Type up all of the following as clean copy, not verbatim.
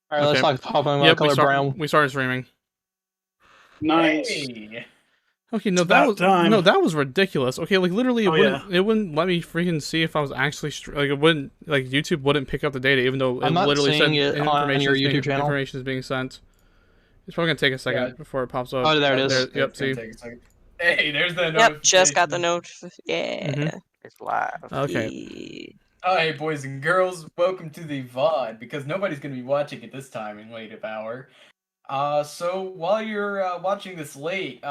All right, let's Okay. hop on Yep, color brown. we started streaming. Nice. Hey. Okay, no, It's about time. that was ridiculous. Okay, like literally, Oh, it wouldn't let me freaking see if I was actually like it wouldn't like YouTube wouldn't pick up the data even though it I'm not literally said seeing it on your YouTube channel. information is being sent. It's probably gonna take a second before it pops up. Oh, there it is. Yep, see. Hey, there's the notification. Yep, just got the note. Yeah. Mhm. It's live. Okay. Hi, boys and girls. Welcome to the VOD, because nobody's going to be watching it this time in late hour. So while you're watching this late,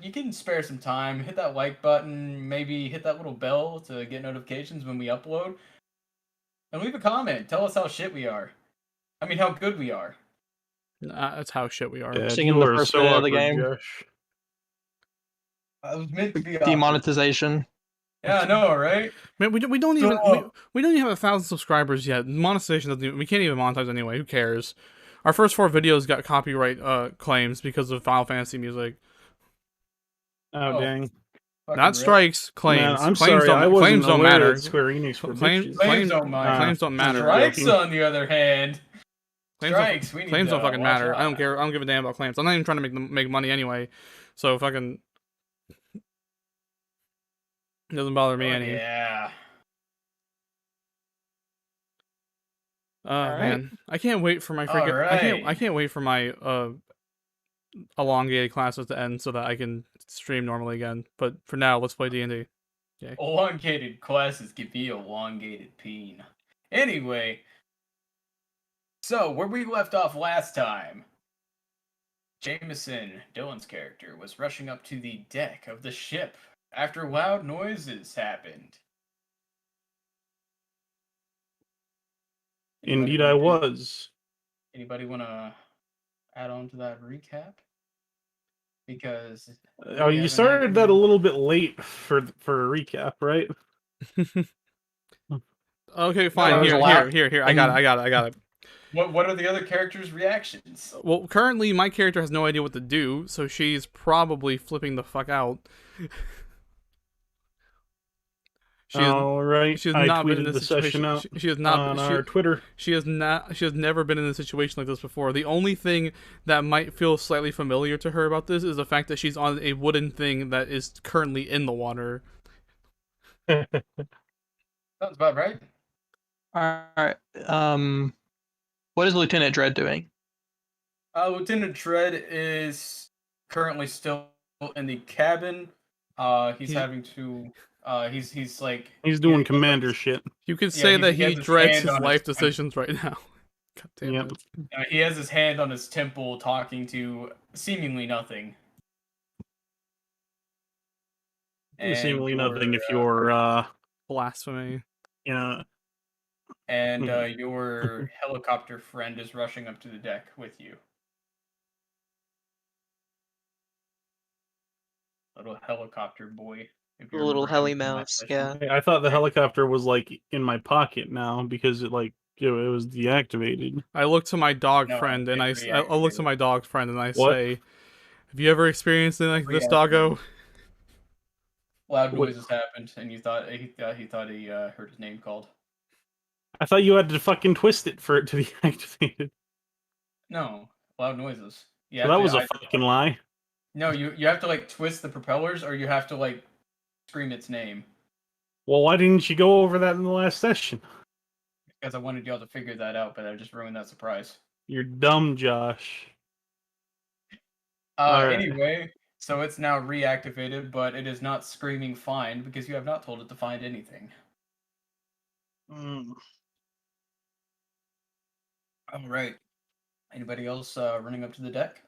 you can spare some time. Hit that like button, maybe hit that little bell to get notifications when we upload. And leave a comment. Tell us how shit we are. I mean, how good we are. That's how shit we are. Yeah, Singing you the are first so minute of the awkward, game. Josh. I was meant to be Demonetization. Yeah, I know, right? Man, we don't even we don't even have 1,000 subscribers yet. Monetization doesn't. We can't even monetize anyway. Who cares? Our first 4 videos got copyright claims because of Final Fantasy music. Oh, dang. Not strikes, claims. Man, I'm claims sorry, don't, I wasn't claims don't aware matter. that Square Enix were Claims don't matter. Claims don't matter. Strikes, on the other hand. Claims don't fucking matter. I don't care. I don't give a damn about claims. I'm not even trying to make money anyway. So fucking it doesn't bother me any. Yeah. Man, I can't wait for my freaking. I can't wait for my elongated classes to end so that I can stream normally again. But for now, let's play DnD. Okay. Elongated classes can be elongated peen. Anyway, so where we left off last time, Jameson, Dylan's character, was rushing up to the deck of the ship after loud noises happened. Indeed, I was. Anybody want to add on to that recap? Because Oh, you started that a little bit late for a recap, right? Okay, fine. Here. I got it. What are the other characters' reactions? Well, currently my character has no idea what to do, so she's probably flipping the fuck out. All right. She has I not been in tweeted this the situation. session out She has not on our Twitter. She has never been in a situation like this before. The only thing that might feel slightly familiar to her about this is the fact that she's on a wooden thing that is currently in the water. Sounds about right. Alright. What is Lieutenant Dredd doing? Lieutenant Dredd is currently still in the cabin. He's having to. He's like. He's doing commander shit. You could say that he dreads his life decisions right now. God damn it. He has his hand on his temple, talking to seemingly nothing. Seemingly nothing if you're blasphemy. You know. And your helicopter friend is rushing up to the deck with you. Little helicopter boy. Little heli mouse, yeah. I thought the helicopter was like in my pocket now because it was deactivated. I look to my dog friend and I look to my dog friend and I say, "Have you ever experienced anything like this, doggo?" Loud noises happened, and he thought he heard his name called. I thought you had to fucking twist it for it to be activated. No, loud noises. Yeah, so that was a fucking lie. No, you have to like twist the propellers, or you have to like scream its name. Well, why didn't you go over that in the last session? Because I wanted y'all to figure that out, but I just ruined that surprise. You're dumb, Josh. Anyway, so it's now reactivated, but it is not screaming find because you have not told it to find anything. All right. Anybody else running up to the deck?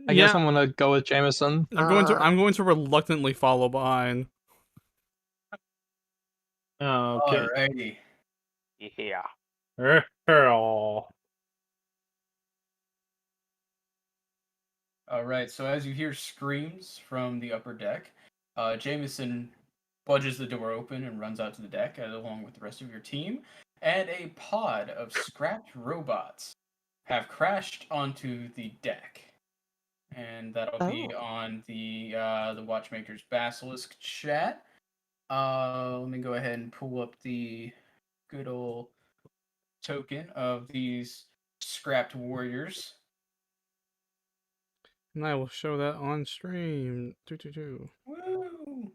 I guess I'm gonna go with Jameson. I'm going to reluctantly follow behind. Okay. Alrighty. Yeah. Alright, so as you hear screams from the upper deck, Jameson budges the door open and runs out to the deck along with the rest of your team, and a pod of scrapped robots have crashed onto the deck. And that'll be on the Watchmaker's Basilisk chat. Let me go ahead and pull up the good old token of these scrapped warriors. And I will show that on stream. Woo!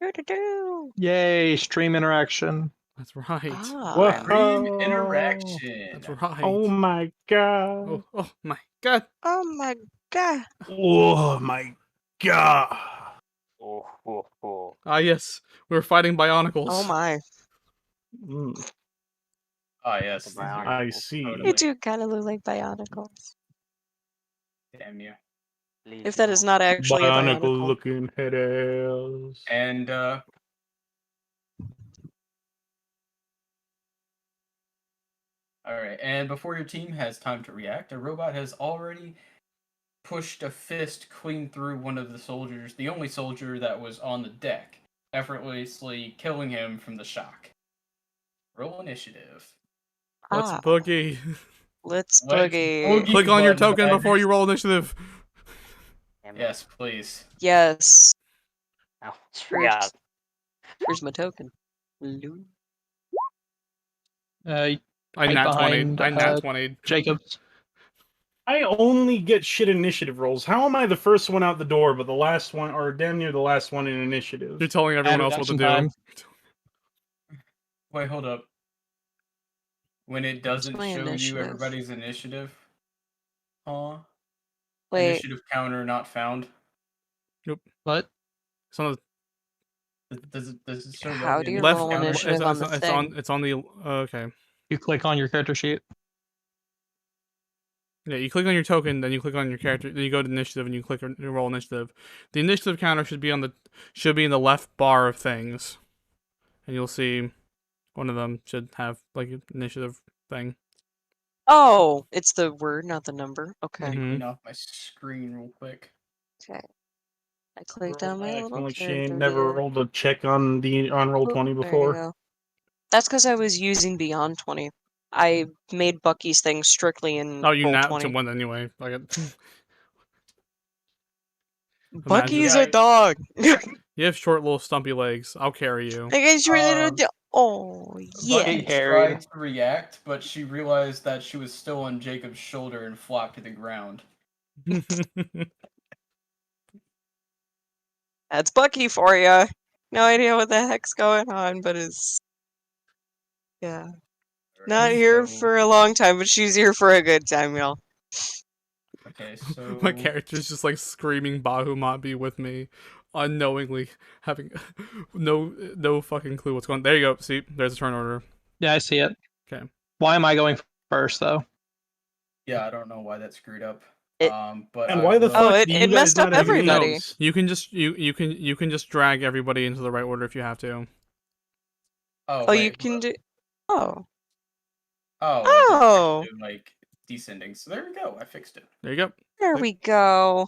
Do-do-do. Yay, stream interaction. That's right. Ah. Dream Whoa. interaction. That's right. Oh my god. Oh my god. Oh my god. Oh my god. Oh, oh, oh. Ah, yes. We're fighting Bionicles. Oh my. Mm, Ah, yes. The Bionicle. I see. You Totally. do kind of look like Bionicles. Damn you. If that is not actually a Bionicle Bionicle. looking head ass. And alright, and before your team has time to react, a robot has already pushed a fist clean through one of the soldiers, the only soldier that was on the deck, effortlessly killing him from the shock. Roll initiative. Let's Ah, boogie. let's Let's boogie. boogie. Click on your button, token before badgers. you roll initiative. Damn it. Yes, please. Yes. Oh, yeah. Here's my token. Loo. Uh, I Right nat 20. behind, I nat 20. Jacobs. I only get shit initiative rolls. How am I the first one out the door, but the last one, or damn near the last one in initiative? You're telling everyone else what to do. Action Wait, hold up. When it doesn't my show initiative? you everybody's initiative? Wait. Initiative counter not found. What? Some of Does it show How the do you left roll counter? initiative on the it's thing? it's on the okay. You click on your character sheet. Yeah, you click on your token, then you click on your character, then you go to initiative and you click on roll initiative. The initiative counter should be in the left bar of things. And you'll see one of them should have like an initiative thing. Oh, it's the word, not the number. Okay. Mhm. Clean off my screen real quick. Okay. I clicked Roll on my acting little like she character ain't never there. rolled a check on roll Oop, 20 there you before. go. That's because I was using Beyond 20. I made Bucky's thing strictly in Oh, you roll nat 20. to one anyway. Like Bucky's Yeah, a dog. you have short little stumpy legs. I'll carry you. I guess you're a little Um, Oh, yeah. Bucky tried to react, but she realized that she was still on Jacob's shoulder and flopped to the ground. That's Bucky for you. No idea what the heck's going on, but it's yeah. Not Alright, here so- for a long time, but she's here for a good time, y'all. Okay, so My character's just like screaming Bahamut be with me, unknowingly having no fucking clue what's going on. There you go. See, there's a turn order. Yeah, I see it. Okay. Why am I going first, though? yeah, I don't know why that screwed up. It- But And I why the will- fuck it- do you it guys messed not up have any everybody. notes? You can just drag everybody into the right order if you have to. Oh, Oh, wait, you can do. Oh. Oh. Oh. It's actually, like descending. So there we go. I fixed it. There you go. There we go.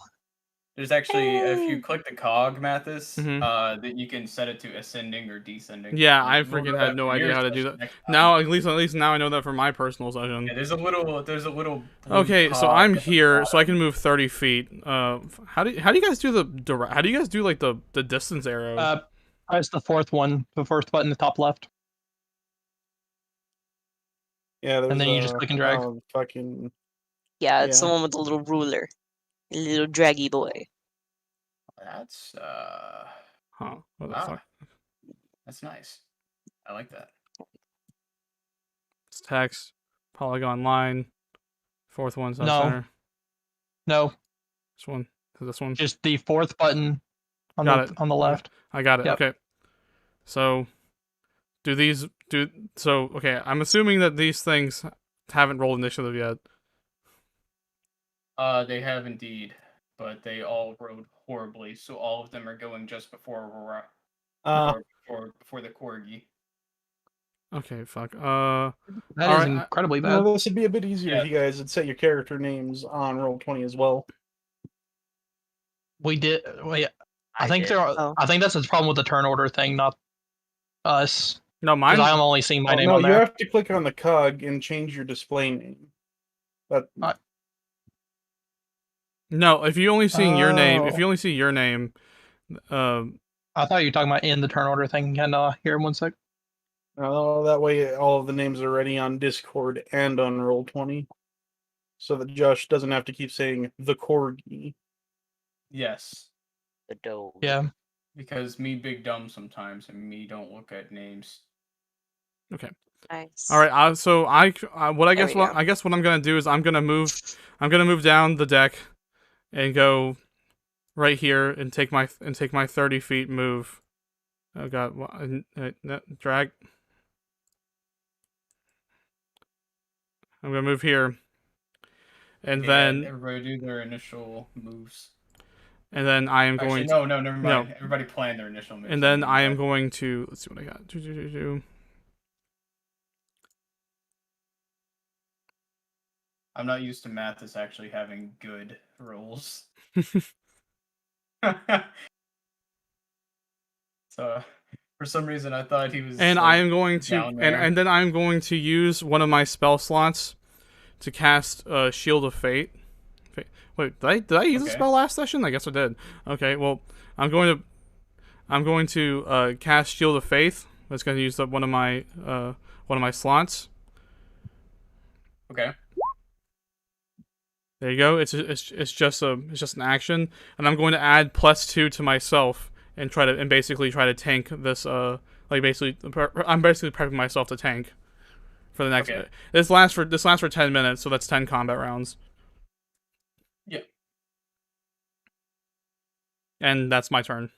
There's actually, if Hey. you click the cog, Mathis, Mhm. that you can set it to ascending or descending. Yeah, I We'll freaking do had that no for idea your how to do session that. next time. Now, at least now I know that for my personal session. Yeah, there's a little. Blue Okay, so cog I'm at the here, so I bottom. can move 30 feet. How do you guys do how do you guys do like the distance arrow? Press the fourth one, the fourth button, the top left. Yeah, there's And then you just click and drag. Fucking Yeah, it's the Yeah. one with the little ruler. The little draggy boy. That's Huh? What the ah. fuck? That's nice. I like that. It's text, polygon line, fourth one's on No. center. No, This one. just the fourth button on Got it. on the left. I got it. Yep. Okay. So, okay, I'm assuming that these things haven't rolled initiative yet. They have indeed, but they all rode horribly. So all of them are going just before Aurora, before the corgi. Okay, fuck. That All is right, incredibly well, bad. this would be a bit easier Yeah. if you guys would set your character names on roll 20 as well. We did. Wait, I think did. there are. Oh. I think that's the problem with the turn order thing, not us. No, Because mine. I'm only seeing my name no, on you there. have to click on the cog and change your display name. But No, if you only see your name, Oh. if you only see your name, I thought you were talking about in the turn order thing. Can here, 1 sec. That way, all of the names are ready on Discord and on Roll20, so that Josh doesn't have to keep saying the corgi. Yes, The dog. Yeah. because me big dumb sometimes, and me don't look at names. Nice. All right. So what I There guess we what go. I guess what I'm gonna do is I'm gonna move down the deck, and go right here and take my 30 feet move. Oh god, drag. I'm gonna move here, and Yeah, then everybody do their initial moves. I am going Actually, to, no, never no. mind. Everybody plan their initial moves. and then I am exactly. going to, let's see what I got. I'm not used to Mathis actually having good rolls. So, for some reason, I thought he was. And like, I am going to, down there. and then I'm going to use one of my spell slots to cast Shield of Fate. Wait, did I use a Okay. spell last session? I guess I did. Okay, well, I'm going to cast Shield of Faith. That's going to use up one of my slots. Okay. There you go. It's just an action, and I'm going to add +2 to myself and basically try to tank this. I'm basically prepping myself to tank for the next. Okay. This lasts for 10 minutes, so that's 10 combat rounds. Yeah. And that's my turn.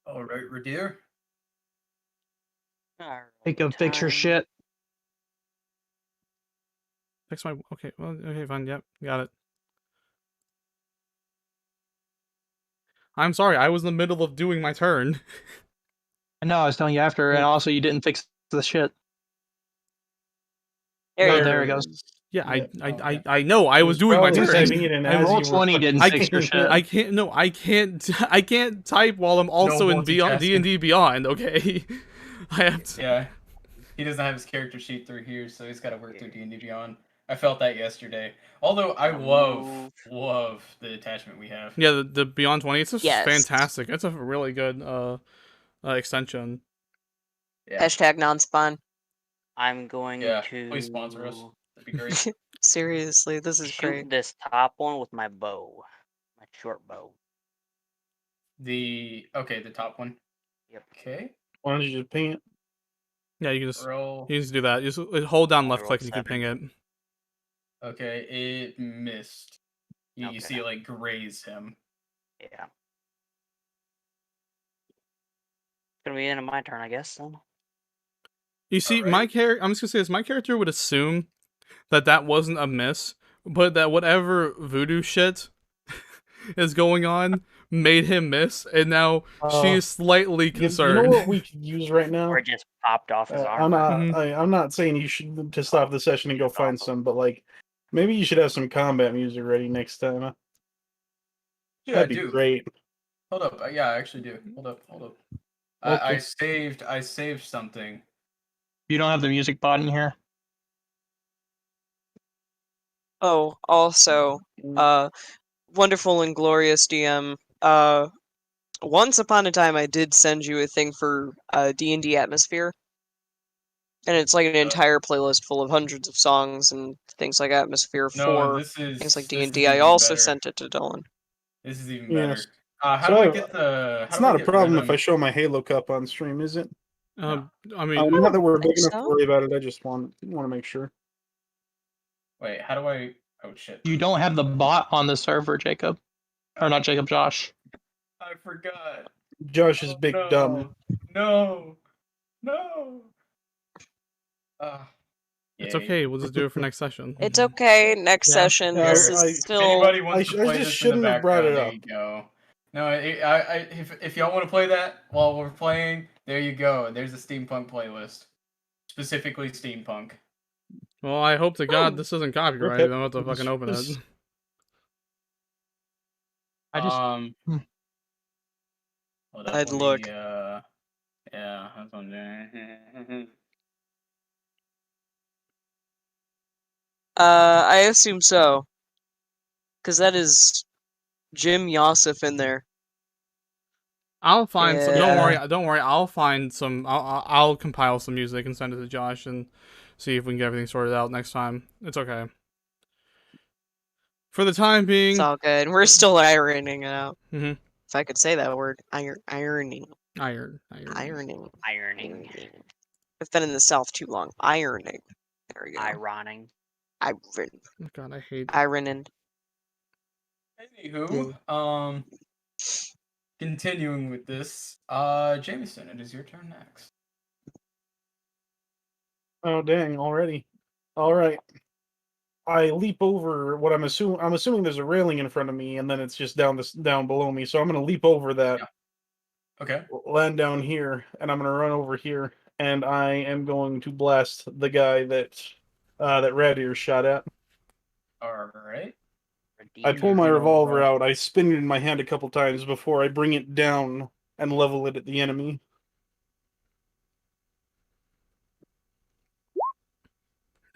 All right, Radir. Alright, Think of fix your time. shit. Fix my. Okay. Well. Okay. Fine. Yep. Got it. I'm sorry. I was in the middle of doing my turn. I know, I was telling you after, and also you didn't fix the shit. There you Oh, go. there it goes. Yeah. Okay. I know. I was doing my probably turn. typing it in I as rolled you were 20 didn't fucking fix your saying shit. it. I can't. No. I can't type while I'm also in Beyond multitasking. D&D Beyond. Okay. I have to. Yeah. He doesn't have his character sheet through here, so he's got to work through D&D Beyond. I felt that yesterday. Although I Move. love the attachment we have. Yeah. The Beyond 20. It's just Yes. fantastic. It's a really good extension. Yeah. Hashtag non-spawn. I'm going Yeah, to please sponsor us. That'd be great. Seriously, this is shoot great. this top one with my bow. My short bow. The top one. Yep. Okay. Why don't you just ping it? Yeah. You can just Roll. do that. You just hold down Only left rolled click and you can 7. ping it. Okay, it missed. You Okay. see it like graze him. Yeah. Gonna be the end of my turn, I guess. Then. You see, Alright. my character. I'm just gonna say this. My character would assume that wasn't a miss, but that whatever voodoo shit is going on made him miss, and now she's slightly concerned. You know what we could use right now? Or it just popped off his I'm armor. not. I'm not saying you should to stop the session and go find some, but like maybe you should have some combat music ready next time. Huh? Yeah, That'd I be do. great. Hold up. Yeah, I actually do. Hold up. Okay. I saved something. You don't have the music bot in here? Oh, also, wonderful and glorious DM. Once upon a time, I did send you a thing for D&D Atmosphere, and it's like an entire playlist full of hundreds of songs and things like Atmosphere No, 4, this is things like this is D&D. I even also better. sent it to Dylan. This is even Yes. better. How So do I get the? It's not a problem if I show my Halo Cup on stream, is it? I I mean, Not that we're think big enough to so. worry about it. I just want to make sure. Wait, how do I? Oh shit! You don't have the bot on the server, Jacob. Or not Jacob, Josh. I forgot. Josh is big no. dumb. No. it's Yay. okay. We'll just do it for next session. It's okay. Next Yeah. session. Yeah, This I- is If still. anybody wants to I play just this in the shouldn't have brought background, it there up. you go. No, if y'all want to play that while we're playing, there you go. There's a steampunk playlist, specifically steampunk. Well, I hope to God this isn't copyrighted. Okay. I'm about to fucking open it. I just Hold up, I'd let me, look. yeah, that's on there. I assume so. Because that is Jim Yosef in there. I'll find some. Don't Yeah. worry. Don't worry. I'll find some. I'll compile some music and send it to Josh and see if we can get everything sorted out next time. It's okay. For the time being, It's all good. We're still ironing it out. Mhm. If I could say that word, ironing. ironing. Ironing. Ironing. I've been in the South too long. Ironing. There we go. Ironing. Iron. Oh God, I hate. Ironing. Anywho, continuing with this, Jameson, it is your turn next. Oh dang! Already. All right. I leap over what I'm assuming there's a railing in front of me, and then it's just down below me. So I'm gonna leap over that, Yeah. Okay. land down here, and I'm gonna run over here, and I am going to blast the guy that Rat Ear shot at. All right. I pull my You're gonna revolver run. out. I spin it in my hand a couple times before I bring it down and level it at the enemy.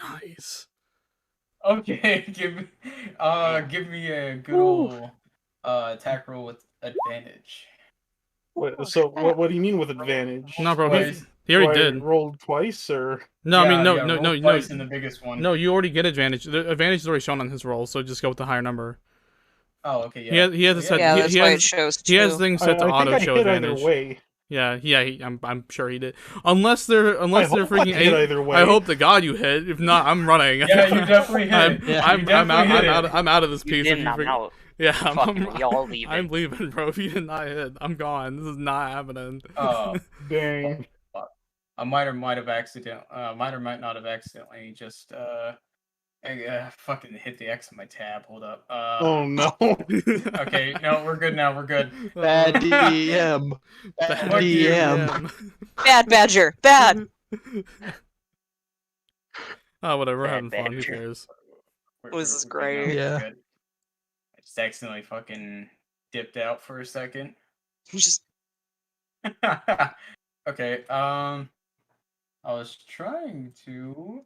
Nice. Okay, give me a good old attack roll with advantage. So what do you mean with advantage? No, bro. Twice. He already Do I did. rolled twice, or No, I mean no, yeah, no, roll no, no. twice in the biggest one. No, you already get advantage. The advantage is already shown on his roll, so just go with the higher number. Oh, okay, yeah. He has it set. Yeah, that's he why has, it shows he has two. things set to I auto think I show hit advantage. either way. Yeah. I'm sure he did. Unless they're I freaking hit either way. I hope to God you hit. If not, I'm running. Yeah, you definitely hit it. Yeah. I'm out of this You piece. did, if I'm freaking- out. Yeah, Fucking y'all leaving. I'm leaving, bro. If you did not hit, I'm gone. This is not happening. Dang. I might or might not have accidentally just fucking hit the X on my tab. Hold up. Oh no. Okay, no, we're good now. We're good. Bad DM. Bad Fuck you. DM. Bad Badger. Bad. Oh, whatever. We're Bad having fun. Who Badger. cares? This is We're good now, great. we're Yeah. good. I just accidentally fucking dipped out for a second. Just Okay, I was trying to.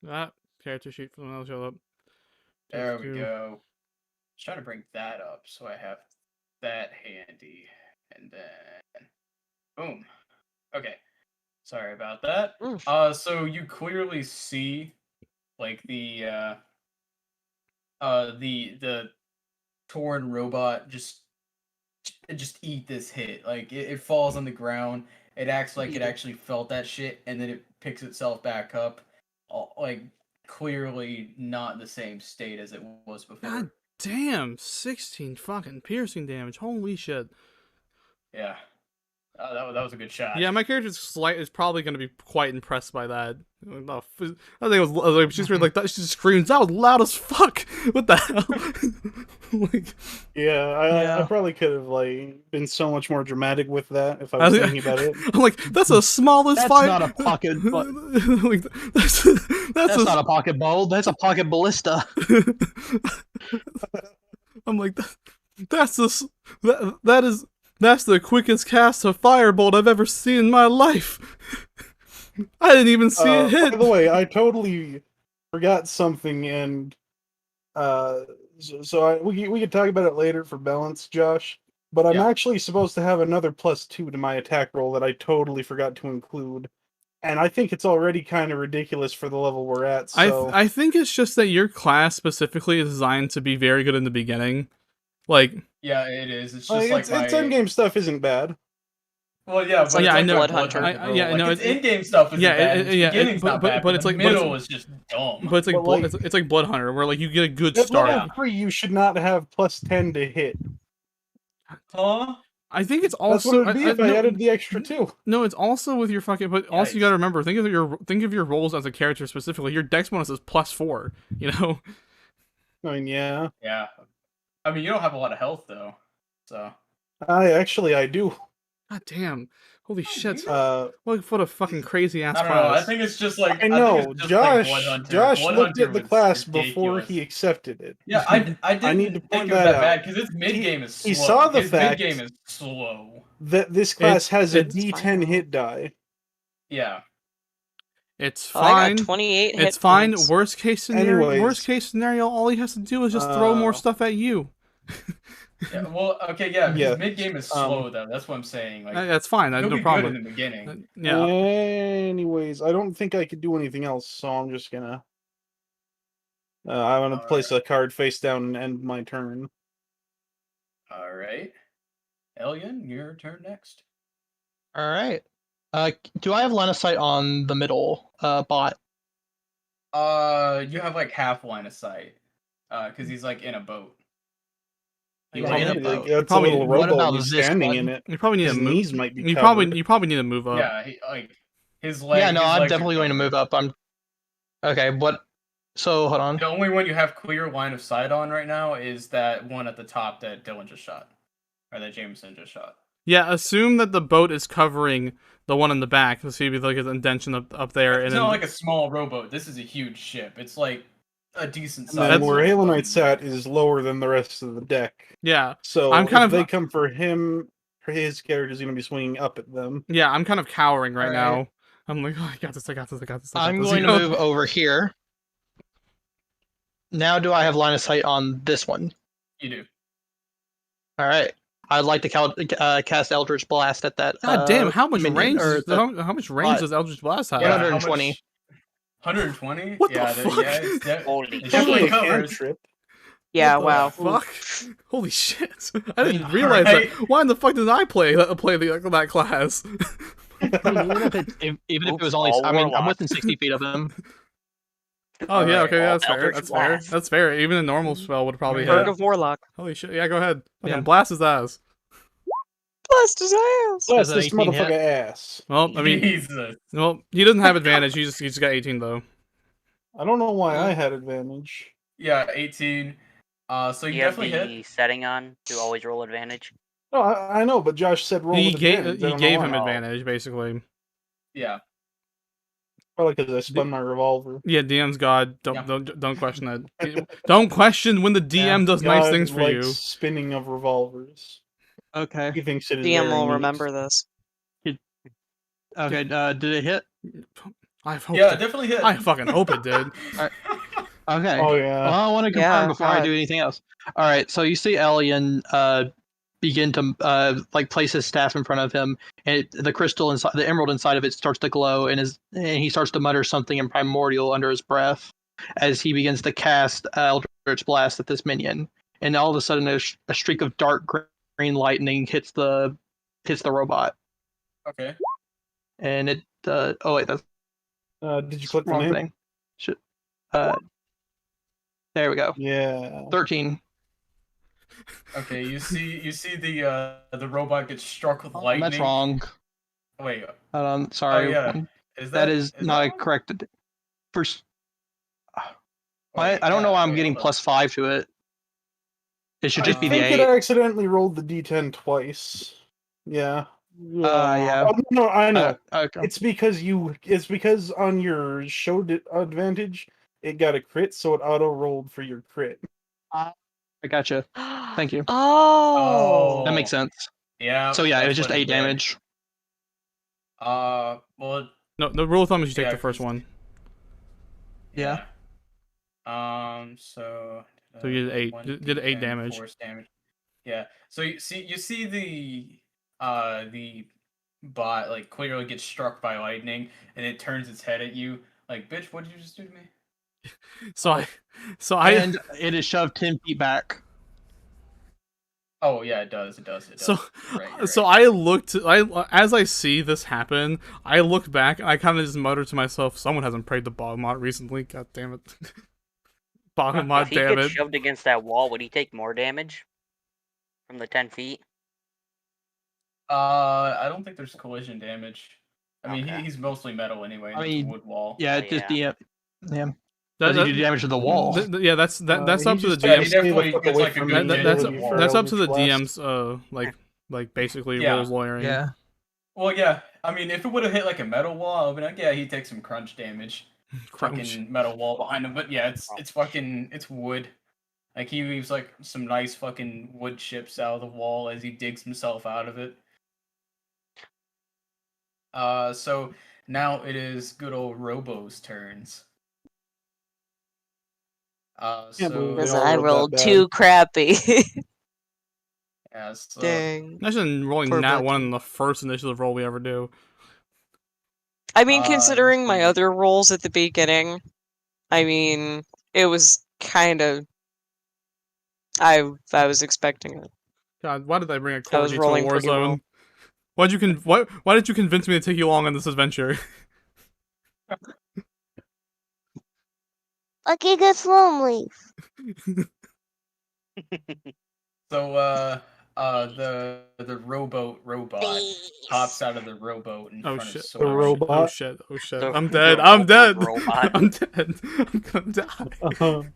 That character sheet from the show up. There Just we to- go. I was trying to bring that up so I have that handy. And then boom. Okay. Sorry about that. So you clearly see like the torn robot just eat this hit. Like it falls on the ground. It acts like it actually felt that shit, and then it picks itself back up. Like clearly not the same state as it was before. God damn, 16 fucking piercing damage. Holy shit. Yeah. That was a good shot. Yeah, my character's is probably going to be quite impressed by that. I think it was like she's really like that. She screams, "That was loud as fuck!" What the hell? Like, I probably could have like been so much more dramatic with that if I was thinking about it. I'm like, that's the smallest That's fire. not a pocket. Like, that's Not a pocket bowl. That's a pocket ballista. I'm like, that's the quickest cast of firebolt I've ever seen in my life. I didn't even see it hit. By the way, I totally forgot something, and we could talk about it later for balance, Josh. But I'm Yeah. actually supposed to have another +2 to my attack roll that I totally forgot to include, and I think it's already kind of ridiculous for the level we're at. So I think it's just that your class specifically is designed to be very good in the beginning. Like, Yeah, it is. It's just like its my endgame stuff isn't bad. Well, yeah, It's but like Yeah, I it's know. my Blood Hunter. bro. Yeah, Like, no, its it- in-game stuff is yeah, bad. it- Its yeah, beginning's not but bad, it's the like- but middle is just dumb. but it's like, But, like- it's like Blood Hunter, where like you get a good At start. level 3, you should not have +10 to hit. Huh? I think it's That's also what it would be if I no, added the extra 2. No, it's also with your fucking. But also, you gotta Yikes. remember, think of your roles as a character specifically. Your dex bonus is +4. You know. I mean, yeah. Yeah. I mean, you don't have a lot of health, though. So. I do. God damn! Holy shit! Uh, What a fucking crazy ass I don't know. I class. think it's just like I know. think it's just like Josh Blood Hunter. Josh Blood looked Hunter at the was class ridiculous. before he accepted it. Yeah, I didn't need to think point of that that out. bad because its mid game is slow. He saw the His fact- mid game is slow. That this class has a it's D10 fine. hit die. Yeah. It's Oh, I fine. got 28 hit It's fine. points. Worst case scenario. Anyways. Worst case scenario. All he has to do is just throw more stuff at you. Yeah, well, okay, yeah, Yeah, his mid game is slow though. That's what I'm saying. Like, That's fine. he'll No be problem. good in the beginning. Yeah. Anyways, I don't think I could do anything else, so I'm just gonna. I'm gonna place a card face down and end my turn. All right, Elian, your turn next. All right. Do I have line of sight on the middle bot? You have like half line of sight, because he's like in a boat. He, He's like, in a Like, boat. that's Probably- a little What rowboat. about And he's this standing one? in it. You probably need His to move. knees might be You covered. probably need to move up. yeah, like his leg. Yeah, no, his I'm legs are definitely going to move covered. up. I'm okay. What? So hold on. The only one you have clear line of sight on right now is that one at the top that Dylan just shot, or that Jameson just shot. Yeah, assume that the boat is covering the one in the back. So you like an indention up there, It's and not then like a small rowboat. This is a huge ship. It's like a decent And size. then where That's- Halo Knight's at is lower than the rest of the deck. yeah, So I'm kind if of- they come for him, his character's going to be swinging up at them. yeah. I'm kind of cowering right Alright. now. I'm like, oh, I got this. I got this. I got this. I got I'm this. going you to know? move over here. Now, do I have line of sight on this one? You do. All right. I'd like to cast Eldritch Blast at that. God damn! How much minion, range? or How much range bot. does Eldritch Blast have? Yeah, 120. 120. What the yeah, fuck? Yeah, it Holy definitely Only a covers. cantrip. Yeah, What the wow. Fuck! Holy shit! I didn't realize Alright. that. Why in the fuck did I play that class? Even if it was only, Oops, all I mean, I'm warlock. within 60 feet of him. Oh yeah, okay, All that's fair. Eldritch That's fair. Blast. That's fair. Even a normal spell would probably Yeah. hit. Berg of Warlock. Holy shit! Yeah, go ahead. Fucking Yeah. blast his ass. Blast his ass. Bless an this 18 hit? motherfucker ass. Well, I mean, Jesus. well, he doesn't have advantage. He just got 18 though. I don't know why I had advantage. Yeah, 18. So Do you you have definitely the hit. setting on to always roll advantage? No, I know, but Josh said roll He with gave advantage. I he don't know gave why. him why. advantage basically. Yeah. Probably because I spun my revolver. Yeah, DM's God. Yeah. Don't question that. Don't question when the DM does nice God things for likes you. spinning of revolvers. Okay. He thinks it is DM very will neat. remember this. Okay. Did it hit? I hope. Yeah, it- definitely hit. I fucking hope it did. Okay. Oh yeah. Well, I want to confirm Yeah, before I God. do anything else. All right. So you see Elian begin to like place his staff in front of him, and the crystal inside, the emerald inside of it, starts to glow, and he starts to mutter something in primordial under his breath as he begins to cast Eldritch Blast at this minion. And all of a sudden, a streak of dark green lightning hits the robot, Okay. and it. Oh wait, that's Did you click the wrong name? thing. Should. There we go. Yeah. 13. Okay, you see the robot get struck with lightning. That's wrong. Wait. Sorry. Oh, yeah. Is That is not wrong? correct. First, Wait, I don't know why I'm wait, getting hold on. +5 to it. It should just be I the think it 8. accidentally rolled the D10 twice. Yeah. Yeah. Oh, no, I know. Okay. It's because on your show advantage, it got a crit, so it auto rolled for your crit. I gotcha. Thank you. Oh. That makes sense. Yeah. So yeah, it was that's just what 8 it did. damage. Well, No, the rule of thumb is you take Yeah, the first 'cause- one. Yeah. So. So you did 8. 1 Did 8 D10 damage. force damage. Yeah. So you see the bot like clearly gets struck by lightning, and it turns its head at you like, "Bitch, what did you just do to me?" So I And it is shoved 10 feet back. Oh yeah, it does. So, Right, so right. I looked. As I see this happen, I look back and I kind of just mutter to myself, "Someone hasn't prayed to Bogmont recently. God damn it, Bogmont, If he damn gets it." shoved against that wall, would he take more damage from the 10 feet? I don't think there's collision damage. I mean, Okay. he's mostly metal anyway. And I it's a mean, wood wall. Yeah, Oh, it just yeah. yeah. That- Does he that- do damage to the wall? yeah, that's He up to the just Yeah, DM. he stay the definitely fuck gets, away like, a from good me hit that's with ability the wall. for that's up to the Eldritch Blast. DM's like basically Yeah. rules lawyering. Yeah. Well, yeah. I mean, if it would have hit like a metal wall, I would be like, yeah, he takes some crunch damage. Crunch. Fucking metal wall behind him. But yeah, it's wood. Like he leaves like some nice fucking wood chips out of the wall as he digs himself out of it. So now it is good old Robo's turns. Can't believe Because they all I rolled that rolled bad. too crappy. yeah, so Dang. Imagine rolling Poor nat Becky. 1 in the first initiative roll we ever do. I mean, this considering my one- other rolls at the beginning, I mean, it was kind of. I was expecting it. God, why did I bring a I was corgi to a rolling war pretty zone? well. Why did you convince me to take you along on this adventure? Okay, get slowly. So the rowboat robot hops out of the rowboat in Oh front shit. of The Soren. robot. Oh shit. Oh shit. The- I'm the dead. I'm dead. robot. I'm dead. I'm gonna die.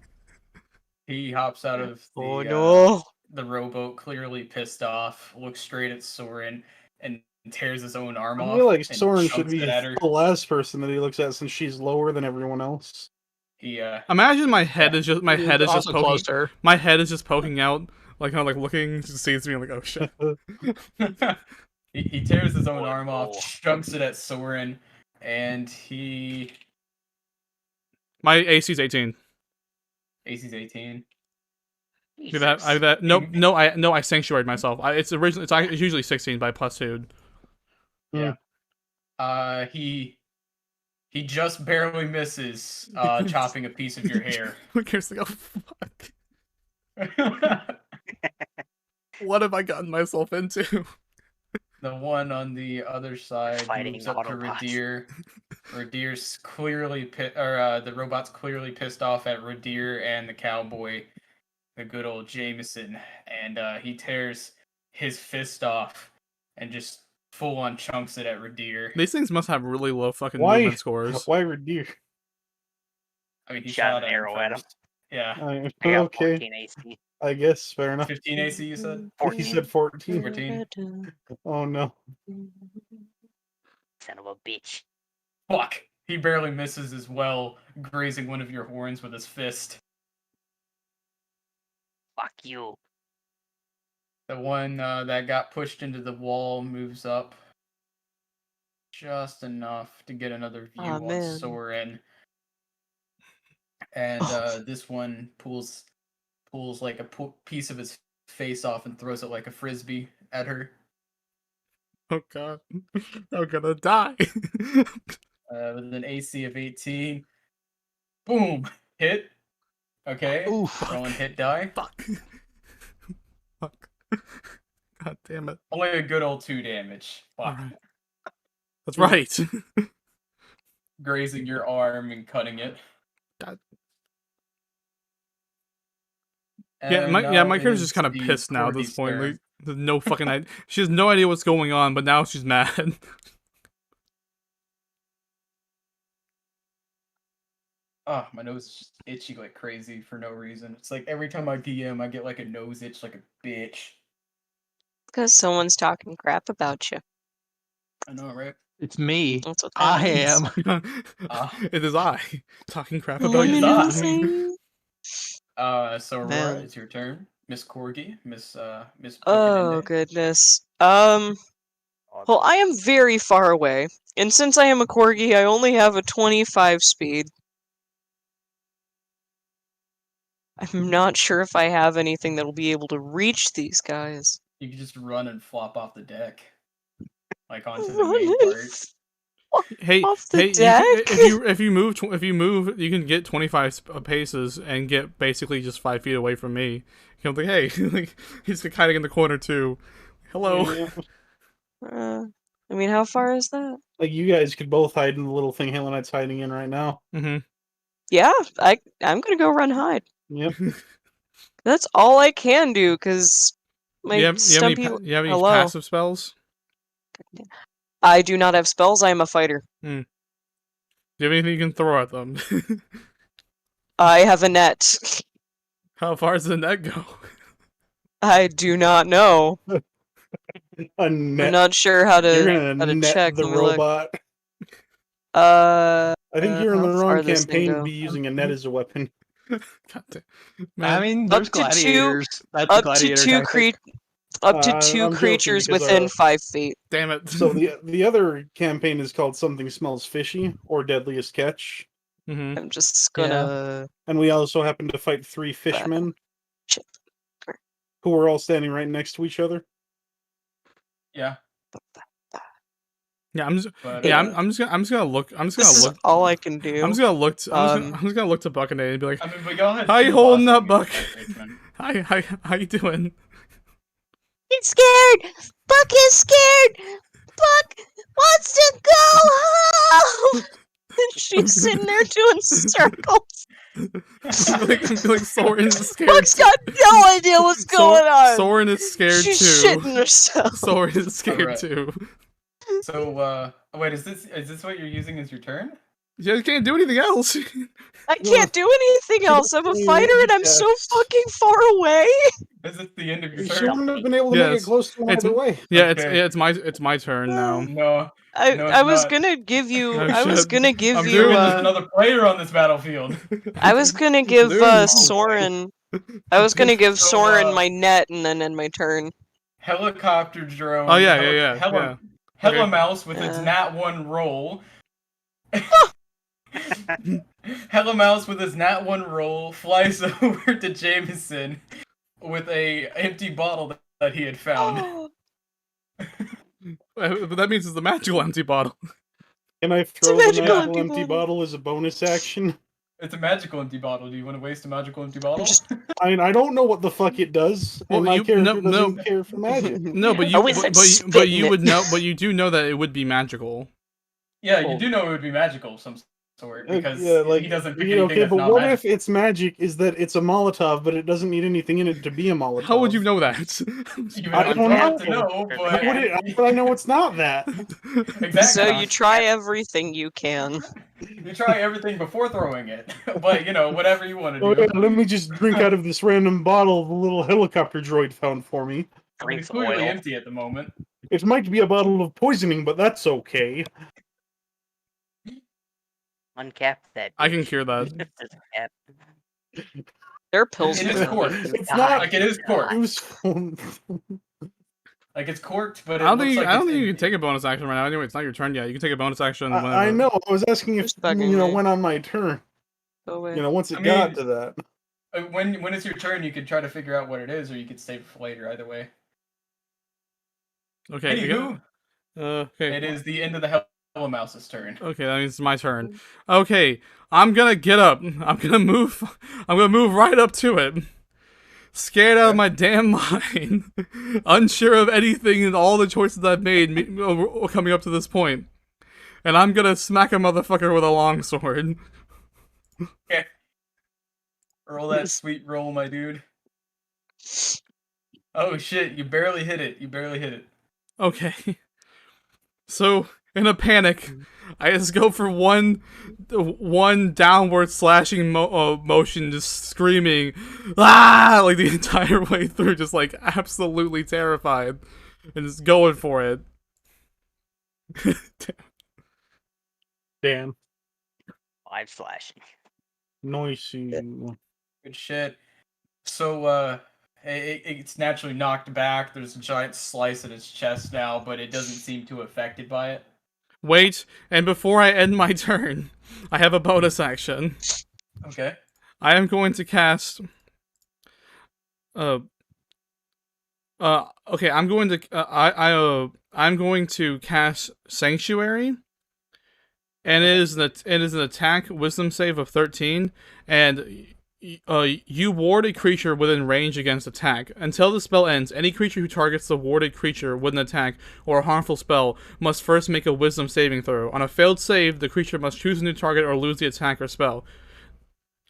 He hops out of Oh no. the rowboat, clearly pissed off, looks straight at Soren, and tears his own arm I off. feel like and Soren should chunks be it at her. the last person that he looks at since she's lower than everyone else. He Imagine my head is just Also poking. close to her. My head is just poking out, like kind of like looking to see it's me. Like, oh shit. he tears his own Oh, arm no. off, chunks it at Soren, and My AC's 18. AC's 18. Do that. No. I sanctuaried myself. It's usually 16 by +2. Yeah. He just barely misses chopping a piece of your hair. Who cares? Like, oh fuck. What have I gotten myself into? The one on the other side Fighting moves up to Autobots. Radir. Radir's clearly the robot's clearly pissed off at Radir and the cowboy, the good old Jameson, and he tears his fist off and just full on chunks it at Radir. These things must have really low fucking Why? movement scores. Why Redeer? I mean, he Shot shot an arrow at him. first. Yeah, I got Okay, 14 AC. I guess fair enough. 15 AC. You said 14. He said 14. 14. Oh no. Son of a bitch. Fuck. He barely misses as well, grazing one of your horns with his fist. Fuck you. The one that got pushed into the wall moves up just enough to get another view Aw, on man. Soren. And this one pulls like a piece of his face off and throws it like a frisbee at her. Oh god. I'm gonna die. With an AC of 18. Boom! Hit. Okay. Oof. Rolling hit die. Fuck. Fuck. God damn it. Only a good old 2 damage. Fuck. Alright. That's right. Grazing your arm and cutting it. God. And My now it character's is just kind of the pissed now at this Corgi's point. turn. Like, there's no fucking idea. She has no idea what's going on, but now she's mad. Oh, my nose is just itchy like crazy for no reason. It's like every time I DM, I get like a nose itch like a bitch. Because someone's talking crap about you. I know, right? It's me. That's what that I means. am. It is I talking crap Oh, about you. you. amazing. So Aurora, Man. it's your turn. Miss Corgi, Miss Oh Picadinde. goodness. Well, I am very far away, and since I am a corgi, I only have a 25 speed. I'm not sure if I have anything that'll be able to reach these guys. You can just run and flop off the deck, like onto the Run main and part. Hey, Off the you can, deck? if you move, you can get 25 paces and get basically just 5 feet away from me. You know, like, hey, like he's hiding in the corner too. Hello. Yeah. I mean, how far is that? Like you guys could both hide in the little thing Halo Knight's hiding in right now. Mm-hmm. Yeah, I'm gonna go run hide. Yep. That's all I can do, because my You have stumpy... any Hello? passive spells? I do not have spells, I am a fighter. Do you have anything you can throw at them? I have a net. How far does the net go? I do not know. A net. I'm not sure how You're to gonna net check. the Let me look. robot. I I think you're in how the far wrong this thing campaign to go? be using a net as a weapon. God damn. I Man, mean, Up there's to two- gladiators. That's a Up to gladiator two tactic. Up to I'm 2 joking creatures because, within 5 feet. Damn it. So the other campaign is called Something Smells Fishy or Deadliest Catch, Mm-hmm. I'm just gonna. and we also happened to fight 3 fishmen Shit. who were all standing right next to each other. Yeah. Yeah, I'm just But, yeah, I'm just gonna look. I'm just This gonna is look. all I can do. I'm just gonna look. I'm Um, just gonna look to Buccaneer and be like, I mean, but y'all had "How you two holding boss up, Buck? enemies fight, Richmond. How you doing?" He's scared! Buck is scared! Buck wants to go home! And she's sitting there doing circles. I feel like Soren is scared. Buck's got no idea what's going on. Soren is scared She's too. shitting herself. Soren is scared Alright. too. So, wait, is this what you're using as your turn? You can't do anything else. I can't do anything else. I'm a fighter and I'm so fucking far away. Is this the end of your You turn? wouldn't have been able to make Yes. it close to him It's- either way. Yeah, Okay. it's my turn now. No. I No, it's I was not. gonna give you. Oh, I was shit. gonna give I'm you. doing There's another player on this battlefield. I was gonna give Dude. Soren. I was gonna give So, Soren my net and then end my turn. Helicopter drone. Oh yeah. Hella Okay. mouse with its Yeah. nat 1 roll. Hella mouse with his nat 1 roll flies over to Jameson with a empty bottle that he had found. But that means it's the magical empty bottle. Can I a throw the magical magical empty empty bottle. bottle as a bonus action? It's a magical empty bottle. Do you want to waste a magical empty bottle? Just- I mean, I don't know what the fuck it does, Well, and my you- character no- doesn't care for magic. No, but I you wish I'd but spit you in would it. know, but you do know that it would be magical. Yeah, you do know it would be magical of some sort because Yeah, like, he doesn't pick you anything okay, that's but not what magical. if its magic is that it's a Molotov, but it doesn't need anything in it to be a Molotov? How would you know that? You I would don't have to know. know, How but would it, but I know it's not that. exactly. So you try everything you can. You try everything before throwing it, but whatever you want to Oh, do. yeah, let me just drink out of this random bottle the little helicopter droid found for me. I mean, Drinks it's clearly oil. empty at the moment. It might be a bottle of poisoning, but that's okay. Uncap that. I can bitch. cure that. Just cap. There are pills It for is that. corked. It's not Like it is corked. useful. Like it's corked, but it I don't looks think like I don't it's think you can empty. take a bonus action right now. Anyway, it's not your turn yet. You can take a bonus action. I whenever. know. I was asking if Who's bugging me? when on my turn. Go away. Once it I got mean- to that. When it's your turn, you could try to figure out what it is, or you could save it for later. Either way. Okay. Anywho, Okay. it is the end of the Hella Mouse's turn. Okay, that means it's my turn. Okay, I'm gonna get up. I'm gonna move right up to it. Scared out of my damn mind. Unsure of anything and all the choices I've made coming up to this point. And I'm gonna smack a motherfucker with a longsword. Okay. Roll that sweet roll, my dude. Oh shit, you barely hit it. You barely hit it. Okay. So, in a panic, I just go for one downward slashing motion, just screaming, ah, like the entire way through, just like absolutely terrified, and just going for it. Damn. 5 slashing. Noisy. Good shit. So, it's naturally knocked back. There's a giant slice at its chest now, but it doesn't seem too affected by it. Wait, and before I end my turn, I have a bonus action. Okay. I am going to cast. Okay, I'm going to. I'm going to cast Sanctuary, and it is an attack Wisdom save of 13, and you ward a creature within range against attack. Until the spell ends, any creature who targets the warded creature with an attack or a harmful spell must first make a Wisdom saving throw. On a failed save, the creature must choose a new target or lose the attack or spell.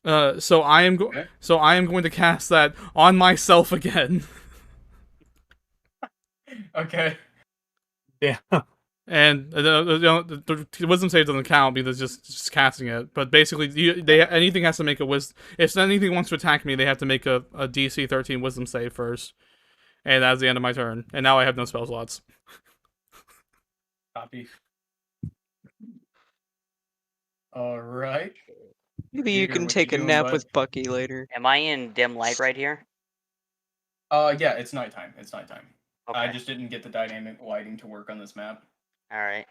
So I am going to cast that on myself again. Okay. Yeah. And the wisdom save doesn't count because it's just casting it. But basically, anything has to make a wisdom. If anything wants to attack me, they have to make a DC 13 wisdom save first. And that's the end of my turn. And now I have no spell slots. Copy. Alright. Maybe you Peter, can what take you a doing, nap bud? with Bucky later. Am I in dim light right here? Yeah, it's nighttime. It's nighttime. Okay. I just didn't get the dynamic lighting to work on this map. All right.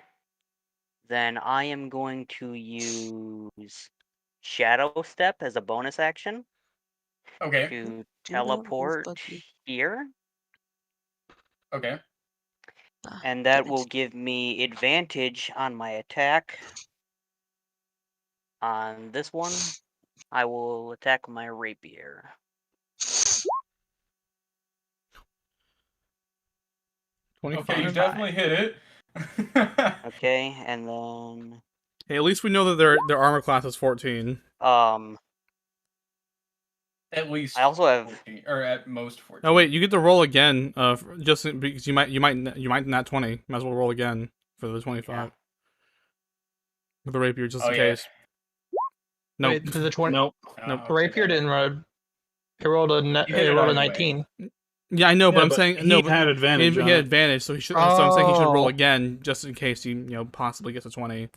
Then I am going to use Shadow Step as a bonus action Okay. to teleport here, Okay. and that will give me advantage on my attack. On this one, I will attack my rapier. Okay, you 25. definitely hit it. Okay, and then Hey, at least we know that their armor class is 14. At least I also have 14, or at most 14. Oh wait, you get to roll again. Just because you might not 20. Might as well roll again for the 25. With the rapier, just in case. No, Wait, the 20. Nope. Nope. okay, Rapier didn't roll. It rolled a You hit it it rolled a either way. 19. Yeah, I know, but Yeah, I'm but saying he no. But had advantage. he on had it. advantage, so he should. So I'm saying he should roll Oh. again, just in case he possibly gets a 20.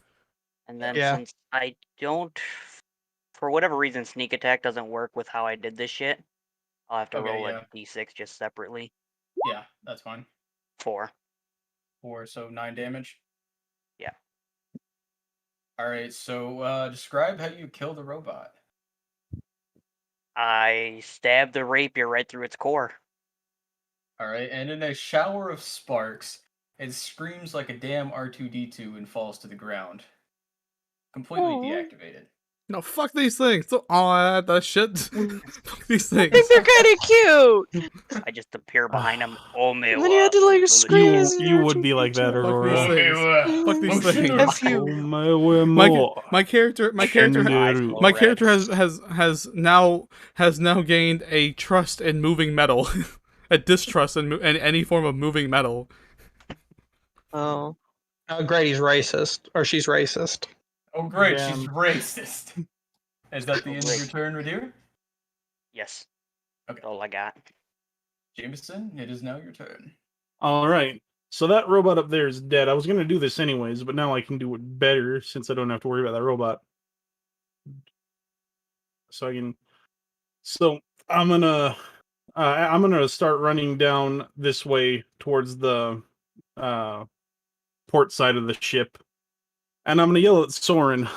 And then Yeah. since I don't, for whatever reason, sneak attack doesn't work with how I did this shit, I'll have to Okay, roll yeah. a d6 just separately. Yeah, that's fine. 4. 4, so 9 damage. Yeah. Alright, so describe how you kill the robot. I stab the rapier right through its core. Alright, and in a shower of sparks, it screams like a damn R2-D2 and falls to the ground. Completely deactivated. No, fuck these things. Oh, that shit. Fuck these I things. think they're kind of cute. I just appear behind him. Oh, my And then you had to like scream as You would be like that, Fuck Aurora. these things. Fuck these Motion things. of F you. Oh my way more. My character Kangaroo. has now gained a trust in moving metal, a distrust in any form of moving metal. Oh. Oh, great, he's racist. Or she's racist. Oh great, Damn. she's racist. Is that the end of your turn, Radir? Yes. Okay. That's all I got. Jameson, it is now your turn. All right. So that robot up there is dead. I was going to do this anyways, but now I can do it better since I don't have to worry about that robot. So I can. So I'm gonna start running down this way towards the port side of the ship, and I'm gonna yell at Soren.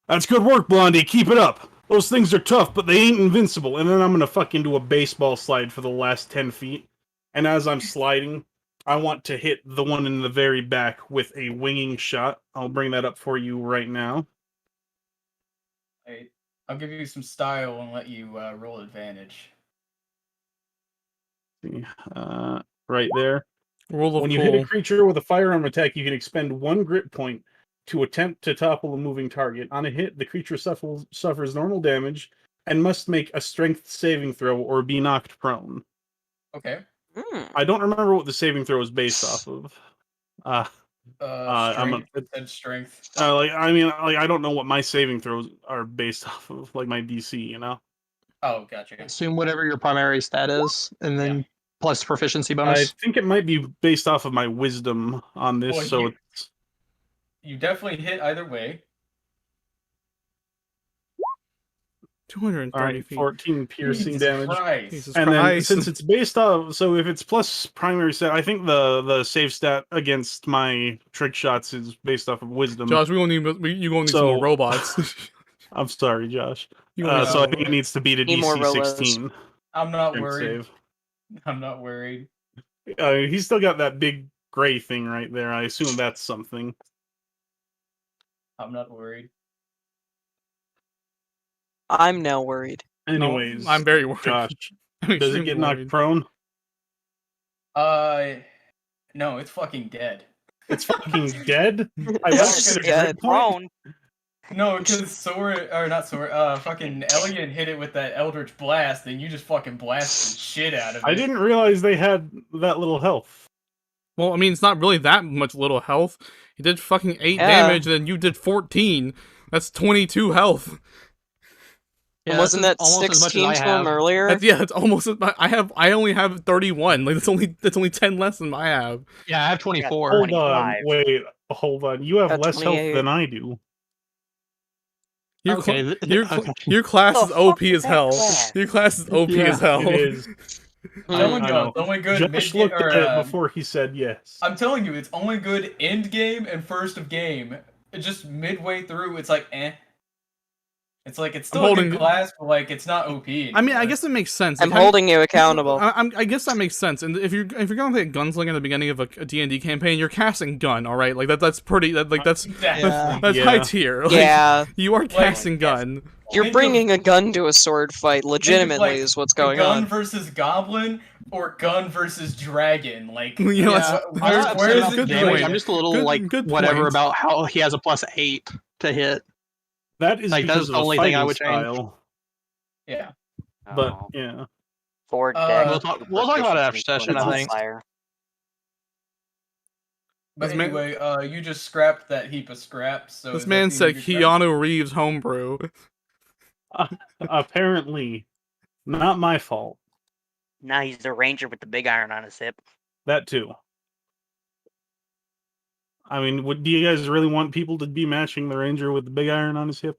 That's good work, Blondie. Keep it up. Those things are tough, but they ain't invincible. And then I'm gonna fucking do a baseball slide for the last 10 feet. And as I'm sliding, I want to hit the one in the very back with a winging shot. I'll bring that up for you right now. I'll give you some style and let you roll advantage. See, right there. Rule of When you cool. hit a creature with a firearm attack, you can expend 1 grit point to attempt to topple a moving target. On a hit, the creature suffers normal damage and must make a strength saving throw or be knocked prone. Okay. I don't remember what the saving throw is based off of. Strength. I don't know what my saving throws are based off of, like my DC, you know? Oh, gotcha. Assume whatever your primary stat is, and then plus proficiency bonus. I think it might be based off of my wisdom on this, Well, so it's... You definitely hit either way. 230 Alright, feet. 14 piercing Jesus damage. Christ. Jesus And then Christ. since it's based off, so if it's plus primary stat, I think the save stat against my trick shots is based off of wisdom. Josh, you gonna need some So- more robots. I'm sorry, Josh. You gonna need So some I think it needs to beat a Need more DC Rolos. 16 I'm not strength worried. save. I'm not worried. He's still got that big gray thing right there. I assume that's something. I'm not worried. I'm now worried. Anyways, No, I'm very worried. Josh, I'm does it extremely get knocked worried. prone? No, it's fucking dead. It's fucking dead. I It's left just it at a dead. grit point? Prone. No, because fucking Elliot hit it with that Eldritch Blast, and you just fucking blasted the shit out of it. I didn't realize they had that little health. Well, I mean, it's not really that much little health. He did fucking 8 Yeah. damage, and then you did 14. That's 22 health. And wasn't that almost as much as 16 I to him have. earlier? It's almost. I only have 31. Like that's only 10 less than I have. Yeah, I have 24. Yeah, Hold on, 25. wait, hold on. You have Got less 28. health than I do. Your Okay, your okay. your class The is OP fuck is as that hell. class? Your class is OP as hell. It is. I'm telling I you, know. it's only good Josh mid looked or at it before he said yes. I'm telling you, it's only good end game and first of game. It's just midway through, it's like It's like it's still a good class, but like it's not OP anymore. I mean, I guess it makes sense. I'm Like, holding you accountable. I guess that makes sense. And if you're going to play a gunslinger at the beginning of a D&D campaign, you're casting gun, all right? Like that's pretty. That's exactly. that's high tier. Like, Yeah. you are casting gun. You're bringing a gun to a sword fight. Legitimately, is what's going gun on. versus goblin or gun versus dragon. Like, You know, Yeah, that's- I'm not where upset is about it the good damage. point. I'm just a little Good whatever point. about how he has a +8 to hit. That is Like, that's because the of only the thing I fighting would change. style. Yeah. But Oh, yeah, for Uh, deck. We'll talk about it after proficiency session, I bonus think. modifier. But This man- anyway, you just scrapped that heap of scraps. So This is man that the said end of your turn? Keanu Reeves homebrew. apparently, not my fault. Now he's the ranger with the big iron on his hip. That too. I mean, do you guys really want people to be matching the ranger with the big iron on his hip?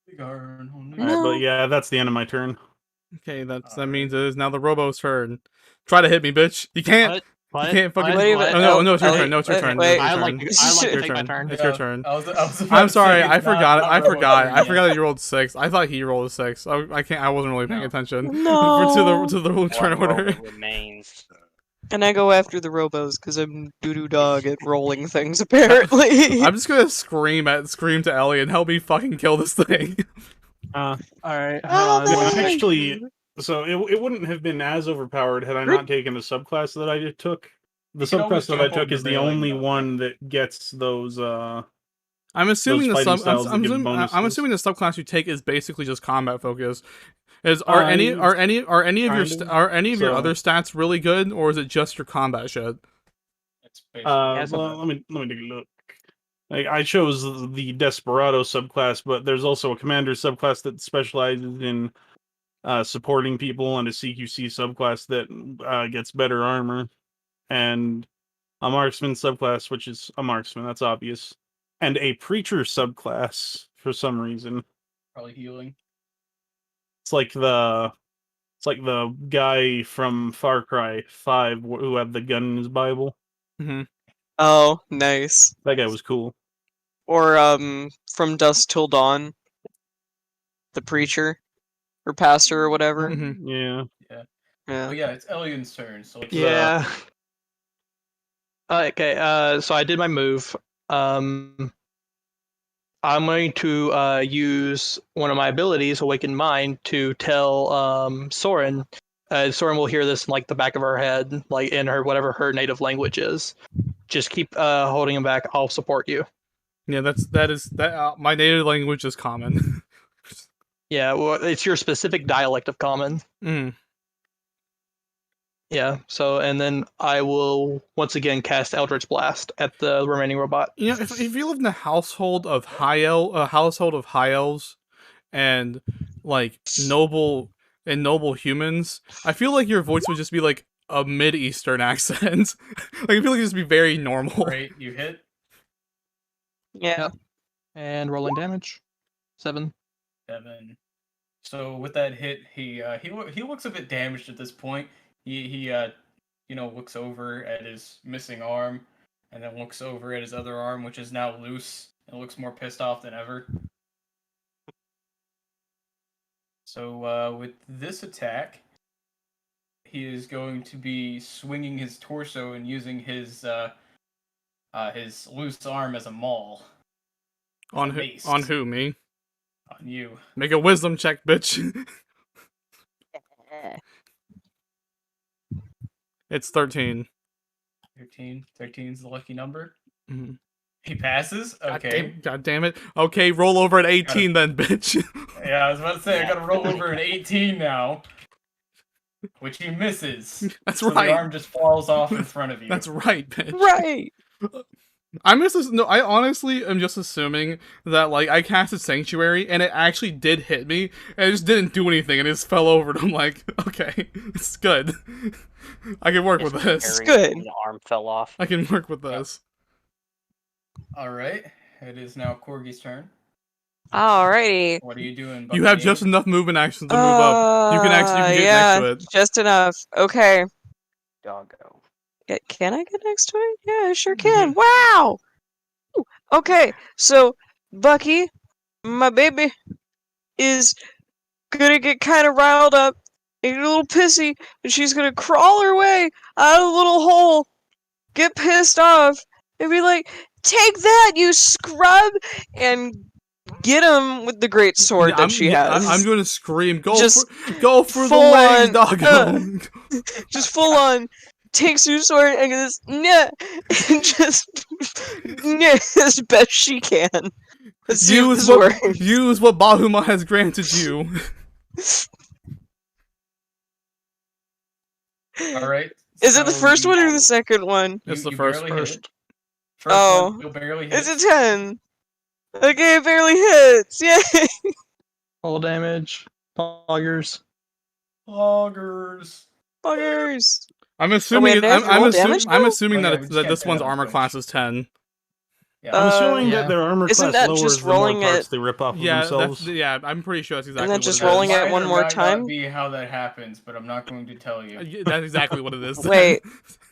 Big iron on All right, but yeah, that's the end of my turn. Okay, that means it is now the Robo's turn. Try to hit me, bitch. You can't. What? You can't fucking. What even- Oh, no, it's your oh, turn. No, it's your wait, turn. wait. No, it's I your like turn. to, I like to It's take your my turn. turn. It's your turn. I was about I'm to sorry, say I it's not forgot. I Robo's forgot. turn I yet. forgot that you rolled 6. I thought he rolled a 6. I can't. I wasn't really paying No. attention. No. to the turn One order. roll remains. And I go after the Robos because I'm doo-doo dog at rolling things, apparently. I'm just gonna scream to Ellie and help me fucking kill this thing. All right. Oh, Yeah, no. actually, so it wouldn't have been as overpowered had I not taken the subclass that I took. The You can always subclass that I jump over took is the railing, only though. one that gets those. I'm assuming the fighting sub. styles that give I'm bonuses. assuming the subclass you take is basically just combat focus. Are any of your kind of. your So- other stats really good, or is it just your combat shit? It's basically has a- Well, let me take a look. Like, I chose the Desperado subclass, but there's also a Commander subclass that specializes in supporting people, and a CQC subclass that gets better armor, and a Marksman subclass, which is a Marksman. That's obvious, and a Preacher subclass for some reason. probably healing. It's like the guy from Far Cry 5 who had the gun in his Bible. Mm-hmm. Oh, nice. That guy was cool. Or From Dusk Till Dawn, the preacher or pastor or whatever. Mm-hmm. Yeah. Yeah. Oh yeah, it's Elian's turn. So let's, Yeah. Okay. So I did my move. I'm going to use one of my abilities, Awaken Mind, to tell Soren. Soren will hear this in like the back of her head, like in her whatever her native language is. Just keep holding him back. I'll support you. Yeah, that. My native language is common. Yeah, well, it's your specific dialect of common. Mm. Yeah. So, and then I will once again cast Eldritch Blast at the remaining robot. You know, if you live in a household of high elves, and like noble humans, I feel like your voice would just be like a mid-eastern accent. Like I feel like it'd just be very normal. Right, you hit. Yeah. And rolling damage. 7. 7. So with that hit, he looks a bit damaged at this point. He looks over at his missing arm, and then looks over at his other arm, which is now loose, and looks more pissed off than ever. So with this attack, he is going to be swinging his torso and using his loose arm as a maul. On who? Mace. On who? Me? On you. Make a wisdom check, bitch. It's 13. 13. 13 is the lucky number. Mhm. He passes. Okay. God damn it. Okay, roll over at 18 then, bitch. Yeah, I was about to say I gotta roll over an 18 now, which he misses. That's So right. the arm just falls off in front of you. That's right, bitch. Right. I honestly am just assuming that like I casted Sanctuary and it actually did hit me and it just didn't do anything and it just fell over and I'm like, okay, it's good. I can work with this. Good. The arm fell off. I can work with this. All right. It is now Corgi's turn. Alrighty. What are you doing? You have Buccaneer? just enough movement actions to move up. You can get yeah, next to it. just enough. Okay. Doggo. Can I get next to it? Yeah, I sure can. Wow! Ooh, okay, so Bucky, my baby, is gonna get kind of riled up and get a little pissy, and she's gonna crawl her way out of the little hole, get pissed off, and be like, "Take that, you scrub!" and get him with the great sword that she has. I'm going to scream. Go Just for the full legs, on, doggo. Just full on takes her sword and goes, "Nah," and just as best she can. Use what Bahuma has granted you. All right. Is it the so first you- one or the second one? It's the you first. barely hit First. it. First Oh. one, you'll barely hit. It's a 10. Okay, it barely hits. Yay! Full damage. Poggers. Loggers. Buggers. I'm assuming. wait, I have to I'm roll damage I'm now? assuming Oh, yeah, that we just that can't this say one's that on armor Twitch. class is 10. Yeah. I'm assuming yeah. that their armor Isn't class that just lowers the more rolling parts it- they rip off of Yeah, themselves. I'm pretty sure that's exactly that what just it is. rolling it Might one or more might time? not be how that happens, but I'm not going to tell you. That's exactly what it is. then. Wait.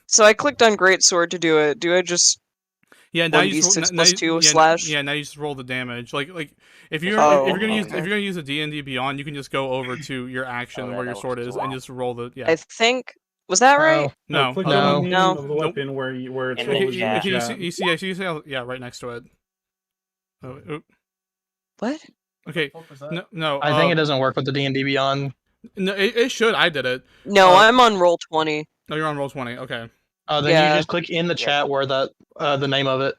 So I clicked on Greatsword to do it. Do I just... Yeah, now you just 1d6 now plus you- 2 yeah, slash? Yeah, now you just roll the damage. Like if you're Oh, if you're gonna use okay. if you're gonna use a D&D Beyond, you can just go over to your action Oh, yeah, where your that sword works is as and well. just roll the I think... Was that right? No. click No. on the name No. of the weapon where it's In the loaded chat. in the Okay, chat. you see, yeah, right next to it. Oh, What? okay. What was that? No. I think it doesn't work with the D&D Beyond. No, it should. I did it. No, Uh, I'm on roll 20. No, you're on roll 20. Okay. Then Yeah. you just click in the chat where the name of it.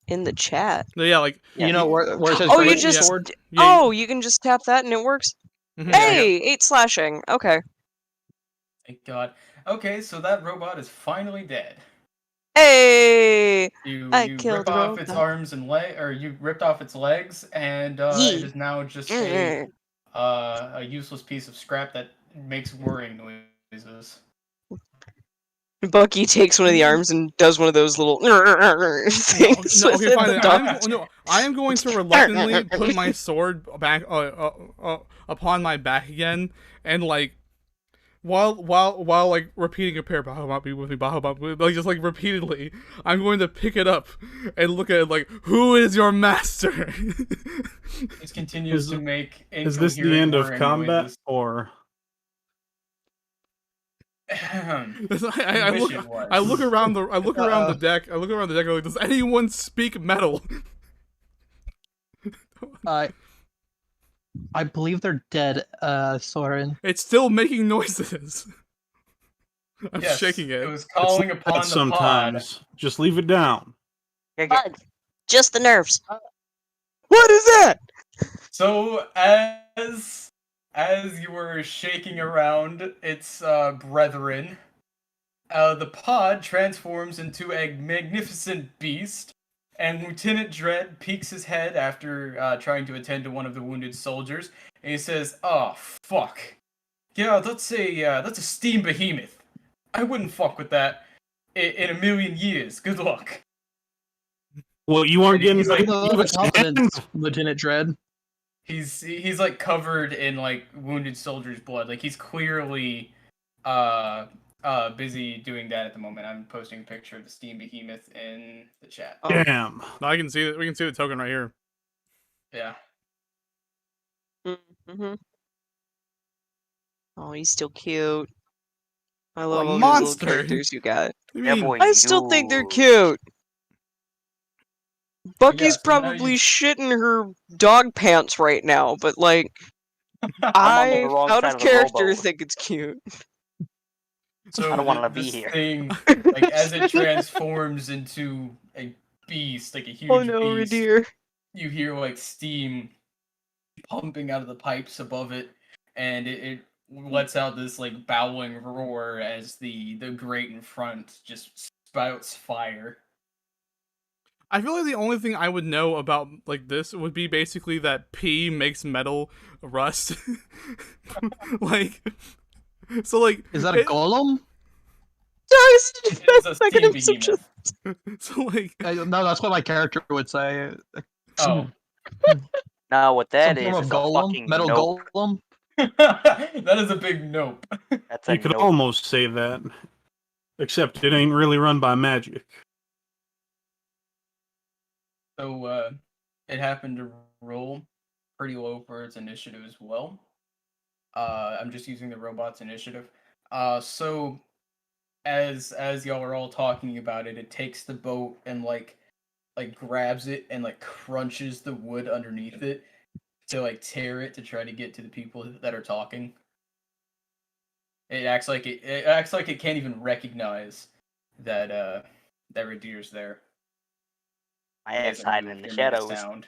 In the chat. No, yeah, like You know where it says Oh, you great just... sword? yeah, Oh, you can just tap that and it works? mhm. Hey! 8 slashing. Okay. Thank God. Okay, so that robot is finally dead. Hey! You I you killed rip off its robot. arms and or you ripped off its legs, and Yee. it is now just a useless piece of scrap that makes whirring noises. Bucky takes one of the arms and does one of those little things No, with okay, it. fine. The I am going to reluctantly put my sword back upon my back again, and like while like repeating a prayer, Bahamut be with me, Bahamut, like just like repeatedly, I'm going to pick it up and look at it like, who is your master? It continues to make Is this the end of combat, or I Wish look it was. I look around the deck. I look around the deck. I'm like, does anyone speak metal? I believe they're dead, Soren. It's still making noises. I'm Yes, shaking it. It was calling upon the pod. sometimes just leave it down. Just the nerves. What is that? So as you were shaking around its brethren, the pod transforms into a magnificent beast, and Lieutenant Dredd peeks his head after trying to attend to one of the wounded soldiers, and he says, "Oh fuck, yeah, that's a steam behemoth. I wouldn't fuck with that in a million years. Good luck." Well, you aren't getting He's like- confidence, Lieutenant Dredd. He's like covered in like wounded soldiers' blood. Like he's clearly busy doing that at the moment. I'm posting a picture of the steam behemoth in the chat. Damn. No, I can see it. We can see the token right here. Yeah. Mm-hmm. Oh, he's still cute. I a love all these monster. little characters you got. What do you Yeah, mean? boy. I still think they're You- cute. Bucky's so now probably you- shitting her dog pants right now, but like, on the I, wrong out side of of the character, rowboat. think it's cute. So I don't wanna this be here. thing, like as it transforms into a beast, like a huge Oh no, beast, dear. you hear like steam pumping out of the pipes above it, and it lets out this like bowling roar as the grate in front just spouts fire. I feel like the only thing I would know about like this would be basically that P makes metal rust. Like, so like Is that a golem? It is a Second steam of such a- behemoth. so like No, that's what my character would say. Oh, No, what that Some is form of a golem, fucking metal nope. golem. That is a big nope. That's a You could nope. almost say that, except it ain't really run by magic. So it happened to roll pretty low for its initiative as well. I'm just using the robot's initiative. So as y'all are all talking about it, it takes the boat and like grabs it and like crunches the wood underneath it to like tear it to try to get to the people that are talking. It acts like it can't even recognize that that Radir's there. My He ass hasn't hiding moved in the or made a shadows. sound.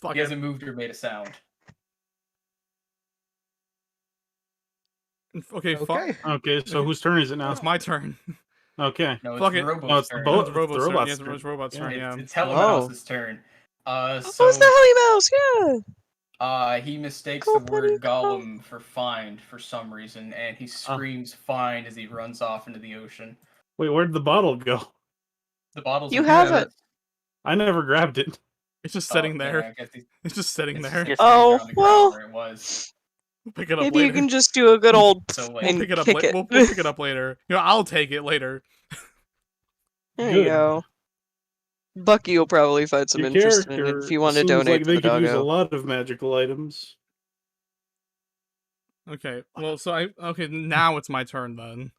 Fuck He it. hasn't moved or made a sound. Okay, fuck. Okay. Okay, so whose turn is it now? It's my turn. Okay. No, Fuck it's it. Robo's Oh, it's the turn. boat. It's Robot's turn. robot's Yeah, it's turn. Robot's turn, yeah. It's Hellemouse's turn. Oh, it's So the Helly Mouse, yeah. he mistakes Go, the word buddy, go. golem for find for some reason, and he screams find as he runs off into the ocean. Wait, where'd the bottle go? The bottle's You in have his it. hands. I never grabbed it. It's just Oh, sitting yeah, there. I guess It's just sitting it's there. just Oh, on the ground well. where it was. We'll pick it up Maybe later. you can just do a good old So, like- We'll and pick it up kick later. it. We'll pick it up later. You know, I'll take it later. There Good. you go. Bucky will probably find some Your interest in it character if you want to seems donate like to they the could use a doggo. lot of magical items. Okay. Well, so okay, now it's my turn then.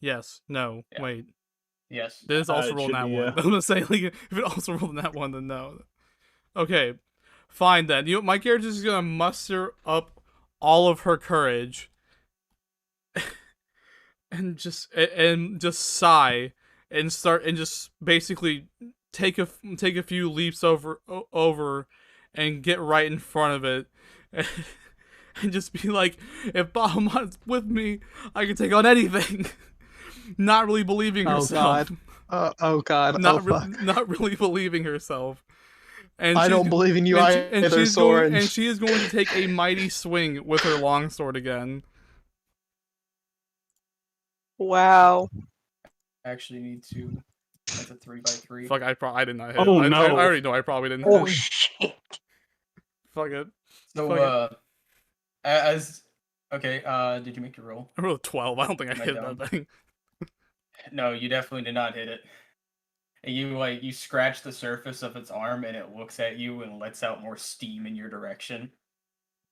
Yes. No. Yeah. Wait. Yes. Did it also It roll should that be, one? yeah. I'm gonna say like if it also rolled that one, then no. Okay. Fine then. You know, my character's just gonna muster up all of her courage and just sigh and start and just basically take a few leaps over and get right in front of it and just be like, if Bahamut's with me, I can take on anything. Not really believing Oh herself. God. Oh God. Not fuck. not really believing herself. And I she's don't believe in you either, Soren. and she is going to take a mighty swing with her longsword again. Wow. Actually need to. That's a 3x3. Fuck, I did not hit. Oh, I no. already know I probably didn't Oh hit. shit! Fuck it. So Fuck did you make your roll? I rolled a 12. I don't think I Am I hit dumb? that thing. No, you definitely did not hit it. And you scratch the surface of its arm, and it looks at you and lets out more steam in your direction.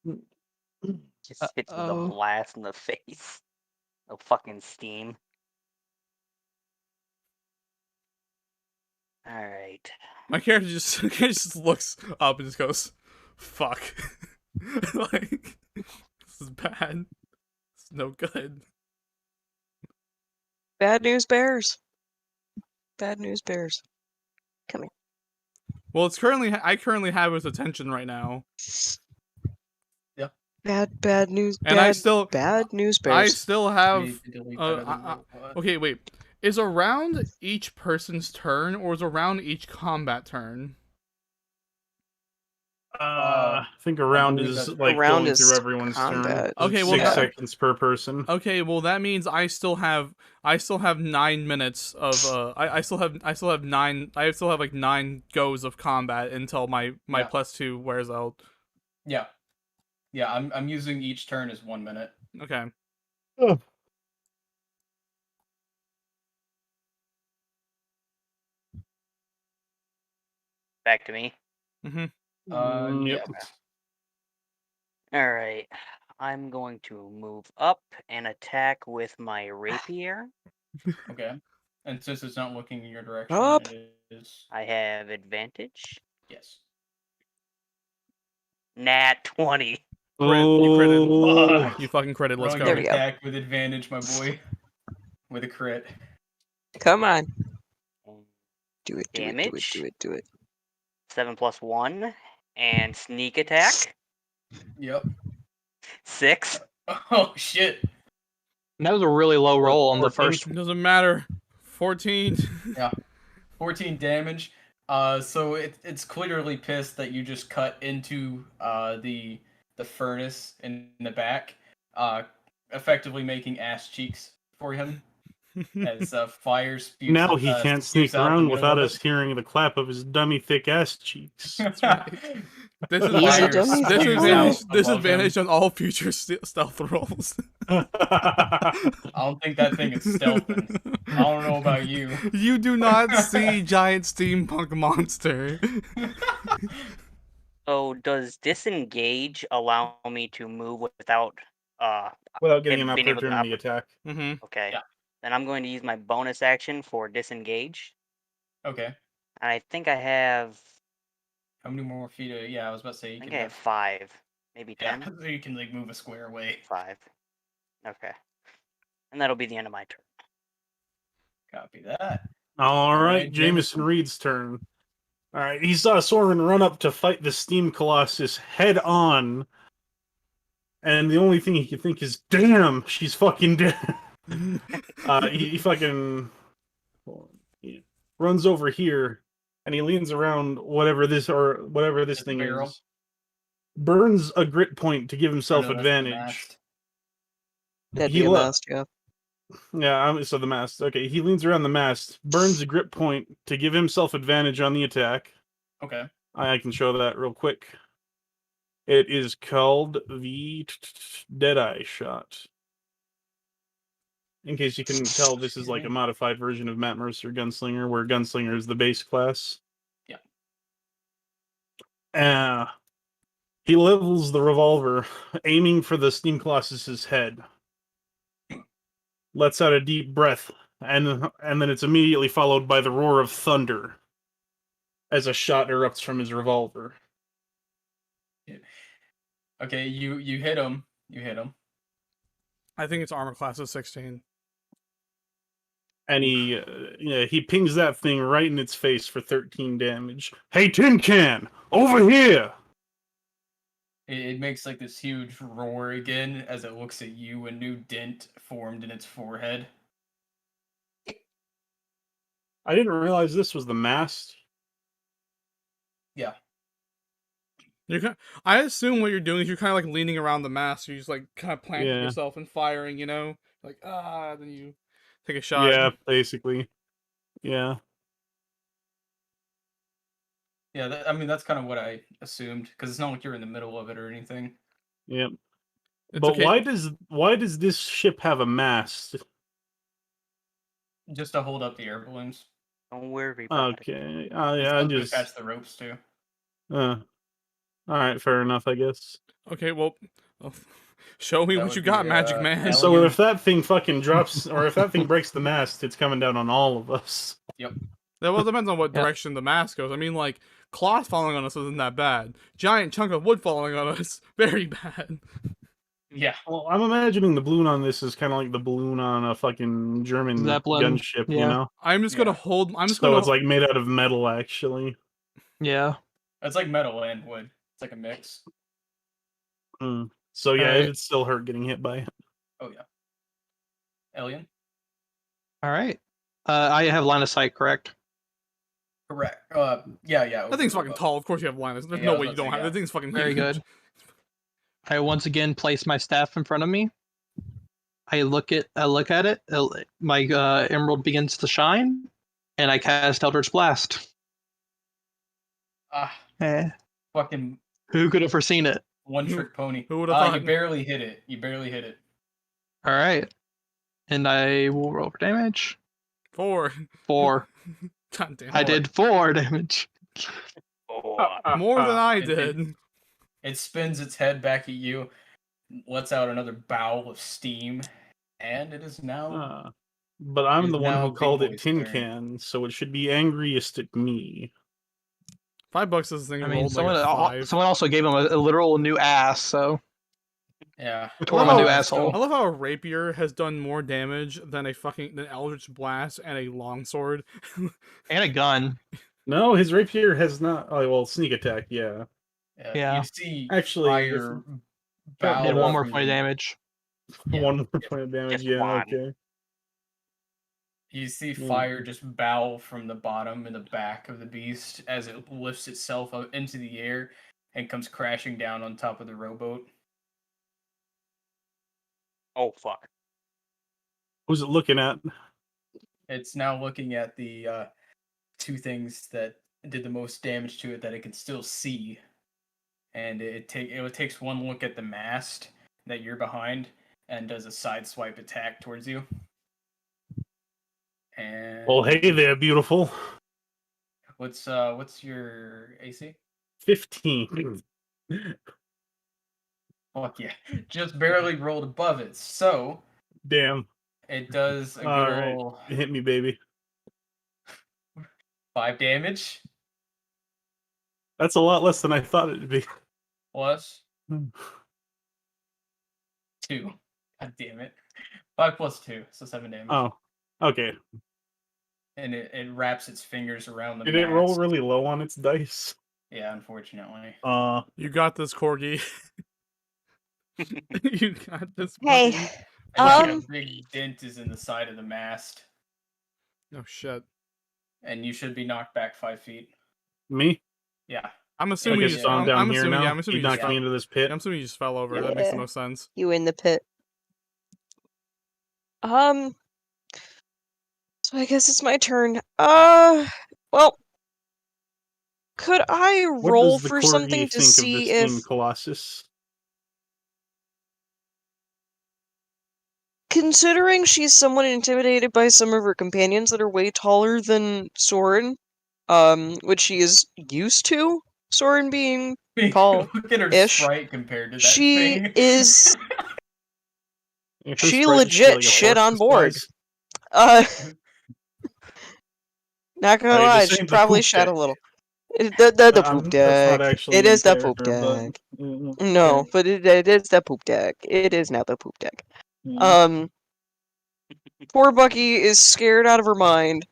Just hits with a Uh-oh. blast in the face. No fucking steam. Alright. My character just looks up and just goes, "Fuck." Like, this is bad. It's no good. Bad news bears. Bad news bears. Come here. Well, I currently have his attention right now, Bad news. and I still Bad news I bears. still You have. need to delete that other roll. Okay, wait. Is around each person's turn, or is around each combat turn? I think a round believe is that's- like Around going is through everyone's combat. turn. Okay, It's well, 6 that- seconds per person. Okay, well that means I still have 9 minutes of I still have like 9 goes of combat until my Yeah. +2 wears out. Yeah. Yeah, I'm using each turn as 1 minute. Okay. Back to me. Mhm. Yep. Yeah. Alright. I'm going to move up and attack with my rapier. Okay. And since it's not looking in your direction, Up. it is I have advantage. yes. Nat 20. Crit, you critted. Oh. You fucking critted. Let's Rolling go. There an we go. attack with advantage, my boy. With a crit. Come on. Do it. Do it. Do it. Damage. Do it. Do it. 7 plus 1. And sneak attack. Yep. 6. Oh shit. And that was a really low roll on the 14. first. Doesn't matter. 14. 14 damage. So it's clearly pissed that you just cut into the furnace in the back, effectively making ass cheeks for him. as fire spews. Now he can't spews sneak out the around middle without of us hearing the clap of his dummy thick ass cheeks. That's right. Easy dummy. Disadvantage on all future stealth rolls. I don't think that thing is stealthing. I don't know about you. You do not see giant steampunk monster. So does disengage allow me to move without Without getting him an being able to opportunity attack. Mm-hmm. Okay. Yeah. Then I'm going to use my bonus action for disengage. Okay. And I think I have How many more feet? Yeah, I was about to say I you think can I have have. 5. Maybe Yeah, 10? so you can like move a square away. 5. Okay. And that'll be the end of my turn. Copy that. All right, Alright, Jameson Jameson. Reed's turn. All right, he saw Soren run up to fight the Steam Colossus head on, and the only thing he could think is, "Damn, she's fucking dead." He fucking he runs over here, and he leans around whatever this At the thing barrel. is. Burns a grit point to give Oh, himself no, that's the advantage. mast. That'd He be a lo- mast, yeah. Yeah, so the mast. Okay, he leans around the mast, burns a grip point to give himself advantage on the attack. Okay. I can show that real quick. It is called the Deadeye Shot. In case you couldn't tell, this is like a modified version of Matt Mercer Gunslinger, where Gunslinger is the base class. Yeah. He levels the revolver, aiming for the Steam Colossus's head. Lets out a deep breath, and then it's immediately followed by the roar of thunder as a shot erupts from his revolver. Okay, you hit him. You hit him. I think it's armor class of 16. And he pings that thing right in its face for 13 damage. Hey, Tin Can! Over here! It makes like this huge roar again as it looks at you. A new dent formed in its forehead. I didn't realize this was the mast. Yeah. I assume what you're doing is you're kind of like leaning around the mast. You're just like kind of planting Yeah. yourself and firing, like then you take a shot. Yeah, basically. Yeah. Yeah, I mean that's kind of what I assumed because it's not like you're in the middle of it or anything. Yep. It's But okay. why does this ship have a mast? Just to hold up the air balloons. Don't worry about it. Okay. It's Yeah, I supposed to just. attach the ropes too. All right, fair enough, I guess. Okay, well, show me That what would you got, be, Magic Man. So Elegant. if that thing fucking drops, or if that thing breaks the mast, it's coming down on all of us. Yep. Well, it depends on what Yeah. direction the mast goes. I mean, like, cloth falling on us isn't that bad. Giant chunk of wood falling on us, very bad. Yeah. Well, I'm imagining the balloon on this is kind of like the balloon on a fucking German Zeppelin, gunship, yeah. you know? I'm just gonna hold. I'm just So gonna. it's like made out of metal, actually. Yeah. It's like metal and wood. It's like a mix. So yeah, Alright. it'd still hurt getting hit by it. Oh yeah. Alien? All right. I have line of sight, correct? Correct. Yeah. That thing's over fucking above. tall. Of course you have Linus. There's Yeah, no I was way you about to don't say, have. yeah. That thing's fucking Very huge. good. I once again place my staff in front of me. I look at it. My emerald begins to shine, and I cast Eldritch Blast. Ah, Eh, fucking who could have foreseen it? one trick pony. who would've thought? You barely hit it. You barely hit it. All right, and I will roll for damage. 4. 4. God damn. I did 4 damage. Oh, More than I It- it- did. It spins its head back at you, lets out another bowl of steam, and it is now. But I'm It's the one now who Big called it Boy's Tin turn. Can, so it should be angriest at me. $5 this thing I mean, rolled like a 5. someone also gave him a literal new ass, so Yeah. tore him a new I asshole. love how a rapier has done more damage than than Eldritch Blast and a longsword. And a gun. No, his rapier has not. Oh, well, sneak attack, yeah. Yeah. You see Actually, fire if- bow Did 1 more from point of the- damage. Yeah. 1 more point of damage, Just yeah, one. okay. You see Hmm. fire just bow from the bottom and the back of the beast as it lifts itself up into the air and comes crashing down on top of the rowboat. oh fuck. Who's it looking at? It's now looking at the two things that did the most damage to it that it can still see, and it takes one look at the mast that you're behind and does a side swipe attack towards you. And Well, hey there, beautiful. what's your AC? 15. Fuck yeah, just barely rolled above it. So Damn. it does a good All right. old Hit me, baby. 5 damage That's a lot less than I thought it'd be. plus 2. God damn it. 5 plus 2, so 7 damage. Oh, okay. And it wraps its fingers around the Did it roll mast. really low on its dice? Yeah, unfortunately. You got this, Corgi. You got this. Hey, buddy. I think a big dent is in the side of the mast, Oh shit. and you should be knocked back 5 feet. Me? Yeah. I'm assuming Okay, you so I'm down I'm here assuming, now. yeah, I'm assuming You you just knocked me fell. into this pit. I'm assuming you just fell over. That makes the Yeah. most sense. You in the pit. So I guess it's my turn. Well, could I What roll does the for corgi something to think of see this if Team Colossus? considering she's somewhat intimidated by some of her companions that are way taller than Soren, which she is used to, Soren being tall. Look at her ish. sprite compared to that She thing. is Her she sprite should be legit like a shit on horse's board. size. Not gonna Hey, lie, this she ain't the probably poop shat a deck. little. The poop That's not deck. actually It in is the poop character, deck. but No, but it is the poop deck. It is now the poop deck. Poor Bucky is scared out of her mind.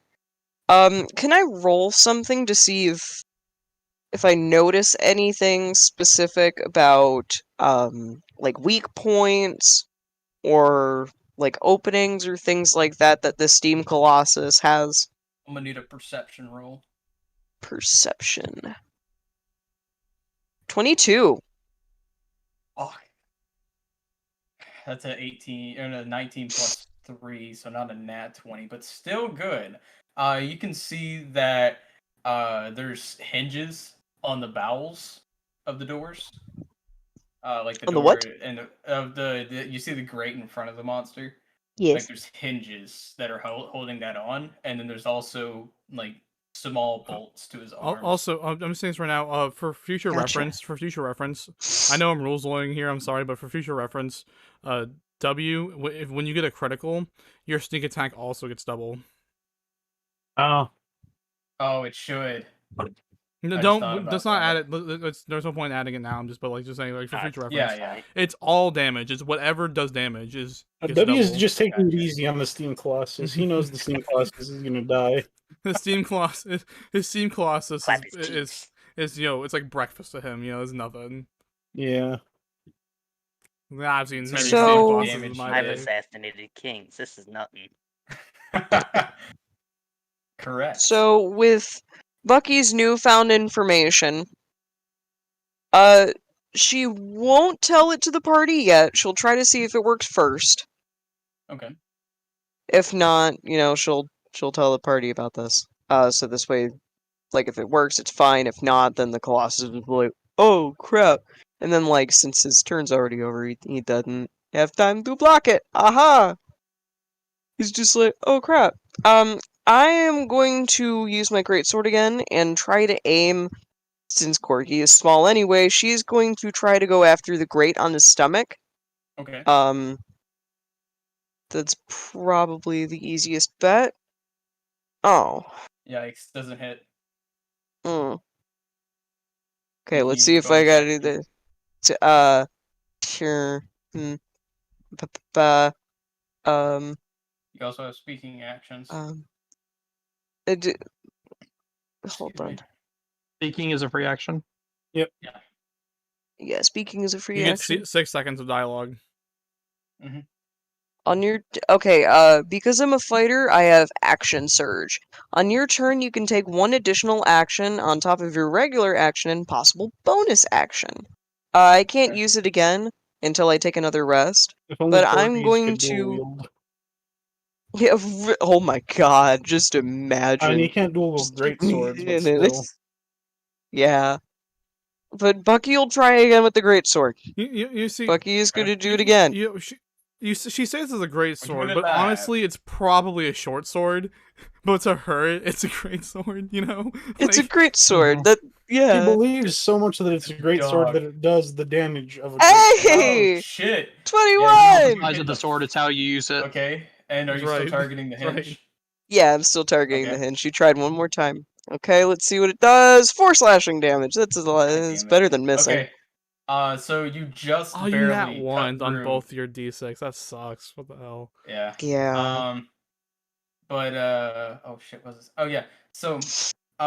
Can I roll something to see if I notice anything specific about like weak points or like openings or things like that that the Steam Colossus has? I'm gonna need a perception roll. Perception. 22. Oh, that's a 18 or no, 19 plus 3, so not a nat 20, but still good. You can see that there's hinges on the bowels of the doors. Like the On the door what? and of the you see the grate in front of the monster. Like Yes. there's hinges that are holding that on, and then there's also like small bolts to his arms. Also, I'm saying this right now. For future Gotcha. reference, I know I'm rules lawyering here. I'm sorry, but for future reference, when you get a critical, your sneak attack also gets double. oh, it should. No, I just thought don't. about Let's not that. add it. There's no point in adding it now. I'm just, but like, just saying, like, for future reference, Yeah. it's all damage. It's whatever does damage is. Gets W is double. just taking it Gotcha. easy on the Steam Colossus. He knows the Steam Colossus is gonna die. His Steam Colossus. His Steam Colossus Clap his is cheeks. it's like breakfast to him. It's nothing. Yeah. I've seen many Steam So- Colossus in Damage my I've day. assassinated kings. This is nothing. Correct. So with Bucky's newfound information, she won't tell it to the party yet. She'll try to see if it works first. Okay. If not, she'll tell the party about this. So this way, like, if it works, it's fine. If not, then the Colossus will be like, oh crap. And then, like, since his turn's already over, he doesn't have time to block it. Aha! He's just like, oh crap. I am going to use my greatsword again and try to aim. Since Corgi is small anyway, she's going to try to go after the grate on his stomach. Okay. That's probably the easiest bet. Oh. Yikes! Doesn't hit. Okay, You let's use see your if I bonus gotta do action. this. Sure. You also have speaking actions. Hold Excuse on. me. Speaking is a free action. Yeah. Yeah, speaking is a free You get action. 6 seconds of dialogue. On your because I'm a fighter, I have action surge. On your turn, you can take one additional action on top of your regular action and possible bonus action. I can't Okay. use it again until I take another rest. If only But I'm corgis going could dual to- wield. Yeah. Oh my god! Just I mean, imagine. you can't duel with Just great swords, but and still. Yeah. But Bucky will try again with the great sword. You see, Bucky is going Okay. to do it again. she says it's a great We're doing sword, it but live. honestly, it's probably a short sword. But to her, it's a great sword. You know, It's a Like, great sword. Mhm. That He yeah. believes so much that it's a great sword Dog. that it does the damage of a great sword. Oh Hey, shit! 21. Yeah, The you size hit of the sword, it's how you use it. Okay, and are That's you still right. targeting the That's right. hinge? Yeah, I'm still targeting Okay. the hinge. She tried one more time. Okay, let's see what it does. 4 slashing damage. That's a lot. God It's damn it. better than missing. Okay. So you just Oh, you nat barely cut one on through. both your d6. That sucks. What the hell? Yeah. Yeah. But oh shit, what's this? Oh yeah. So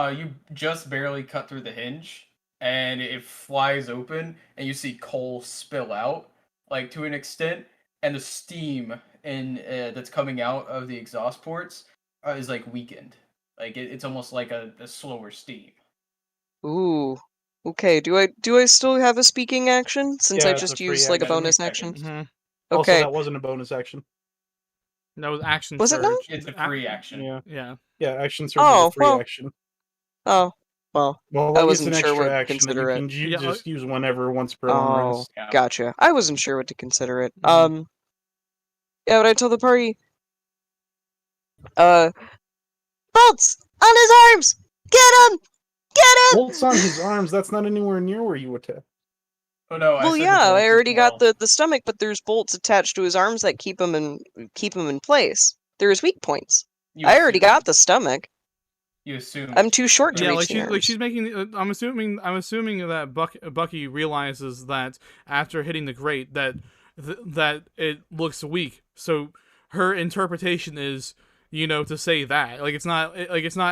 you just barely cut through the hinge and it flies open and you see coal spill out like to an extent and the steam in that's coming out of the exhaust ports is like weakened. Like it's almost like a slower steam. Ooh. Okay. Do I still have a speaking action since I Yeah, it's a just free used like a action. bonus 20 action? seconds. Mm-hmm. Also, Okay. that wasn't a bonus action. That was action Was it not? surge. It's a free action. Yeah, Yeah. yeah. Action surge is a Oh, free well. action. Oh, well. Well, I it's wasn't an sure extra what to action that you consider it. can Yeah, just use whenever, once per long Oh, rest. Yeah. gotcha. I wasn't sure what to consider it. Mhm. Yeah, but I told the party, bolts on his arms! Get him! Get him! Bolts on his arms. That's not anywhere near where you attack. Oh no, I Well, said yeah, the I bolts as already got well. the stomach, but there's bolts attached to his arms that keep him in place. There's weak points. You I already assume. got the stomach. You assume. I'm too short to Yeah, reach like the she's arms. making. I'm assuming that Bucky realizes that after hitting the grate that that it looks weak. So her interpretation is, to say that it's not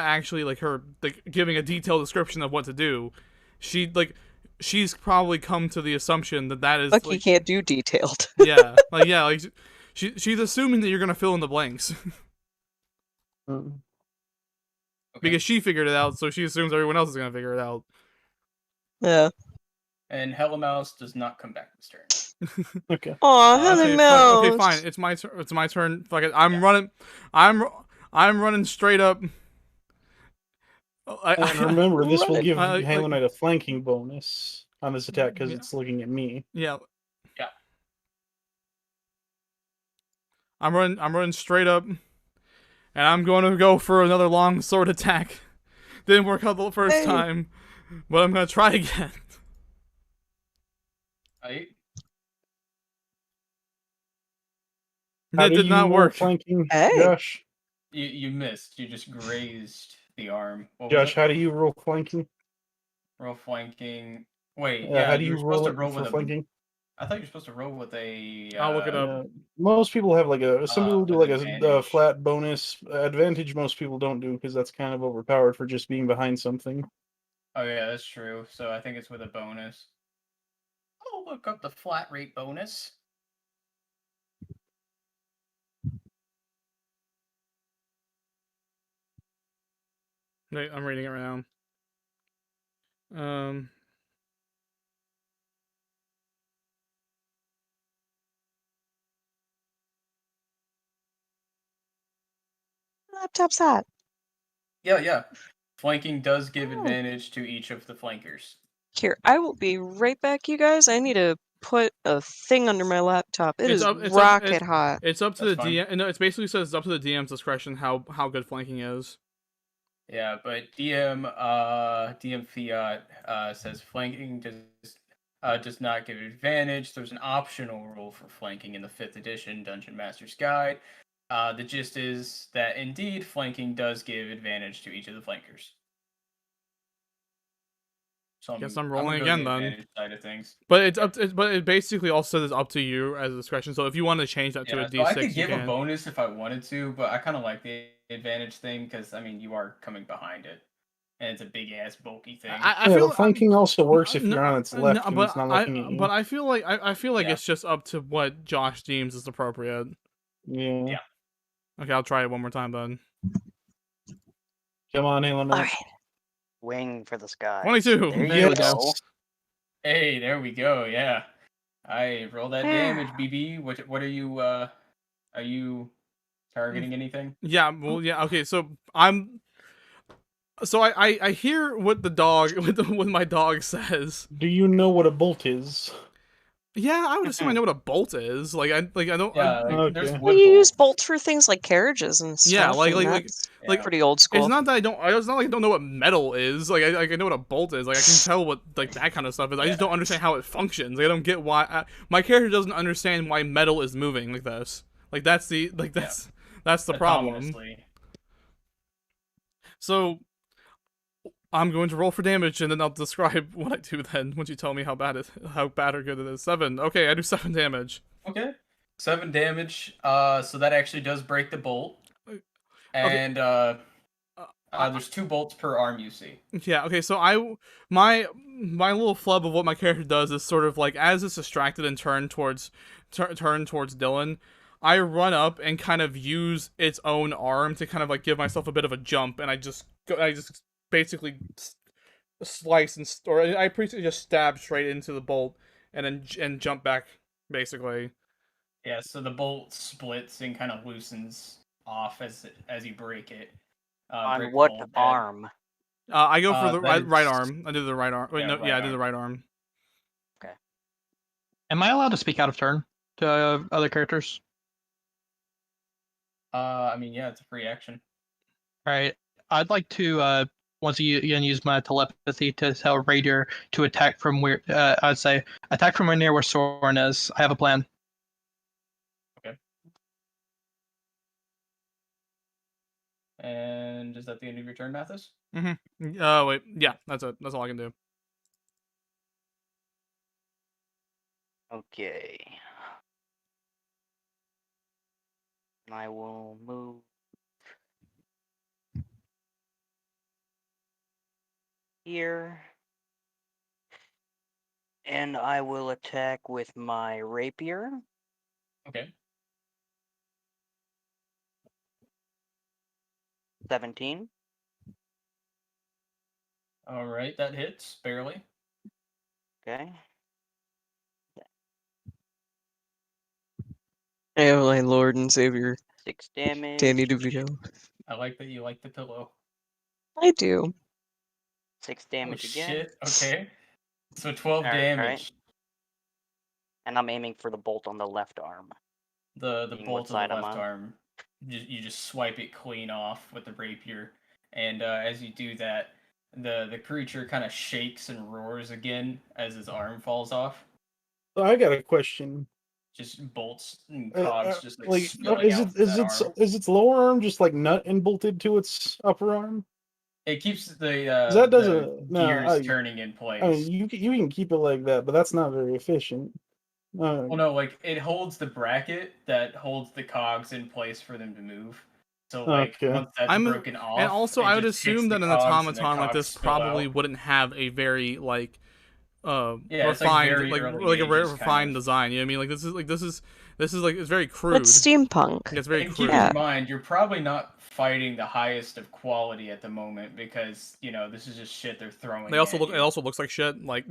actually like her like giving a detailed description of what to do. She's probably come to the assumption that is Bucky can't do detailed. she's assuming that you're gonna fill in the blanks. Mm. Okay. Because she figured it out, so she assumes everyone else is gonna figure it out. Yeah. And Hellmouse does not come back this turn. Okay. Aw, Okay, Helen Okay, Mouse. okay, fine. It's my turn. It's my turn. Fuck it. I'm Yeah. running. I'm running straight up. And remember, this will Right. give like- Halo Knight a flanking bonus on this attack because Yeah. it's looking at me. Yeah. Yeah. I'm running straight up, and I'm going to go for another long sword attack. Didn't work out the first Hey. time, but I'm gonna try again. Right? How That do did you not roll work. flanking, Hey. Josh? You missed. You just grazed the arm. What was Josh, it? how do you roll flanking? Roll flanking. Wait, How yeah, do you you were supposed roll to it roll for with a. flanking? I thought you were supposed to roll with a. I'll look it up. Most people have like some people do with like a advantage. flat bonus. Advantage most people don't do because that's kind of overpowered for just being behind something. Oh yeah, that's true. So I think it's with a bonus. I'll look up the flat rate bonus. Wait, I'm reading it right now. Laptop's hot. Yeah. Flanking does give Oh. advantage to each of the flankers. Here, I will be right back, you guys. I need to put a thing under my laptop. It is rocket hot. It's up to That's the fine. DM. No, it's basically says it's up to the DM's discretion how good flanking is. Yeah, but DM Fiat says flanking does not give advantage. There's an optional rule for flanking in the 5th edition Dungeon Master's Guide. The gist is that indeed flanking does give advantage to each of the flankers. So Guess I'm rolling gonna go again the then. advantage side of things. But but it basically also says it's up to you as a discretion. So if you want to change that to Yeah, a D6, so I could you give can. a bonus if I wanted to, but I kind of like the advantage thing because I mean you are coming behind it, and it's a big ass bulky thing. I Yeah, feel but flanking also works if no, you're on its left and but it's not looking at you. But I feel like Yeah. it's just up to what Josh deems is appropriate. Yeah. Yeah. Okay, I'll try it one more time then. Come on, Halo Knight. Alright. Wing for the sky. 22. There There you we go. go. Hey, there we go. Yeah, I roll that damage, BB. What are you? Are you targeting anything? Yeah, well, yeah, okay, so I hear what the dog, what my dog says. Do you know what a bolt is? Yeah, I would assume I know what a bolt is. Like, I don't. Yeah, like, there's Okay. wood You use bolts. bolts for things like carriages and stuff. Yeah, like, and like, that's like, pretty old school. It's not that I don't. It's not like I don't know what metal is. Like, I know what a bolt is. Like, I can tell what like that kind of stuff is. I just don't understand how it functions. Like, I don't get why my character doesn't understand why metal is moving like this. Like, that's the problem. Ominously. So I'm going to roll for damage, and then I'll describe what I do. Then, once you tell me how bad or good it is. 7. Okay, I do 7 damage. Okay. 7 damage. So that actually does break the bolt. And there's 2 bolts per arm you see. Yeah, okay, so my little flub of what my character does is sort of like, as it's distracted and turned towards Dylan, I run up and kind of use its own arm to kind of like give myself a bit of a jump, and I just basically slice or I basically just stab straight into the bolt and jump back, basically. Yeah, so the bolt splits and kind of loosens off as you break it. On break the what bolt, and- arm? I go for the that right is- arm. I do the right arm. Wait, Yeah, no, right yeah, I do arm. the right arm. Am I allowed to speak out of turn to other characters? I mean, yeah, it's a free action. All right. I'd like to once again use my telepathy to tell Raider to attack from where I'd say attack from near where Soren is. I have a plan. And is that the end of your turn, Mathis? Wait, yeah, that's it. That's all I can do. Okay. I will move here. And I will attack with my rapier. Okay. 17. All right, that hits barely. Okay. Oh my lord and savior, 6 damage. Danny DeVito. I like that you like the pillow. I do. 6 damage again. Shit. Okay. So 12 Alright, damage. alright. And I'm aiming for the bolt on the left arm. The Seeing bolt what of the side I'm left on. arm, you just swipe it clean off with the rapier, and as you do that, the creature kind of shakes and roars again as his arm falls off. So I got a question. Just bolts and cogs just like Like, spilling is out it from that arm. is its lower arm just like nut and bolted to its upper arm? It keeps the That the doesn't. No, gears turning in place. I mean, you can keep it like that, but that's not very efficient. Well, no, like it holds the bracket that holds the cogs in place for them to move. So like Okay. once that's broken off, And also, it I would just hits assume the that an cogs and the automaton like cogs this spill probably out. wouldn't have a very like Yeah, it's, like, refined very like early a very ages, kind refined of. design. You know what I mean? Like this is like it's very crude. It's steampunk. It's very And crude. keep Yeah. in mind, you're probably not fighting the highest of quality at the moment because this is just shit they're throwing. They also at look. you. It also looks like shit. Like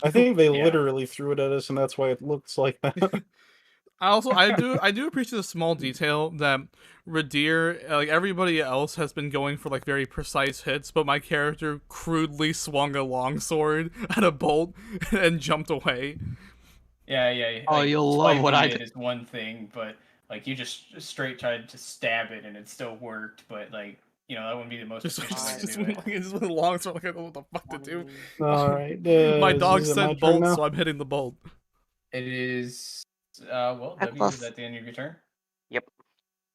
I think they Yeah. literally threw it at us, and that's why it looks like that. I do appreciate the small detail that Radir, like everybody else, has been going for like very precise hits, but my character crudely swung a longsword at a bolt and jumped away. Yeah. Oh, you'll love what I swiping did. it is one thing, but like you just straight tried to stab it and it still worked, but like that wouldn't be the most Just efficient way to do it. just with a longsword, like I don't know what the fuck to do. All right. My is dog it my said turn bolt, now? so I'm hitting the bolt. It is well, Back W, off. is that the end of your turn?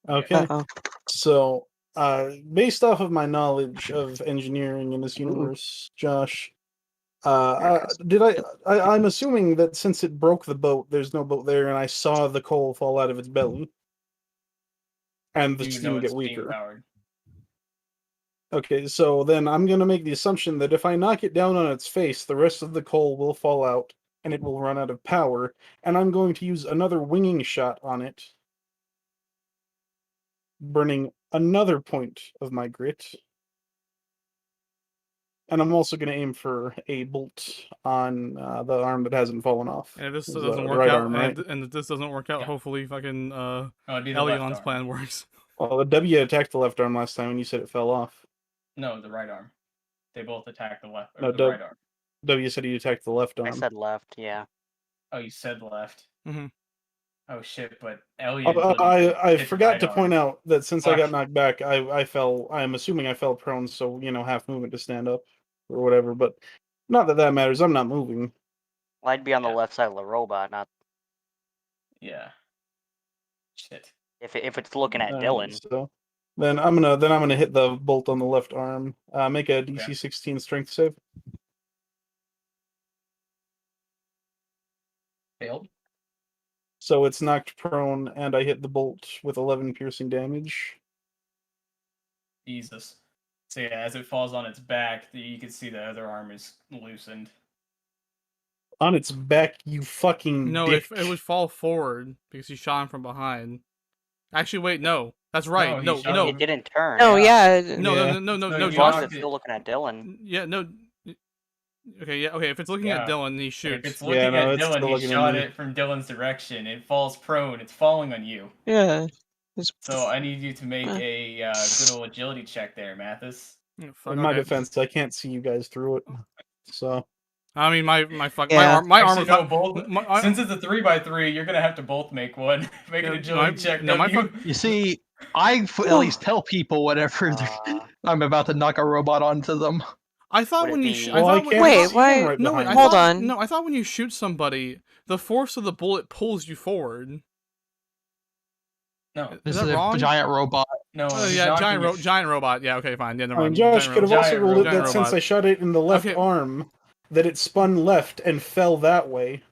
Okay. Uh-oh. So, based off of my knowledge of engineering in this universe, Josh, I'm assuming that since it broke the boat, there's no boat there, and I saw the coal fall out of its belly, and the You steam know get it's steam weaker. powered. Okay, so then I'm gonna make the assumption that if I knock it down on its face, the rest of the coal will fall out, and it will run out of power, and I'm going to use another winging shot on it, burning another point of my grit. And I'm also going to aim for a bolt on the arm that hasn't fallen off. And if this Is the doesn't work right out, arm, right? and if this doesn't work out, Yeah. hopefully fucking Oh, it'd be the left Elion's arm. plan works. Well, the W attacked the left arm last time, and you said it fell off. No, the right arm. They both attack the left or No, the right arm. W said he attacked the left arm. I said left, yeah. Oh, you said left. Mm-hmm. Oh shit! But Elliot. I hit forgot right to arm. point out that since I got Fuck. knocked back, I fell. I'm assuming I fell prone, so half movement to stand up or whatever. But not that matters. I'm not moving. Well, I'd be on the Yeah. left side of the robot, not Yeah. Shit. if it's looking at Dylan. So then I'm gonna hit the bolt on the left arm. Make a DC 16 strength save. Failed. So it's knocked prone, and I hit the bolt with 11 piercing damage. Jesus. So yeah, as it falls on its back, you can see the other arm is loosened. On its back, you fucking No, dick. it would fall forward because he shot him from behind. Actually, wait, no, that's right. he No, shot no, him. It didn't turn. No, yeah. no, Yeah. So no, you As long as Josh. it's still looking at Dylan. Yeah, no. Okay, yeah, okay. If it's looking at Yeah. Dylan, he If shoots. it's looking no, at it's still Dylan, he looking at shot me. it from Dylan's direction. It falls prone. It's falling on you. Yeah. So I need you to make a good old agility check there, Mathis. Oh, fuck, In my okay. defense, I can't see you guys through it. So I mean, my Yeah. armor. Actually, no, both. Since it's a 3x3, you're gonna have to both make one. Make an Yeah, agility check. no, my don't you? You see, I at least tell people whenever I'm about to knock a robot onto them. I thought Would when it you be- sh- well, I I thought can't Wait, see why- him right no, wait, behind I me. Hold thought, on. No, I thought when you shoot somebody, the force of the bullet pulls you forward. No, This that is a wrong? giant robot. no. Oh he's yeah, knocking you- giant robot. Yeah, okay, fine. Yeah, never I mean, mind. Josh Giant could have robot. also Giant ruled it robot. that since I shot it in the left Okay. arm, that it spun left and fell that way.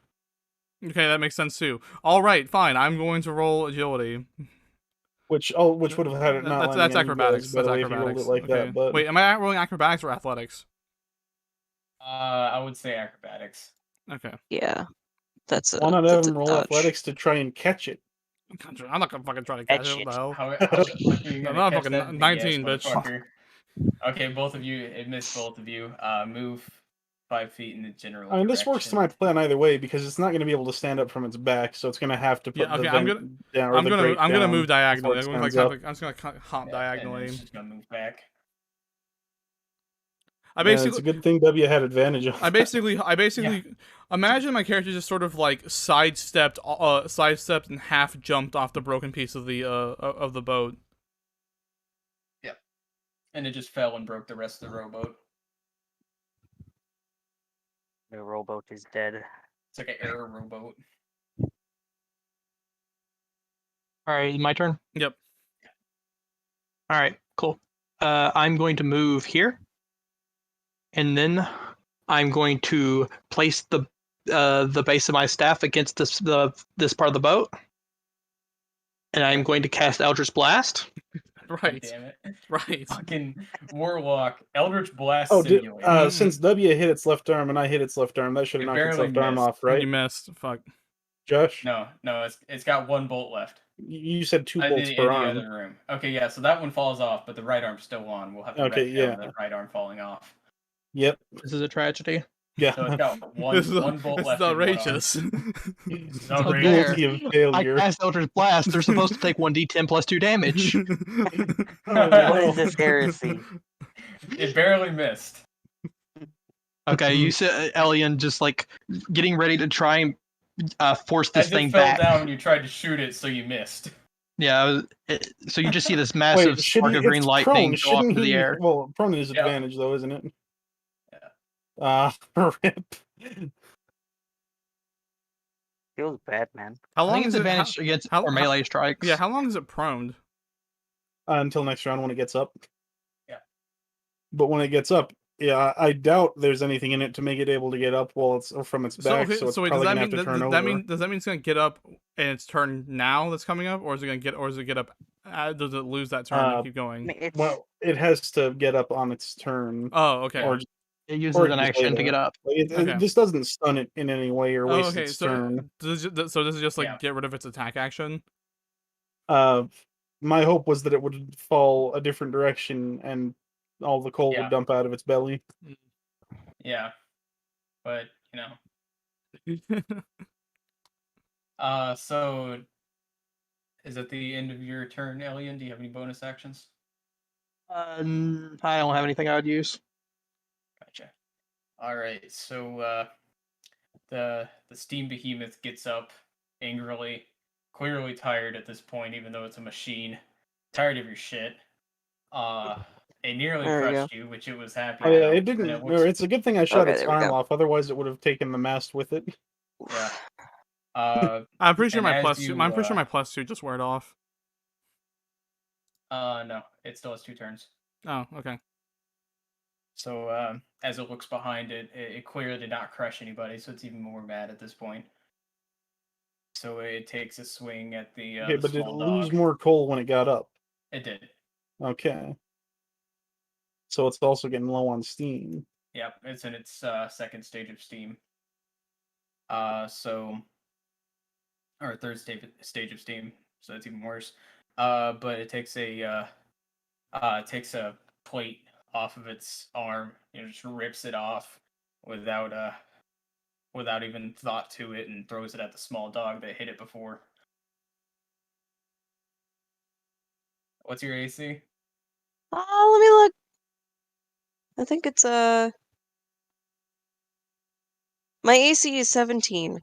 Okay, that makes sense too. All right, fine. I'm going to roll agility. Which would have had it not That's landing on you acrobatics. guys, by That's the way, if you rolled acrobatics. it like Okay. that. But Wait, am I rolling acrobatics or athletics? I would say acrobatics. Okay. Yeah. That's a, why not that's have a him roll dodge. athletics to try and catch it? I'm not gonna fucking try to catch it. What the hell? How the fuck are you I'm gonna not catch fucking that big 19, ass bitch. motherfucker? Okay, both of you. It missed both of you. Move 5 feet in the general. I mean, this works to my plan either way because it's not going to be able to stand up from its back, so it's going to have to put Yeah, okay, the I'm vent gonna- down. Or I'm the gonna grate I'm gonna down move diagonally. before it I'm stands up. just gonna hop And diagonally. it's just gonna move back. I Man, it's a basically good thing W had advantage of. I basically imagine my character just sort of like sidestepped and half jumped off the broken piece of the boat. And it just fell and broke the rest of the rowboat. The rowboat is dead. It's like an air rowboat. All right, my turn. Yep. All right, cool. I'm going to move here, and then I'm going to place the base of my staff against this part of the boat, and I'm going to cast Eldritch Blast. God Right. damn it. Right. Fucking Warlock. Eldritch Blast Oh, Simulator. since W hit its left arm and I hit its left arm, that should have It knocked its barely left arm missed. off, right? You missed. Fuck. Josh, No, it's got one bolt left. you said two In bolts the per arm. other room. Okay, yeah, so that one falls off, but the right arm's still on. We'll have to Okay, retcon yeah. the right arm falling off. Yep. This is a tragedy. Yeah. So it's got one This is bolt this left. is in one arm. outrageous. It's So outrageous. Guilty of I failure. cast Eldritch Blast. They're supposed to take 1d10 plus 2 damage. What is this heresy? It barely missed. Okay, you said Elian just like getting ready to try and force this As thing it fell back. down, you tried to shoot it, so you missed. Yeah, so you just see this massive Wait, spark of green it's lightning prone. go off Shouldn't into the he? air. Well, prone is Yeah. advantage though, isn't it? Yeah. Rip. Feels bad, man. How I long think it's is it? advantage against how- or melee strikes. Yeah, how long is it proned? Until next round when it gets up. Yeah. But when it gets up, yeah, I doubt there's anything in it to make it able to get up while it's from its back. So, it's wait, probably does that gonna mean have to turn does over. that mean does that mean it's gonna get up and its turn now that's coming up, or is it get up? Does it lose that turn and keep I going? mean, it's Well, it has to get up on its turn. Oh, okay. Or It uses Or an just action lay to there. get up. Okay. this doesn't stun it in any way or Oh, waste okay. its So turn. this is just like Yeah. get rid of its attack action. My hope was that it would fall a different direction and all the coal Yeah. would dump out of its belly. Yeah, but so is it the end of your turn, Alien? Do you have any bonus actions? I don't have anything I would use. Gotcha. All right, so the steam behemoth gets up angrily, clearly tired at this point, even though it's a machine. Tired of your shit. It nearly There we go. crushed you, which it was happy. Oh yeah, about, it and didn't. It Or looks, it's a good thing I shot Okay, its there we arm go. off. Otherwise, it would have taken the mast with it. yeah. I'm pretty sure And my as plus two. you, I'm pretty sure my plus 2 just wore it off. No, it still has 2 turns. Oh, okay. So as it looks behind it, it clearly did not crush anybody, so it's even more mad at this point. So it takes a swing at the Okay, but did it small lose dog. more coal when it got up? It did. Okay. So it's also getting low on steam. Yep, it's in its second stage of steam. Or third stage of steam, so it's even worse. But it takes a plate off of its arm, just rips it off without even thought to it, and throws it at the small dog that hit it before. What's your AC? Let me look. I think it's my AC is 17.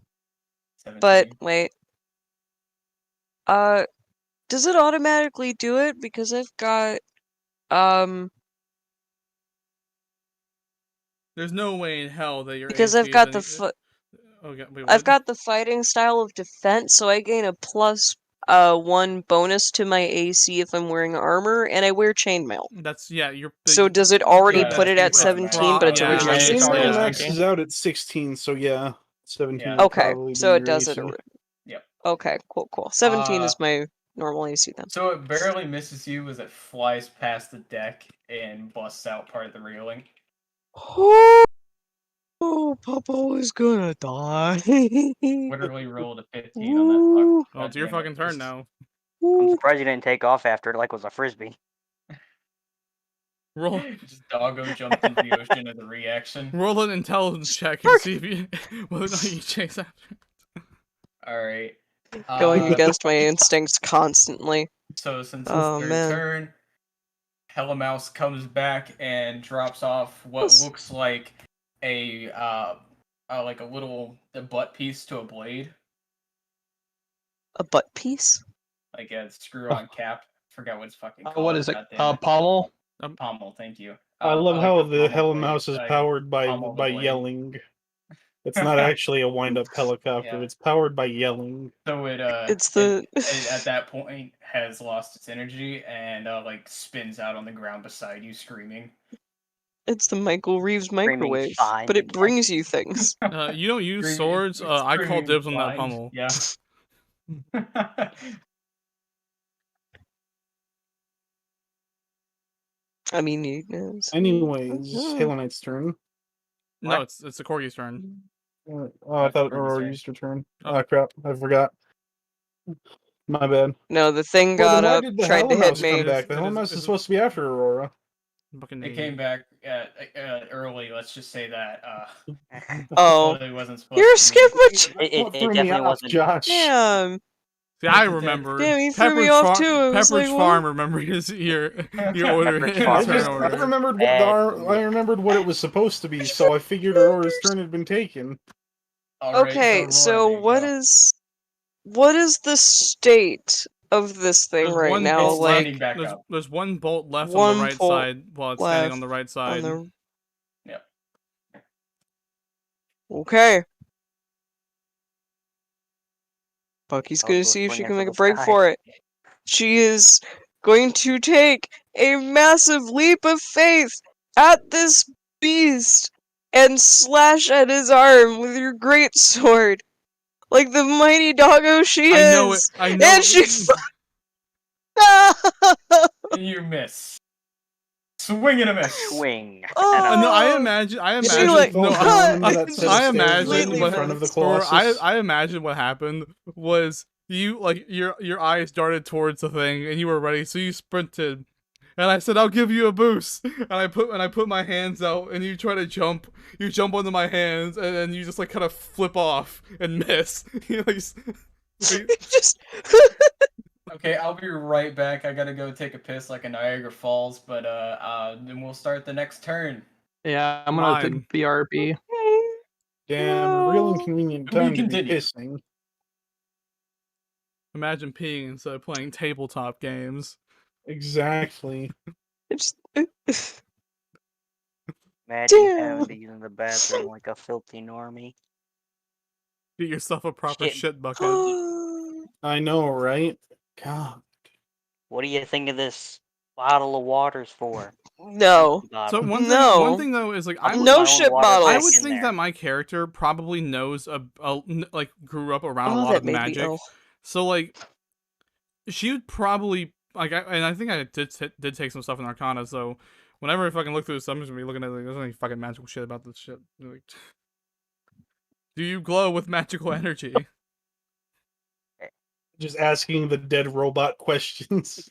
17. But wait. Does it automatically do it? Because I've got There's no way in hell that your because AC I've got is the any... Okay, wait, I've what? got the fighting style of defense, so I gain a plus 1 bonus to my AC if I'm wearing armor, and I wear chainmail. That's you're. So does it already Yeah, put it at that's 17, but it's yeah, originally yeah, it's 16? already Chainmail Yeah. maxes out at 16, so yeah, 17 Yeah. would Okay, probably so be it your does it. AC. Yep. Okay, cool. 17 is my normal AC then. So it barely misses you as it flies past the deck and busts out part of the railing. Oh, Papa is gonna die. Literally rolled a 15 on that puck. Well, it's your fucking turn now. I'm surprised you didn't take off after it like it was a frisbee. Roll Just doggo jumped into the ocean as a reaction. roll an intelligence check and see if you whether or not you chase after it. Alright. Going against my instincts constantly. So since Oh, it's third man. turn, Hellmouse comes back and drops off what looks like a little butt piece to a blade, A butt piece? like a screw-on cap. Forgot what it's fucking called. What is it? goddammit. Pommel? Pommel. Thank you. I love how like a the pommel Hellmouse blade, is like powered by pommel the blade. yelling. It's not actually a wind-up helicopter. Yeah. It's powered by yelling. So it It's the it at that point has lost its energy and spins out on the ground beside you, screaming. it's the Michael Reeves Screaming microwave, fine but it again. brings you things. You don't use Screaming- swords. it's I call screaming dibs on that blind, pummel. Yeah. I mean, you know, Anyways, Oh. Halo Knight's turn. No, What? it's the corgi's turn. Oh, I thought Corgi's Aurora turn. used her turn. Oh. Oh crap, I forgot. My bad. No, the thing Well, got then why up, did the tried to hit Hellmouse me. come It back? is- The it is- Hellmouse it is- is supposed to be after Aurora. Fucking It came back early. Let's just say that Oh, totally wasn't supposed you're a to skip be. much. What It threw me definitely off, wasn't. Josh. Damn. See, I Damn, remember. you threw me off too. I was Pepperidge like, Farm what? remembered your order Pepperidge in Farm. turn I order. remembered Bad I remembered what it was supposed to be, so I figured Aurora's turn had been taken. All right, Okay, Aurora, so there you what go. is the state of this thing There's right one now? bolt Like standing back up. there's one bolt left on One the right bolt side while it's standing on the right on side. the. Yep. Okay. Bucky's I'll gonna go see if she swinging can for make a the break sky. for it. She is going to take a massive leap of faith at this beast and slash at his arm with your great sword, like the mighty doggo she is. I know it. I know. And she. You miss. Swing and a miss. Swing. Oh. No, I imagine. She like No, falls down into that set of I stairs imagine right in what- front of the Or Colossus. I imagine what happened was you your eyes darted towards the thing and you were ready, so you sprinted And I said, I'll give you a boost. And I put my hands out, and you try to jump. You jump onto my hands, and then you just like kind of flip off and miss. You like, Just Okay, I'll be right back. I gotta go take a piss like a Niagara Falls, but then we'll start the next turn. Yeah, I'm gonna Mine. take BRB. Damn, real inconvenient To be time to be continued. pissing. imagine peeing instead of playing tabletop games. Exactly. it's Imagine Damn. having to use the bathroom like a filthy normie. Get yourself a proper Shit. shit bucket. I know, right? God. What do you think of this bottle of waters for? No. So Bottle. one No. thing though is like I'll I put would, my No own shit water bottles. I back would in think there. that my character probably knows like grew up around a Oh, lot that of made me magic. ill. So like she would probably like and I think I did take some stuff in Arcana, so whenever I fucking look through this, I'm just gonna be looking at like there's any fucking magical shit about this shit. Like, do you glow with magical energy? Just asking the dead robot questions.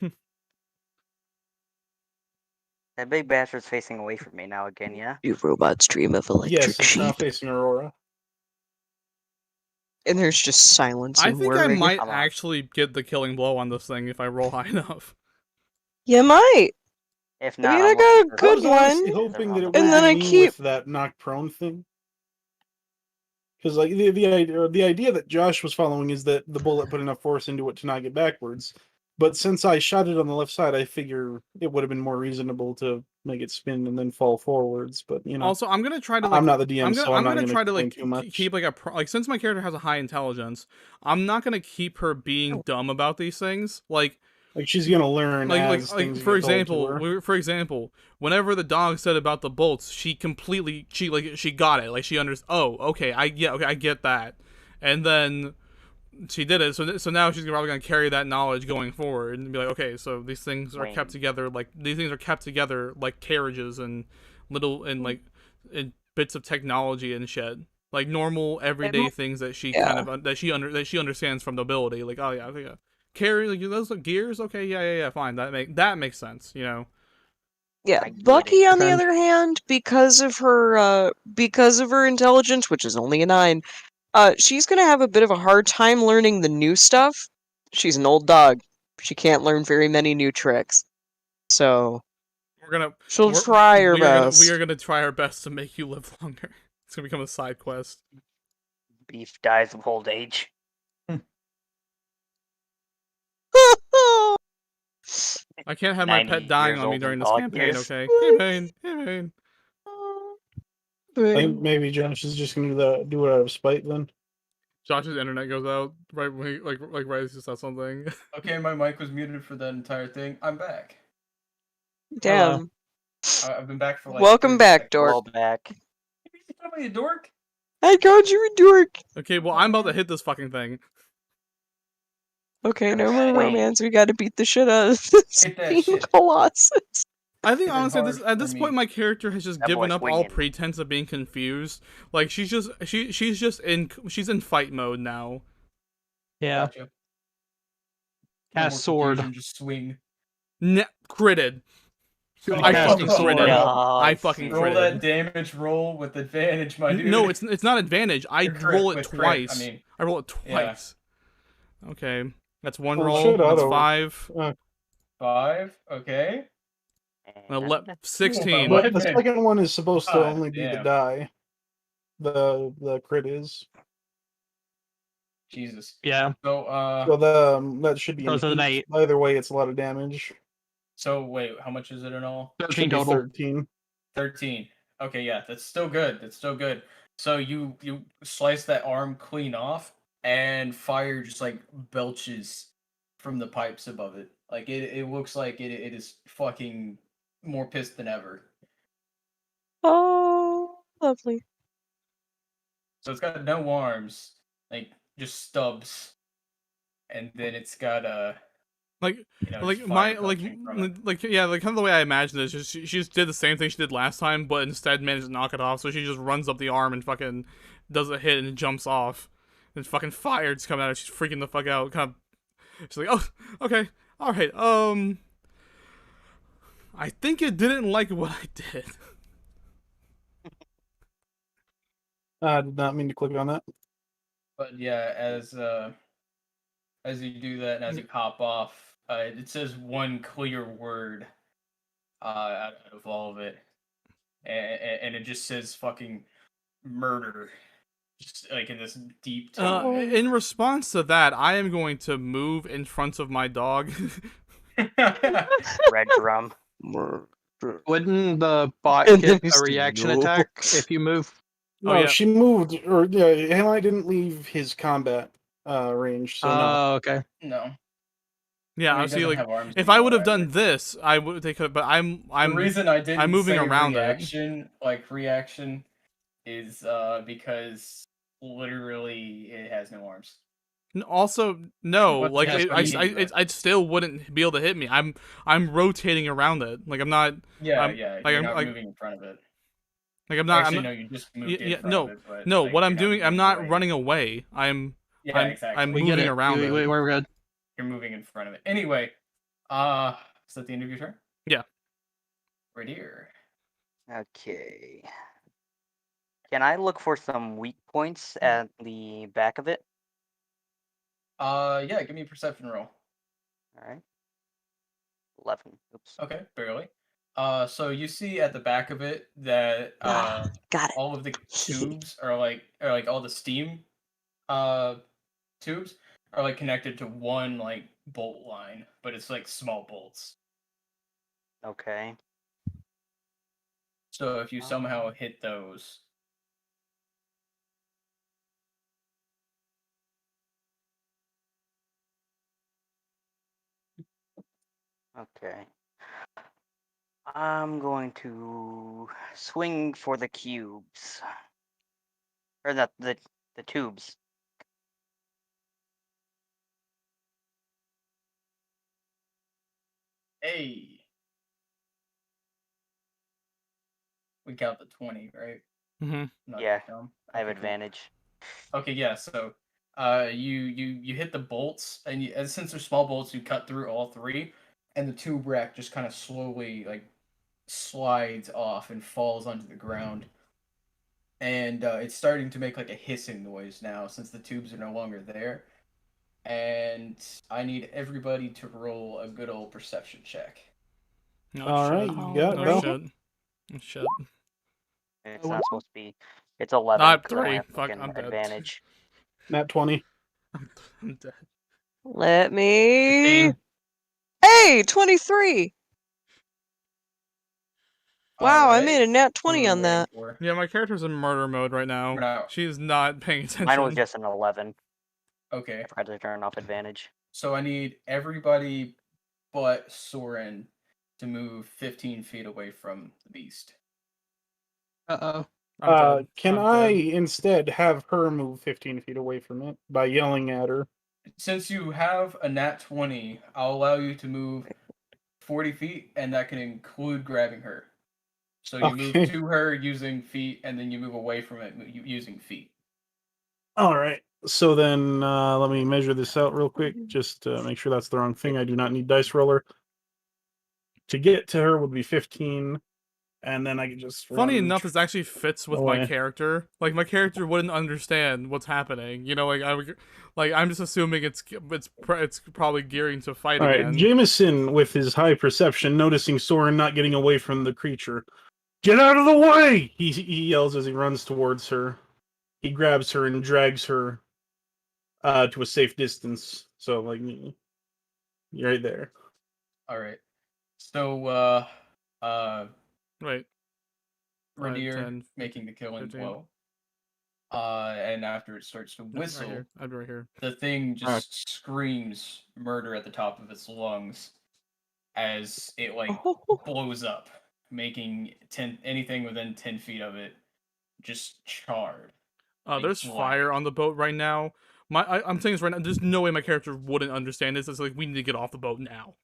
That big bastard's facing away from me now again, yeah? You robots dream of electric Yes, it's sheep. now facing Aurora. And there's just silence I and think whirring. I might I'm on. actually get the killing blow on this thing if I roll high enough. You might. If I not, mean, I'm I got a looking for good I was honestly one. hoping that it And would then be I me keep- with that knock prone thing. Because like the idea that Josh was following is that the bullet put enough force into it to not get backwards. But since I shot it on the left side, I figure it would have been more reasonable to make it spin and then fall forwards. But you know, Also, I'm gonna try to like I'm not the DM, so I'm not gonna gonna try to complain like too much. keep like like since my character has a high intelligence, I'm not gonna keep her being dumb about these things. Like she's gonna learn as like things for get told to her. example, whenever the dog said about the bolts, she got it. Like she I get that, and then she did it. So now she's probably gonna carry that knowledge going forward and be like, okay, so these things are kept together like carriages and little and like and bits of technology and shit. Like normal everyday things that she kind of that she understands from nobility. Like, oh yeah, carry like those gears. Okay, yeah, fine. That makes sense. You know. Yeah, I get Bucky, it. on the other hand, because of her intelligence, which is only a 9, she's gonna have a bit of a hard time learning the new stuff. She's an old dog. She can't learn very many new tricks. So she'll try her best. We are gonna try our best to make you live longer. It's gonna become a side quest. Beef dies of old age. I can't have my 90 pet dying years on me old during in this dog campaign, years. okay? Campaign. I think maybe Josh is just gonna do it out of spite then. Josh's internet goes out right when he, like right as he says something. Okay, my mic was muted for that entire thing. I'm back. Damn. I've been back for like. Welcome 30 back, seconds. dork. Well back. You call me a dork? I called you a dork. Okay, well I'm about to hit this fucking thing. Okay, no more Swing. romance. We gotta beat the shit out of this Hit that Team shit. Colossus. I think It is honestly, hard at for this me. point, my character has just That given boy's up all swinging. pretense of being confused. Like she's in fight mode now. Yeah. Gotcha. No Cast more sword. confusion, just swing. Critted. Oh, I Cast fucking sword. critted. God. I fucking Roll that critted. damage roll with advantage, my dude. No, it's not advantage. I Or crit, roll it with crit, twice. I mean, I roll it yeah. twice. Okay, that's one Well, roll. shit, That's auto. 5. 5. Okay. And 16. Well, But the second one is supposed to God only be the damn. die. The crit is. Jesus. Yeah. So So that should be Those are the an 8. night. Either way, it's a lot of damage. so wait, how much is it in all? 13 Should be total. 13. 13. Okay, yeah, that's still good. That's still good. So you slice that arm clean off, and fire just like belches from the pipes above it. Like it looks like it is fucking more pissed than ever. Oh, lovely. So it's got no arms, like just stubs, and then it's got Like just fire my belching from it. like yeah, like kind of the way I imagined it is she just did the same thing she did last time, but instead managed to knock it off. So she just runs up the arm and fucking does a hit and jumps off, and fucking fire just coming out. She's freaking the fuck out. Kind of, she's like, oh, okay, all right, I think it didn't like what I did. I did not mean to click on that. But yeah, as you do that and as you hop off, it says one clear word out of all of it, and it just says fucking murder, just like in this deep tone. In response to that, I am going to move in front of my dog. Red drum. Wouldn't the bot And get then a reaction attack if you move? Oh, No, yeah. she moved, or yeah, Haley didn't leave his combat range, so no. Oh, okay. No. Yeah, I mean, I he see. doesn't Like, have arms if I would have anymore, done this, I would. They could, but I'm the reason I didn't moving say around it. reaction is because literally it has no arms. Also, no, But like yes, it, what do you mean, I still wouldn't be able to hit me. I'm rotating around it. Like I'm not. Yeah, I'm, yeah. like, You're I'm not like, moving in front of it. like I'm not. Actually, I'm no, not, you just moved in front no, of it. But, no. like, What I'm you're doing, I'm moving not away. running away. I'm Yeah, exactly. I'm We moving get it. around it. We're good. You're moving in front of it. Anyway, is that the end of your turn? Yeah. Right here. Okay. Can I look for some weak points at the back of it? Yeah. Give me a perception roll. All right. 11. Oops. Okay, barely. So you see at the back of it that Got it. all of the tubes are like all the steam tubes are like connected to one like bolt line, but it's like small bolts. Okay. So if you somehow hit those, Okay. I'm going to swing for the cubes. Or the tubes. hey, we count the 20, right? Mm-hmm. Not Yeah, dumb. I have Okay, cool. advantage. Okay, yeah. So, you hit the bolts, and since they're small bolts, you cut through all three, and the tube rack just kind of slowly like slides off and falls onto the ground, and it's starting to make like a hissing noise now since the tubes are no longer there. And I need everybody to roll a good old perception check. No All shit. right, you got it, No bro. shit. No shit. It's Oh, not supposed to be. It's 11. 'cause I don't 3. have Fuck, fucking I'm dead. advantage. Nat 20. I'm dead. Let me. 15. Hey, 23. Wow, I Alright, made a nat what are 20 we on waiting that. for? Yeah, my character's in murder mode right now. No. She's not paying attention. Mine was just an 11. Okay, I forgot to turn off advantage. so I need everybody but Soren to move 15 feet away from the beast. Uh-oh. I'm dead. Can I'm I dead. instead have her move 15 feet away from it by yelling at her? Since you have a nat 20, I'll allow you to move 40 feet, and that can include grabbing her. So you Okay. move to her using feet, and then you move away from it using feet. All right. So then let me measure this out real quick, just to make sure that's the wrong thing. I do not need dice roller. To get to her would be 15, and then I can just Funny run enough, this actually fits with my away. character. Like my character wouldn't understand what's happening. You know, like I'm just assuming it's probably gearing to fight All right, again. Jameson, with his high perception, noticing Soren not getting away from the creature. Get out of the way! He yells as he runs towards her. He grabs her and drags her to a safe distance. So, like, you're right there. All right. So, Wait. 5, Radier 10, making the killing 15. blow. And after it starts to Right whistle, here. I'd be right here. the thing just Alright. screams murder at the top of its lungs as it like blows up, making anything within 10 feet of it just charred. Like There's black. fire on the boat right now. I'm saying this right now. There's no way my character wouldn't understand this. It's like we need to get off the boat now.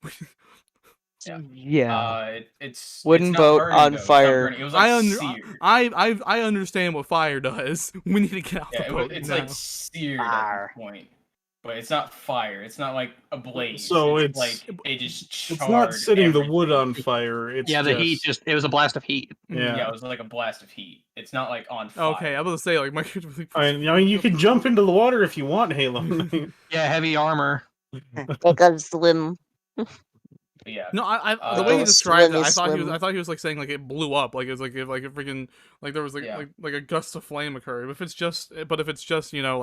Yeah. It's Wooden not boat burning, on though. It's not fire. burning. It was like seared. I understand what fire does. We need to get off Yeah, the boat it's now. like seared at Fire. this point. but it's not fire. It's not like a blaze. So it's like it just charred. It's not setting the wood everything. on fire. It's Yeah, the heat it was a blast of heat. Yeah. Yeah, it was like a blast of heat. It's not like on fire. Okay, I was gonna say like my character was like, I mean, you can jump into the water if you want, Halo. Yeah, heavy armor. Like a slim. But yeah. No, I the Uh, way he Go described it, I swim. thought he was like saying like it blew up, like it was like if like a freaking like there was like Yeah. like a gust of flame occurred. If it's just you know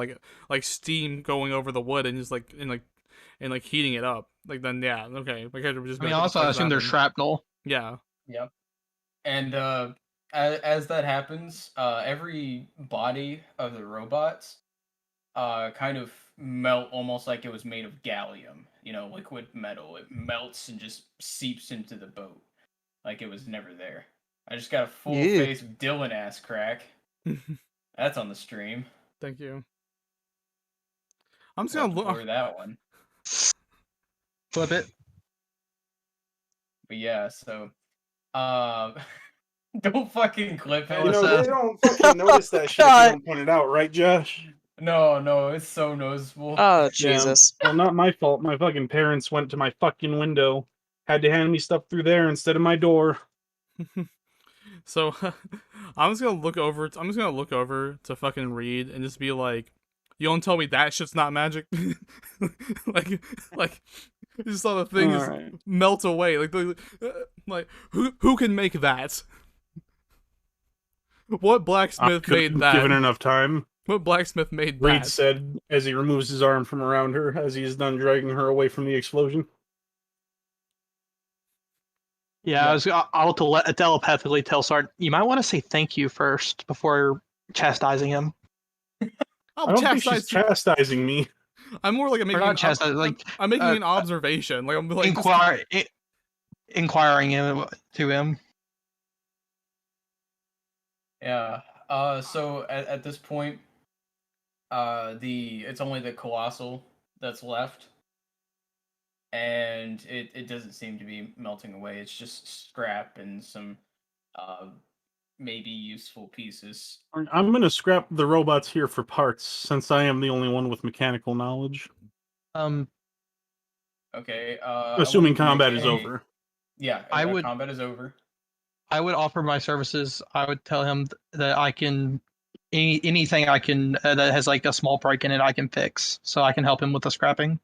like steam going over the wood and just like and heating it up, like then yeah, okay, my character was just. I mean, gonna also I assume there's shrapnel. Yeah. Yep. And as that happens, every body of the robots kind of melt almost like it was made of gallium, liquid metal. It melts and just seeps into the boat like it was never there. I just got a full Ew. face of Dylan ass crack. That's on the stream. Thank you. I'm just We'll gonna have to look. blur that one. Flip it. But yeah, so don't fucking clip it. You know, Seth. they don't fucking notice that shit if you don't point it out, right, Josh? No, it's so noticeable. Oh Jesus! Well, not my fault. My fucking parents went to my fucking window, had to hand me stuff through there instead of my door. So I'm just gonna look over. I'm just gonna look over to fucking Reed and just be like, "You don't tell me that shit's not magic." like you just saw the thing just Alright. melt away. Like who can make that? What blacksmith made that? Given enough time, What blacksmith made Reed that? said as he removes his arm from around her as he is done dragging her away from the explosion. Yeah, I'll telepathically tell Sarge, you might want to say thank you first before chastising him. I I'll don't think chastise she's you. chastising me. I'm more like Or not chastising, like I'm making uh, an observation. Like I'm like inquiring him to him. Yeah. So at this point, it's only the colossal that's left, and it doesn't seem to be melting away. It's just scrap and some maybe useful pieces. I'm gonna scrap the robots here for parts, since I am the only one with mechanical knowledge. Okay. Assuming I want combat you is to make over. Yeah, combat is over. I would offer my services. I would tell him that I can anything I can that has like a small break in it I can fix, so I can help him with the scrapping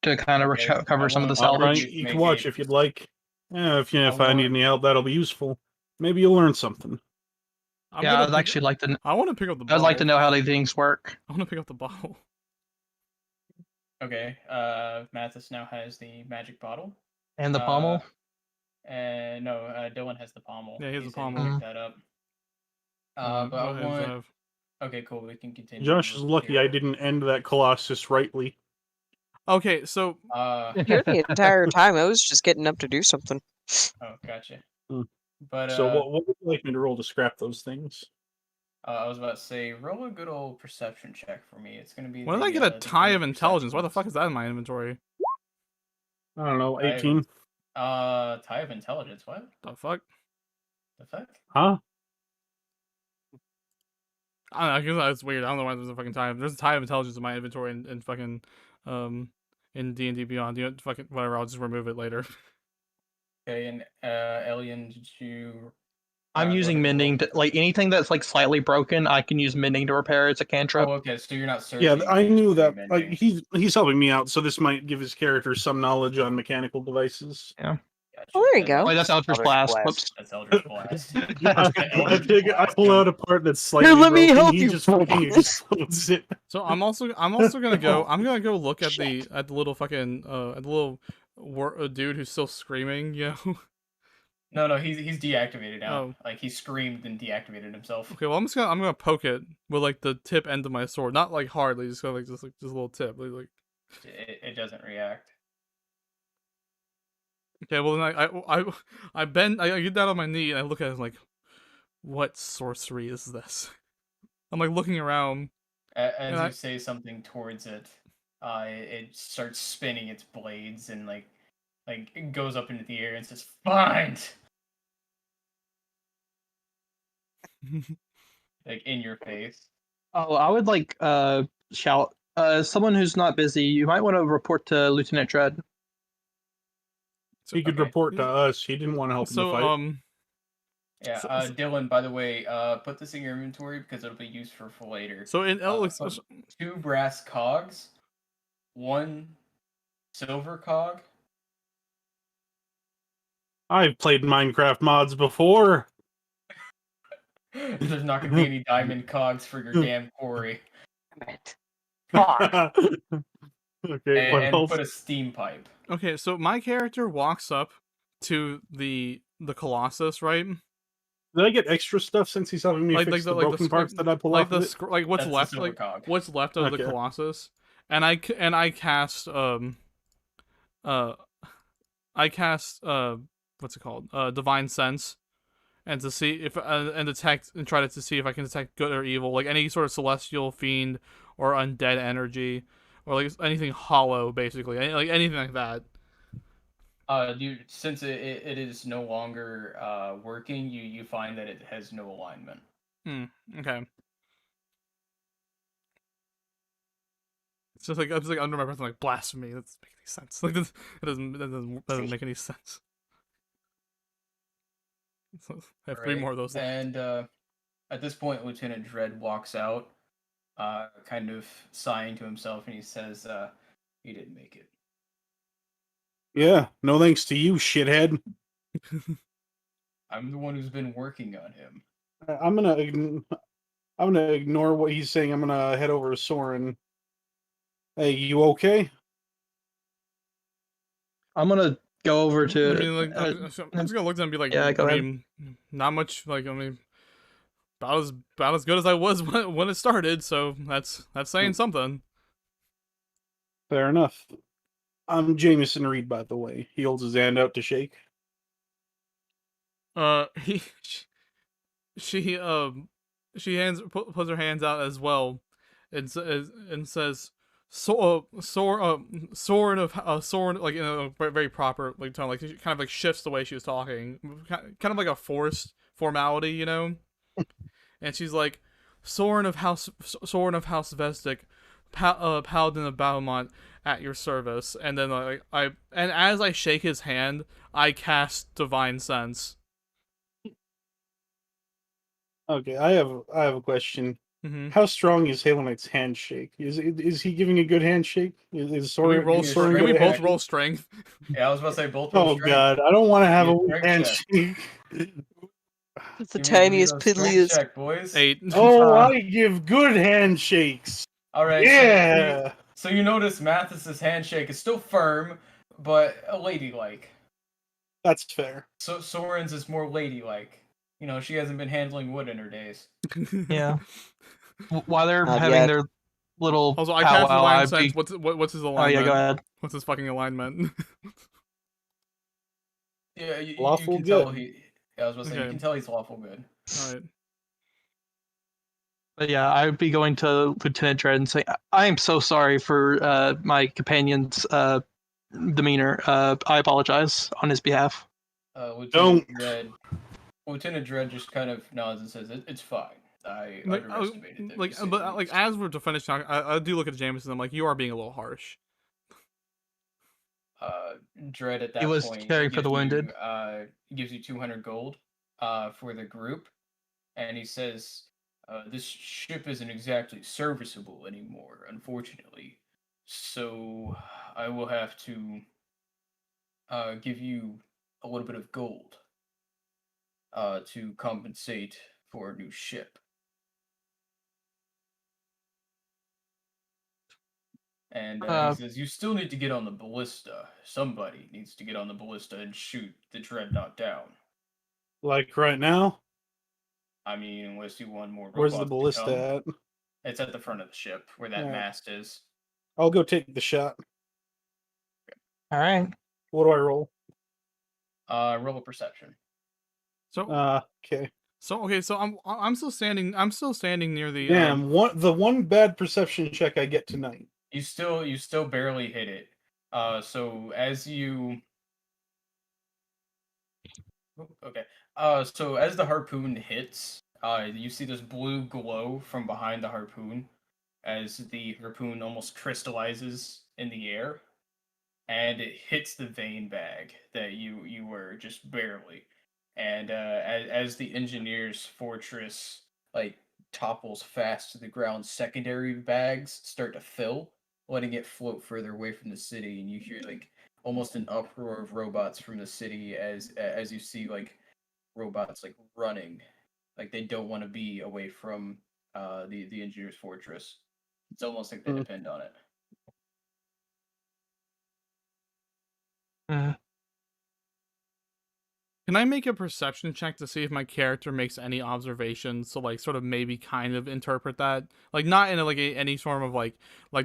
to kind of Okay, cover some of the I'll salvage. Alright, you make can watch a- if you'd like. Yeah, if I I need want- any help, that'll be useful. Maybe you'll learn something. Yeah, I'd actually like to. I want to pick up the I'd bottle. like to know how these things work. I want to pick up the bottle. Okay. Mathis now has the magic bottle. And the pommel. And no, Dylan has the pommel. Yeah, he has the said he'd pommel. pick that up. But I What is want. that? Okay, cool. We can continue. Josh is with lucky your- I didn't end that Colossus rightly. Okay, so Here the entire time I was just getting up to do something. Oh, gotcha. Hmm. But So what would you like me to roll to scrap those things? I was about to say, roll a good old perception check for me. It's gonna be. when did I get a tie of intelligence? Why the fuck is that in my inventory? I don't know, I- 18? Tie of intelligence. What The fuck? the fuck? Huh? I don't know. That's weird. I don't know why there's a fucking tie. There's a tie of intelligence in my inventory in fucking in D&D Beyond. You know, fucking whatever. I'll just remove it later. Okay, and Alien, did you? I'm go using ahead and mending roll. to, like anything that's like slightly broken. I can use mending to repair. It's a cantrip. Oh, okay. So you're not searching. Yeah, I you're knew just that. Like remembering. he's helping me out, so this might give his character some knowledge on mechanical devices. Gotcha. Oh, there you go. Wait, that's Eldritch Eldritch Blast. Blast. Whoops. That's Eldritch Blast. I pull out a part that's slightly let me broken, help he you. just fucking explodes it. So I'm also gonna go. I'm gonna go look at the little fucking at the little dude who's still screaming. You know. No, he's deactivated now. Oh. Like he screamed and deactivated himself. Okay, well I'm gonna poke it with like the tip end of my sword, not like hardly, just go like just a little tip, like. It doesn't react. Okay, well then I bend, I get down on my knee and I look at it like, what sorcery is this? I'm like looking around. As And you I- say something towards it, it starts spinning its blades and like it goes up into the air and says, "Find!" Like in your face. Oh, I would like shout someone who's not busy, you might want to report to Lieutenant Dredd. So, He could okay. report to us. He didn't want to help in the so fight. Yeah, So- Dylan, by the way, put this in your inventory because it'll be useful for later. so in Put 2 brass cogs, 1 silver cog. I've played Minecraft mods before. There's not going to be any diamond cogs for your damn quarry. Damn it. Fuck. Okay, what And else? put a steam pipe. okay, so my character walks up to the Colossus, right? Did I get extra stuff since he's helping me Like- fix like the the- like the broken sc- parts that I pull Like off the of it? like what's That's the left, silver like cog. what's left of the Okay. Colossus, and I cast what's it called, Divine Sense, and to see if and detect and try to see if I can detect good or evil, like any sort of celestial, fiend, or undead energy, or like anything hollow, basically, like anything like that. Dude, since it is no longer working, you find that it has no alignment. Okay. It's just like I was like under my breath, I'm like blasphemy. That doesn't make any sense. Like this, that doesn't make any sense. So, I have 3 Right? more of those left. And at this point, Lieutenant Dredd walks out, kind of sighing to himself, and he says, "He didn't make it." Yeah, no thanks to you, shithead. I'm the one who's been working on him. I'm gonna ignore what he's saying. I'm gonna head over to Soren. Hey, you okay? I'm gonna go over to. I mean, like, I'm just gonna look at them and be like, yeah, go I ahead. mean, not much. Like, I mean, about as good as I was when it started. So that's saying something. Fair enough. I'm Jameson Reed, by the way. He holds his hand out to shake. She puts her hands out as well, and says, sword like in a very proper like tone, like she kind of like shifts the way she was talking, kind of like a forced formality, you know. And she's like, Soren of House Vestic, Paladin of Battlemont, at your service. And then and as I shake his hand, I cast Divine Sense. Okay, I have a question. Mm-hmm. How strong is Halo Knight's handshake? Is he giving a good handshake? Is Can we Soren, roll? is Can Soren Can we good at both handshake? roll strength? Yeah, I was about to say both. roll Oh strength. god, I don't want to have a Give me weak a strength handshake. It's the Give me tiniest, those strength piddliest. check, boys. 8. Oh, Uh, I give good handshakes. All right. Yeah. So you notice Mathis's handshake is still firm, but ladylike. That's fair. So Soren's is more ladylike. You know, she hasn't been handling wood in her days. Yeah. While they're Not having yet. their little Also, I cast powwow, Divine I'd Sense. be... What's his Oh alignment? yeah, go ahead. What's his fucking alignment? Yeah, you Lawful can tell good. he. Yeah, I was about to say you Okay. can tell he's lawful good. All right. But yeah, I would be going to Lieutenant Dredd and saying, I am so sorry for my companion's demeanor. I apologize on his behalf. Don't. Lieutenant Dredd just kind of nods and says, "It's fine. I underestimated them." Like, to say the but like least." as we're to finish talking, I do look at Jameson. I'm like, you are being a little harsh. Dredd at that He was point caring for the gives wounded. gives you 200 gold for the group, and he says, "This ship isn't exactly serviceable anymore, unfortunately. So I will have to give you a little bit of gold to compensate for a new ship." And he says, "You still need to get on the ballista. Somebody needs to get on the ballista and shoot the dreadnought down. Like right now? I mean, unless you want more robots Where's the to ballista come." at? It's at the front of the ship, where that Yeah. mast is. I'll go take the shot. All right. What do I roll? Roll a perception. So Okay. So I'm still standing. I'm still standing near the. Damn, the one bad perception check I get tonight. You still barely hit it. So as you... Okay. So as the harpoon hits, you see this blue glow from behind the harpoon. as the harpoon almost crystallizes in the air, and it hits the vein bag that you were just barely. And as the engineer's fortress like topples fast to the ground, secondary bags start to fill, letting it float further away from the city, and you hear like almost an uproar of robots from the city as you see like robots like running, like they don't want to be away from the engineer's fortress. It's almost like they depend on it. Can I make a perception check to see if my character makes any observations to like sort of maybe kind of interpret that, like not in any form of like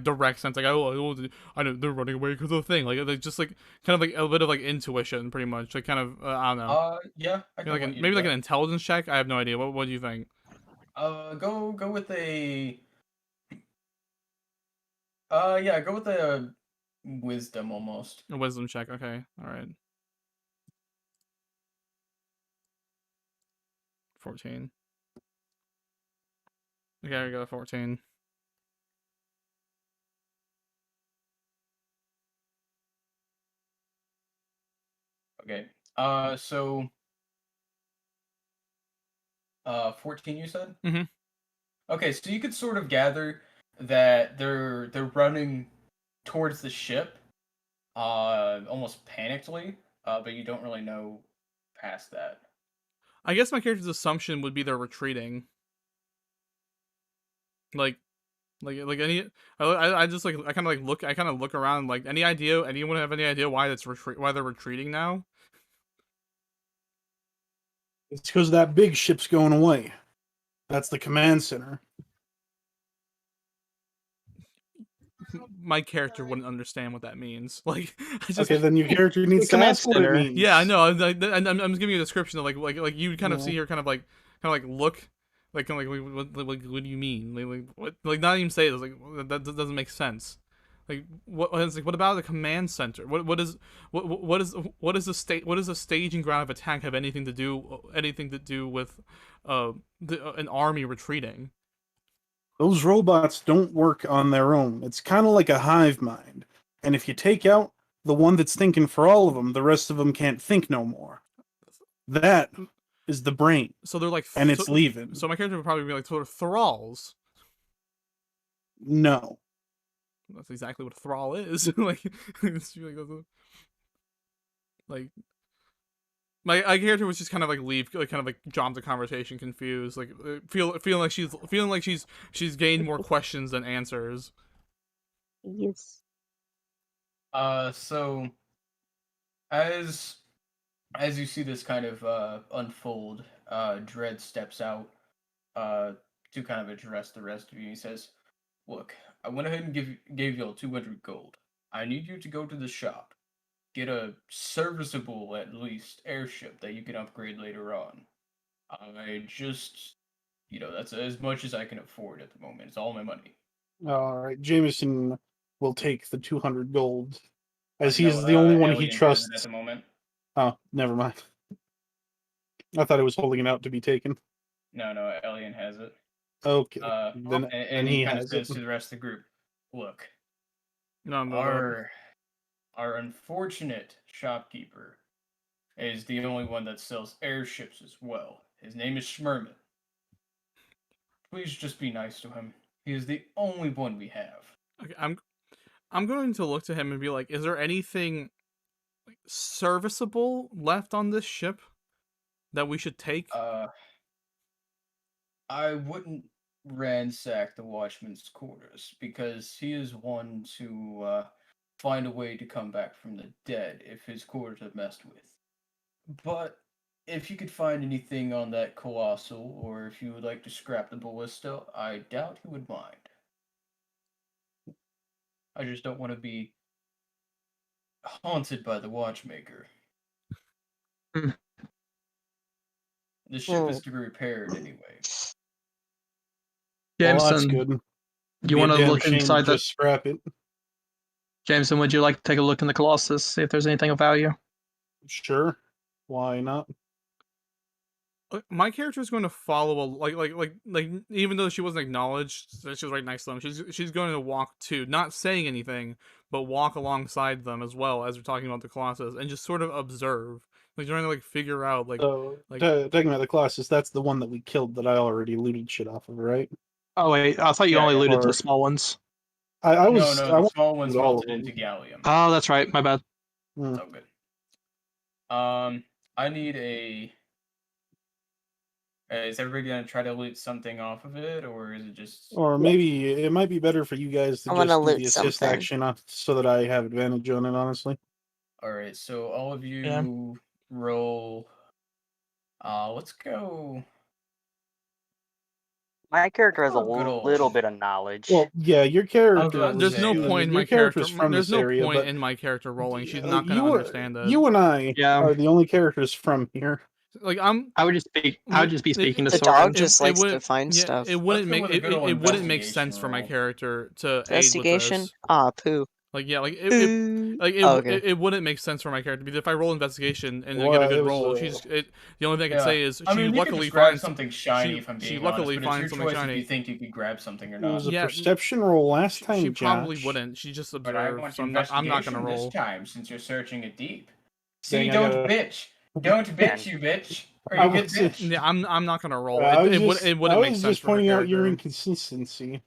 direct sense, like I know they're running away because of the thing, like just like kind of like a bit of like intuition, pretty much, like kind of I don't know. Yeah, I can let you Maybe do like an that. intelligence check. I have no idea. What do you think? Go with a yeah, go with a wisdom almost. A wisdom check. Okay. All right. 14. Okay, I got a 14. Okay. So 14 you said? Mhm. Okay, so you could sort of gather that they're running towards the ship almost panickedly, but you don't really know past that. I guess my character's assumption would be they're retreating. Like any, I just like I kind of look around. Like any idea? Anyone have any idea why why they're retreating now? It's because that big ship's going away. That's the command center. My character wouldn't understand what that means. Like, I just Okay, then your character needs to command ask what it center. means. yeah, I know. I'm just giving you a description of like you kind of see her kind of look. Like, what do you mean? Like, what? Like, not even say it. Like, that doesn't make sense. Like, what about the command center? What is the state? What does the staging ground of attack have anything to do with an army retreating? Those robots don't work on their own. It's kind of like a hive mind. And if you take out the one that's thinking for all of them, the rest of them can't think no more. That is the brain. So they're like, and it's leaving. So my character would probably be like sort of thralls. No. That's exactly what a thrall is. Like, it's like my character was just kind of like kind of like jump the conversation, confused, like feeling like she's gained more questions than answers. Yes. So as you see this kind of unfold, Dredd steps out to kind of address the rest of you. He says, "Look, I went ahead and gave y'all 200 gold. I need you to go to the shop, get a serviceable, at least, airship that you can upgrade later on. I just, that's as much as I can afford at the moment. It's all my money." All right, Jameson will take the 200 gold, as No, he's the only one he Alien has it trusts. at the moment. Oh, never mind. I thought I was holding it out to be taken. No, Alien has it. Okay, And he kind of says to the rest of the group, "Look, our unfortunate shopkeeper is the only one that sells airships as well. His name is Schmerman. Please just be nice to him. He is the only one we have." Okay, I'm going to look to him and be like, is there anything like serviceable left on this ship that we should take? I wouldn't ransack the watchman's quarters, because he is one to find a way to come back from the dead if his quarters are messed with. But if you could find anything on that colossal, or if you would like to scrap the ballista, I doubt he would mind. I just don't want to be haunted by the watchmaker. Hmm. The ship is to be repaired anyway. Well, that's Jameson, good. you want to look shame to inside the just scrap it. Jameson? Would you like to take a look in the Colossus, see if there's anything of value? Sure. Why not? my character is going to follow like even though she wasn't acknowledged that she was right next to them, she's going to walk too, not saying anything, but walk alongside them as well as we're talking about the Colossus and just sort of observe, like trying to like figure out So, like talking about the Colossus, that's the one that we killed that I already looted shit off of, right? Oh wait, I thought you Yeah, only yeah. looted Or- the small ones. I No, was. no, I the wanted small to ones loot all of melted into them. gallium. Oh, that's right. My bad. Hmm. It's all good. I need a. Is everybody gonna try to loot something off of it, or is it just? Or maybe it might be better for you guys to I wanna just do loot the assist something. action so that I have advantage on it, honestly. All right, so all of you Yeah. roll. Let's go. My character has a Oh, good old- little bit of knowledge. Well, yeah, your I character. was about to there's no say, point in your my character. character's from There's this no area, point but in my character rolling. She's uh, not gonna you, understand it. You and I Yeah. are the only characters from here. Like I would just be speaking to The Soren. dog just likes to find yeah, stuff. It wouldn't Let's go make with a good old it wouldn't make investigation sense for my roll. character to aid with Investigation? this. Ah, poo. Like yeah, like Poo. like Oh, okay. it wouldn't make sense for my character because if I roll investigation and I Well, get a it good was, roll, the only thing I can say is I she mean, you could luckily just grab finds something shiny. she- If I'm she being luckily honest, but finds it's your something choice shiny. if you think you could grab something or It not. was a Yeah, perception roll last time. she probably Josh. wouldn't. She just But I observed. want So I'm not gonna investigation roll. this time since you're searching it deep. See, Dang, I don't gotta- bitch. Don't bitch, you bitch. Are I you good, was- bitch? Yeah, I'm not gonna roll. I It was wouldn't make sense just for her pointing out your character. inconsistency.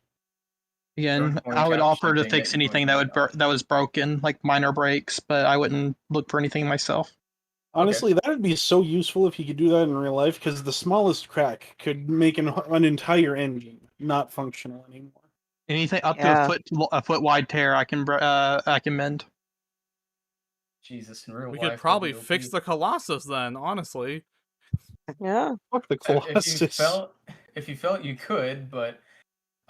Again, Don't point I would out offer to something fix that you anything wouldn't know. that was broken, like minor breaks, but I wouldn't look for anything myself. Honestly, that would be so useful if you could do that in real life, because the smallest crack could make an entire engine not functional anymore. Anything up Yeah. to a foot wide tear, I can mend. Jesus, in real We life, could probably that'd be fix OP. the Colossus then. Honestly, Yeah. Fuck the Colossus. If you felt you could, but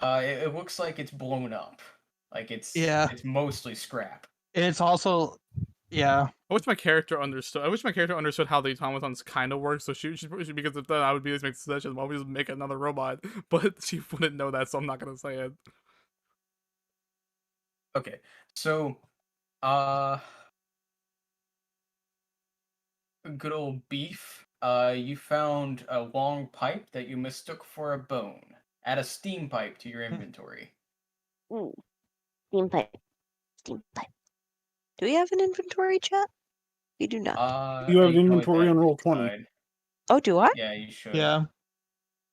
it looks like it's blown up. Like it's mostly scrap. And it's also, yeah. I wish my character understood. I wish my character understood how the automatons kind of work. So she because if that I would be able to make decisions. Why would we just make another robot? But she wouldn't know that, so I'm not gonna say it. Okay, so good old beef. You found a long pipe that you mistook for a bone. Add a steam pipe to your inventory. Ooh. Steam pipe. Steam pipe. Do we have an inventory, chat? We do not. You have can only inventory put on it roll 20. inside. Oh, do I? Yeah, you should. Yeah,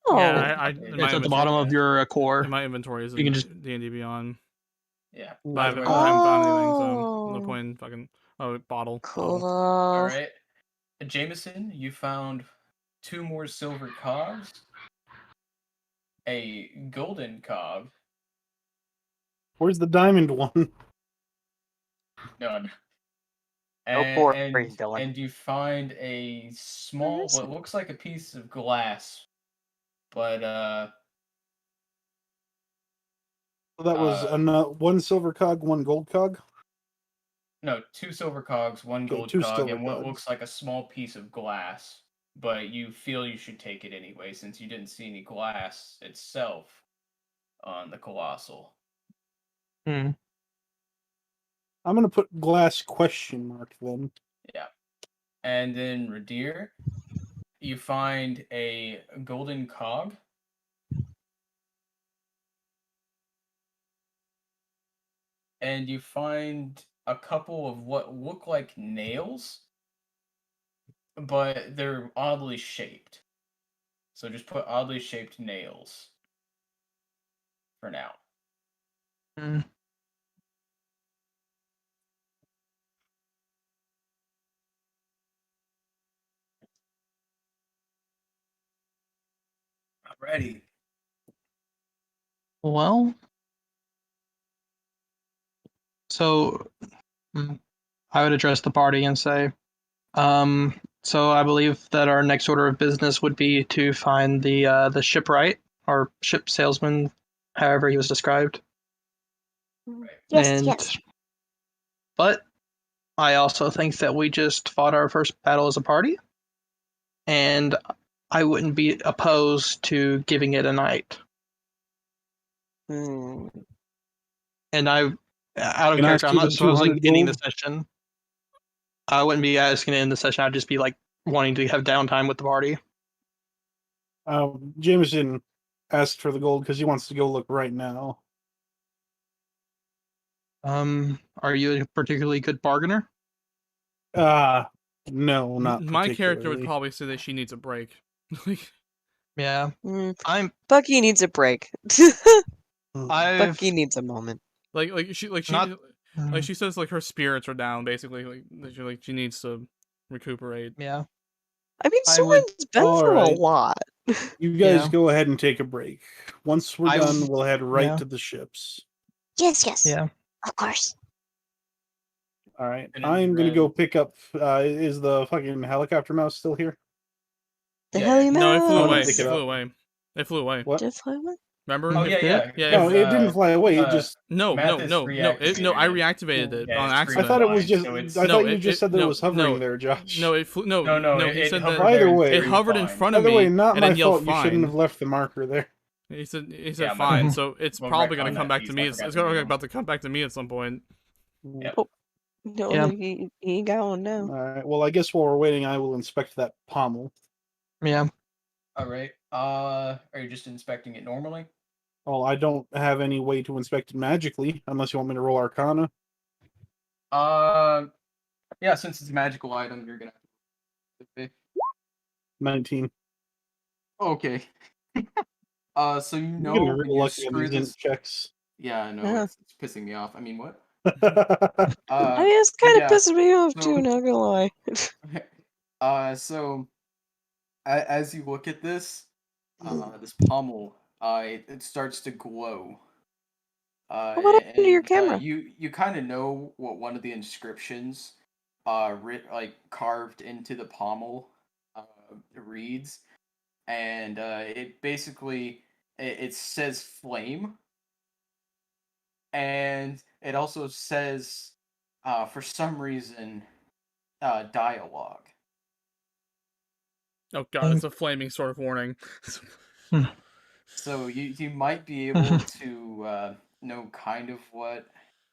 Oh. Yeah, I It's in it's my at the bottom of your core. in my inventory is You can just- D&D Beyond. Yeah. But I haven't That's where- found anything, so no Oh. point in fucking bottle. Cool. All right, Jameson, you found 2 more silver cogs, a golden cog, Where's the diamond one? none. No worries, Dylan. And you find a small, is what looks like a piece of glass, but That was one silver cog, one gold cog. no, 2 silver cogs, 1 Okay, gold 2 cog, silver and what cogs. looks like a small piece of glass. But you feel you should take it anyway, since you didn't see any glass itself on the colossal. Hmm. I'm gonna put glass question mark then. Yeah. And then Radir, you find a golden cog. And you find a couple of what look like nails, but they're oddly shaped. So just put oddly shaped nails for now. Hmm. Alrighty. Well, so I would address the party and say, so I believe that our next order of business would be to find the shipwright or ship salesman, however he was described. Yes, And, yes. But I also think that we just fought our first battle as a party, and I wouldn't be opposed to giving it a night. Hmm. And out of Can I character, ask I'm you not the supposing 200 ending the gold? session. I wouldn't be asking to end the session. I'd just be like wanting to have downtime with the party. Jameson asked for the gold because he wants to go look right now. Are you a particularly good bargainer? No, not My character would particularly. probably say that she needs a break. Like, Yeah, I'm. Bucky needs a break. I've Bucky needs a moment. she not. says like her spirits are down basically. Like she needs to recuperate. Yeah, I mean, I would- Soren's been through a Alright. lot. You guys Yeah. go ahead and take a break. Once we're I- done, we'll head right yeah. to the ships. Yes, Yeah. of course. All right, And I'm gonna red. go pick up. Is the fucking helicopter mouse still here? The Yeah, hell you No, it flew Oh, away. pick It it flew up. away. It flew away. What? Did it fly away? Remember? Oh It yeah. Yeah, No, it didn't fly away. It just. No. I reactivated reactivated it Yeah, on it's accident. I thought it was fine, just. so it's- I No, thought you it- just it- said that no, it was hovering no, there, Josh. No, it flew. No, No, he it said hovered that Either there, way. it hovered in fine. front of By the me. way, not and my then yelled, fault. You shouldn't "Fine." have left the marker there. He said Yeah, my fine. bad. So it's Well, probably right gonna on come that back piece, to I me. It's forgot gonna to about to come back to me at some point. Yep. No, Yeah. he got one now. All right. Well, I guess while we're waiting, I will inspect that pommel. Yeah. All right. Are you just inspecting it normally? Well, I don't have any way to inspect it magically, unless you want me to roll Arcana. Yeah. Since it's a magical item, you're gonna. 19. Okay. So you You're know getting when real you lucky on screw these this. int checks. Yeah, I know. Yeah. It's pissing me off. I mean, what? I mean, it's kind of yeah, pissing me off so- too, not gonna lie. So as you look at this, this pommel, it starts to glow. What happened to your camera? You kind of know what one of the inscriptions, carved into the pommel, reads, and it basically it says flame, and it also says, for some reason, dialogue. Oh god, it's a flaming sort of warning. So you might be able to know kind of what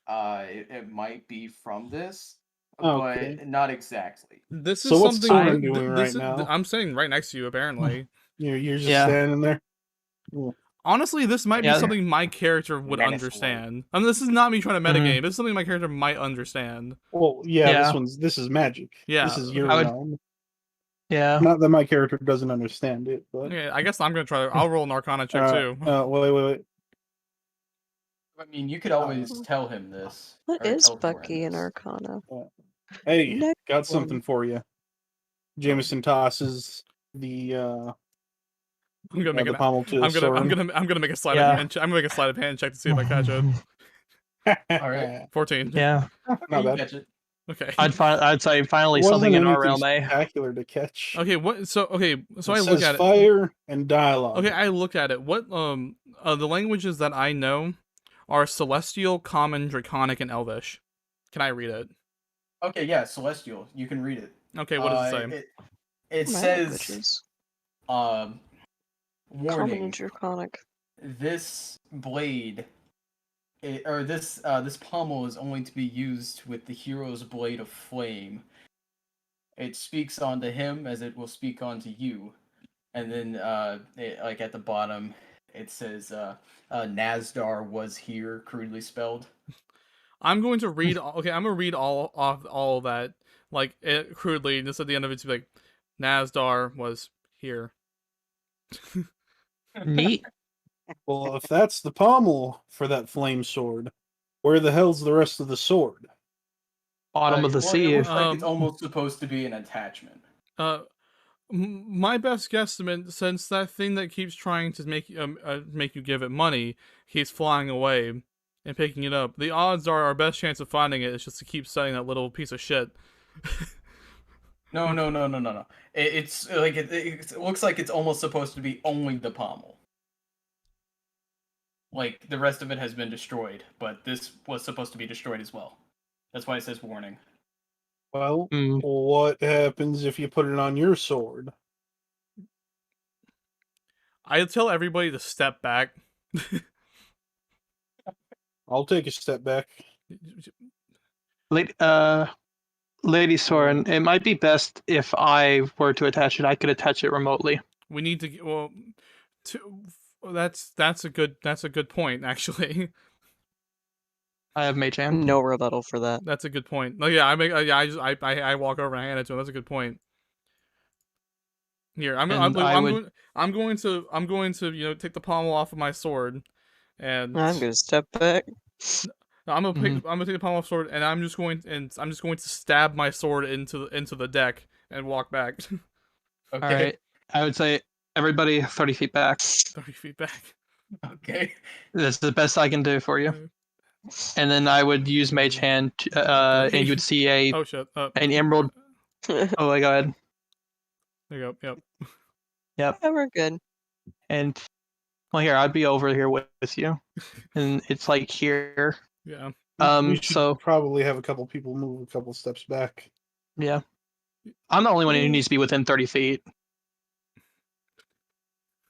it might be from this, Okay. but not exactly. This So is what's something. Soren th- doing this right is- now? I'm sitting right next to you, apparently. You're just Yeah. standing there. Honestly, this might Yeah. be something my character would Menacingly. understand. I mean, this is not me trying to metagame. Mhm. This is something my character might understand. Well, yeah, Yeah. this is magic. Yeah, This is your I would- realm. Yeah. Not that my character doesn't understand it, but Yeah, I guess I'm gonna try. I'll roll an Arcana check too. wait. I mean, you could always tell him this. What or is tell Thorin Bucky and this. Arcana? Hey, Next got something for you. Jameson tosses the I'm gonna make the an. pommel to I'm Soren. gonna make a sleight Yeah. of hand. I'm gonna make a sleight of hand check to see if I catch it. Alright. 14. Yeah. Not You bad. catch it. Okay. I'd say finally Wasn't something in our anything realm, eh? spectacular to catch. Okay. What? So okay. So It I look says at it. fire and dialogue. Okay, I look at it. What the languages that I know are Celestial, Common, Draconic, and Elvish. Can I read it? Okay, yeah, Celestial. You can read it. Okay, what does it say? It My says, languages. um, Common warning. and Draconic. This blade, this pommel is only to be used with the hero's blade of flame. It speaks onto him as it will speak onto you, and then at the bottom, it says Nazdar was here, crudely spelled. I'm going to read. Okay, I'm gonna read all of that, like crudely, just at the end of it to be like, Nazdar was here. Neat. Well, if that's the pommel for that flame sword, where the hell's the rest of the sword? Bottom of the Well, sea. It looks like it's Um, almost supposed to be an attachment. My best guesstimate, since that thing that keeps trying to make you give it money keeps flying away and picking it up, the odds are our best chance of finding it is just to keep selling that little piece of shit. No. It looks like it's almost supposed to be only the pommel. Like the rest of it has been destroyed, but this was supposed to be destroyed as well. That's why it says warning. Well, Hmm. what happens if you put it on your sword? I tell everybody to step back. I'll take a step back. Lady Soren, it might be best if I were to attach it. I could attach it remotely. we need to that's a good point actually. I have Mage Hand. No rebuttal for that. That's a good point. Oh yeah, I walk over and hand it to him. That's a good point. Here, I'm And going to take the pommel off of my sword, and I'm gonna step back. I'm gonna take the pommel off sword, and I'm just going to stab my sword into the deck and walk back. Okay. All right. I would say everybody 30 feet back. 30 feet back. Okay. That's the best I can do for you. And then I would use Mage Hand, and you would see Oh shit! an emerald. Oh, go ahead. There you go. Yep. Yep. Yeah, we're good. And well, here I'd be over here with you, and it's like here. Yeah. We should So probably have a couple people move a couple steps back. yeah, I'm the only one who needs to be within 30 feet.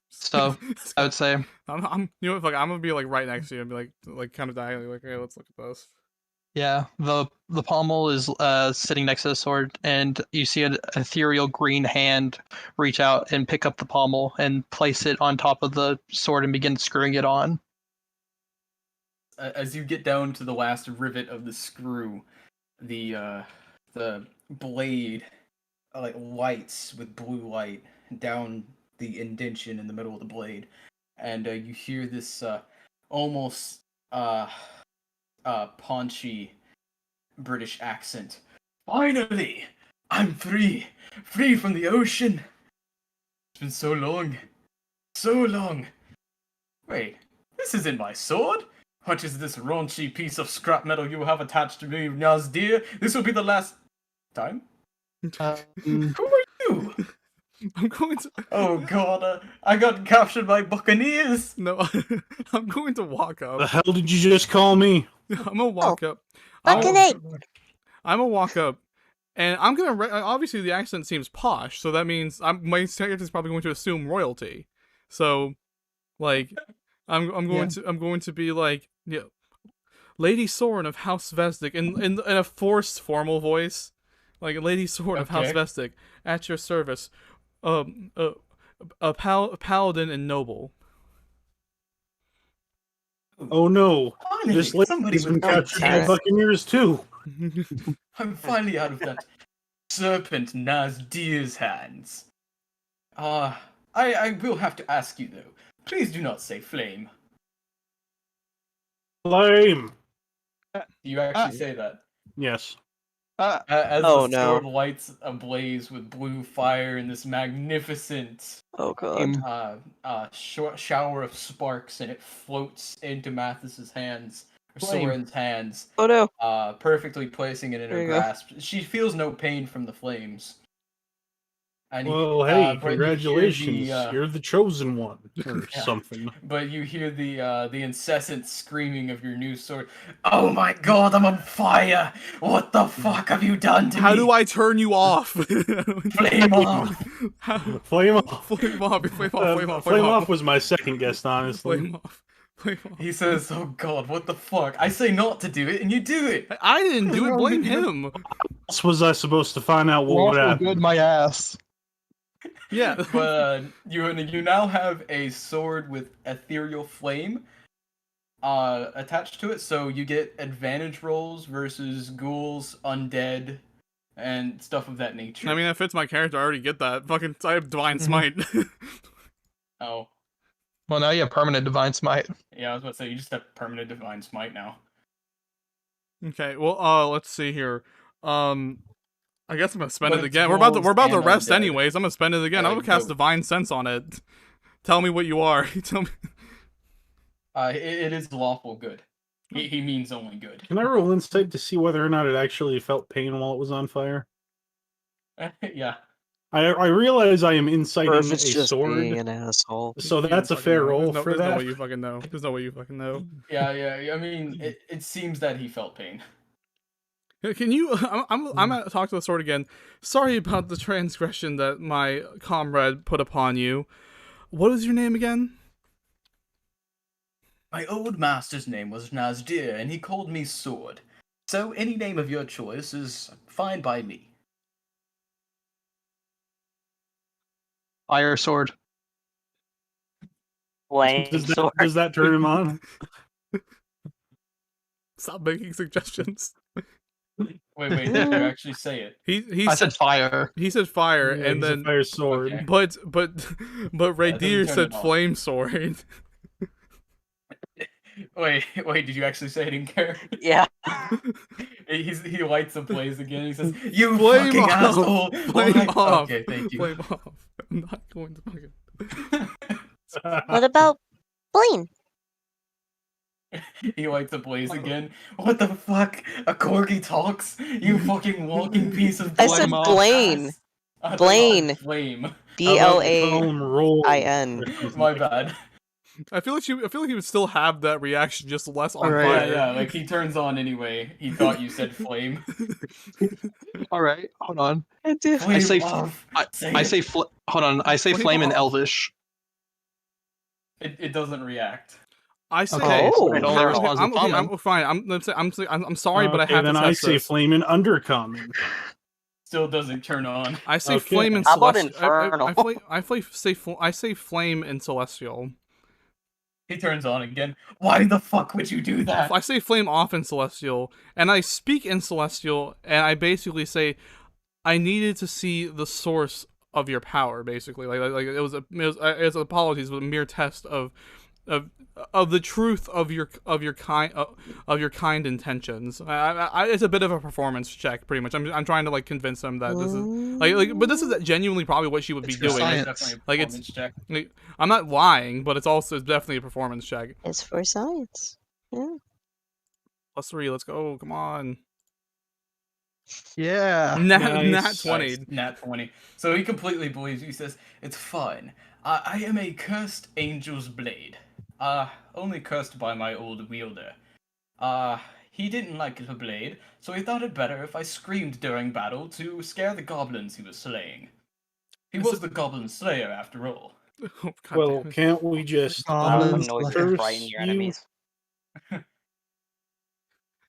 So I would say I'm you know what, like I'm gonna be like right next to you and be like kind of diagonally like, hey, let's look at this. yeah, the pommel is sitting next to the sword, and you see an ethereal green hand reach out and pick up the pommel and place it on top of the sword and begin screwing it on. As you get down to the last rivet of the screw, the blade like lights with blue light down the indention in the middle of the blade, and you hear this almost paunchy British accent. Finally, I'm free from the ocean. It's been so long, so long. Wait, this isn't my sword. What is this raunchy piece of scrap metal you have attached to me, Nazdir? This will be the last time. Who are you? I'm going to. Oh god, I got captured by buccaneers. No, I'm going to walk The up. hell did you just call me? I'm gonna walk up. Fucking I'm A. gonna walk up, and I'm gonna. Obviously, the accent seems posh, so that means my character is probably going to assume royalty. So, like, I'm going to be like, yeah, Lady Soren of House Vestic in a forced formal voice, like Lady Soren of House Okay. Vestic at your service, a paladin and noble. Oh no, Finally, this lady somebody has been with captured by tact. buccaneers too. I'm finally out of that serpent Nazdir's hands. I will have to ask you though. Please do not say flame. Flame. You actually say that. Yes. As Oh, the no. sword lights ablaze with blue fire in this magnificent Oh god. shower of sparks, and it floats into Mathis's hands, or Flame. Soren's hands, Oh no. perfectly placing it in There her you go. grasp. She feels no pain from the flames. And Well, hey, but you hear congratulations! the, You're the chosen one, or Yeah. something. But you hear the incessant screaming of your new sword. Oh my god, I'm on fire! What the fuck have you done to me? How do I turn you off? Flame off! How- Flame off. Flame off! Flame off was my second guess, honestly. Flame off! Flame off! He says, oh god, what the fuck? I say not to do it, and you do it! I didn't do it. Blame him. How else was I supposed to find out what would happen? Good, my ass. Yeah. But you now have a sword with ethereal flame attached to it, so you get advantage rolls versus ghouls, undead, and stuff of that nature. I mean, that fits my character. I already get that. Fucking, I have Divine Smite. Oh, Well, now you have permanent divine smite. yeah, I was about to say, you just have permanent divine smite now. Okay. Well, let's see here. I guess I'm gonna spend But it it's again. We're about to ghouls and rest undead. anyways. I'm gonna spend it again. I'm gonna cast Go. Divine Sense on it. Tell me what you are. Tell me. It is lawful good. He means only good. Can I roll insight to see whether or not it actually felt pain while it was on fire? Yeah. I realize I am inciting Or a if it's just sword, being an asshole. so You that's a fucking fair know. roll There's for no that. way you fucking know. There's no way you fucking know. Yeah. I mean, it seems that he felt pain. Can you? I'm gonna talk to the sword again. Sorry about the transgression that my comrade put upon you. What is your name again? My old master's name was Nazdir, and he called me Sword. So any name of your choice is fine by me. Fire sword. Flame Does sword. that turn him on? Stop making suggestions. Wait, did you actually say it? He I said fire. he said fire, Yeah, and he's a then fire sword. Okay. but Ray doesn't Deer turn said it on. flame sword. Wait, did you actually say it in character? Yeah. He lights the blaze again. He says, "You Flame fucking off! asshole!" Flame Why? off! Okay, thank you. Flame off! I'm not going to fucking. What about Blaine? He lights the blaze again. What the fuck? A corgi talks? You fucking walking piece of I glass said Flame off. Blaine. ass. I thought you said Blaine. Flame. How about you call BLAIN. him roll? or something My like bad. I feel like he would still have that reaction, just less on Alright. fire. Yeah, like he turns on anyway. He thought you said flame. All right, hold on. I do. Flame say off. I say hold on. I say Flame flame in off. Elvish. It doesn't react. I say. Okay, Oh. so it only responds in I'm common. fine. I'm sorry, but I Okay, have then to I test say this. flame in undercommon. Still doesn't turn on. I say Okay. flame and How about celestial. infernal? I say flame and celestial. He turns on again. Why the fuck would you do that? I say flame off in celestial, and I speak in celestial, and I basically say I needed to see the source of your power. Basically, like it was apologies, but a mere test of the truth of your kind intentions. It's a bit of a performance check, pretty much. I'm trying to like convince him that this is but this is genuinely probably what she would be It's for doing. science. Definitely a Like, it's- performance check. Like, I'm not lying, but it's definitely a performance check. It's for science. Yeah. +3, let's go. Come on. Yeah. Nat Nice. 20. Nice, nat 20. So he completely believes you. He says, "It's fine. I am a cursed angel's blade. Only cursed by my old wielder. He didn't like the blade, so he thought it better if I screamed during battle to scare the goblins he was slaying. He was the goblin slayer, after all." Oh, God Well, damn it. can't we just Goblins. Noise to curse frighten your you? enemies.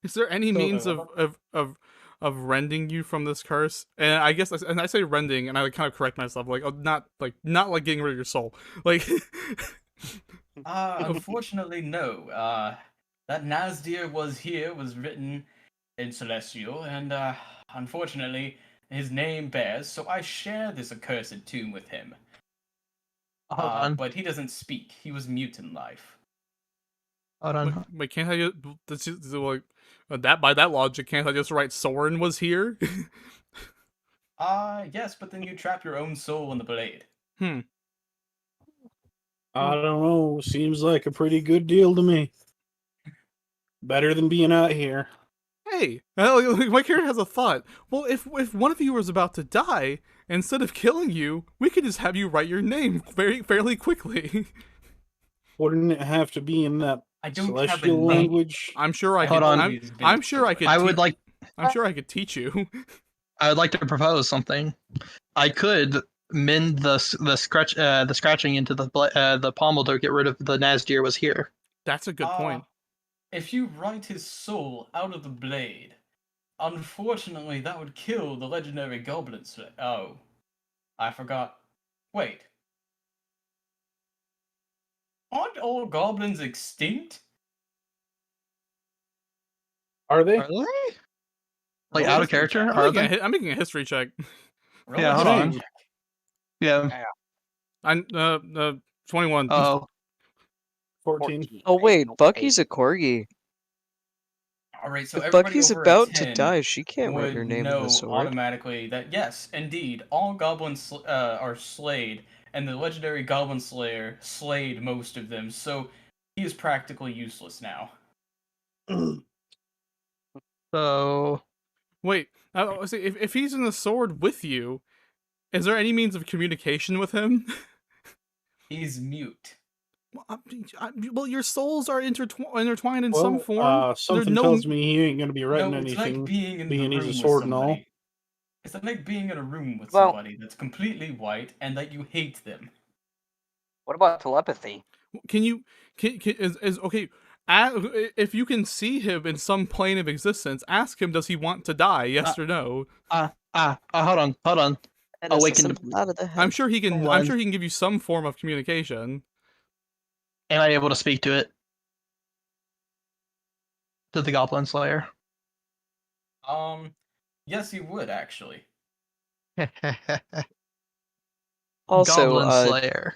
Is there any So- means of rending you from this curse? And I guess, and I say rending, and I kind of correct myself, like, oh, not like getting rid of your soul, like. Unfortunately, no. That Nazdir was written in Celestial, and unfortunately, his name bears, so I share this accursed tomb with him. Hold on. But he doesn't speak. He was mute in life. Hold on. Wait, can't I just, this is, like, that by that logic, can't I just write Soren was here? Yes, but then you trap your own soul in the blade. I don't know. Seems like a pretty good deal to me. Better than being out here. Hey, my character has a thought. Well, if one of you was about to die, instead of killing you, we could just have you write your name fairly quickly. Wouldn't it have to be in that I don't have a celestial name. language? I'm sure I I could. Hold on. I'm sure I could. I would like. I'm sure I could teach you. I would like to propose something. I could mend the scratching into the pommel to get rid of the Nazdir was here. That's a good point. If you write his soul out of the blade, unfortunately, that would kill the legendary goblin slayer. Oh, I forgot. Wait. Aren't all goblins extinct? Are they? Are they? Like Roll out a of character? history check. Are they? I'm making a history check. Roll Yeah, a hold history on. check. Yeah. I'm 21. Oh. 14. Oh wait, Bucky's a corgi. All right, so If everybody Bucky's over a about to 10 die, she can't write would her name in know the sword. automatically that yes, indeed, all goblins are slayed, and the legendary goblin slayer slayed most of them. So he is practically useless now. So Wait, see, if he's in the sword with you, is there any means of communication with him? He's mute. Well, your souls are intertwined in some form. Something no- tells me he ain't gonna be writing No, it's anything. like being in the being room he's a with sword and all. somebody. It's like being in a room with Well- somebody that's completely white and that you hate them. What about telepathy? Can you is okay? If you can see him in some plane of existence, ask him, does he want to die? Yes or no? hold on. That is Awaken- simple out of the head. I'm sure he can. Hold I'm on. sure he can give you some form of communication. Am I able to speak to it? To the Goblin Slayer? Yes, you would actually. Also, Goblin Slayer.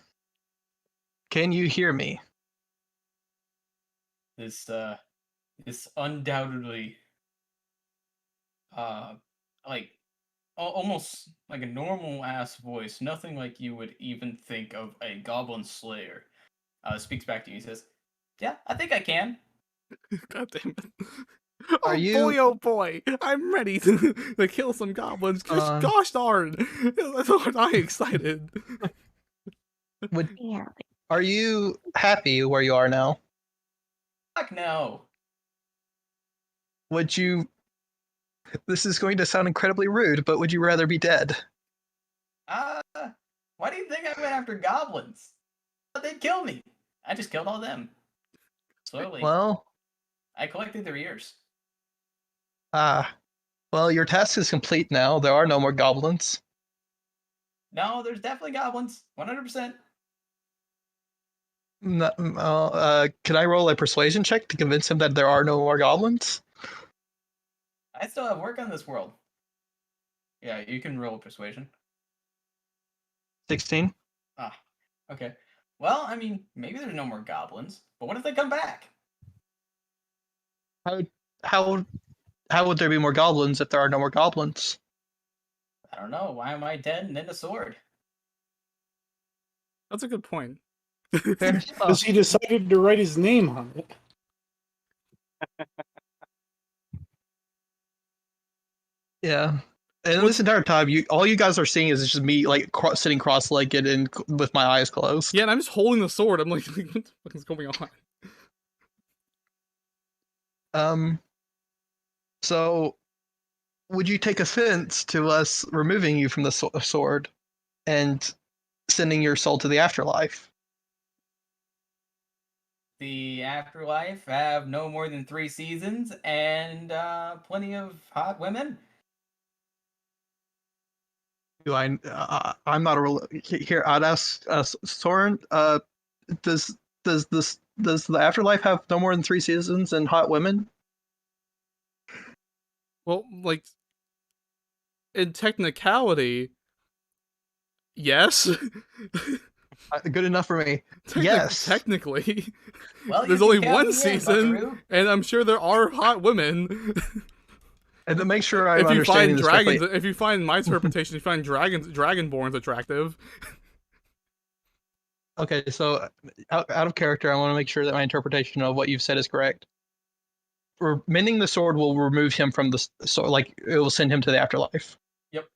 Can you hear me? This undoubtedly, like almost like a normal ass voice, nothing like you would even think of a goblin slayer. Speaks back to you. He says, "Yeah, I think I can." God damn it. Are Oh boy, I'm ready to kill some goblins. Just gosh darn. Aren't I excited? Yeah. Are you happy where you are now? Fuck no. Would you... This is going to sound incredibly rude, but would you rather be dead? Why do you think I went after goblins? But they'd kill me. I just killed all them. Slowly. Well, I collected their ears. well, your task is complete now. There are no more goblins. No, there's definitely goblins. 100%. Can I roll a persuasion check to convince him that there are no more goblins? I still have work on this world. Yeah, you can roll persuasion. 16. Ah, okay. Well, I mean, maybe there's no more goblins, but what if they come back? How would there be more goblins if there are no more goblins? I don't know. Why am I dead and in a sword? That's a good point. Fair Because enough. he decided to write his name on it. Yeah. And this entire time, all you guys are seeing is just me like sitting cross-legged and with my eyes closed. Yeah, and I'm just holding the sword. I'm like, what the fuck is going on? So, would you take offense to us removing you from the sword and sending your soul to the afterlife? The afterlife have no more than 3 seasons and plenty of hot women. Do I'm not a here. I'd ask Soren. Does the afterlife have no more than 3 seasons and hot women? Well, like, in technicality, yes. Good enough for me. Yes. Technically. Well, There's you only can count one me in, season, buckaroo. and I'm sure there are hot women. And to make sure I'm If you understanding find this dragons, correctly, if you find my interpretation, if you find dragonborns attractive. okay, so out of character, I want to make sure that my interpretation of what you've said is correct. Mending the sword will remove him from the sword, like it will send him to the afterlife. Yep.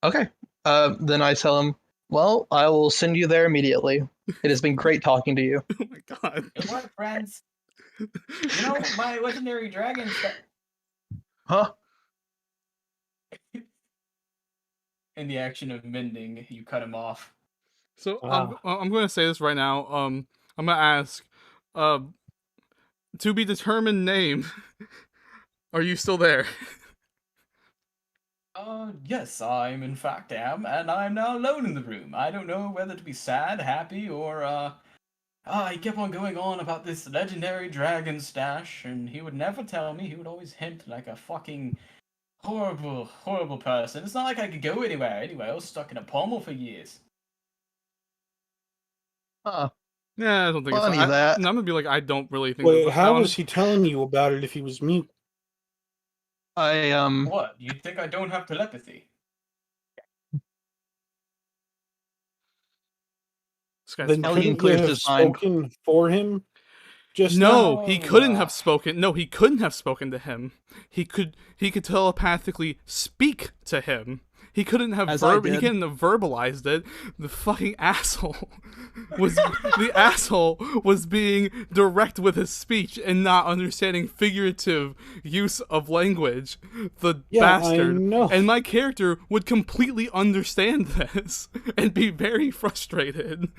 Okay. Then I tell him, well, I will send you there immediately. It has been great talking to you. Oh my god. Good luck, friends. You know, my legendary dragon Huh? in the action of mending, you cut him off. So Wow. I'm going to say this right now. I'm going to ask, to be determined name. Are you still there? Yes, I'm in fact am, and I'm now alone in the room. I don't know whether to be sad, happy, or, he kept on going on about this legendary dragon stash, and he would never tell me. He would always hint like a fucking horrible, horrible person. It's not like I could go anywhere anyway. I was stuck in a pommel for years. Huh. Yeah, I don't think Funny it's that. I'm going to be like, I don't really think Wait, that how one- was he telling you about it if he was mute? What? You think I don't have telepathy? This guy's Then fucking- Elliot couldn't you clears have his mind. spoken for him? Just No, now? he couldn't have spoken. No, he couldn't have spoken to him. He could telepathically speak to him. He couldn't have As I he did. couldn't have verbalized it. The fucking asshole was being direct with his speech and not understanding figurative use of language. The Yeah, I bastard. know. And my character would completely understand this and be very frustrated.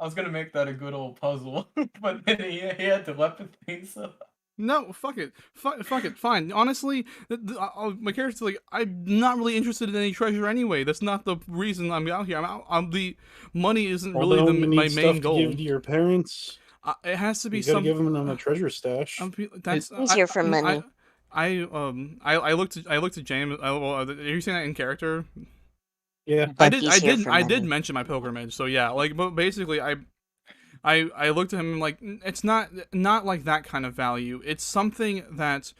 I was gonna make that a good old puzzle, but then he had telepathy, so No, fuck it. Fuck it. Fine. Honestly, my character's like, I'm not really interested in any treasure anyway. That's not the reason I'm out here. The money isn't Well, really don't you my need main stuff goal. to give to your parents? It has to be You gotta some. give them a treasure stash. That's Easier for money. I looked at James. Are you saying that in character? Yeah. I Like did. easier for I did money. mention my pilgrimage. So yeah, like, but basically, I looked at him and like, it's not like that kind of value. It's something that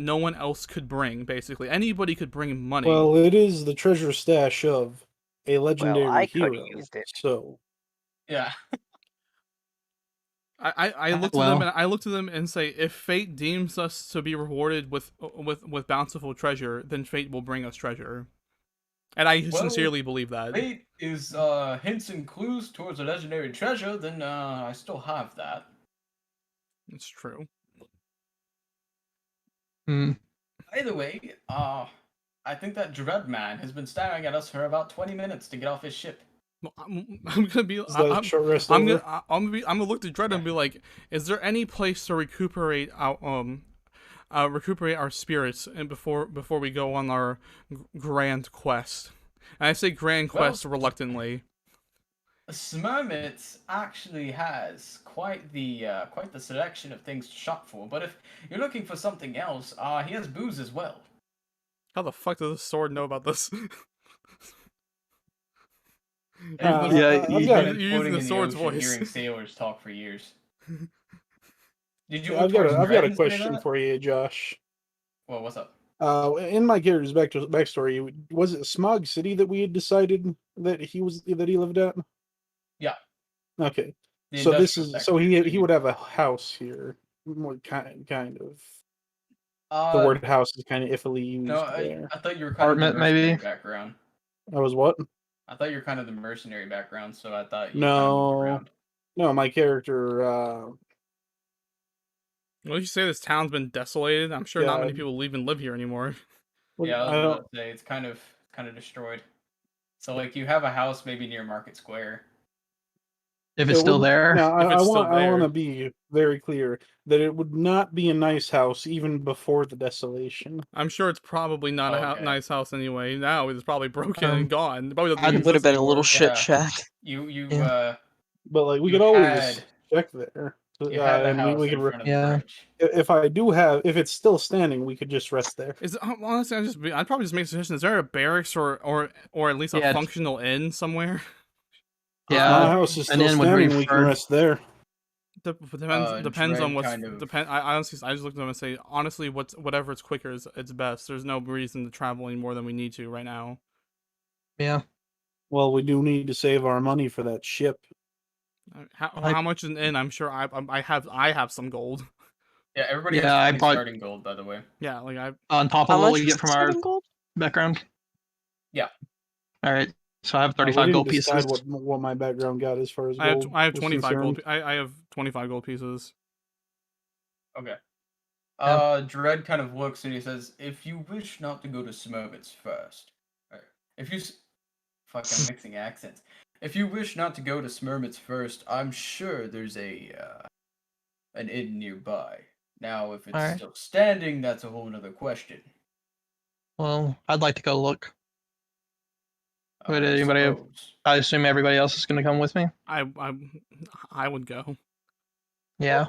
no one else could bring. Basically, anybody could bring money. Well, it is the treasure stash of a Well, legendary I could have hero. used it. So Yeah. I looked at them and I looked at them and say, if fate deems us to be rewarded with bountiful treasure, then fate will bring us treasure. And I sincerely believe that. Fate is hints and clues towards a legendary treasure, then I still have that. It's true. Either way, I think that Dreadman has been staring at us for about 20 minutes to get off his ship. I'm gonna be. is that a short rest I'm over? gonna look to Dread and be like, is there any place to recuperate our spirits and before we go on our grand quest? And I say grand quest reluctantly. Smurmits actually has quite the selection of things to shop for. But if you're looking for something else, he has booze as well. How the fuck does the sword know about this? Yeah, He's I've been you're floating using the in sword's ocean, voice. hearing sailors talk for years. Did you? I've look got towards a Red and say question that? for you, Josh. Well, what's up? In my character's backstory, was it Smog City that we had decided that he lived at? Yeah. Okay. The So this industrial is sector, so he you- would have a house here. More kind of. The Uh, word house is kind of iffily used no, there. I thought you were kind Apartment, of the mercenary maybe? background. I was what? I thought you were kind of the mercenary background, so I thought you kind of moved No, around. no. My character. Well, you say this town's been desolated. I'm sure not Yeah. many people even live here anymore. Yeah, I I was don't. about to say it's kind of destroyed. So like you have a house maybe near Market Square. If it's It still would- there. Now, If it's still I want there. to be very clear that it would not be a nice house even before the desolation. I'm sure it's probably not a Okay. nice house anyway. Now it's probably broken and gone. It probably doesn't I'd- even It would have exist been a little anymore. shit Yeah. shack. You Yeah. But like we You could always had- check there, you had the and house we in could. front of the Yeah. bridge. If it's still standing, we could just rest there. Is honestly, I'd probably just make a suggestion. Is there a barracks or at least a Yeah. functional inn somewhere? If my Yeah. house is an still inn would standing, we can refer- rest there. Depends on Dread what's kind of- depend. I honestly, I just looked at them and say, honestly, whatever it's quicker is it's best. There's no reason to travel any more than we need to right now. Yeah. Well, we do need to save our money for that ship. How much is an inn? I'm sure I have some gold. Yeah, everybody Yeah, I has 20 bought- starting gold, by the way. Yeah, like I On top How of what much we is get from the our starting gold? background. Yeah. All right. So I have We 35 didn't gold decide pieces. what my background got as far as I have gold. I have was 25 gold. concerned. I have 25 gold pieces. Okay. Yeah. Dread kind of looks and he says, "If you wish not to go to Smurmits first, if you fuck, I'm mixing accents. If you wish not to go to Smurmits first, I'm sure there's an inn nearby. Now, if it's Alright. still standing, that's a whole nother question. Well, I'd like to go look. Would I anybody have- suppose. I assume everybody else is going to come with me. I would go. Yeah.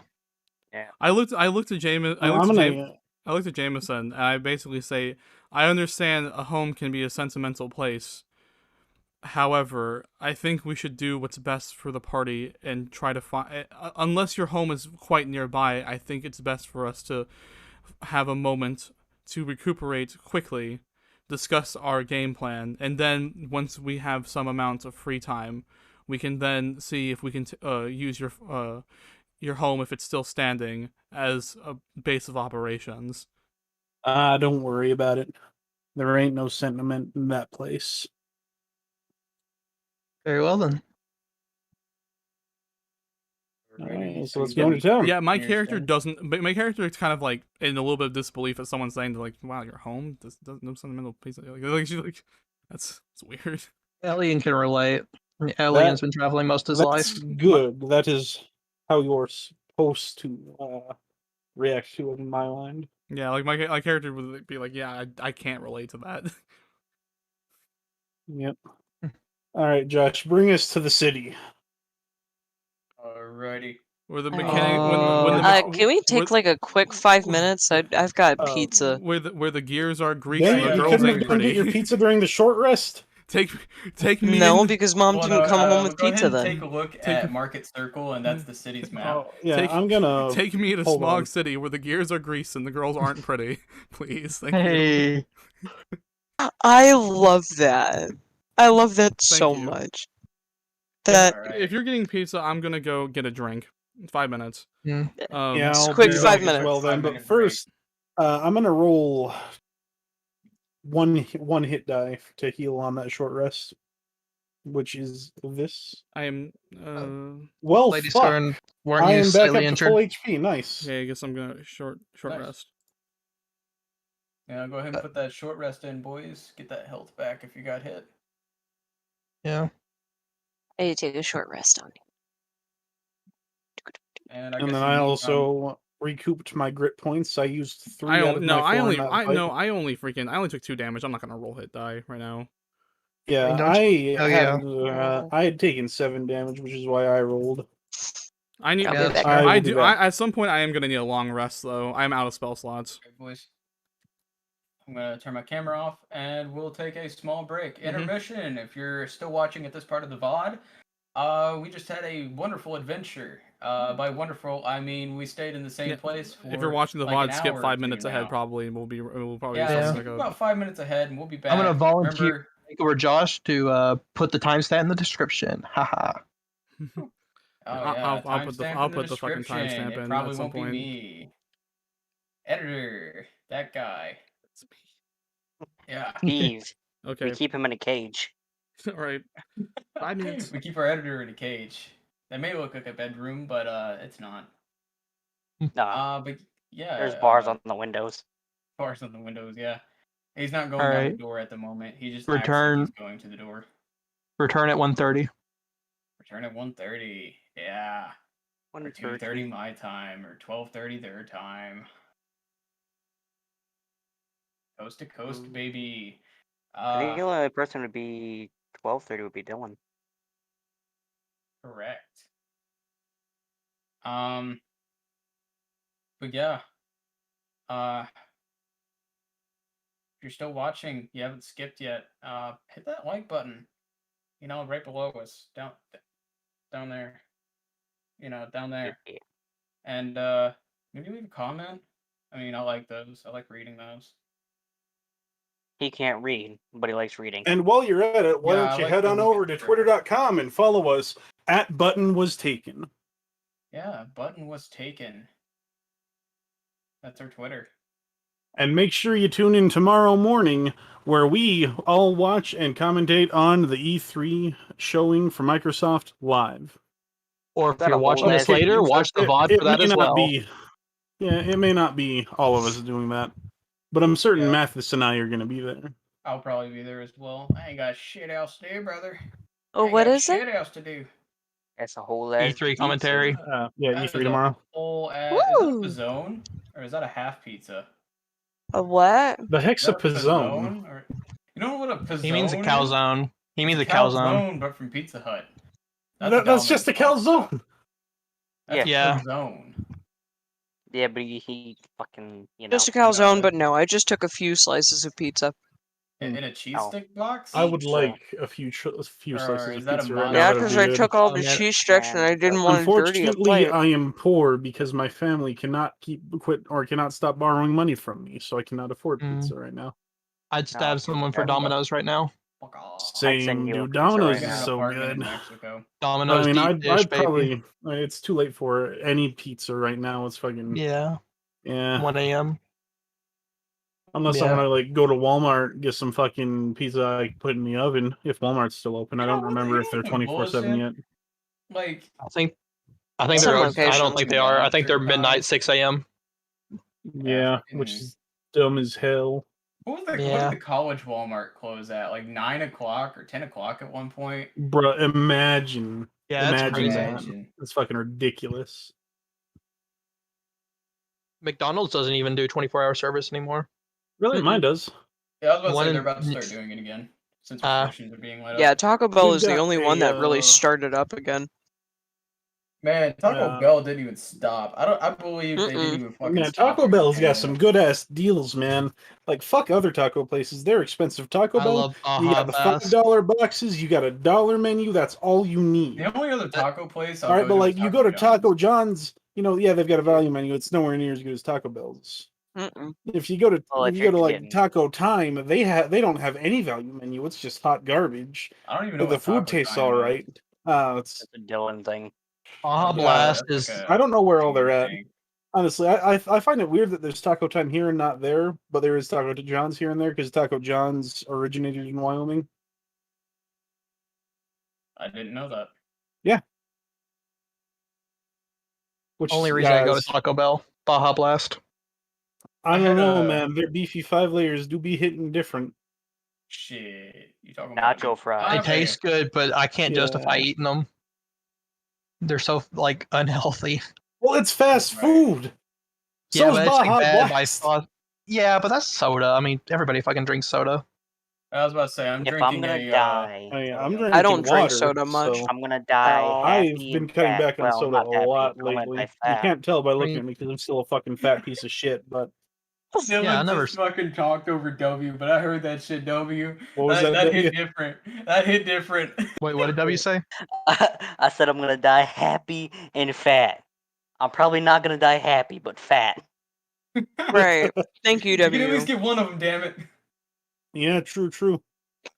I looked at Jameson. I I'm looked at gonna. I looked at Jameson, and I basically say, I understand a home can be a sentimental place. However, I think we should do what's best for the party and try to find. Unless your home is quite nearby, I think it's best for us to have a moment to recuperate quickly, discuss our game plan, and then once we have some amount of free time, we can then see if we can use your home, if it's still standing, as a base of operations. Don't worry about it. There ain't no sentiment in that place. Very well then. Alright, so let's go into town. Yeah, my character Understand. doesn't. But my character is kind of like in a little bit of disbelief at someone saying, like, "Wow, your home doesn't no sentimental piece." Like she's like, that's weird. Alien can relate. Alien's been traveling most of his That's life. good. That is how you're supposed to react to in my mind. Yeah, like my character would be like, yeah, I can't relate to that. Yep. All right, Josh, bring us to the city. Alrighty. Where the mechanic, Can we take like a quick 5 minutes? I've got pizza. where the gears are Greek Dang and the it, you girls couldn't ain't have done pretty. your pizza during the short rest? take me. No, in, because mom Well, didn't no, come home with go ahead pizza and then. take a look at Market Circle, and that's the city's map. Oh, yeah, I'm gonna take me to hold Smog on. City where the gears are grease and the girls aren't pretty. Please, thank you. Hey, I love that. I love that so you. much. That Alright. If you're getting pizza, I'm gonna go get a drink. 5 minutes. Yeah. Yeah, Just I'll quick do 5 that as minutes. well then. But 5-minute break. first, I'm gonna roll one hit die to heal on that short rest, which is this. I am. Well, Lady fuck. Scorn, weren't I you am back slightly up injured? to full HP. Nice. Okay, I guess I'm gonna short Nice. rest. Yeah, go ahead and put that short rest in, boys. Get that health back if you got hit. Yeah. I need to take a short rest on it. And I And guess then in I the meantime- also recouped my grit points. I used 3 I out of my 4 I only in that I fight. no I only took 2 damage. I'm not gonna roll hit die right now. Yeah, Don't I had taken 7 damage, which is why I rolled. I need. I'll be Yeah, back. I I will be do. back. At some point, I am gonna need a long rest though. I'm out of spell slots. Okay, boys. I'm gonna turn my camera off, and we'll take a small break. Mm-hmm. Intermission. If you're still watching at this part of the VOD, we just had a wonderful adventure. By wonderful, I mean we stayed in the same Yeah, place. For If you're watching the like VOD, an skip hour or 5 two minutes ahead now. probably, and we'll probably Yeah, start Yeah. back skip up. about 5 minutes ahead, and we'll be back. I'm gonna volunteer Remember, take over Josh to put the timestamp in the description. Haha. oh I'll yeah, put the timestamp I'll in the put the fucking description. timestamp It in probably at some won't be point. me. Editor, that guy. Yeah. Steve, Okay. we keep him in a cage. All right. 5 minutes. We keep our editor in a cage. That may look like a bedroom, but it's not. Nah, But yeah, there's bars on the windows. bars on the windows. Yeah, he's not going All down the right. door at the moment. He just Return. acts like he's going to the door. Return at 1:30. Return at 1:30. Yeah, or 2:30 my time, or 12:30 their time. Coast to coast, baby. I think the only person would be 12:30 would be Dylan. Correct. But yeah. If you're still watching, you haven't skipped yet, hit that like button. You know, right below us. Down there. You know, down there. Yeah. And maybe leave a comment. I mean, I like those. I like reading those. He can't read, but he likes reading. And while you're at it, why Yeah, don't I you like head the on look over at to the twitter.com and follow us at Button Was Taken. Yeah, button was taken. That's our Twitter. And make sure you tune in tomorrow morning where we all watch and commentate on the E3 showing for Microsoft live. Or if that you're a watching whole this ass later, watch the VOD for that as well. It may not be all of us doing that. But I'm certain Yeah. Mathis and I are going to be there. I'll probably be there as well. I ain't got shit else to do, brother. Oh, I ain't what got is it? shit else to do. That's a whole ass E3 pizza. commentary. Yeah, That E3 is a tomorrow. whole is that Woo! a pizzone? Or is that a half pizza? A what? The heck's Is a that pizzone. Or, you know what a pizzone He means a is? calzone. He means a It's calzone. but from Pizza Hut. That's just a calzone. That's Yeah. a calzone. Yeah, but he fucking, you know. Just a calzone, but no, I just took a few slices of pizza. In a cheese Oh. stick box? I would So- like a few Or slices is of that a pizza right mod- now. Yeah, That'd because be I good. took all the Oh, man. cheese strips and I Man, didn't want to dirty a Unfortunately, plate. I am poor because my family cannot cannot stop borrowing money from me, so I cannot afford pizza right now. I'd stab someone for that's what- Domino's right now. Fuck off. send Same, you a dude. pizza Domino's right Get is an now. so apartment in good. Mexico. Domino's I mean, deep dish, I'd baby. probably. It's too late for any pizza right now. It's fucking Yeah. yeah. 1 a.m. Unless I Yeah. want to like go to Walmart, get some fucking pizza I can put in the oven if Walmart's still open. I don't remember if they're 24/7 yet. Like, I think Some they're. I locations. don't think they are. I think they're midnight 6 a.m. Yeah, which is dumb as hell. what did Yeah. the college Walmart close at? Like 9 o'clock or 10 o'clock at one point? Bruh, imagine. Yeah, that's Imagine crazy. that. Imagine. That's fucking ridiculous. McDonald's doesn't even do 24-hour service anymore. Really, Mm-mm. mine does. Yeah, I was about to One say in- they're about to start doing it again since Uh, restrictions are being let Yeah, up. Taco Bell We've is the got only one that really a, started up again. Man, Taco Yeah. Bell didn't even stop. I believe they didn't Mm-mm. even fucking Man, stop. Taco Bell's got Yeah. some good ass deals, man. Like fuck other taco places, they're expensive. Taco I Bell, love you Baja got the Blast. $5 boxes, you got a $1 menu. That's all you need. The only other taco place I'll All right, go but to like is you go to John's. Taco John's, yeah, they've got a value menu. It's nowhere near as good as Taco Bell's. Mm-mm. If you go to Well, if if you go to you're like getting- Taco Time, they don't have any value menu. It's just hot garbage. I don't even know But the what food Taco tastes Time all is. right. It's That's a Dylan thing. Baja Yeah, Blast that's is like I don't know where all Dylan they're at. thing. Honestly, I find it weird that there's Taco Time here and not there, but there is Taco John's here and there because Taco John's originated in Wyoming. I didn't know that. Which only reason I go to guys, Taco Bell. Baja Blast. I I don't had know, a- man. Their beefy 5 layers do be hitting different. Shit, you talking about Nacho fries. They Okay. taste good, but I can't justify Yeah. eating them. They're so like unhealthy. Well, it's fast Right. food. Yeah, So's but it's like Baja bad by Blast. sauce. Yeah, but that's soda. I mean, everybody fucking drinks soda. I was about to say I'm If drinking I'm gonna a. die, I mean, soda I'm milk. drinking I don't drink water, soda much. so I'm gonna die Oh. I've happy been and cutting fat. back on Well, soda not a happy. lot I'm gonna lately. die You fat. can't tell by looking mean- at me because I'm still a fucking fat piece of shit. But Dylan Yeah, I never- just fucking talked over W, but I heard that shit W. what was that that? hit different. That hit different. Wait, what did W say? I said I'm gonna die happy and fat. I'm probably not gonna die happy, but fat. Right. Thank you, You can at W. least get one of them, damn it. Yeah, true.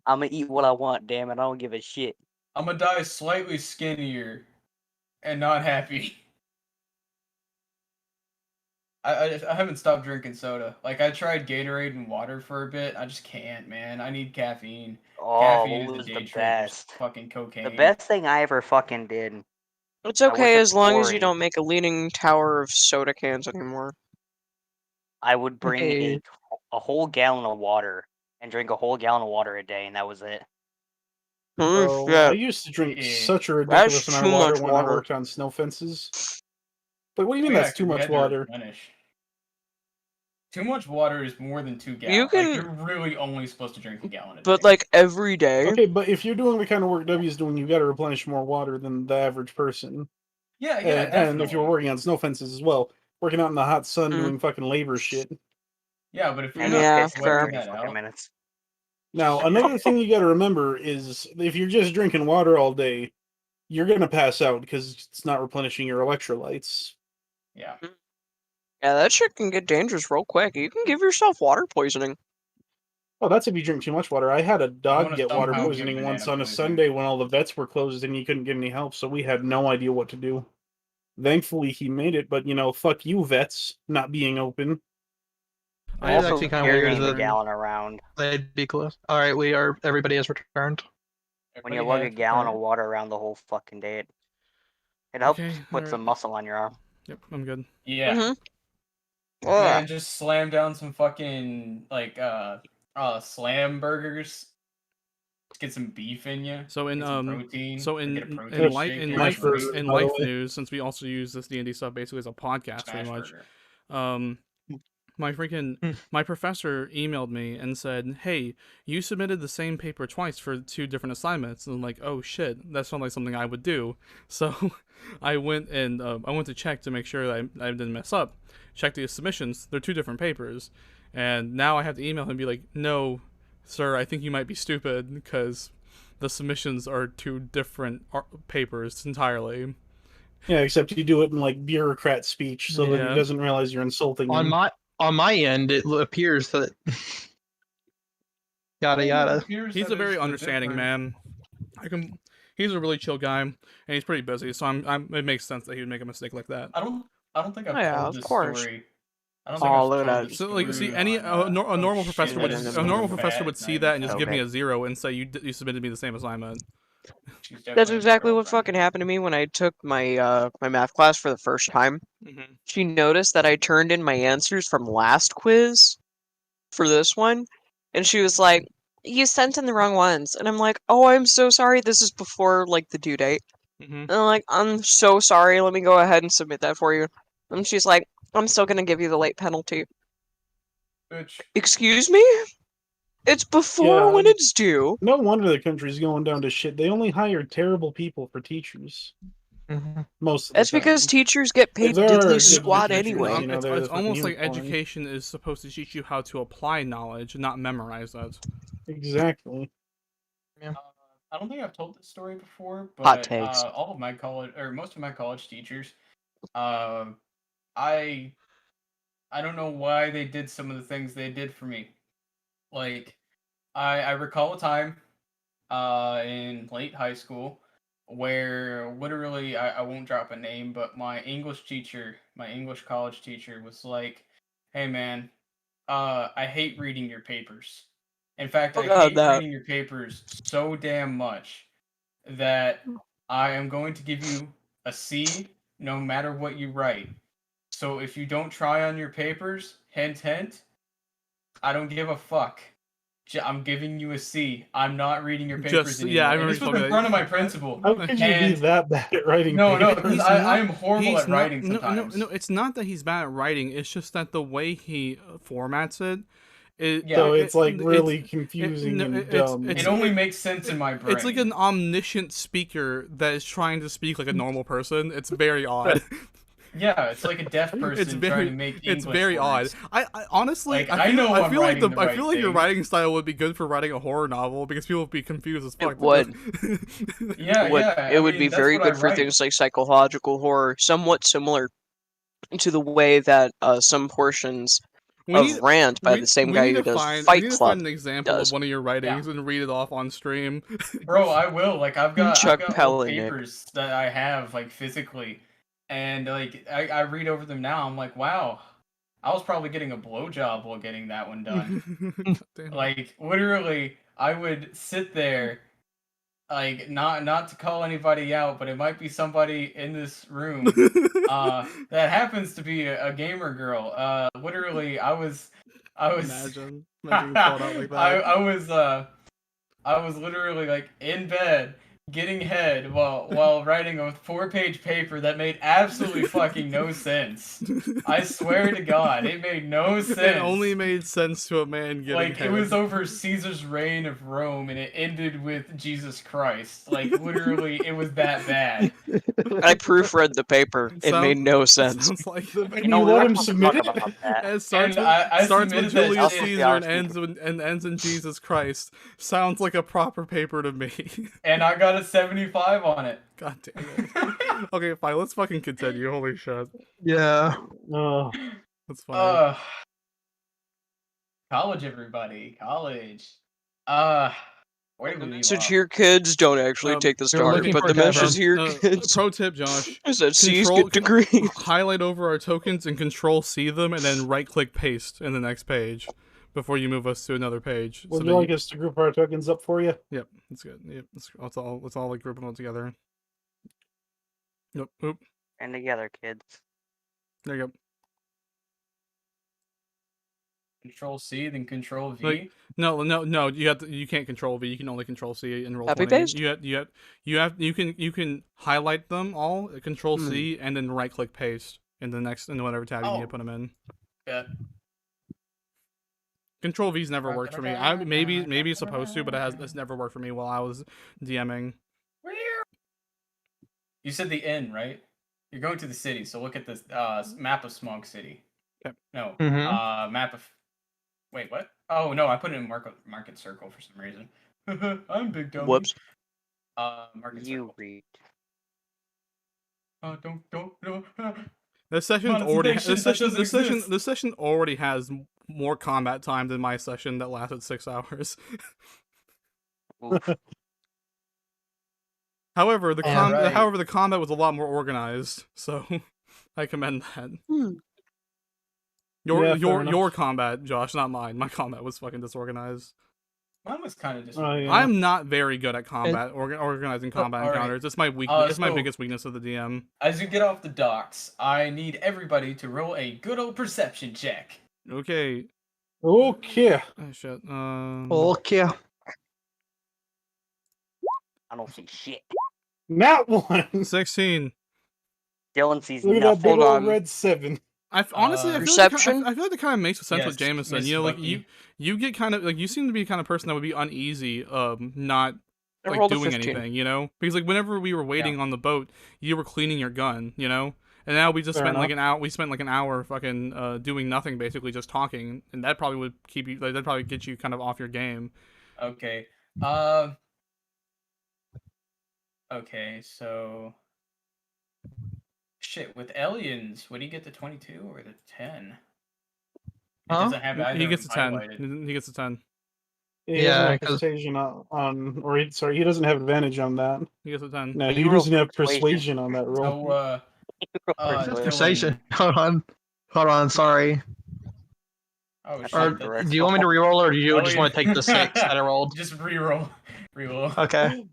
I'm gonna eat what I want. Damn it, I don't give a shit. I'm gonna die slightly skinnier and not happy. I haven't stopped drinking soda. Like I tried Gatorade and water for a bit. I just can't, man. I need caffeine. Oh, Caffeine what is was the the day trader's best? fucking cocaine. The best thing I ever fucking did. It's I worked okay at as long as you Quarry. don't make a leaning tower of soda cans anymore. I would bring Hey. a whole gallon of water and drink a whole gallon of water a day, and that was it. Bro, Yeah. I used to drink Yeah. such a ridiculous That's amount of too water much when I water. worked on snow fences. But what do you mean Yeah, that's too 'cause we much had to water? replenish. Too much water is more than 2 gallons. You can- Like, you're really only supposed to drink a gallon a day. But like every day. Okay, but if you're doing the kind of work W's doing, you got to replenish more water than the average person. yeah, And if you're definitely. working on snow fences as well, working out in the hot sun Mm. doing fucking labor shit. Yeah, but if you're And not Yeah, pissed for fair. sweating 30 that fucking out, minutes. Now, another thing you got to remember is if you're just drinking water all day, you're going to pass out because it's not replenishing your electrolytes. yeah. Yeah, that shit can get dangerous real quick. You can give yourself water poisoning. Oh, that's if you drink too much water. I had a dog wanna get water somehow get poisoning once banana on a poisoning. Sunday when all the vets were closed and he couldn't get any help, so we had no idea what to do. Thankfully, he made it, but fuck you, vets, not being open. I was Also, actually kind of weird carrying the that gallon around. they'd be close. All right, everybody has returned. When you Everybody lug a has gallon of returned. water around the whole fucking day, it helps Okay, put alright. some muscle on your arm. Yep, I'm good. Yeah. Mhm. Man, Ugh. just slam down some fucking slam burgers. Get some beef in you. So in get some protein. so or in get a in protein life shake, in get a life burger, in by the life way. news, since we also use this D&D stuff basically as a podcast smash pretty much. burger. My professor emailed me and said, "Hey, you submitted the same paper twice for 2 different assignments." And I'm like, "Oh shit, that sounds like something I would do." So I went to check to make sure that I didn't mess up. Check the submissions; they're 2 different papers, and now I have to email him and be like, "No, sir, I think you might be stupid because the submissions are 2 different papers entirely." Yeah, except you do it in like bureaucrat speech, so that Yeah. he doesn't realize you're insulting On him. my end, it appears that yada yada. He's a very understanding man. He's a really chill guy, and he's pretty busy. So it makes sense that he would make a mistake like that. I don't think I've Oh, yeah, told of this course. story. I don't think Oh, I've look at told that. this So like, see, story a on, normal shit, professor would this is a normal so professor bad, would it's see not that even and just funny. give me a 0 and say you submitted me the same assignment. She's That's definitely his exactly what girlfriend. fucking happened to me when I took my my math class for the first time. Mm-hmm. She noticed that I turned in my answers from last quiz for this one, and she was like, "You sent in the wrong ones." And I'm like, "Oh, I'm so sorry. This is before like the due date." Mm-hmm. And I'm like, "I'm so sorry. Let me go ahead and submit that for you." And she's like, I'm still gonna give you the late penalty. Bitch. Excuse me? It's before when it's due. No wonder the country's going down to shit. They only hire terrible people for teachers. Mhm. Most of the That's because time. teachers get paid There are diddly good squat teachers, anyway. you know, they're It's the fucking almost like unicorn. education is supposed to teach you how to apply knowledge, not memorize it. Exactly. I don't think I've told this story before, Hot but takes. all of my college or most of my college teachers, I don't know why they did some of the things they did for me. Like, I recall a time in late high school where literally I won't drop a name, but my English teacher, my English college teacher was like, "Hey man, I hate reading your papers. In fact, I God, hate that. reading your papers so damn much that I am going to give you a C no matter what you write. So if you don't try on your papers, hint hint, I don't give a fuck. I'm giving you a C. I'm not reading your papers anymore." I And remember this you was told me in that. front of my principal. How could you be And that bad at writing no, papers? because He's I am horrible he's at writing sometimes. No, it's not that he's bad at writing. It's just that the way he formats it, So it's like really it's- confusing no, and dumb. It only makes sense in my brain. It's like an omniscient speaker that is trying to speak like a normal person. It's very odd. Yeah, it's like a deaf person trying to make English It's very words. odd. I honestly, Like, I know I'm feel like writing the I right feel like your thing. writing style would be good for writing a horror novel because people would be confused as fuck. It would. Yeah, It would be very good for things like psychological horror, somewhat similar to the way that some portions of Rant by the same guy who does Fight We need to Club find an example does. of one of your writings and read it off on stream. Bro, I will. Like, I've got Chuck old Palahniuk. papers that I have, like, physically. And, like, I read over them now. I'm like, wow, I was probably getting a blowjob while getting that one done. Like, literally, I would sit there, like, not to call anybody out, but it might be somebody in this room that happens to be a gamer girl. Literally, I was Imagine being called out like that. I was literally like in bed getting head while writing a 4-page paper that made absolutely fucking no sense. I swear to God, it made no sense. It only made sense to a man getting Like, head. it was over Caesar's reign of Rome, and it ended with Jesus Christ. Like, literally, it was that bad. I proofread the paper. It made no sense. Sounds like the And you let him submit it? It starts And with, I starts with submitted that Julius shit. Caesar and ends in Jesus Christ. Sounds like a proper paper to me. And I got a 75 on it. God damn it. Okay, fine. Let's fucking continue. Holy shit. Yeah. Oh. That's funny. College, everybody. College. Where did we The leave message off? here, kids, don't actually take the you're start. looking But for the message Devin. here, kids, Pro tip, Josh. is that C's get degrees. Highlight over our tokens and control C them, and then right click paste in the next page before you move us to another page. Would that you like us to group our tokens up for you? Yep, that's good. Yep, let's all like group them all together. Nope. Oop. And together, kids. There you go. Control C, then Control V. Like, no. You can't control V. You can only control C and roll Copy 20. paste? You can highlight them all, control C, and then right click paste in whatever tab you need to put them in. Yeah. Control V's never worked for me. Maybe it's supposed to, but it's never worked for me while I was DMing. You said the N, right? You're going to the city, so look at this map of Smog City. Yep. No. Mhm. Map of. Wait, what? Oh no, I put it in market circle for some reason. I'm big dummy. Whoops. Market You circle. read. Don't. This session's already Monetization, that doesn't exist. this session already has more combat time than my session that lasted 6 hours. Oof. However, the Alright. the combat was a lot more organized, so I commend that. Yeah, fair Your combat, Josh, not mine. My combat was fucking disorganized. Mine was kind of just. Oh, yeah. I'm not very good at combat organizing combat alright. encounters. It's my weakness. It's my so- biggest weakness of the DM. As you get off the docks, I need everybody to roll a good old perception check. Okay. Okay. Oh, shit. Okay. I don't see shit. Not one. 16. Dylan sees Look at that nothing. big Hold old on. red 7. Honestly, I feel Perception? I feel like that kind of makes sense with Yes, Jameson. Miss You know, like Bucky. you get kind of like you seem to be the kind of person that would be uneasy, not I like rolled a doing 15. anything. You know, because like whenever we were waiting on the boat, you were cleaning your gun. You know, and now we just Fair spent like enough. an hour. We spent like an hour fucking doing nothing, basically just talking, and that probably would keep you. Like, that'd probably get you kind of off your game. Okay. Okay, so shit, with aliens, would he get the 22 or the 10? It Huh? doesn't have either He of gets a them 10. highlighted. He gets a 10. He Yeah, doesn't have 'cause- persuasion on or he doesn't have advantage on that. He gets a 10. No, You he roll doesn't have persuasion. persuasion on that roll. So, Persuasion. Dylan. Hold on. Sorry. Oh That's shit, Or not that's do you want me to reroll, or do you just Elliot. want to take the 6 that I rolled? Just reroll. Reroll. Okay.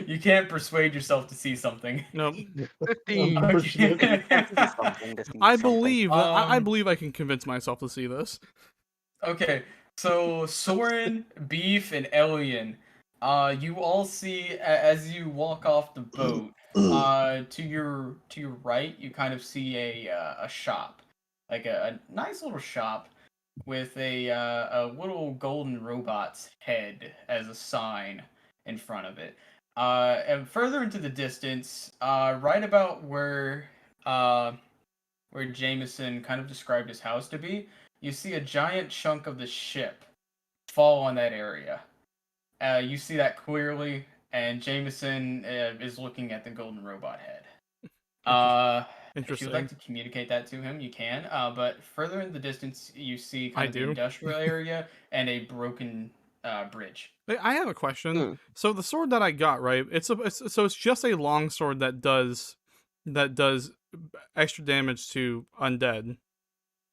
You can't persuade yourself to see something. Nope. 15. Unfortunately. You can't see something to see I something. believe that I Um, believe I can convince myself to see this. Okay, so Soren, Beef, and Elian, you all see as you walk off the boat. To your right, you kind of see a shop, like a nice little shop with a little golden robot's head as a sign in front of it. And further into the distance, right about where Jameson kind of described his house to be, you see a giant chunk of the ship fall on that area. You see that clearly, and Jameson is looking at the golden robot head. If you would like to communicate that to him, you can. But further in the distance, you see kind of the industrial area and a broken bridge. I have a question. Hmm. So the sword that I got, right? It's just a long sword that does extra damage to undead.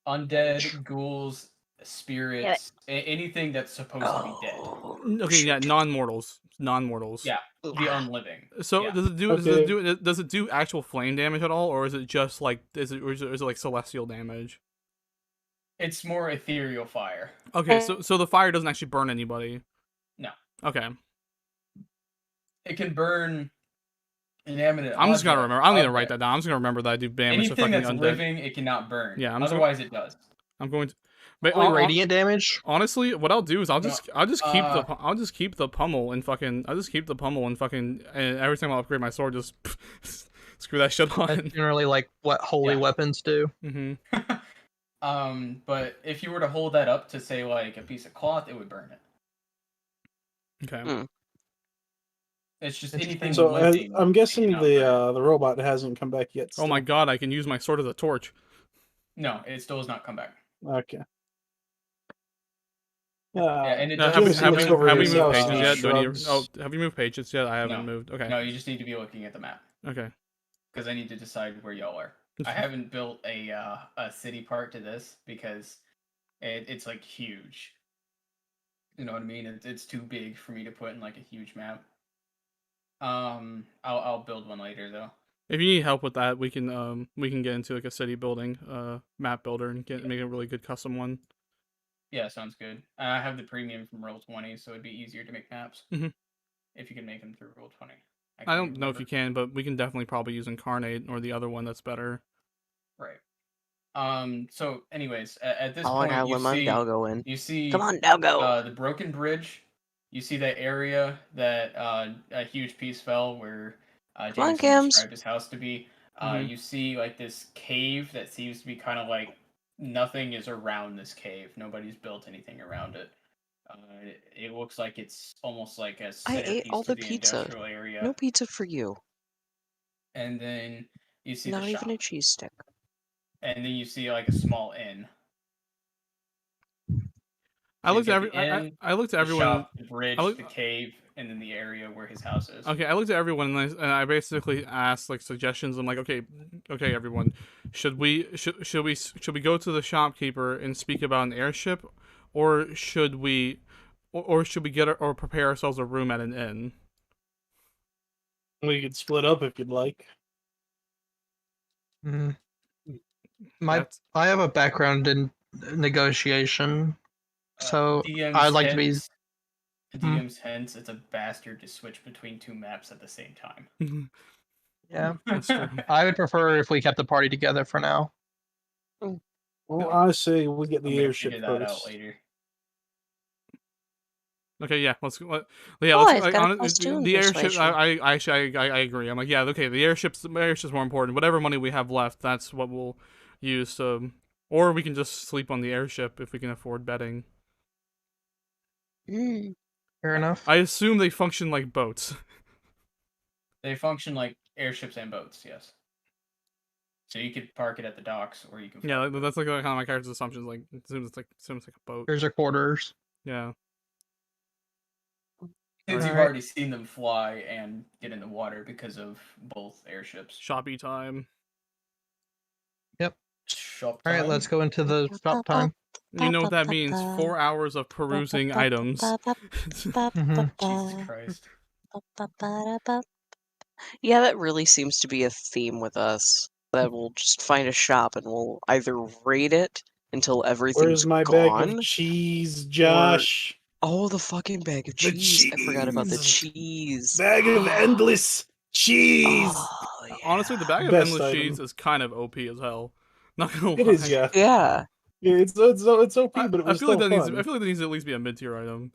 Undead, ghouls, spirits, anything that's supposed to be dead. Okay, yeah, non-mortals. Yeah, the unliving. So Yeah. does it do actual flame damage at all, or is it just like is it like celestial damage? It's more ethereal fire. Okay, so the fire doesn't actually burn anybody. No. Okay. It can burn inanimate. I'm just gonna remember. I don't need to write object. that down. I'm just gonna remember that I do damage to Anything fucking that's undead. living, it cannot burn. Yeah, Otherwise, it does. I'm going to. But Only radiant damage. Honestly, what I'll do is I'll just keep the pummel and every time I upgrade my sword, just screw that shit on. That's generally like what holy weapons do. Mm-hmm. But if you were to hold that up to say like a piece of cloth, it would burn it. Okay. It's just anything So living. I'm guessing it cannot burn. the robot hasn't come back yet. Oh my god, I can use my sword as a torch. No, it still has not come back. Okay. And it Now, does. have we moved house, pages he yet? shrugs. Have you moved pages yet? I haven't No. moved. Okay. No, you just need to be looking at the map Okay. because I need to decide where y'all are. I haven't built a city part to this because it's like huge. You know what I mean? It's too big for me to put in like a huge map. I'll build one later though. If you need help with that, we can get into like a city building map builder and make a really good custom one. Yeah, sounds good. I have the premium from Roll20, so it'd be easier to make maps if you can make them through Roll20. I don't know if you can, but we can definitely probably use Incarnate or the other one that's better. Right. So, anyways, at this Oh, I point, gotta let my Dalgo in. you see Come on, Dalgo. the broken bridge. You see that area that a huge piece fell where Come on, Jameson Cams. described his house to be. You see like this cave that seems to be kind of like nothing is around this cave. Nobody's built anything around it. It looks like it's almost like a I ate centerpiece all to the pizza. industrial area. No pizza for you. And then you see Not the even shop. a cheese stick. And then you see like a small inn. I looked at The everyone. shop, the bridge, I look- the cave, and then the area where his house is. Okay, I looked at everyone and I basically asked like suggestions. I'm like, okay, everyone, should we go to the shopkeeper and speak about an airship, or should we prepare ourselves a room at an inn? We could split up if you'd like. I have a background in negotiation, so I'd like to be. DM's hints, it's a bastard to switch between two maps at the same time. Yeah, That's true. I would prefer if we kept the party together for now. Well, I say we get I'm the gonna airship figure that out first. later. Okay, yeah, let's Oh, let's I've got a +2 in the airship. persuasion. I agree. I'm like, yeah, okay, the airship's more important. Whatever money we have left, that's what we'll use to, or we can just sleep on the airship if we can afford betting. Mm. Fair enough. I assume they function like boats. They function like airships and boats, yes. So you could park it at the docks, or you can. Yeah, fly it. that's like kind of my character's assumptions. Like, it seems like a boat. Here's your quarters. Yeah. Since you've Alright. already seen them fly and get in the water because of both airships. Shoppy time. Shop All right, time. let's go into the shop time. You know what that means? 4 hours of perusing items. Mhm. Jesus Christ. Yeah, that really seems to be a theme with us. That we'll just find a shop and we'll either raid it until everything's Where's my gone. bag of cheese, Josh? Oh, the fucking bag of The cheese. I forgot about the cheese. cheese. Bag of endless cheese. Oh, yeah. Honestly, the bag of Best endless item. cheese is kind of OP as hell. Not gonna lie. It is, yeah. Yeah. Yeah, it's OP, but it I was feel like still that needs. fun. I feel like that needs to at least be a mid-tier item.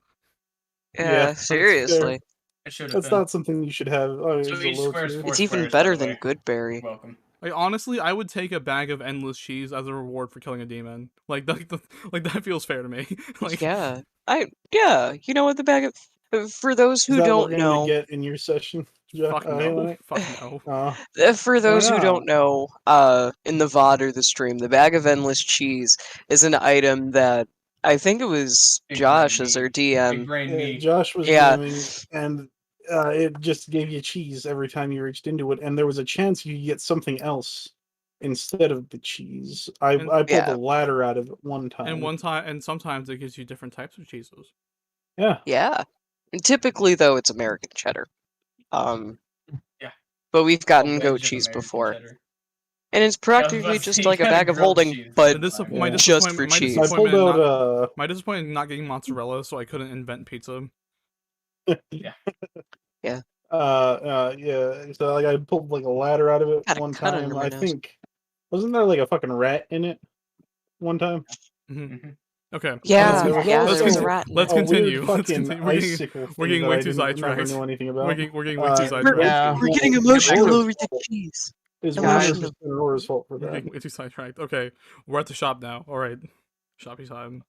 Yeah, that's fair. seriously. It should have That's been. not something you should have. Oh, So it's a each low square's tier. four It's even squares, by better the than way. Goodberry. You're welcome. Like honestly, I would take a bag of endless cheese as a reward for killing a demon. Like that feels fair to me. Like Yeah. You know what the bag of for those Is who that what don't we're gonna know, get in your session? fuck no, Haley? fuck no. for those who not? don't know, in the VOD or the stream, the bag of endless cheese is an item that I think it was Big Josh brain as our me. DM. Big brain Yeah, me. Josh was Yeah. DMing, and it just gave you cheese every time you reached into it, and there was a chance you get something else instead of the cheese. I pulled Yeah. the ladder out of it one time. And sometimes it gives you different types of cheeses. Yeah. Yeah. And typically, though, it's American cheddar. Yeah. But we've gotten Wedge goat of cheese American before. cheddar. And it's Yeah, I was about practically to just say, like a kinda bag of grilled holding, cheese, but My Yeah. just for disappointment, my cheese. I pulled disappointment, out my disappointment not getting mozzarella, so I couldn't invent pizza. yeah. So like I pulled like a ladder out of it Got a one cut under time. my I nose. think wasn't there like a fucking rat in it one time? Okay. Yeah, there was yeah, also there was a rat in Let's a continue. weird Let's fucking continue. We're getting, icicle we're thing getting that way I too didn't never sidetracked. know anything about. We're getting way too It sidetracked. Yeah. We're getting was emotional Aurora's over the fault. cheese. It's Guys. 100% Aurora's fault for We're that. getting way too sidetracked. Okay, we're at the shop now. All right, shoppy time.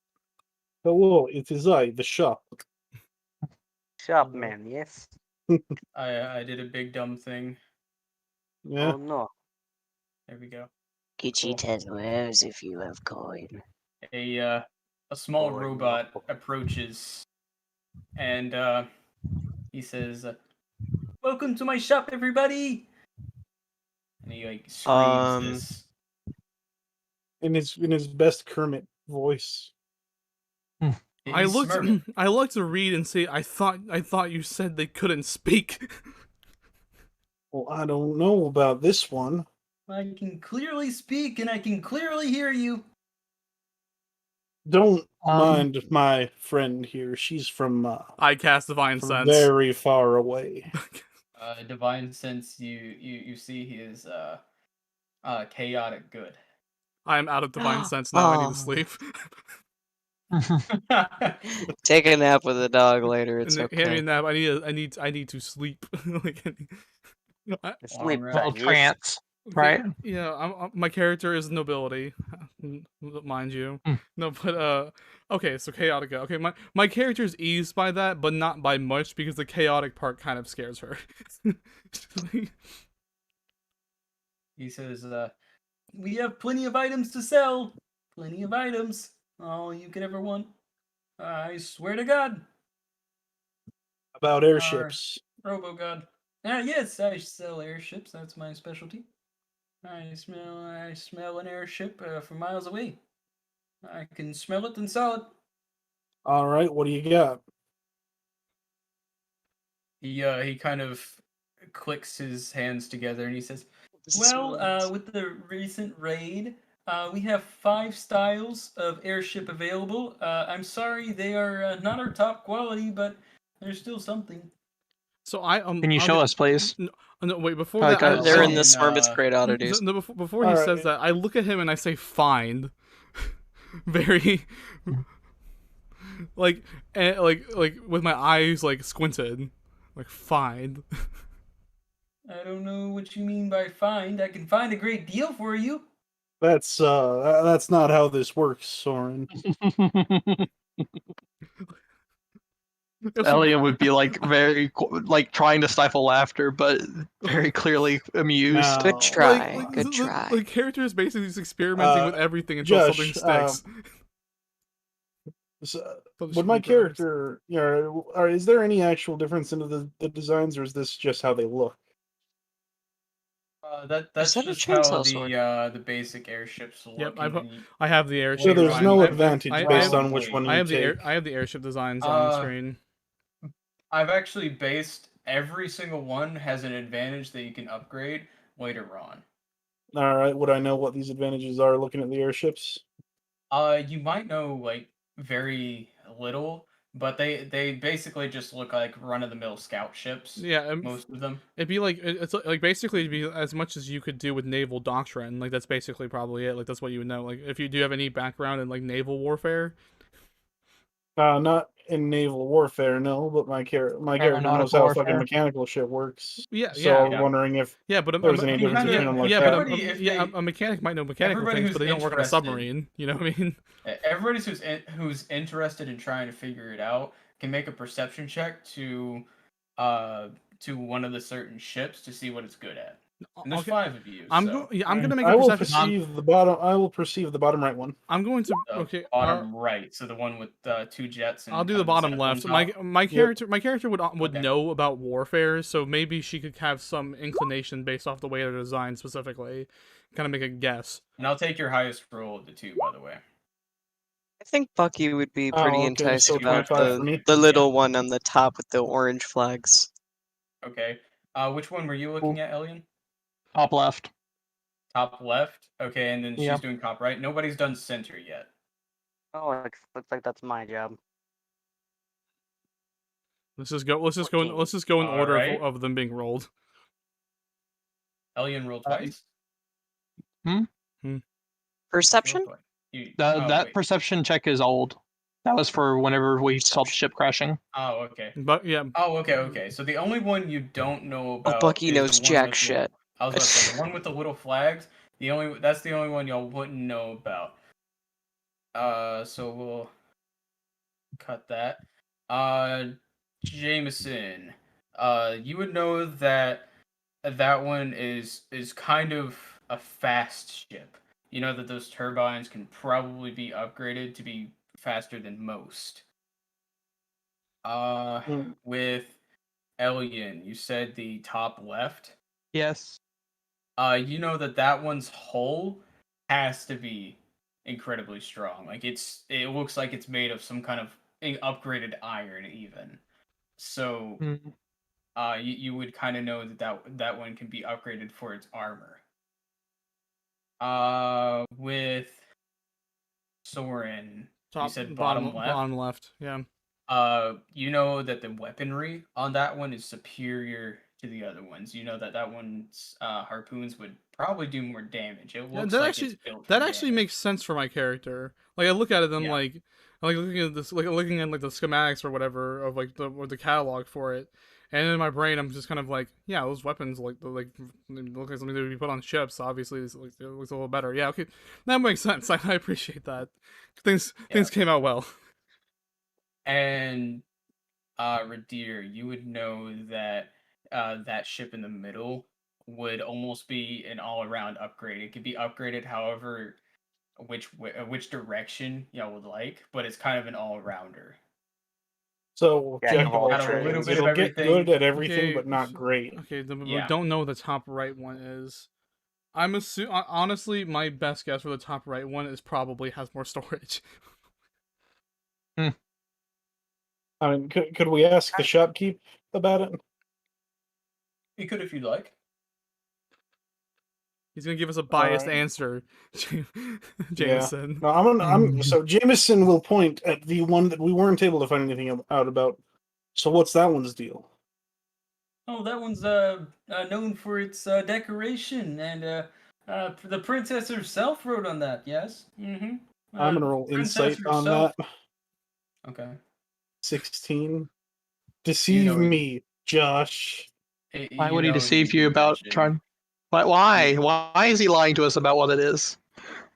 Hello, it is I, the shop. Shop man, yes. I did a big dumb thing. Yeah. Oh no. There we go. Gitchy has wares if you have coin. A small Oh, robot no. approaches, and he says, "Welcome to my shop, everybody!" And he like screams this. In his best Kermit voice. I He's looked. Smurfing. I looked to read and say. I thought you said they couldn't speak. Well, I don't know about this one. I can clearly speak and I can clearly hear you. Don't mind my friend here. She's from I cast divine sense. very far away. Divine sense. You see he is chaotic good. I am out of divine sense now. I need Oh. to sleep. Take a nap with the dog later. It's Hand me okay. a nap. I need to sleep. Like, Sleep Alright. Little time, yes. trance, right? Yeah, my character is nobility, mind you. No, but okay, so chaotic. Okay, my character is eased by that, but not by much because the chaotic part kind of scares her. He says, "We have plenty of items to sell. Plenty of items. All you could ever want. I swear to God." About airships. RoboGod. Yes, I sell airships. That's my specialty. I smell an airship from miles away. I can smell it and sell it. All right, what do you got? He kind of clicks his hands together and he says, "Well, with the recent raid, we have 5 styles of airship available. I'm sorry they are not our top quality, but they're still something." So I Can you show us, please? No, wait. Before Like, that, They're in in, the Smartest Great Oddities. No, before he says that, I look at him and I say, "Find." Very, like with my eyes like squinted, like find. I don't know what you mean by find. I can find a great deal for you. That's not how this works, Soren. Elliot would be like very like trying to stifle laughter, but very clearly amused. No. Good try. Good the try. character is basically just experimenting with everything until Josh, something sticks. Would my character, is there any actual difference into the designs, or is this just how they look? That's that a just how chainsaw sword? the basic airships look. Yep, and then you- I have the airship. So there's design. no I- advantage I- based I- on which one you I have take. I have the airship designs on the screen. I've actually based every single one has an advantage that you can upgrade later on. All right, would I know what these advantages are looking at the airships? You might know like very little, but they basically just look like run-of-the-mill scout ships. Yeah, most of them. It'd be like it's like basically it'd be as much as you could do with naval doctrine. Like that's basically probably it. Like that's what you would know. Like if you do have any background in like naval warfare. Not in naval warfare, no, but my character knows how a fucking mechanical ship works. Yeah, so yeah. I was wondering if but there was any difference between them like that. a mechanic might know mechanical things, but they don't work on a submarine. You know what I mean? Everybody who's interested in trying to figure it out can make a perception check to one of the certain ships to see what it's good at. And there's 5 of you. I'm so. gonna make I a will perception. I will perceive the bottom right one. I'm going to The bottom right, so the one with 2 jets. And I'll do the bottom left. My character would know about warfare, so maybe she could have some inclination based off the way they're designed specifically. Kind of make a guess. And I'll take your highest roll of the 2, by the way. I think Bucky would be pretty enticed so about 25 for me. the little one on the top with the orange flags. Okay. Which one were you looking at, Elian? Top left. Top left. Okay, and then she's doing top right. Nobody's done center yet. Oh, looks like that's my job. Let's just go in order of them being rolled. Elian rolled twice. Perception? That perception check is old. That was for whenever we saw the ship crashing. Oh, okay. But yeah. Oh, okay. So the only one you don't know about. Bucky knows jack shit. I was about to say the one with the little flags. That's the only one y'all wouldn't know about. So we'll cut that. Jameson, you would know that one is kind of a fast ship. You know that those turbines can probably be upgraded to be faster than most. With Elian, you said the top left. Yes. You know that one's hull has to be incredibly strong. Like it looks like it's made of some kind of upgraded iron even. So you would kind of know that one can be upgraded for its armor. With Soren, you said bottom left. Bottom left, yeah. You know that the weaponry on that one is superior to the other ones. You know that one's harpoons would probably do more damage. It looks that actually makes sense for my character. Like I look at it, I'm like looking at this, like looking at like the schematics or whatever of like the catalog for it, and in my brain I'm just kind of like, yeah, those weapons look like something that would be put on ships. Obviously, it looks a little better. Yeah, okay, that makes sense. I appreciate that. Things came out well. And Radir, you would know that that ship in the middle would almost be an all-around upgrade. It could be upgraded however which direction y'all would like, but it's kind of an all-rounder. So Yeah, it'll get good at everything, but not great. Okay, we don't know what the top right one is. I'm assuming, honestly, my best guess for the top right one is probably has more storage. I mean, could we ask the shopkeep about it? You could if you'd like. He's gonna give us a biased answer, Jameson. Yeah. No, so Jameson will point at the one that we weren't able to find anything out about. So what's that one's deal? Oh, that one's known for its decoration, and the princess herself wrote on that. Yes. Mm-hmm. I'm gonna roll Princess insight on that. herself. Okay. 16. You Deceive know he, me, Josh. Why you would he know deceive he you he about should. trying? Why? Why is he lying to us about what it is?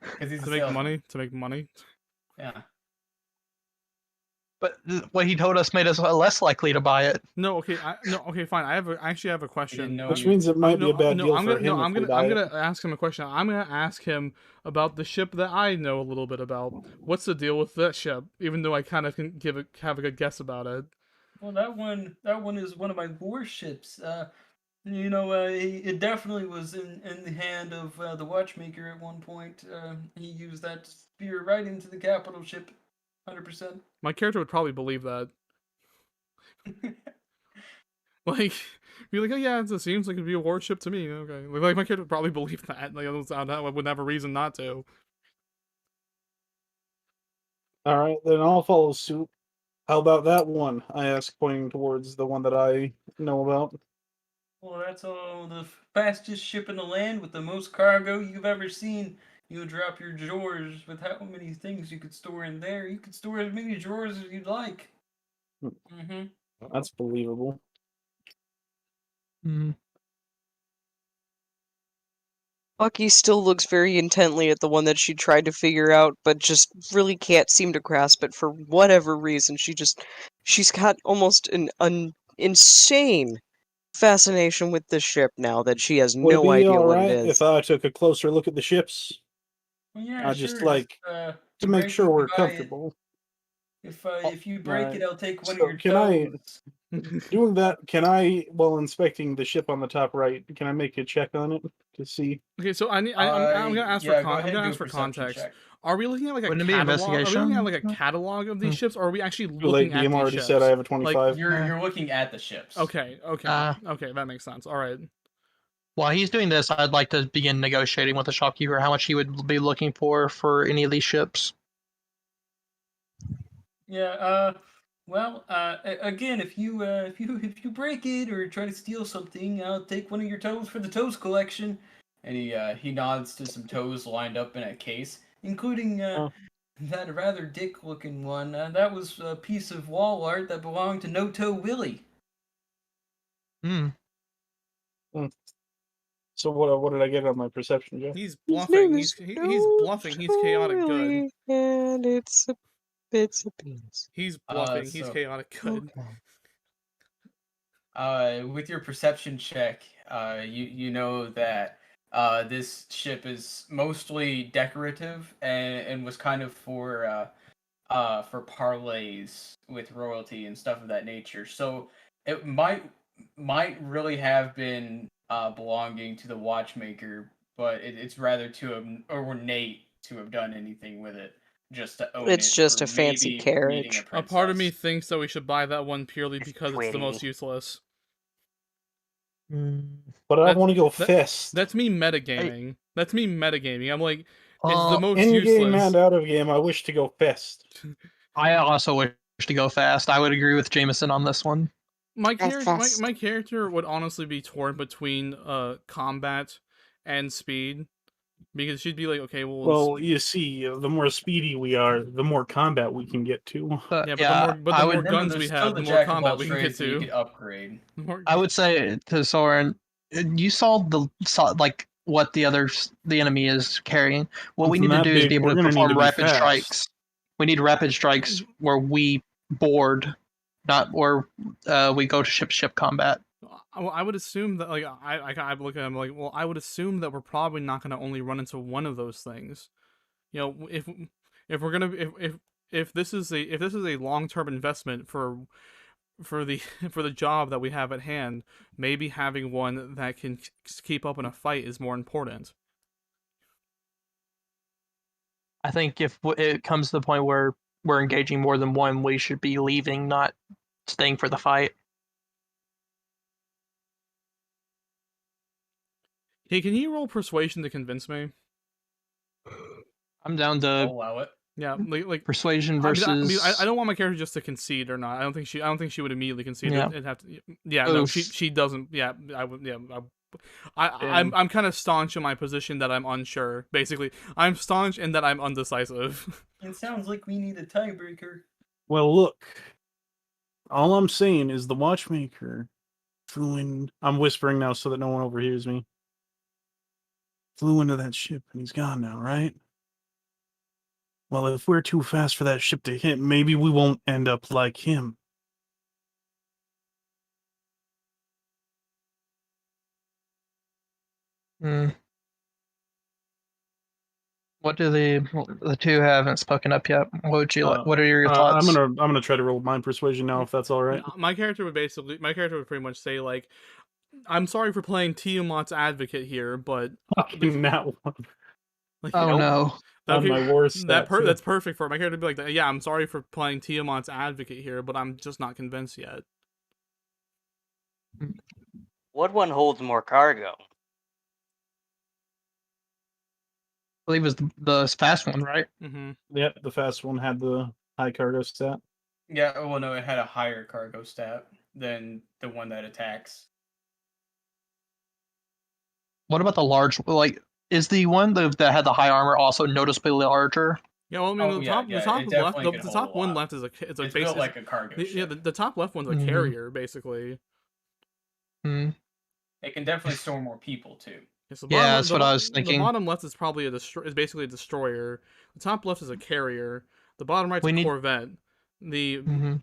Because he's a To make salesman. money. To make money. Yeah. But what he told us made us less likely to buy it. No, okay, okay, fine. I actually have a He didn't question. know Which you. means it might be No, a bad no, deal I'm for gonna, no, him if we I'm buy it. gonna ask him a question. I'm gonna ask him about the ship that I know a little bit about. What's the deal with that ship? Even though I kind of can have a good guess about it. Well, that one is one of my warships. It definitely was in the hand of the watchmaker at one point. He used that to spear right into the capital ship, 100%. My character would probably believe that. Like, be like, oh yeah, it seems like it'd be a warship to me. Okay, like my kid would probably believe that. Like, I wouldn't have a reason not to. All right, then I'll follow suit. How about that one? I asked, pointing towards the one that I know about. Well, that's all the fastest ship in the land with the most cargo you've ever seen. You drop your drawers with how many things you could store in there. You could store as many drawers as you'd like. Mm-hmm. That's believable. Hmm. Bucky still looks very intently at the one that she tried to figure out, but just really can't seem to grasp it for whatever reason. She's got almost an insane fascination with this ship now that she has Would it no be idea all what it right is. if I took a closer look at the ships? Well, yeah, I sure. just like if to you make break sure it, you we're buy it. comfortable. If you break it, I'll take one of So your can I, toes. doing that, can I, while inspecting the ship on the top right, can I make a check on it to see? Okay, so I'm gonna ask Yeah, for go I'm ahead and gonna do a ask for perception context. check. Are we looking at like a Wouldn't it be catalog? Are we looking at investigation? like a catalog of these ships, or are we actually Too late, looking at game these already ships? said I have a Like, 25. You're looking at the ships. okay, okay, that makes sense. All right. While he's doing this, I'd like to begin negotiating with the shopkeeper how much he would be looking for any of these ships. Yeah. Well. Again, if you break it or try to steal something, I'll take one of your toes for the toes collection. And he nods to some toes lined up in a case, including Oh. that rather dick-looking one. That was a piece of wall art that belonged to No Toe Willie. Hmm. So what did I get on my perception, Jeff? He's His bluffing. name He's is he's bluffing. He's chaotic good. Willie, and it's a beans. He's bluffing. He's So chaotic good. with your perception check, you know that this ship is mostly decorative and was kind of for parlays with royalty and stuff of that nature. So it might really have been belonging to the watchmaker, but it's rather too ornate to have done anything with it. Just to own It's it, just or a fancy maybe meeting carriage. a A princess. part of me thinks that we should buy that one purely It's because it's the most pretty. useless. But I That's- want to go that- fist. That's me metagaming. That's me metagaming. I'm like, it's the Uh, most In game useless. and out of game, I wish to go fist. I also wish to go fast. I would agree with Jameson on this one. Go fast. My character would honestly be torn between combat and speed, because she'd be like, okay, Well, you see, the more speedy we are, the more combat we can get to. But yeah, but yeah, the I more would. Remember, guns there's we still have, the the more jack of all combat we can get trades that you to. could upgrade. The more- I would say to Soren, you saw like what the enemy is carrying. What we Something need to that do is big, be able we're to gonna need to perform be rapid fast. strikes. We need rapid strikes where we board, not where we go to ship combat. Well, I would assume that, like, I look at him like, well, I would assume that we're probably not going to only run into one of those things. You know, if we're gonna if this is a long-term investment for the for the job that we have at hand, maybe having one that can keep up in a fight is more important. I think if it comes to the point where we're engaging more than one, we should be leaving, not staying for the fight. Hey, can you roll persuasion to convince me? I'm down I'll to allow it. Yeah, like Persuasion I versus. I don't want my character just to concede or not. I don't think she would immediately concede. Yeah. It'd have to. Yeah, no, Oof. she doesn't. Yeah, I would. Yeah, Damn. I'm kind of staunch in my position that I'm unsure. Basically, I'm staunch in that I'm undecisive. It sounds like we need a tiebreaker. Well, look. All I'm saying is the watchmaker flew in. I'm whispering now so that no one overhears me. Flew into that ship and he's gone now, right? Well, if we're too fast for that ship to hit, maybe we won't end up like him. Hmm. What do the two haven't spoken up yet? What would you like? What are your thoughts? I'm gonna try to roll mind persuasion now, if that's all right. My character would pretty much say like, "I'm sorry for playing Tiamat's advocate here, but Fucking that one. like, Oh no. On my worst stat, too. that's perfect for it. My character would be like, yeah, I'm sorry for playing Tiamat's advocate here, but I'm just not convinced yet." What one holds more cargo? I believe it was the fast one, right? Mm-hmm. Yep, the fast one had the high cargo stat. Yeah, well, no, it had a higher cargo stat than the one that attacks. What about the large? Like, is the one that had the high armor also noticeably larger? Yeah, well, I mean, Oh, the yeah, top, yeah, the top it left, definitely the can top hold a one lot. left is it's It's built basically like a cargo yeah, ship. the top left one's a Mhm. carrier basically. Hmm. It can definitely store more people too. Yes, the Yeah, bottom, that's what I was The thinking. bottom left is probably is basically a destroyer. The top left is a carrier. The bottom right's We a need- corvette. The Mhm.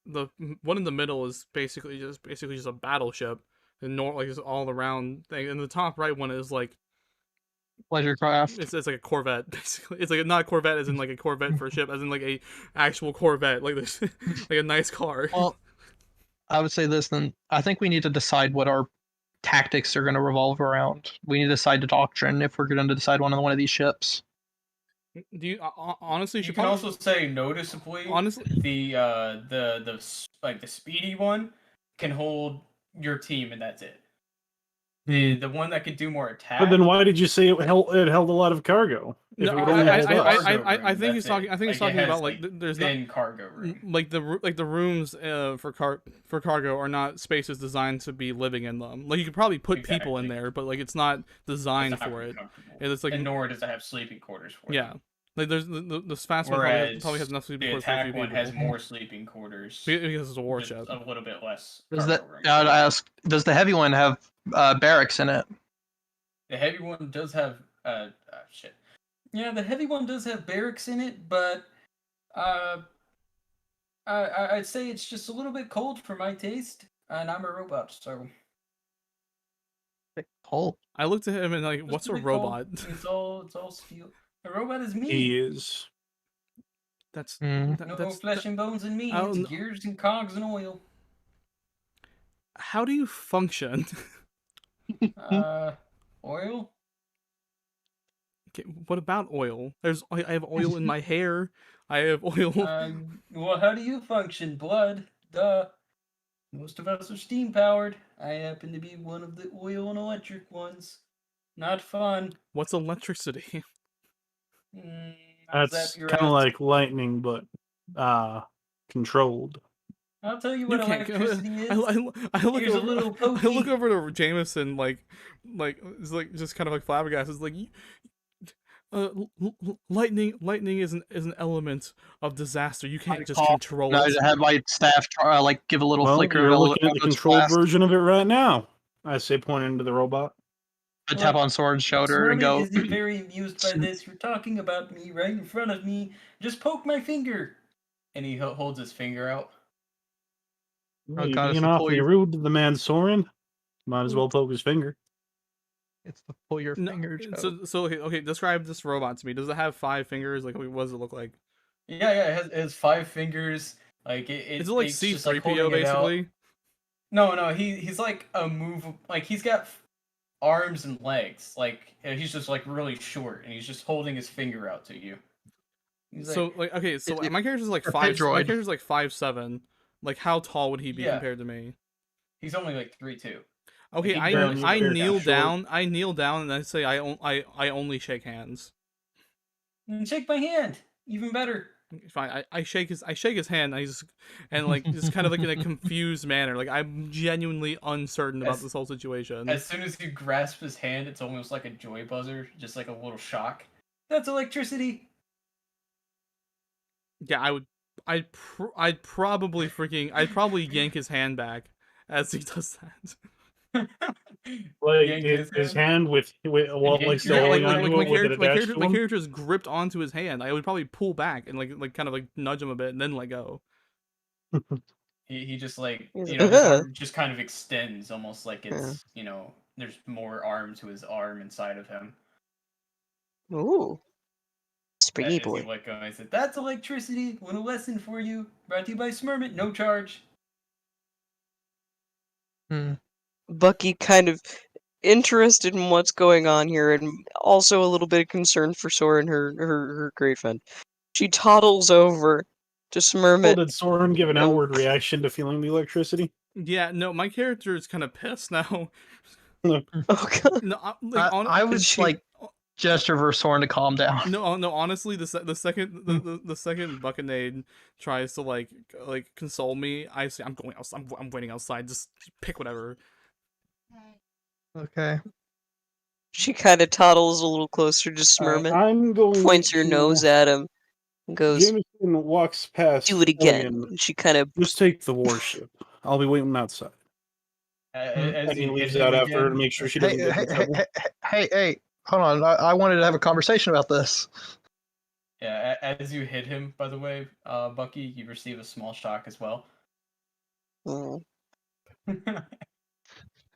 the one in the middle is basically just a battleship, and like just all around thing. And the top right one is like Pleasure craft. it's like a corvette basically. It's like not a corvette as in like a corvette for a ship, as in like a actual corvette, like this like a nice car. Well, I would say this then. I think we need to decide what our tactics are going to revolve around. We need to decide the doctrine if we're going to decide one of these ships. Do you honestly? You should can probably- also say noticeably honestly. the like the speedy one can hold your team and that's it. The one that could do more attack. But then why did you say it held a lot of cargo? If No, it would only hold us? I think he's talking. I think he's talking it has, about like there's not thin cargo room. like the rooms for cargo are not spaces designed to be living in them. Like you could probably put people in Exactly. there, but like it's not designed It's not for very it. comfortable. It's like And nor does it have sleeping quarters for yeah, them. like there's the fast one Whereas probably has enough sleeping the quarters for a few attack one people. has more sleeping quarters. Because it's a Just warship. a little bit less Does cargo that? room. I would ask. Does the heavy one have barracks in it? The heavy one does have shit. Yeah, the heavy one does have barracks in it, but I'd say it's just a little bit cold for my taste, and I'm a robot, so Cold. I looked at him and like, just what's a bit cold. robot? It's all steel. A robot is me. He is. That's No flesh and bones in me. I don't It's know. gears and cogs and oil. How do you function? Oil. Okay, what about oil? I have oil in my hair. I have oil. Well, how do you function? Blood. Duh. Most of us are steam powered. I happen to be one of the oil and electric ones. Not fun. What's electricity? I'll That's zap your kind of ass. like lightning, but controlled. I'll tell you what You can't. electricity is. I look Here's a over. little I look pokey. over to Jameson like it's like just kind of like flabbergasted. It's like, lightning is an element of disaster. You can't just control No, it. I had my staff like give a little Well, flicker. you're of looking at the eldritch controlled blast. version of it right now. I say, pointing to the robot. I tap on Sword's shoulder and go. Isn't very amused by this. You're talking about me right in front of me. Just poke my finger. And he holds his finger out. Oh, You're God, it's being the awfully pull rude to the man Soren. Might as well poke his finger. It's the pull your No, finger. Joe. so okay. Describe this robot to me. Does it have 5 fingers? Like, what does it look like? Yeah, it has 5 fingers. Like Is it like it's just, like, C3PO holding it out. basically? No, he's like a move. Like he's got arms and legs. Like he's just like really short, and he's just holding his finger out to you. He's So like okay, so It- my character's like a 5. My droid. character's like 5'7". Like how tall would he be Yeah. compared to me? he's only like 3'2". Okay, he I barely I scared kneel that down. I kneel down and I say I only shake hands. Shake my hand. Even better. Fine. I shake his hand. And like just kind of like in a confused manner. Like I'm genuinely uncertain about this whole situation. As soon as you grasp his hand, it's almost like a joy buzzer, just like a little shock. That's electricity. Yeah, I'd probably yank his hand back as he does that. Like Yank his hand with while yank like still your holding hand on to with it with it attached to my him. character is gripped onto his hand. I would probably pull back and like kind of like nudge him a bit and then let go. He just like He's his like, arm just kind of extends, almost like Yeah. it's there's more arm to his arm inside of him. Ooh. Springy As you boy. let go, I said, "That's electricity. Little lesson for you. Brought to you by Smurmit. No charge." Bucky kind of interested in what's going on here and also a little bit concerned for Soren, her great friend. She toddles over to Oh, Smurmit. did Soren give an outward reaction to feeling the electricity? Yeah, no, my character is kind of pissed now. Oh god. No, I would like gesture for Soren to calm down. No, honestly, the second the second Buccanade tries to like console me, I say I'm going outside. I'm waiting outside. Just pick whatever. Okay. She kind of toddles a little closer to Smurmit, I'm going points her to- nose at him, and goes, Jameson walks past. "Do it again." Elliot. And she kind of Just take the warship. I'll be waiting outside. As And he you hit leaves him out after her to again, make sure she Hey, doesn't get in trouble. hey, hold on. I wanted to have a conversation about this. yeah, as you hit him, by the way, Bucky, you receive a small shock as well. Mm.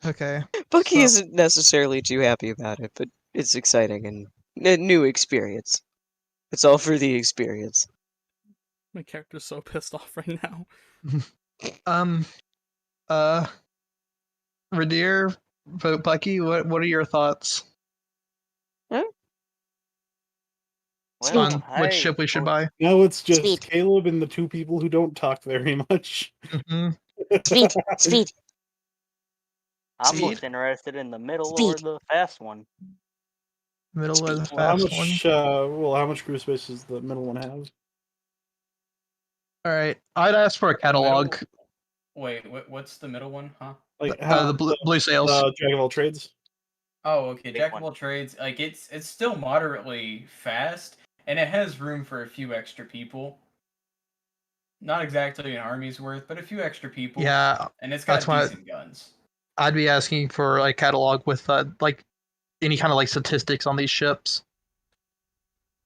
Okay. Bucky So- isn't necessarily too happy about it, but it's exciting and a new experience. It's all for the experience. My character's so pissed off right now. Radir, Bucky, what are your thoughts Well, on which ship we should buy? Now it's just Speed. Caleb and the two people who don't talk very much. Speed. I'm Speed. most interested in the middle or Speed. the fast one. Middle of the Speed. How fast one. much? How much crew space does the middle one have? All right. I'd ask for a catalog. Wait, what's the middle one, huh? Like The blue sails. Jack of all trades. Oh, okay. Big Jack one. of all trades. Like it's still moderately fast, and it has room for a few extra people. Not exactly an army's worth, but a few extra people. Yeah, and it's got that's why decent guns. I'd be asking for a catalog with like any kind of like statistics on these ships.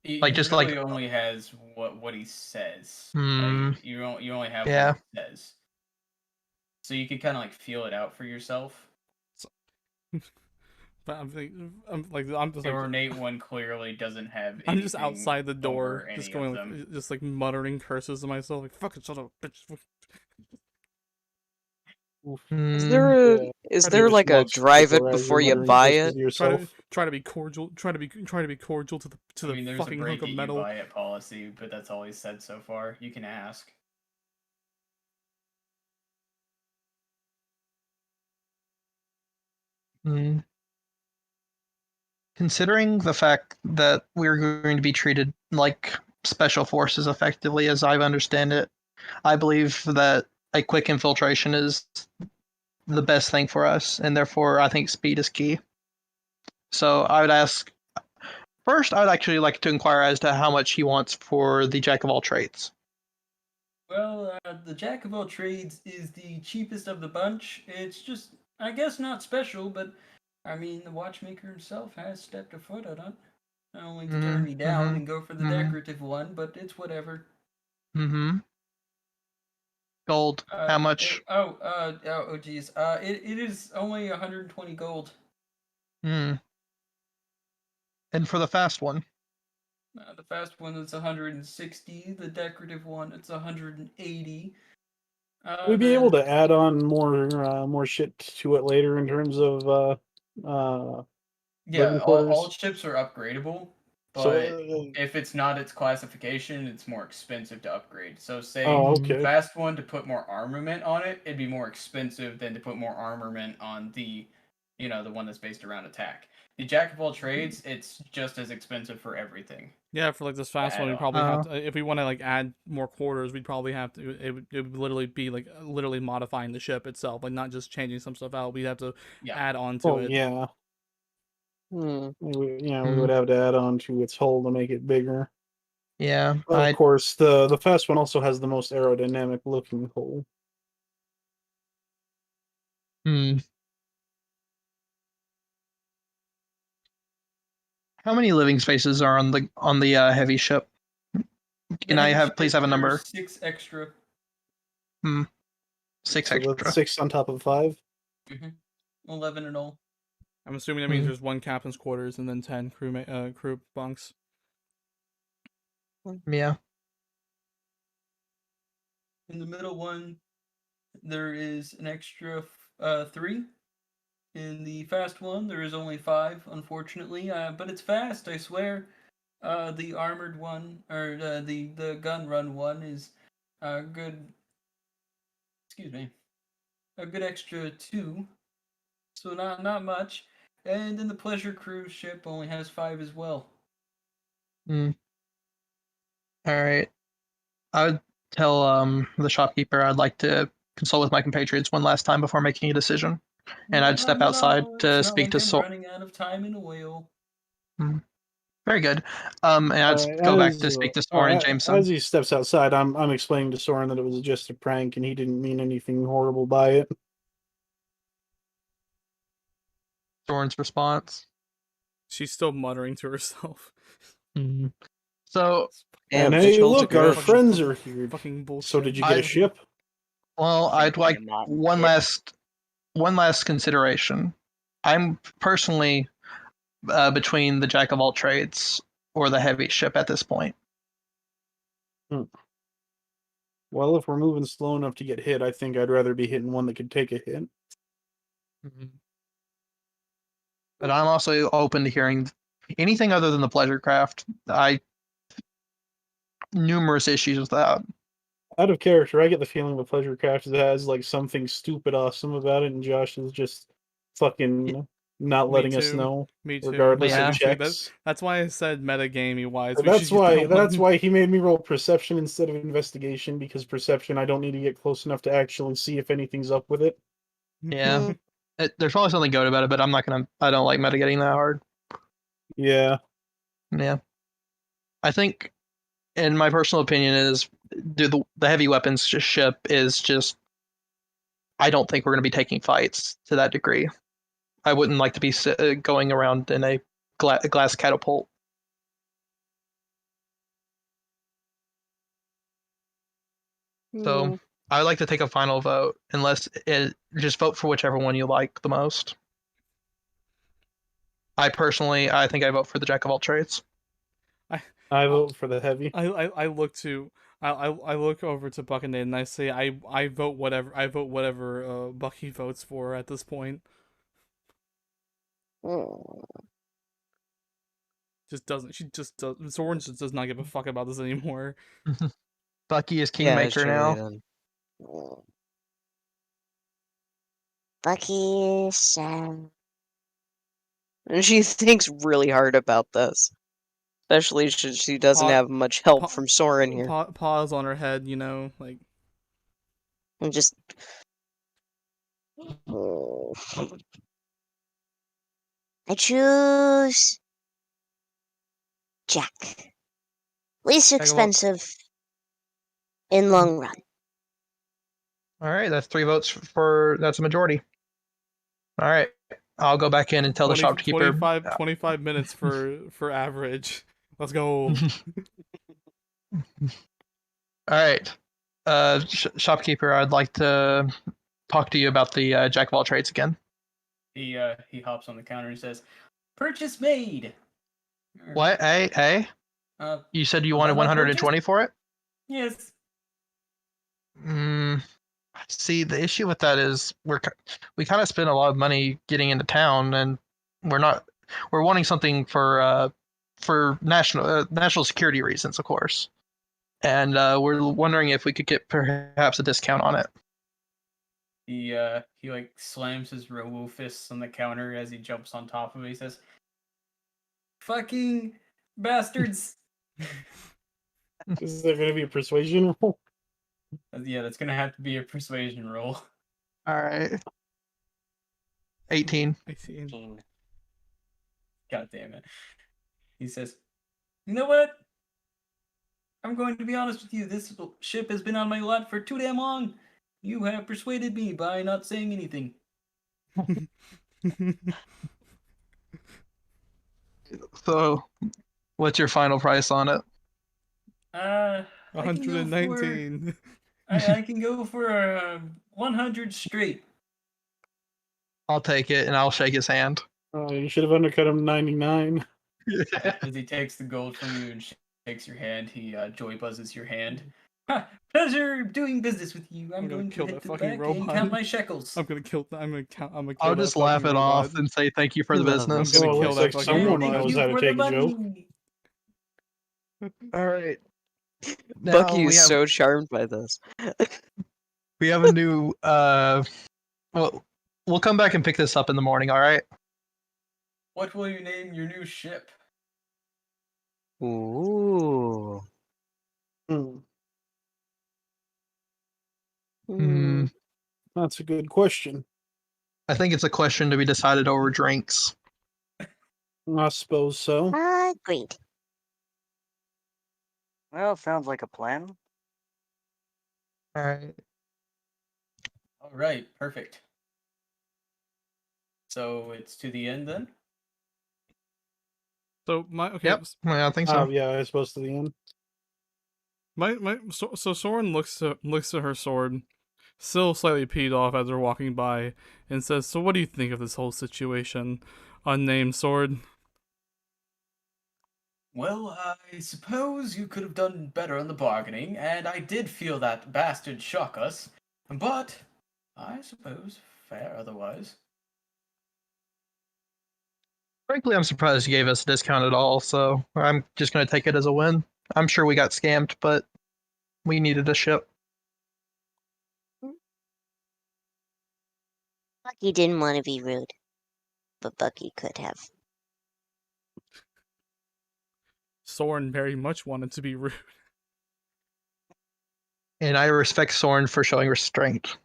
He just really like- only has what he says. Hmm. Like, you only have Yeah. what he says, so you can kind of like feel it out for yourself. But I'm just The like ornate one clearly doesn't have. I'm just anything outside the over door, any just of going them. like just like muttering curses to myself, like "Fucking shut up, bitch." Is there Yeah. is Try to there be like a smart drive it people as before you're you muttering buy curses it? to yourself. Try to be cordial. Try to be cordial to the I mean, there's a fucking break hunk it of you metal. buy it policy, but that's all he's said so far. You can ask. Hmm. Considering the fact that we're going to be treated like special forces effectively, as I understand it, I believe that a quick infiltration is the best thing for us, and therefore I think speed is key. So I would ask first. I would actually like to inquire as to how much he wants for the jack of all trades. Well, the Jack of all trades is the cheapest of the bunch. It's just, I guess, not special, but I mean, the watchmaker himself has stepped a foot on it. Not only to turn me down and go for the decorative one, but it's whatever. Mm-hmm. Gold. How much? Geez. It is only 120 gold. Hmm. And for the fast one. The fast one is 160. The decorative one, it's 180. We'd be able to add on more shit to it later in terms of Yeah, living all quarters. ships are upgradable, but So if it's not its classification, it's more expensive to upgrade. So say oh, the okay. fast one to put more armament on it, it'd be more expensive than to put more armament on the the one that's based around attack. The Jack of all trades, it's just as expensive for everything. Yeah, for like this fast one, we add-on. probably have to. If we want to like add more quarters, we'd probably have to. It would literally be like literally modifying the ship itself, like not just changing some stuff out. We'd have to Yeah. add on to Oh it. yeah, Hmm. we Hmm. would have to add on to its hull to make it bigger. Yeah, But of course, the fast one also has the most aerodynamic looking hull. Hmm. How many living spaces are on the heavy ship? Can The I heavy please have a ship, there are number? 6 extra. 6 So extra. that's 6 on top of 5. 11 in all. I'm assuming that means there's 1 captain's quarters and then 10 crew bunks. Yeah. In the middle one, there is an extra 3. In the fast one, there is only 5, unfortunately. But it's fast, I swear. The armored one, or the gun run one, is a good. Excuse me. A good extra 2. So not much. And then the pleasure cruise ship only has 5 as well. All right. I would tell the shopkeeper I'd like to consult with my compatriots one last time before making a decision, and I'd step outside to it's not speak like to I'm Soren. running out of time in oil. Very good. And I'd go back to speak to Soren and Jameson. As he steps outside, I'm explaining to Soren that it was just a prank and he didn't mean anything horrible by it. Soren's response. She's still muttering to herself. So, And Damn, hey, Vigil's look, our good. friends are here. Fucking bullshit. So did you get a ship? well, I'd like Not one it. last consideration. I'm personally between the Jack of all trades or the heavy ship at this point. Well, if we're moving slow enough to get hit, I think I'd rather be hitting one that could take a hit. But I'm also open to hearing anything other than the pleasure craft. Numerous issues with that. Out of character, I get the feeling the pleasure craft has like something stupid awesome about it, and Josh is just fucking not Me letting us too. know, Me too. regardless Yeah. of checks. That's why I said metagamey wise. But that's why he made me roll perception instead of investigation, because perception I don't need to get close enough to actually see if anything's up with it. Yeah. There's probably something good about it, but I don't like metagaming that hard. Yeah. Yeah. I think, in my personal opinion, is the heavy weapons ship is just. I don't think we're going to be taking fights to that degree. I wouldn't like to be going around in a glass catapult. So I would like to take a final vote, just vote for whichever one you like the most. I think I vote for the Jack of all trades. I vote for the heavy. I look to I look over to Buckingham and I say I vote whatever Bucky votes for at this point. She just does. Soren just does not give a fuck about this anymore. Bucky is kingmaker now. Bucky Sam. And she thinks really hard about this. Especially since she doesn't have much help from Soren here. Pause on her head, like. And just. I choose. Jack. Least expensive. In long run. All right, that's 3 votes that's a majority. All right, I'll go back in and tell the shopkeeper. 25 minutes for average. Let's go. All right, shopkeeper, I'd like to talk to you about the Jack of all trades again. He hops on the counter and says, "Purchase made." What? Hey? You said you wanted 120 for it? Yes. See, the issue with that is we kind of spend a lot of money getting into town, and we're wanting something for national security reasons, of course, and we're wondering if we could get perhaps a discount on it. he like slams his robo fists on the counter as he jumps on top of it. He says, "Fucking bastards!" Is there going to be a persuasion roll? Yeah, that's gonna have to be a persuasion roll. All right. 18. 18. 18. God damn it. He says, "You know what? I'm going to be honest with you. This ship has been on my lot for too damn long. You have persuaded me by not saying anything." So, what's your final price on it? I can go for 119. I can go for 100 straight. I'll take it and I'll shake his hand. You should have undercut him 99. As he takes the gold from you and shakes your hand, he joy buzzes your hand. "Ha, pleasure doing business with you. I'm gonna going kill to head that to the fucking back and robot. count my shekels." I'm gonna kill. I'm gonna count. I'm gonna kill I'll that just laugh fucking it off robot. and say thank you for the Love business. I'm gonna Oh, kill looks that like fucking someone robot. knows Thank how you to for take the a joke. money. All right. Now Bucky is we have so charmed by this. we have a new well, we'll come back and pick this up in the morning, all right? What will you name your new ship? Ooh. Hmm, Hmm. that's a good question. I think it's a question to be decided over drinks. I suppose so. Agreed. Well, sounds like a plan. All right. All right, perfect. So it's to the end then? So my okay. Yep. Yeah, I think so. Yeah, I suppose to the end. So Soren looks at her sword, still slightly peed off as they're walking by, and says, "So what do you think of this whole situation, unnamed sword?" Well, I suppose you could have done better on the bargaining, and I did feel that bastard shock us, but I suppose fair otherwise. Frankly, I'm surprised you gave us a discount at all, so I'm just going to take it as a win. I'm sure we got scammed, but we needed a ship. Bucky didn't want to be rude, but Bucky could have. Soren very much wanted to be rude. And I respect Soren for showing restraint.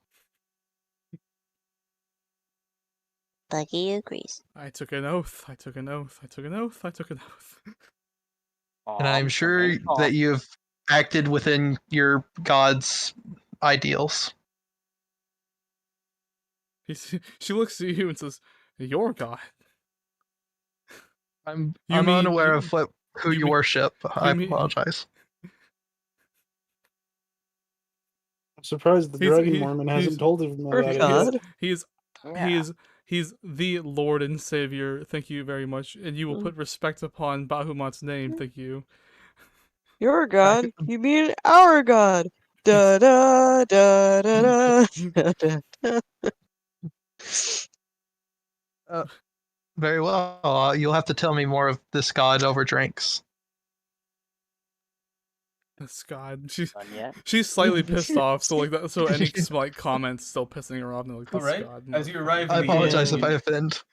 Bucky agrees. I took an oath. I took an oath. I took an oath. I took an oath. And I'm sure that you've acted within your god's ideals. She looks at you and says, "Your god." I'm You I'm mean- unaware you- of who you you mean- worship. I mean- apologize. I'm surprised the He's- Dragon he- Mormon he's- hasn't told him Her about it. god? He's the Lord and Savior. Thank you very much, and you will Mm. put respect upon Bahamut's name. Thank you. Your god? You mean our god? Da da da da da da da. Very well. You'll have to tell me more of this god over drinks. This god. Done yet? She's slightly pissed off. So like that. So any slight comments still pissing her off. And like, this All right, god. as you arrive I at the apologize inn, if I offend.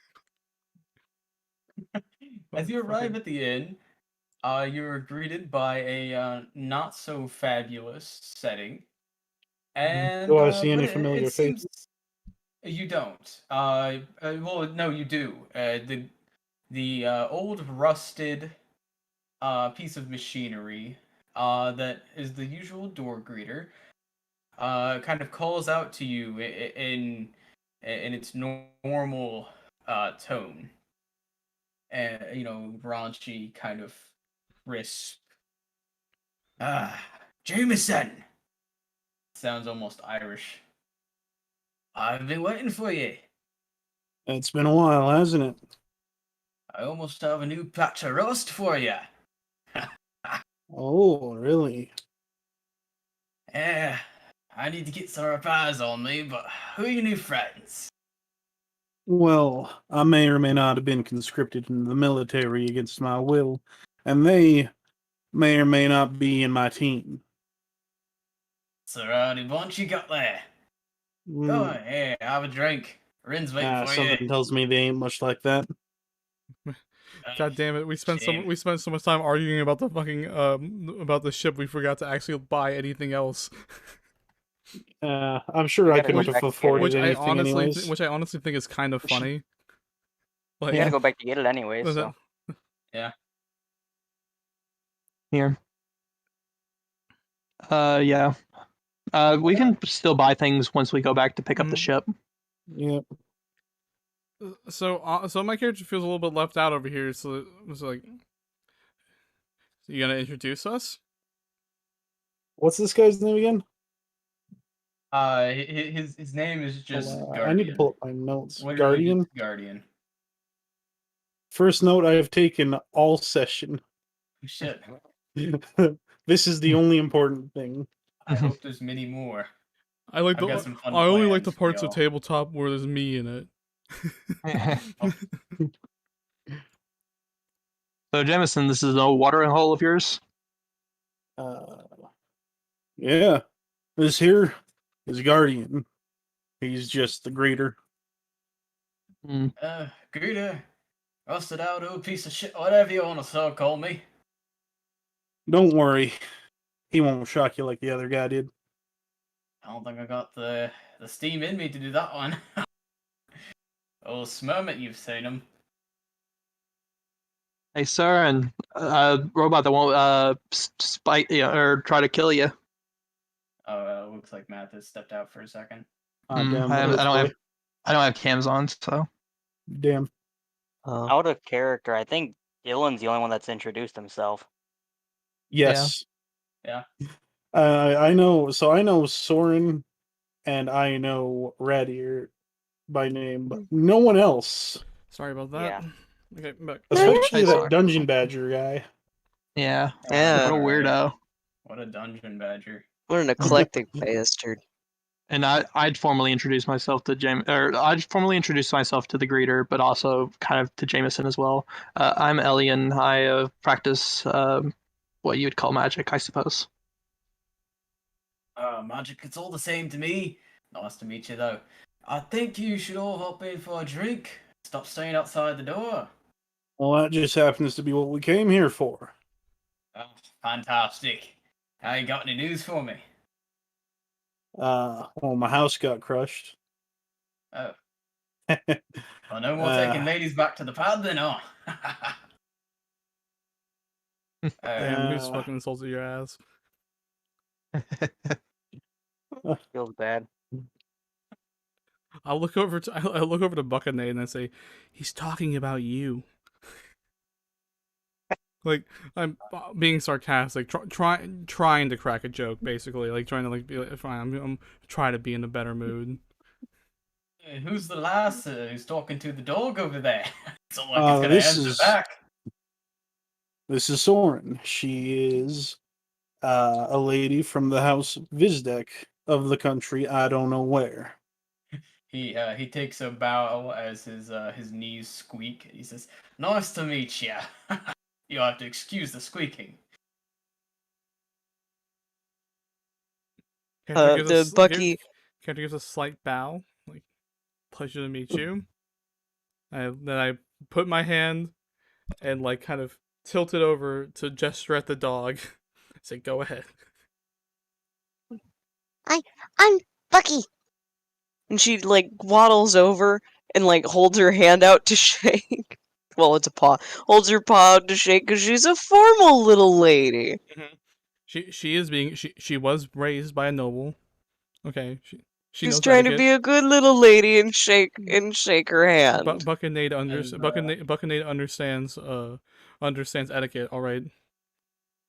as you arrive at the inn, you're greeted by a not so fabulous setting, and Do I see but any it familiar seems faces? you don't. Well, no, you do. The old rusted piece of machinery that is the usual door greeter kind of calls out to you in its normal tone, and raunchy kind of crisp. Jameson sounds almost Irish. I've been waiting for you. It's been a while, hasn't it? I almost have a new patch of roast for you. Oh, really? Yeah, I need to get some repairs on me, but who are your new friends? Well, I may or may not have been conscripted in the military against my will, and they may or may not be in my team. It's a rowdy bunch you got there. Go ahead, have a drink. Rin's waiting for you. Something tells me they ain't much like that. God damn it! We spent Shame. so much time arguing about the fucking about the ship. We forgot to actually buy anything else. I'm sure We I gotta could go have back to afforded Which I anything honestly, anyways. which I honestly think is kind of funny. Like, We gotta go back to get it anyway, Was so. Here. Yeah. We can still buy things once we go back to pick up the ship. Yep. so my character feels a little bit left out over here. So it's like, you gonna introduce us? What's this guy's name again? His name is just Guardian. I need to pull up my notes. Literally Guardian. just Guardian. First note I have taken all session. Shit. This is the only important thing. I hope there's many more. I like I've got some fun I only like the plans for parts of y'all. tabletop where there's me in it. So, Jameson, this is no watering hole of yours? Yeah. This here is Guardian. He's just the greater. Greeter, rusted out old piece of shit, whatever you want to so call me. Don't worry. He won't shock you like the other guy did. I don't think I got the steam in me to do that one. Oh, Smurmit, you've seen him. Hey, sir, and robot that won't spite you or try to kill you. Oh, looks like Matt has stepped out for a second. Damn, I don't have cams on, so. Damn. Out of character, I think Dylan's the only one that's introduced himself. Yes. Yeah. I know. So I know Soren, and I know Radier by name, but no one else. Sorry about that. Yeah. Okay, but Especially Sorry. that Dungeon Badger guy. Yeah. Yeah. What a weirdo. What a dungeon badger. What an eclectic bastard. And I'd formally introduce myself to I'd formally introduce myself to the greeter, but also kind of to Jameson as well. I'm Elian. I practice what you'd call magic, I suppose. Magic, it's all the same to me. Nice to meet you, though. I think you should all hop in for a drink. Stop staying outside the door. Well, that just happens to be what we came here for. Oh, fantastic. How you got any news for me? Well, my house got crushed. Oh. Well, no more taking ladies back to the pad then, huh? damn, who's fucking insulted your ass? Feels bad. I look over to Buccaneer and I say, he's talking about you. Like, I'm being sarcastic, trying to crack a joke, basically, like trying to be like, fine, I'm trying to be in a better mood. Who's the lass who's talking to the dog over there? It's not like it's gonna answer back. This is Soren. She is a lady from the house Vizdek of the country I don't know where. He takes a bow as his knees squeak. He says, "Nice to meet ya." You'll have to excuse the squeaking. Character Bucky. gives a slight bow, like, pleasure to meet you. Then I put my hand and, like, kind of tilt it over to gesture at the dog. Say, go ahead. I'm Bucky. And she, like, waddles over and, like, holds her hand out to shake. Well, it's a paw. Holds her paw out to shake because she's a formal little lady. She was raised by a noble. Okay, she She's knows trying to etiquette. be a good little lady and shake her hand. Buccaneer understands etiquette. All right.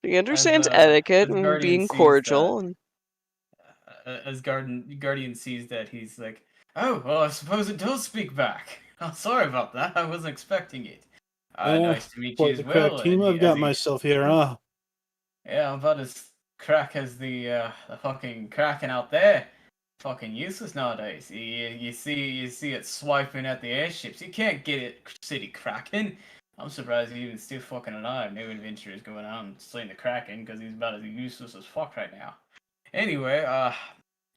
He understands As etiquette and Guardian being sees cordial. that- as Guardian sees that, he's like, "Oh, well, I suppose it does speak back. Oh, sorry about that. I wasn't expecting it. Nice to meet you Quite as the crack well." team and I've as got he- myself here, huh? Yeah, I'm about as crack as the fucking Kraken out there. Fucking useless nowadays. You see it swiping at the airships. You can't get it, city Kraken. I'm surprised he's even still fucking alive. New adventurers going out and slaying the Kraken because he's about as useless as fuck right now. Anyway,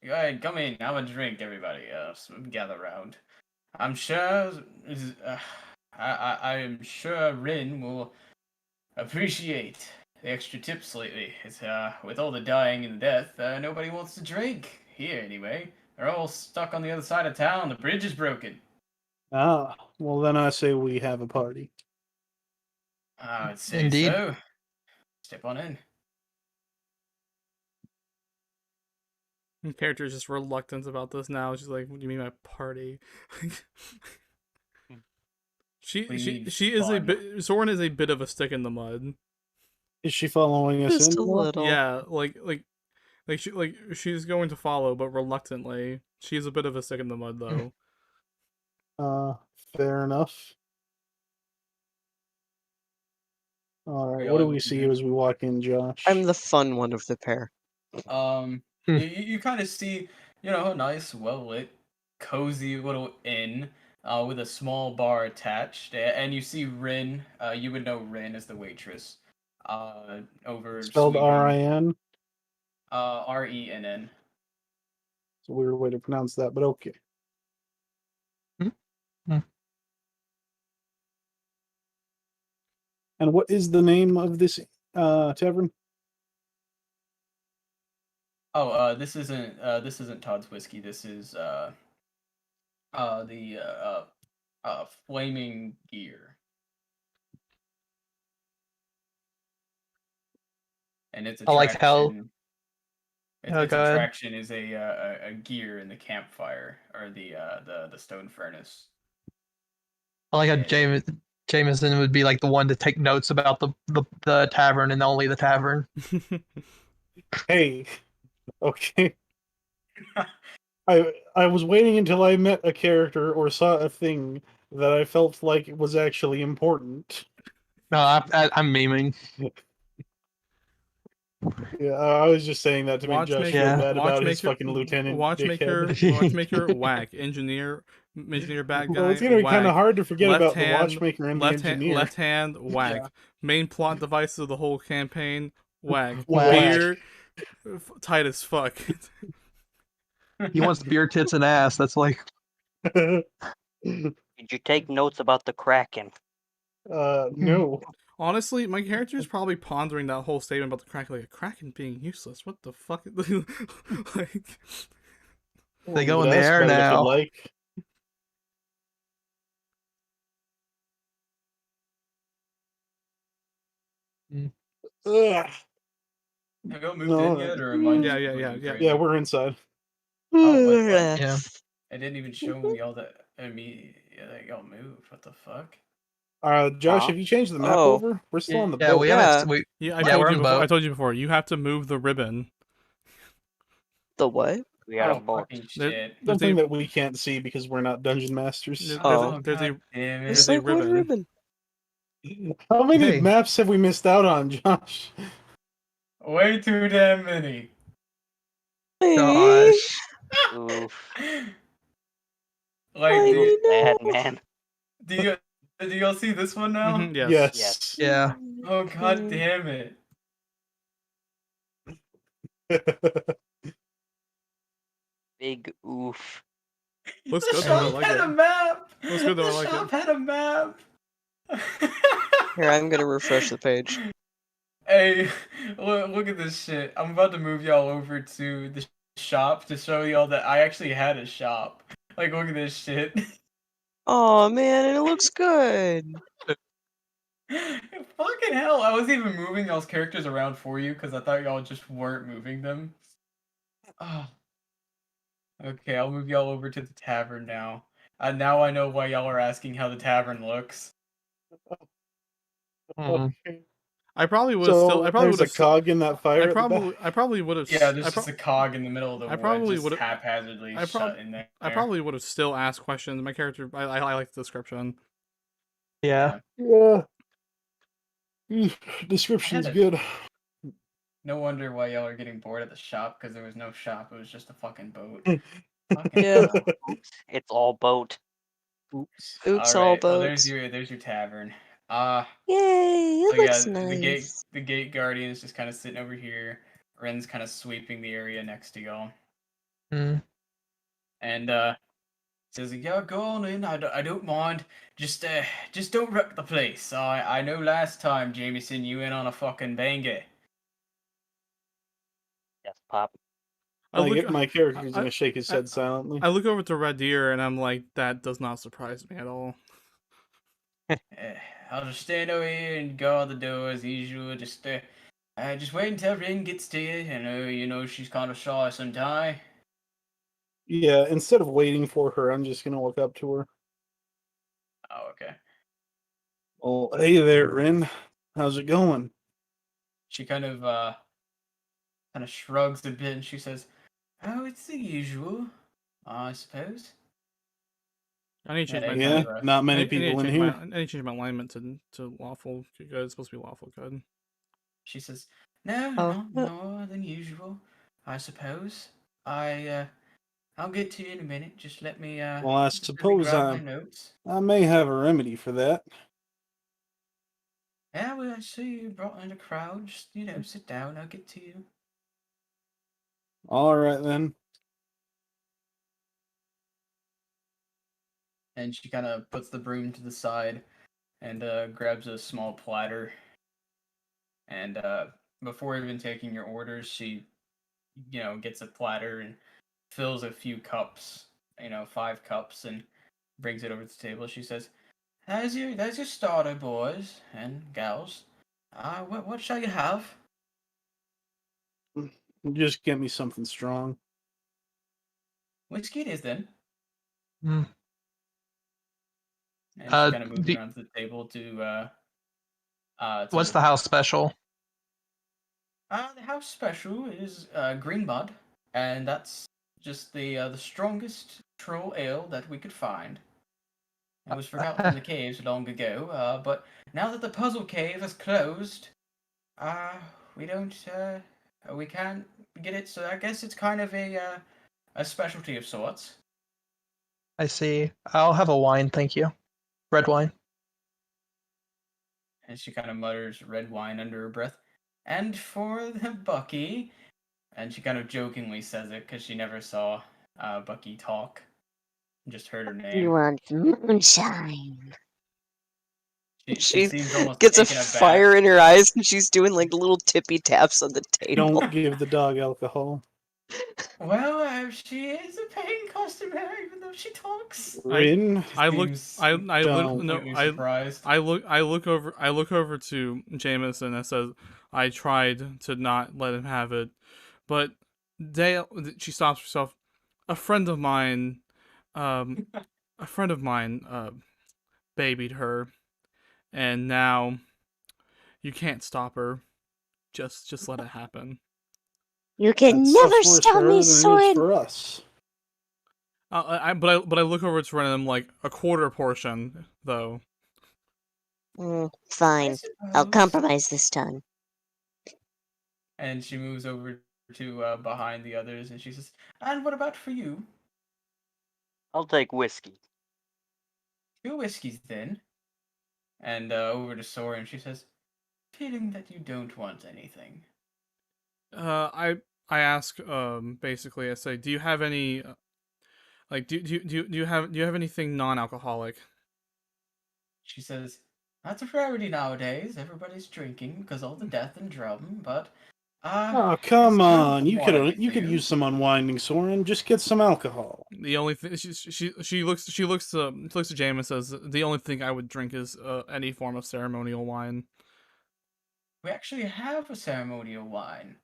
Go ahead, come in. Have a drink, everybody. Gather around. I'm sure. I am sure Rin will appreciate the extra tips lately. It's with all the dying and death, nobody wants to drink here anyway. They're all stuck on the other side of town. The bridge is broken. Ah, well then I say we have a party. I would say Indeed. so. Step on in. The character is just reluctant about this now. She's like, "What do you mean my party?" she We she need she is a fun. bit. Soren is a bit of a stick in the mud. Is she following us Just in? a more? little. Yeah, she's going to follow, but reluctantly. She's a bit of a stick in the mud, though. Fair enough. All right, We what do all we do see that. as we walk in, Josh? I'm the fun one of the pair. You kind of see, a nice, well lit, cozy little inn with a small bar attached, and you see Rin. You would know Rin as the waitress. Over Spelled sweeping. R-I-N. Renn. It's a weird way to pronounce that, but okay. And what is the name of this tavern? Oh, this isn't Todd's whiskey. This is the Flaming Gear. And its I like how- attraction. Oh, Its go ahead. attraction is a gear in the campfire or the stone furnace. I like how Yeah. Jameson would be like the one to take notes about the tavern and only the tavern. Hey, okay. I was waiting until I met a character or saw a thing that I felt like it was actually important. No, I'm memeing. Yeah, I was just saying that to make Josh feel Yeah. bad about his Watchmaker- fucking lieutenant Watchmaker, dickhead. Watchmaker, whack. Engineer bad guy. Well, it's gonna be kind of whack. hard to forget Left about the hand, watchmaker and the engineer. Left hand, whack. Yeah. Main plot devices of the whole campaign, whack. Whack. Beer, tight as fuck. He wants beer, tits, and ass. That's like Did you take notes about the Kraken? No. Honestly, my character is probably pondering that whole statement about the Kraken, like a Kraken being useless. What the fuck? Like, they go You in could the ask air about it if you'd now. like. Ugh. Have y'all moved No, in yet, or am I just Yeah, completely crazy? Yeah, we're inside. Oh, what? Yeah. It didn't even show y'all that y'all moved. What the fuck? Josh, Huh? have you changed the map Oh. over? We're still on the Yeah, boat. we Yeah. haven't. We, yeah, I Yeah, told we're you on before. boat. I told you before. You have to move the ribbon. The what? We got Oh, a boat. fucking There- shit. There's Something a that we can't see because we're not dungeon masters. there's, Oh. there's a God damn it. there's It's a like one ribbon. ribbon. How many Hey. maps have we missed out on, Josh? Way too damn many. Gosh. Oof. Like, You do, bad man. do y'all see this one now? Mhm, yes. Yes. Yeah. Oh god damn it. Big oof. Looks The good though. I shop like had it. a map. Looks good, though, I The like it. shop had a map. Here, I'm gonna refresh the page. Hey, look at this shit. I'm about to move y'all over to the shop to show y'all that I actually had a shop. Like, look at this shit. Oh man, and it looks good. Fucking hell, I was even moving y'all's characters around for you because I thought y'all just weren't moving them. Oh. Okay, I'll move y'all over to the tavern now. Now I know why y'all are asking how the tavern looks. Mhm. Okay. I probably would So still. I probably there's would a have. cog in that fire. I at the back? probably would have. Yeah, there's just a cog in the middle of the I wood, probably just would've- haphazardly I prob- shut in there. I probably would have still asked questions. My character. I like the description. Yeah. Yeah. Description's I had good. No wonder why y'all are getting bored at the shop, because there was no shop, it was just a fucking boat. Yeah. Oops. It's all boat. Oops. Oops, all Alright, well, boats. there's your tavern. Yay, it So yeah, looks nice. the gate guardian is just kind of sitting over here. Ren's kind of sweeping the area next to y'all. Mm. And says, "Yeah, go on in. I don't mind. Just don't wreck the place. I know last time, Jameson, you went on a fucking banger." Yes, Pop. I look. My character's I- gonna shake his head silently. I look over to Red Deer and I'm like, that does not surprise me at all. I'll just stand over here and guard the door as usual. Just wait until Rin gets to you. You know she's kind of shy sometimes. Yeah, instead of waiting for her, I'm just gonna walk up to her. Oh, okay. Oh, hey there, Rin. How's it going? She kind of shrugs a bit and she says, "Oh, it's the usual, I suppose." I need to change my they Yeah, kind of, not many I need to people in change here. I need to change my alignment to lawful good. It's supposed to be lawful good. She says, "No, Oh, not more than usual, I suppose. I'll get to you in a minute. Just let me Well, I just let me suppose grab my notes." I may have a remedy for that. Yeah, well, I see you brought in a crowd. Just, sit down. I'll get to you. All right then. And she kind of puts the broom to the side and grabs a small platter. And before even taking your orders, she, gets a platter and fills a few cups, 5 cups, and brings it over to the table. She says, "There's your starter, boys and gals. What shall you have?" Just get me something strong. Whiskey it is then. Mm. And she kind of moves around to the table What's the house special? The house special is green mud, and that's just the strongest troll ale that we could find. It was forgot from the caves long ago, but now that the puzzle cave is closed, we don't we can't get it. So I guess it's kind of a specialty of sorts. I see. I'll have a wine, thank you. Red wine. And she kind of mutters red wine under her breath. "And for the Bucky," and she kind of jokingly says it because she never saw Bucky talk, just heard her You name. want moonshine? She She seems almost gets a taken aback. fire in her eyes and she's doing like little tippy taps on the table. Don't give the dog alcohol. Well, she is a paying customer, even though she talks. Rin, I look. Seems I don't. no. completely surprised. I look over to Jameson and says, "I tried to not let him have it, but Dale." She stops herself. A friend of mine, babied her, and now you can't stop her. Just let it happen. You can That's never worse stop for her me, than it is Soren. for us. But I look over to Renan, like a quarter portion though. Fine. I'll suppose. compromise this time. And she moves over to behind the others, and she says, "And what about for you? I'll take whiskey. 2 whiskeys, then." And over to Sora, and she says, "Feeling that you don't want anything." I ask basically I say, do you have any like do you have anything non-alcoholic? She says, "That's a rarity nowadays. Everybody's drinking because all the death and drum, but Oh, it's come kind of on. You commodity could for you." use some unwinding, Soren. Just get some alcohol. The only thing she looks to James and says, the only thing I would drink is any form of ceremonial wine. We actually have a ceremonial wine.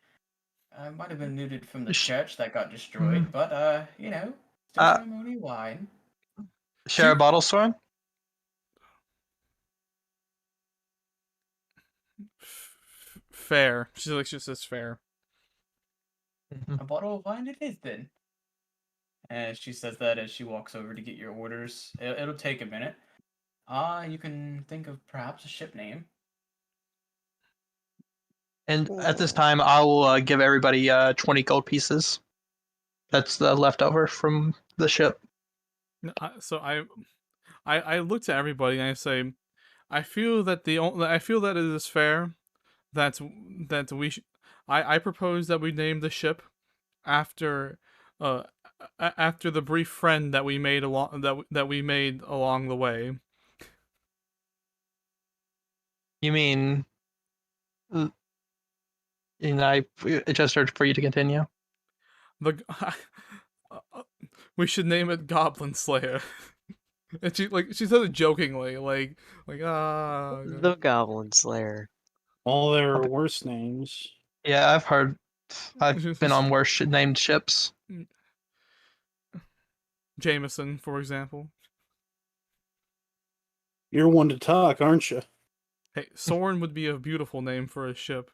Might have been looted from the Sh- church that got destroyed, but still Uh, ceremonial wine. Share a bottle, Soren? Fair. She says fair. A bottle of wine it is then. And she says that as she walks over to get your orders. It'll take a minute. You can think of perhaps a ship name. And at this time, I will give everybody 20 gold pieces. That's the leftover from the ship. So I look to everybody and I say, I feel that it is fair that we I propose that we name the ship after after the brief friend that we made that we made along the way. You mean? And I gestured for you to continue. The we should name it Goblin Slayer. And she said it jokingly, The Goblin Slayer. All their worst names. Yeah, I've heard. I've been on worse named ships. Jameson, for example. You're one to talk, aren't you? Hey, Soren would be a beautiful name for a ship.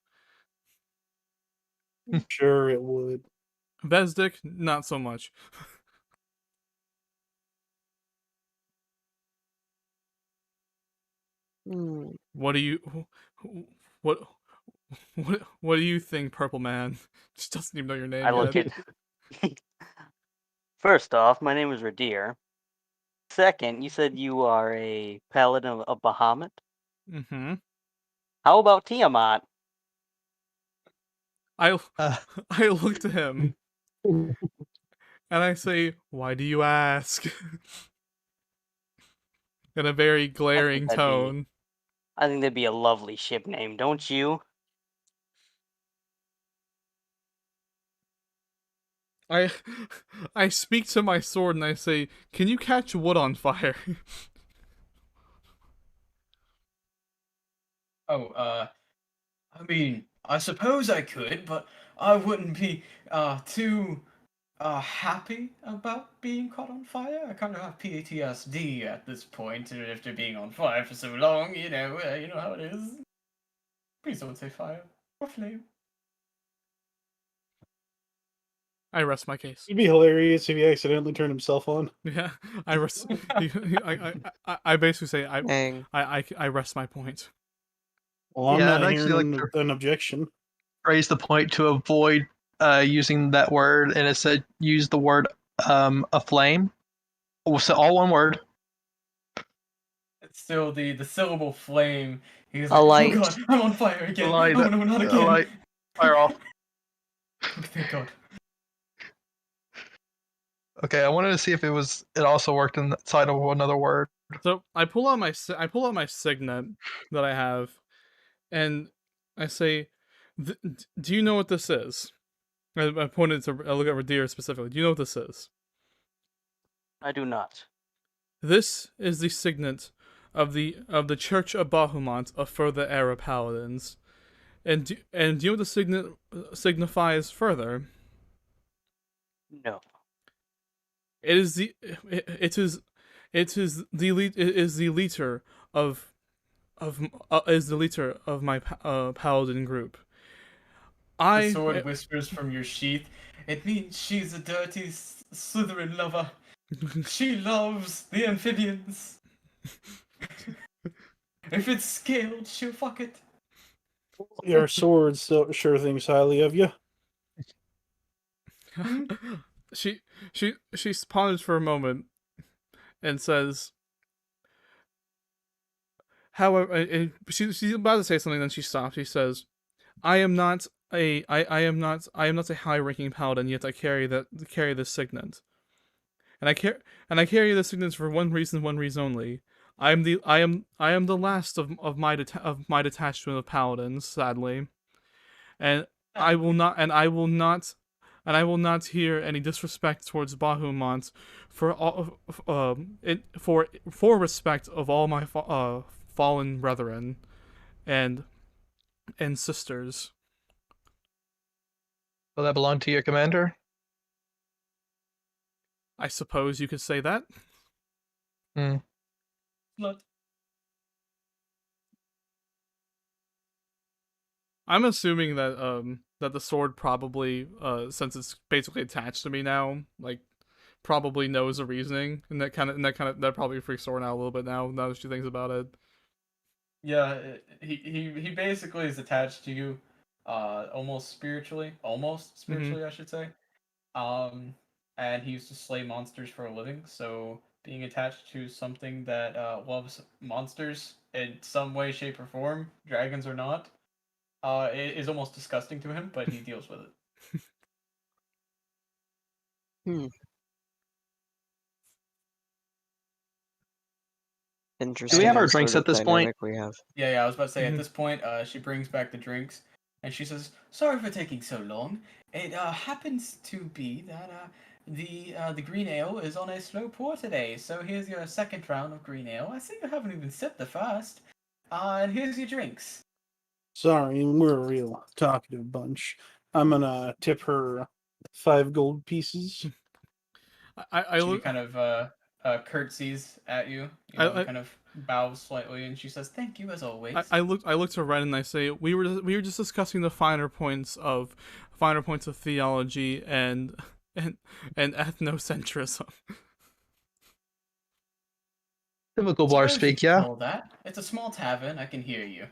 Sure, it would. Vezdik, not so much. Hmm. What do you what what do you think, Purple Man? Just doesn't even know your name I look yet. at. First off, my name is Radir. Second, you said you are a paladin of Bahamut. Mm-hmm. How about Tiamat? I look to him and I say, "Why do you ask?" In a very glaring that'd be- tone. I think that'd be a lovely ship name, don't you? I speak to my sword and I say, "Can you catch wood on fire?" Oh, I mean, I suppose I could, but I wouldn't be too happy about being caught on fire. I kind of have PTSD at this point after being on fire for so long. You know how it is. Please don't say fire or flame. I rest my case. It'd be hilarious if he accidentally turned himself on. Yeah, I rest. I basically say Dang. I rest my point. Well, I'm Yeah, not I'd actually hearing like an objection. Raise the point to avoid using that word, and it said use the word a flame. So all one word. It's still the syllable flame. He's A like, light. oh god, I'm on fire again. Light. Oh no, not again. Light. Fire off. Thank God. Okay, I wanted to see if it also worked inside of another word. So I pull out my signet that I have, and I say, "Do you know what this is?" I pointed to. I look at Radir specifically. Do you know what this is? I do not. This is the signet of the Church of Bahamut of Further Era Paladins, and do you know what the signet signifies further? No. It is the leader of my paladin group. The sword whispers from your sheath. It means she's a dirty Slytherin lover. She loves the amphibians. If it's scaled, she'll fuck it. Your sword still sure thinks highly of you. she ponders for a moment and says, however, and she's about to say something, then she stops. She says, I am not a high-ranking paladin, yet I carry this signet. And I carry this signet for one reason only. I am the last of my detachment of paladins, sadly. And I will not hear any disrespect towards Bahamut for respect of all my fallen brethren and sisters. Will that belong to your commander? I suppose you could say that. Slut. I'm assuming that that the sword probably since it's basically attached to me now, like probably knows the reasoning, and that probably freaks Soren out a little bit now that she thinks about it. Yeah, he basically is attached to you, almost spiritually, I should say. And he used to slay monsters for a living, so being attached to something that loves monsters in some way, shape, or form, dragons or not, is almost disgusting to him, but he deals with it. Interesting. have our sort drinks of at this point? dynamic we have. Yeah, I was about to say Mhm. at this point, she brings back the drinks, and she says, "Sorry for taking so long. It happens to be that the green ale is on a slow pour today, so here's your second round of green ale. I see you haven't even sipped the first. And here's your drinks." Sorry, we're a real talkative bunch. I'm gonna tip her 5 gold pieces. I She look. kind of curtsies at you, I kind of bows slightly, and she says, "Thank you as always." I look to Ren and I say we were just discussing the finer points of theology and ethnocentrism. Typical I bar suppose you speak, could yeah. call that. It's a small tavern. I can hear you.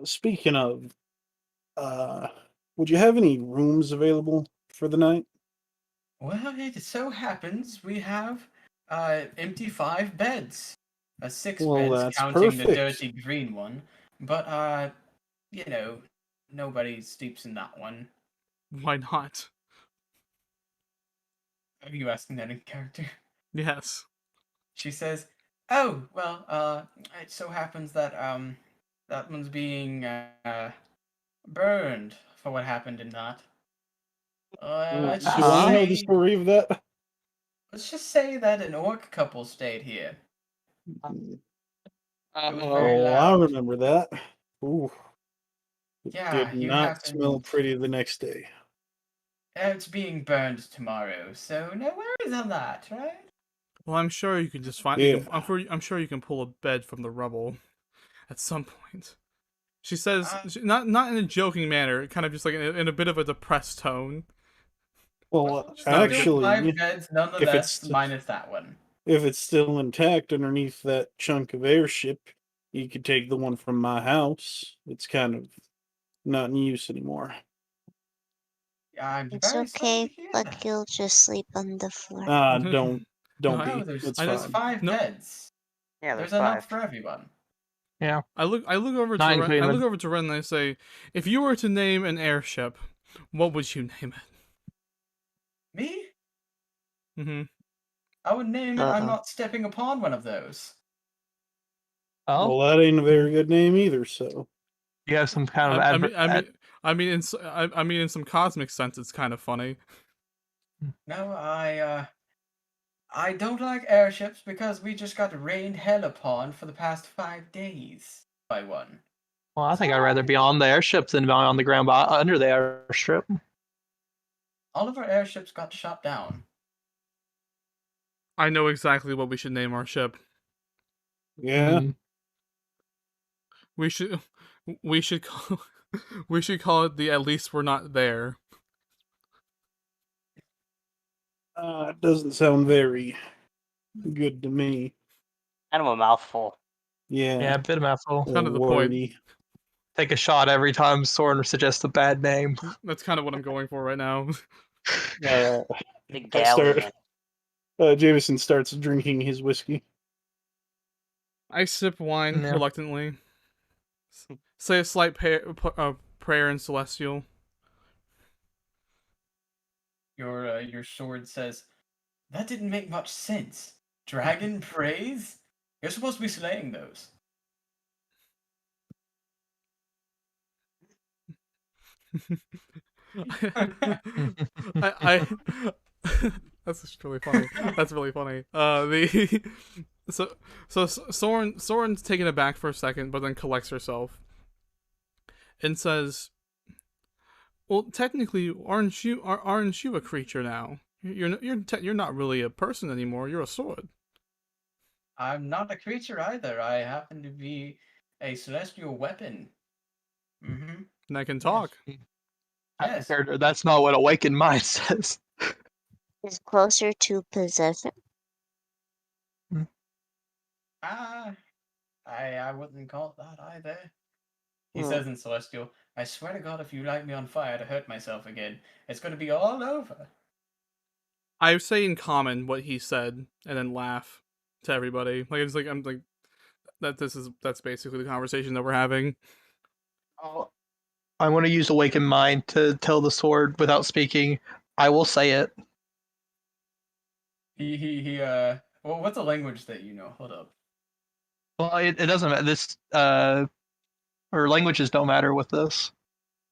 Speaking of, would you have any rooms available for the night? Well, it so happens we have empty 5 beds. 6 Well, beds, that's counting the perfect. dirty green one. But, nobody sleeps in that one. Why not? Are you asking that in character? Yes. She says, "Oh, well, it so happens that, that one's being, burned for what happened in that. Let's Do just I know the say, story of that? let's just say that an orc couple stayed here. It was very Oh, I loud. remember that. Ooh, it Yeah, did you not smell happened. pretty the next day. It's being burned tomorrow, so no worries on that, right?" Well, I'm sure you can just find. Yeah. I'm sure you can pull a bed from the rubble at some point. She says, Uh, not in a joking manner, kind of just like in a bit of a depressed tone. Well, Well, not a still 5 actually, beds if it's nonetheless, minus that one. if it's still intact underneath that chunk of airship, you could take the one from my house. It's kind of not in use anymore. I'm It's very sorry okay, to hear but that. you'll just sleep on the floor. Don't No, No, be. It's there's fine. 5 No. beds. Yeah, There's there's enough 5. for everyone. I look over to Nine Ren. I Cleveland. look over to Ren and I say, if you were to name an airship, what would you name Me? it? Mm-hmm. I would name it I'm Uh-oh. Not Stepping Upon One of those. Oh, Well, that ain't a very good name either. So you have some kind of I mean, in some cosmic sense, it's kind of funny. No, I don't like airships because we just got rained hell upon for the past 5 days by one. Well, I think I'd rather be on the airship than on the ground, but under the airstrip. All of our airships got shot down. I know exactly what we should name our ship. yeah, We should call we should call it the At Least We're Not There. it doesn't sound very good to me. Kind of a mouthful. Yeah, a bit of mouthful. Kind of the point. wordy. Take a shot every time Soren suggests a bad name. That's kind of what I'm going for right now. The I start. galleon. Jameson starts drinking his whiskey. I sip wine Yeah. reluctantly. Say a slight prayer in Celestial. Your sword says, "That didn't make much sense. Dragon praise? You're supposed to be slaying those." I that's just really funny. That's really funny. So Soren's taken aback for a second, but then collects herself and says, "Well, technically, aren't you a creature now? You're not really a person anymore. You're a sword." I'm not a creature either. I happen to be a celestial weapon. Mm-hmm. And I can talk. Yes. That's not what Awakened Mind says. It's closer to possessor. I wouldn't call it that either. He Hmm. says in Celestial, "I swear to God, if you light me on fire to hurt myself again, it's going to be all over." I say in common what he said, and then laugh to everybody. Like it's like I'm like that's basically the conversation that we're having. I want to use Awakened Mind to tell the sword without speaking. I will say it. He Well, what's a language that you know? Hold up. Well, it doesn't matter. This or languages don't matter with this.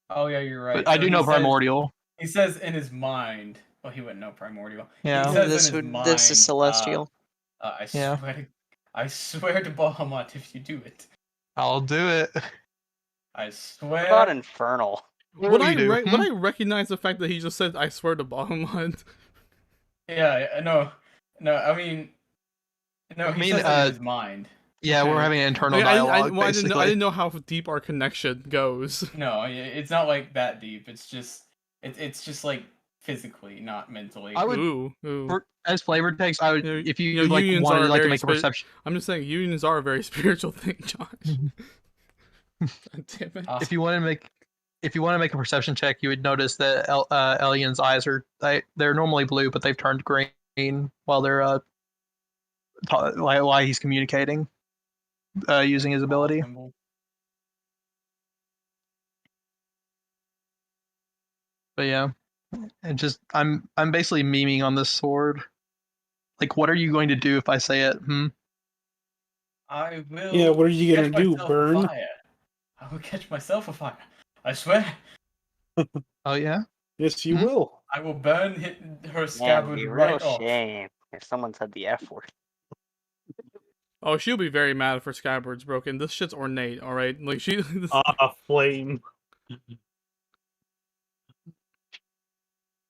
Oh yeah, you're right. But I So do he know says- primordial. He says in his mind. Well, he wouldn't know primordial. Yeah. He says This in his would mind. this is celestial. Yeah. I swear to Bahamut if you do it. I'll do it. I What swear. about infernal? What Would do I you do? would I recognize the fact that he just said I swear to Bahamut? Yeah, no. I mean, no. I He mean, says it in his mind. Yeah, Okay. we're having an internal Like, dialogue. I Basically, didn't know how deep our connection goes. No, it's not like that deep. It's just like physically, not mentally. I would, Ooh. as flavor text, I would, You know, if you, you know, like unions wanted are like to very make a perception. I'm just saying unions are a very spiritual thing, Josh. God damn it. If you want to make, a perception check, you would notice that Elian's eyes are they're normally blue, but they've turned green while they're while he's communicating, using his ability. But yeah, and just I'm basically memeing on this sword. Like, what are you going to do if I say it? I will. Yeah, what are you gonna catch do? myself Burn? afire. I will catch myself afire. I swear. Oh yeah. Yes, you Hmm? will. I will burn her Man, scabbard be real right off. shame if someone said the F word. Oh, she'll be very mad if her scabbard's broken. This shit's ornate, alright? Like, she... Flame.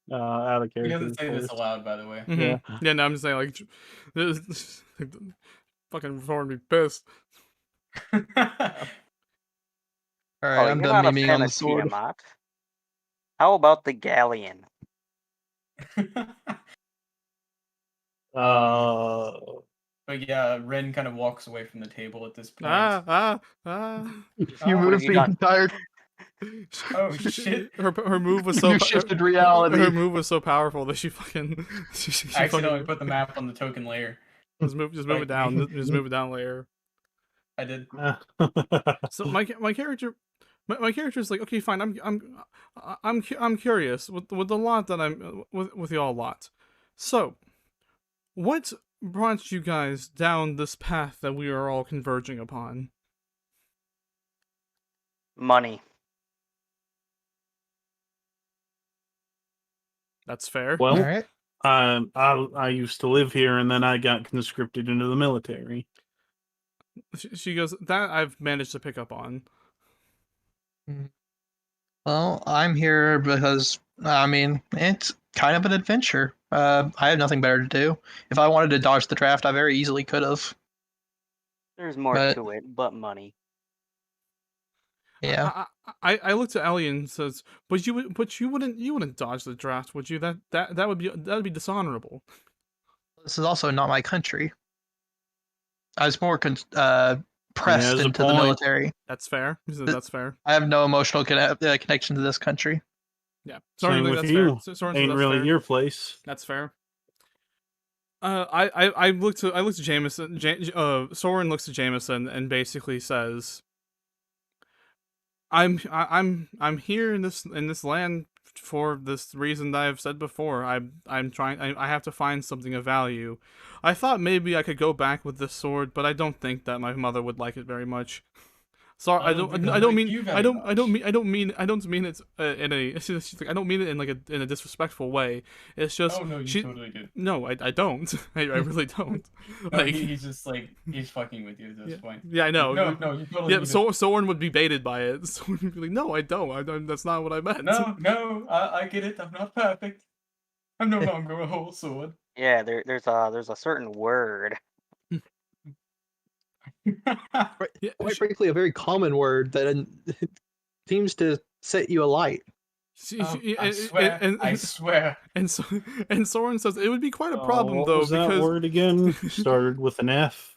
Out of He character. doesn't say of this course. aloud, by the way. Mhm. Yeah, no, I'm just saying, like, this, fucking Thorn be pissed. All right, Oh, I'm you're done not a memeing fan on the of sword. Tiamat. How about the galleon? But yeah, Ren kind of walks away from the table at this point. You Oh, what moved have you the done? entire. Oh shit! Her move was so You shifted reality. Her move was so powerful that she fucking she I accidentally fucking put the map on the token layer. just move it like down. me. Just move it down layer. I did. So my character is like, okay, fine. I'm curious with the lot that I'm with y'all a lot. So, what brought you guys down this path that we are all converging upon? Money. That's fair. Well, All right. I used to live here, and then I got conscripted into the military. She goes, that I've managed to pick up on. Well, I'm here because I mean it's kind of an adventure. I have nothing better to do. If I wanted to dodge the draft, I very easily could have. There's more But- to it, but money. Yeah. I looked at Ellie and says, but you wouldn't dodge the draft, would you? That would be dishonorable. This is also not my country. I was more pressed has a into the point. military. That's fair. He said, that's fair. I have no emotional connection to this country. Yeah. Same with that's you. fair. Soren says Ain't that's really fair. your place. That's fair. I looked at Jameson. Soren looks at Jameson and basically says, I'm here in this land for this reason that I've said before. I'm trying. I have to find something of value. I thought maybe I could go back with this sword, but I don't think that my mother would like it very much. Sorry, I don't mean it's in a. She's like, I don't mean it in like in a disrespectful way. It's just Oh no, you totally did. No, I don't. I really don't. No, Like he's just like he's fucking with you at this point. yeah, I know. No, you totally. Yeah, did. Soren would be baited by it. Soren would be like, no, I don't. That's not what I meant. No, I get it. I'm not perfect. I'm no longer a whole sword. Yeah, there's a certain word. Yeah, Quite frankly, a very common word that seems to set you alight. I swear. I swear. And Soren says it would be quite a problem What though was that because word again? Started with an F.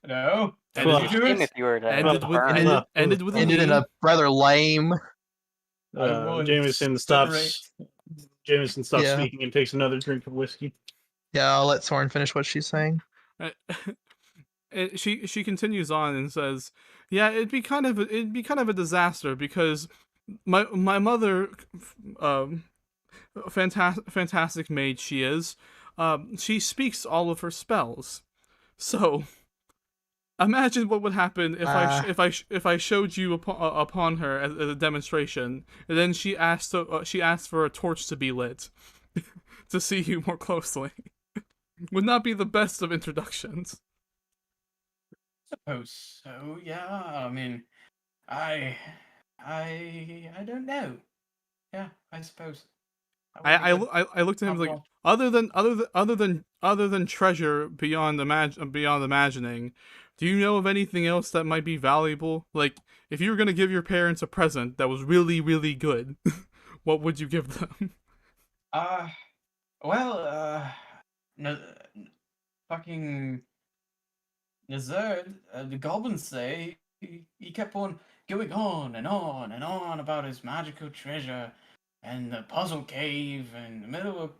No. And Did Fuck. you do Same it? if you were to ended with burn. ended with Ended in an a rather lame. I will Jameson incinerate. stops. Jameson stops Yeah. speaking and takes another drink of whiskey. Yeah, I'll let Soren finish what she's saying. she continues on and says, "Yeah, it'd be kind of a disaster because my mother, fantastic maid she is, she speaks all of her spells. So imagine what would happen if I showed you upon her as a demonstration, and then she asked for a torch to be lit to see you more closely. Would not be the best of introductions. Suppose so, yeah. I mean, I don't know. Yeah, I suppose. I looked at him like, other than treasure beyond imagining, do you know of anything else that might be valuable? Like, if you were gonna give your parents a present that was really, really good, what would you give them? Well, no, fucking Nazard, the goblins say he kept on going on and on and on about his magical treasure and the puzzle cave in the middle of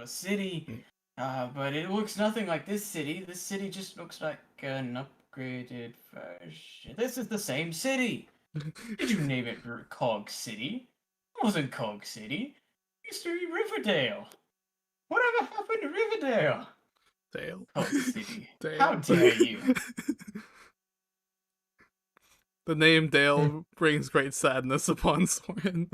a city. But it looks nothing like this city. This city just looks like an upgraded version. This is the same city. Did you name it Cog City? It wasn't Cog City. It used to be Riverdale. Whatever happened to Riverdale? Dale. Cog City. Dale. How dare you? The name Dale brings great sadness upon Soren.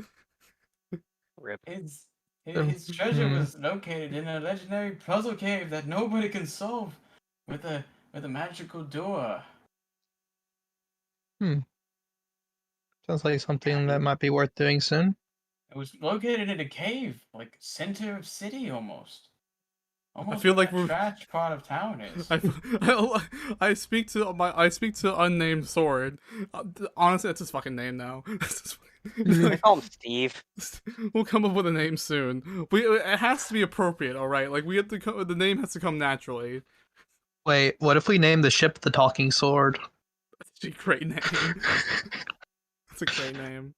Rip. His treasure was located in a legendary puzzle cave that nobody can solve with a magical door. Sounds like something that might be worth doing soon. It was located in a cave, like center of city almost. Almost feel where like that we're- trash part of town is. I speak to unnamed sword. Honestly, that's his fucking name now. I call him Steve. We'll come up with a name soon. It has to be appropriate, all right. Like we have to. The name has to come naturally. Wait, what if we name the ship the Talking Sword? That's a great name. That's a great name.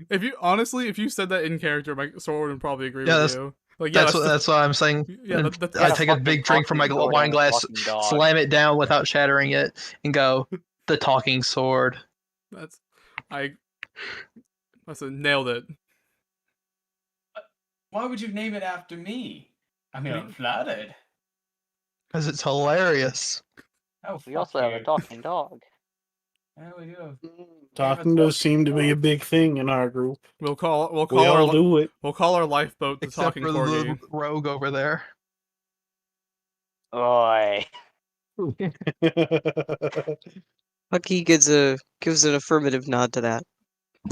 If you said that in character, my sword would probably agree Yeah, with you. Like, yeah, that's what I'm saying. Yeah, And that's I a take a fucking big drink from my talking sword wine and a glass, talking dog. slam it down without shattering it, and go, the Talking Sword. I said nailed it. Why would you name it after me? I mean, I'm flattered. Because it's hilarious. Oh, We fuck also have a you. talking dog. Yeah, we do. Talking does seem to be a big thing in our group. We'll call We all do it. We'll call our lifeboat the Except talking for corgi. the rogue over there. Oi. Bucky gives an affirmative nod to that.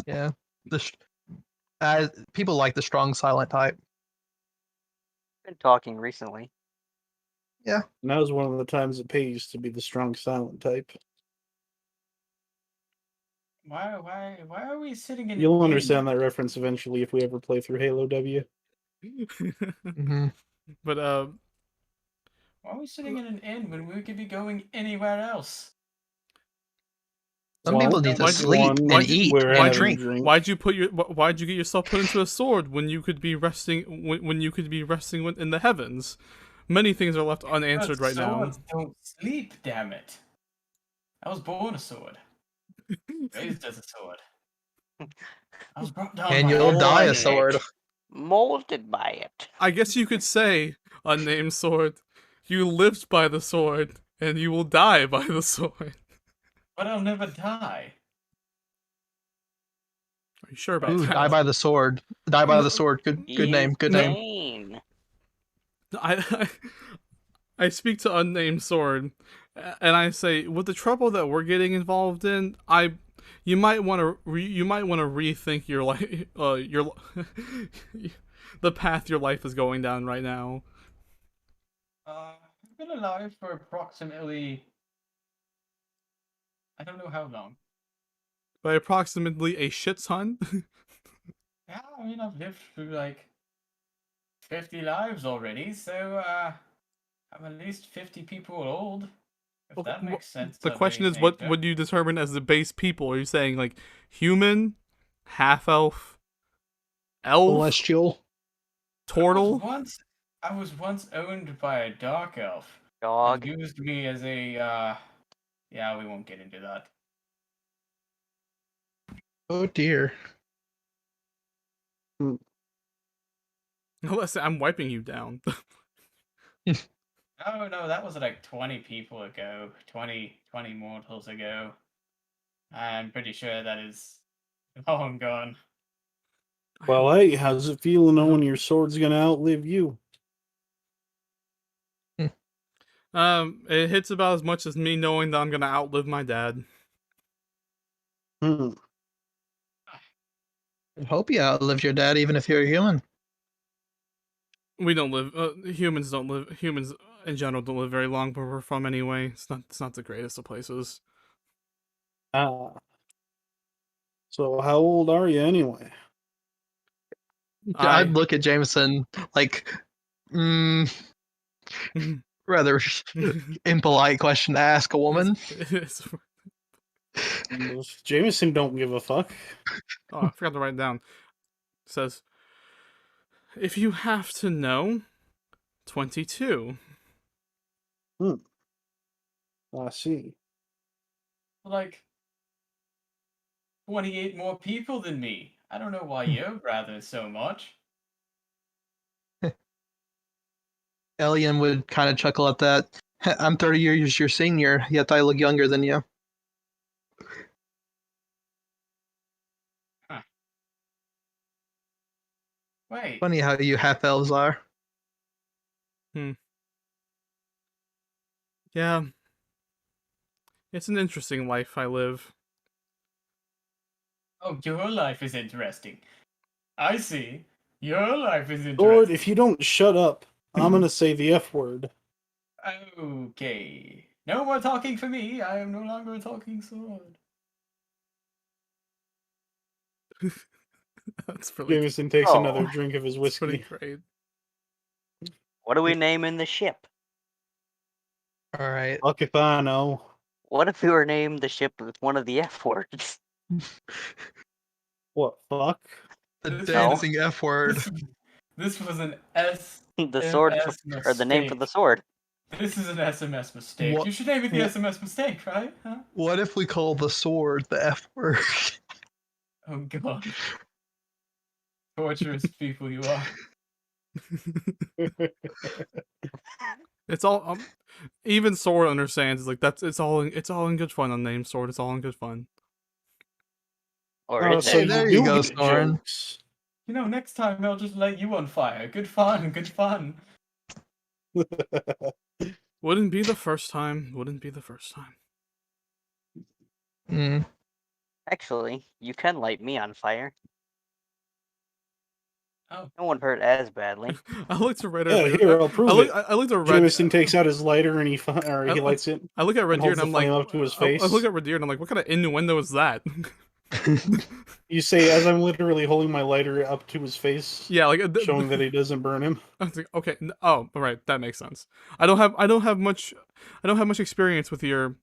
Yeah. People like the strong silent type. Been talking recently. Now's one of the times it pays to be the strong silent type. Why are we sitting in? You'll an understand inn? that reference eventually if we ever play through Halo W. Mm-hmm. But Why are we sitting in an inn when we could be going anywhere else? Some people need to sleep and eat and drink. Why'd you get yourself put into a sword when you could be resting in the heavens? Many things are left unanswered right now. Swords don't sleep, damn it. I was born a sword. Raised as a sword. I was brought down And by you'll die a Molded. sword. Molded by it. I guess you could say, unnamed sword, you lived by the sword, and you will die by the sword. But I'll never die. Are you sure about Ooh, that? die by the sword. Die by the sword. Good name. Good name. Insane. I speak to unnamed sword, and I say, with the trouble that we're getting involved in, you might want to rethink your life, the path your life is going down right now. I've been alive for approximately, I don't know how long. By approximately a shit ton. Yeah, I mean, I've lived through like 50 lives already, so I'm at least 50 people old. If that makes sense. The of question is, any what nature. would you determine as the base people? Are you saying like human, half elf, elf, Celestial. turtle? I was once owned by a dark elf. Dog. And used me as a yeah, we won't get into that. Oh dear. Unless I'm wiping you down. Oh no, that was like 20 people ago. 20 mortals ago. I'm pretty sure that is long gone. Well, hey, how's it feel knowing your sword's gonna outlive you? It hits about as much as me knowing that I'm gonna outlive my dad. Hmm. I hope you outlive your dad, even if you're a human. We don't live. Humans don't live. Humans in general don't live very long where we're from anyway. It's not the greatest of places. Ah. So how old are you anyway? I I'd look at Jameson like, rather impolite question to ask a woman. Jameson don't give a fuck. Oh, I forgot to write it down. It says, if you have to know, 22. I see. Like 28 more people than me. I don't know why you're rather so much. Elian would kind of chuckle at that. I'm 30 years your senior, yet I look younger than you. Huh. Wait. Funny how you half elves are. Yeah. It's an interesting life I live. Oh, your life is interesting. I see. Your life is interesting. Lord, if you don't shut up, I'm gonna say the F word. Okay. No more talking for me. I am no longer a talking sword. That's really, Jameson takes Oh. another drink of his that's pretty whiskey. great. What are we naming the ship? All right. Fuck if I know. What if we were named the ship with one of the F words? What, fuck? The This dancing F word. This was an SMS The sword or the name for the sword. This is an SMS mistake. What- You should name it the what- SMS mistake, right? Huh? What if we call the sword the F word? Oh god. Torturous people you are. It's all even Sword understands. It's like it's all in good fun. On name Sword, it's all in good fun. Or Oh, is so it? Hey, there you you do go, get Soren. jokes. You know, next time I'll just light you on fire. Good fun, good fun. Wouldn't be the first time. Wouldn't be the first time. Mm. Actually, you can light me on fire. Oh. It won't hurt as badly. I looked at Red Yeah, Deer. here, I'll prove it. I looked at Red. Jameson takes out his lighter and he lights it. I look at Red and Deer holds and I'm the flame like, up to his I face. look at Red Deer and I'm like, what kind of innuendo is that? You say, as I'm literally holding my lighter up to his face, Yeah, like showing that he doesn't burn him. I was like, okay, oh, all right, that makes sense. I don't have much experience with your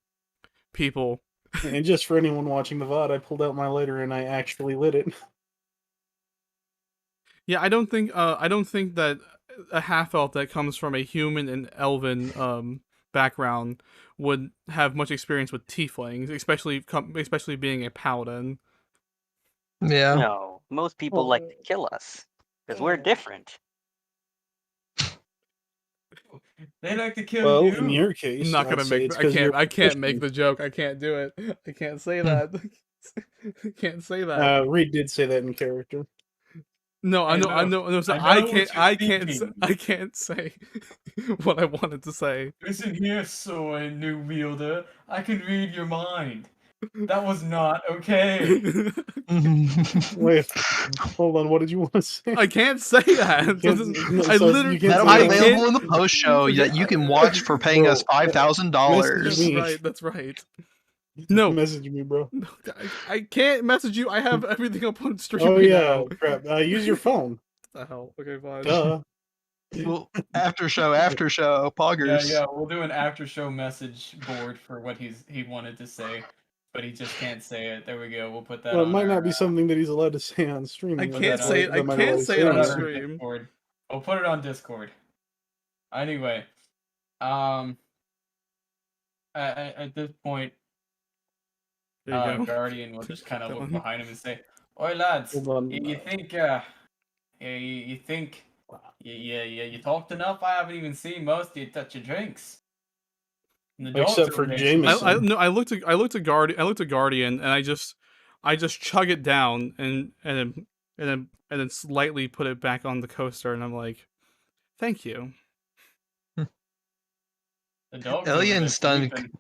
people. And just for anyone watching the VOD, I pulled out my lighter and I actually lit it. Yeah, I don't think that a half elf that comes from a human and elven background would have much experience with tieflings, especially being a paladin. Yeah. No, most people like to kill us because we're different. They like to kill Well, you. in your case, I'm not I'd gonna say make. it's 'cause you're I can't make Christian. the joke. I can't do it. I can't say that. I can't say that. Reed did say that in character. No, I know. No, so I know what you're I can't thinking. say what I wanted to say. Listen here, sword new wielder. I can read your mind. That was not okay. Wait, hold on. What did you want to say? I can't say that. I literally. can't That'll say be that. available in the post show that you can watch for paying us $5,000. message me. That's right. No, Message me, bro. I can't message you. I have everything up on stream Oh right yeah, now. crap. Use your phone. What the hell? Okay, fine. Duh. Well, after show, poggers. Yeah, we'll do an after show message board for what he wanted to say, but he just can't say it. There we go. We'll put that Well, it on might our, not be something that he's allowed to say on stream. I though. can't say it. I That might not can't let say us it say on that. stream. Discord. We'll put it on Discord. Anyway, at this point, There you go. Guardian will just kind of look Done. behind him and say, "Oi lads, Hold on. you think Yeah. You talked enough. I haven't even seen most of you touch your drinks. And the dogs Except over for there Jameson. smell No, I looked at Guardian, and I just chug it down and then slightly put it back on the coaster, and I'm like, thank you. The dogs over there Alien's done. sleeping.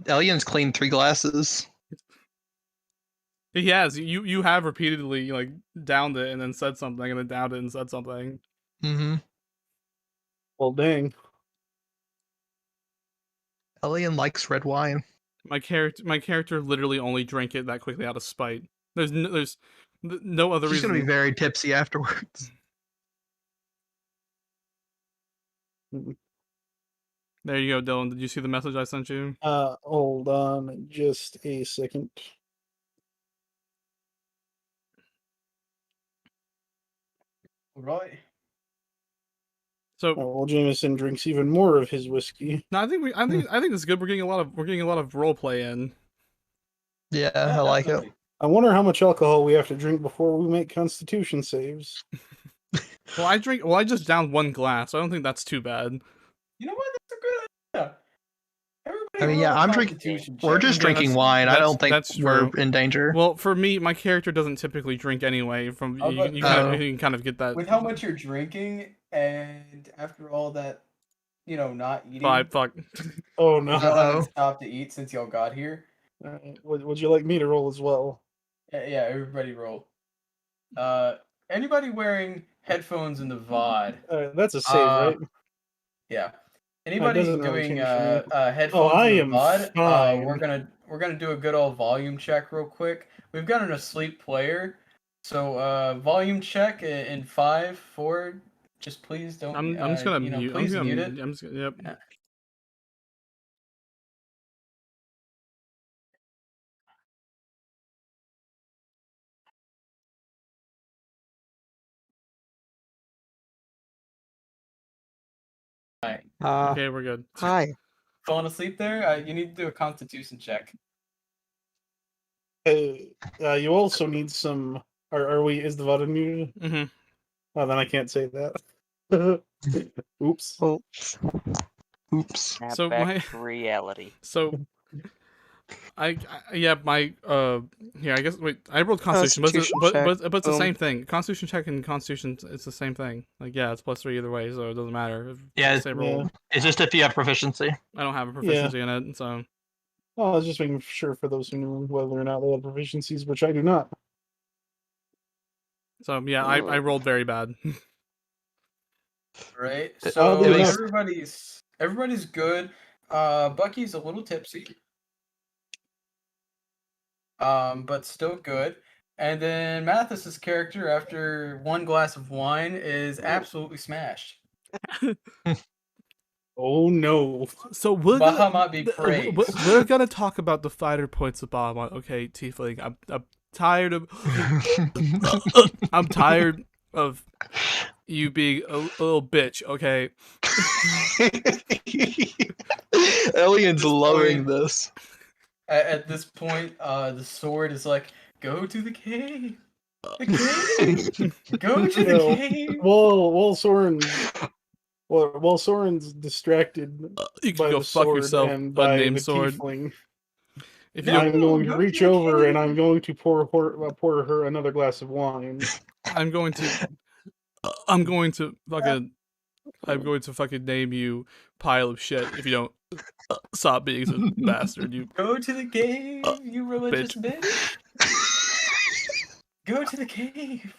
Alien's cleaned 3 glasses. He has. You have repeatedly like downed it and then said something, and then downed it and said something. Mm-hmm. Well, dang. Alien likes red wine. My character literally only drank it that quickly out of spite. There's no other She's reason. gonna be very tipsy afterwards. There you go, Dylan. Did you see the message I sent you? Hold on just a second. Right. So, well, Jameson drinks even more of his whiskey. no, I think this is good. We're getting a lot of role play in. Yeah, I like it. definitely. I wonder how much alcohol we have to drink before we make Constitution saves. Well, I just downed 1 glass. So I don't think that's too bad. You know what? That's a good idea. Everybody I mean, yeah, roll a I'm drinking. Constitution We're check. just drinking that's- wine. I that's- don't think that's we're true. in danger. Well, for me, my character doesn't typically drink anyway. From Oh, you, but- you Oh. can kind of get that. With how much you're drinking, and after all that, not eating. Fuck. Oh no! Y'all haven't Uh-oh. stopped to eat since y'all got here. Would you like me to roll as well? Yeah, everybody roll. Anybody wearing headphones in the VOD? That's a save, right? Yeah. Anybody doesn't really doing change for me. headphones I in am the VOD? fine. We're gonna do a good old volume check real quick. We've got an asleep player, so volume check in 5, 4. Just please don't. I'm just gonna mute. Please I'm mute gonna, it. I'm just gonna, yep. Yeah. Okay, we're good. Hi. Falling asleep there? You need to do a Constitution check. You also need some. Are we? Is the VOD muted? Mm-hmm. Oh, then I can't say that. Oops. Well, Snap So back to reality. So, yeah, my here I guess wait I rolled Constitution, Constitution but check. it's the Boom. same thing. Constitution check and Constitution, it's the same thing. Like yeah, it's +3 either way, so it doesn't matter. Yeah, Say roll. Yeah. It's just if you have proficiency. I don't have a proficiency in it, so Oh, I was just making sure for those who knew whether or not they had proficiencies, which I do not. yeah, I rolled very bad. Right. I'll So do enough. everybody's good. Bucky's a little tipsy. But still good. And then Mathis's character, after 1 glass of wine, is absolutely smashed. Oh no! So we're Bahamut be praised. we're gonna talk about the finer points of Bahamut. Okay, Tiefling, I'm tired of I'm tired of you being a little bitch. Okay. Alien's loving point- this. At this point, the sword is like, go to the cave. The cave. Go to the No. cave. While Soren's distracted You can by go the fuck sword yourself, and by the unnamed sword. tiefling, If you No. don't, I'm going to go reach to the over and cave. I'm going to pour her another glass of wine. I'm going to fucking name you pile of shit if you don't stop being a bastard. You Go to the cave, you religious bitch. Go to the cave.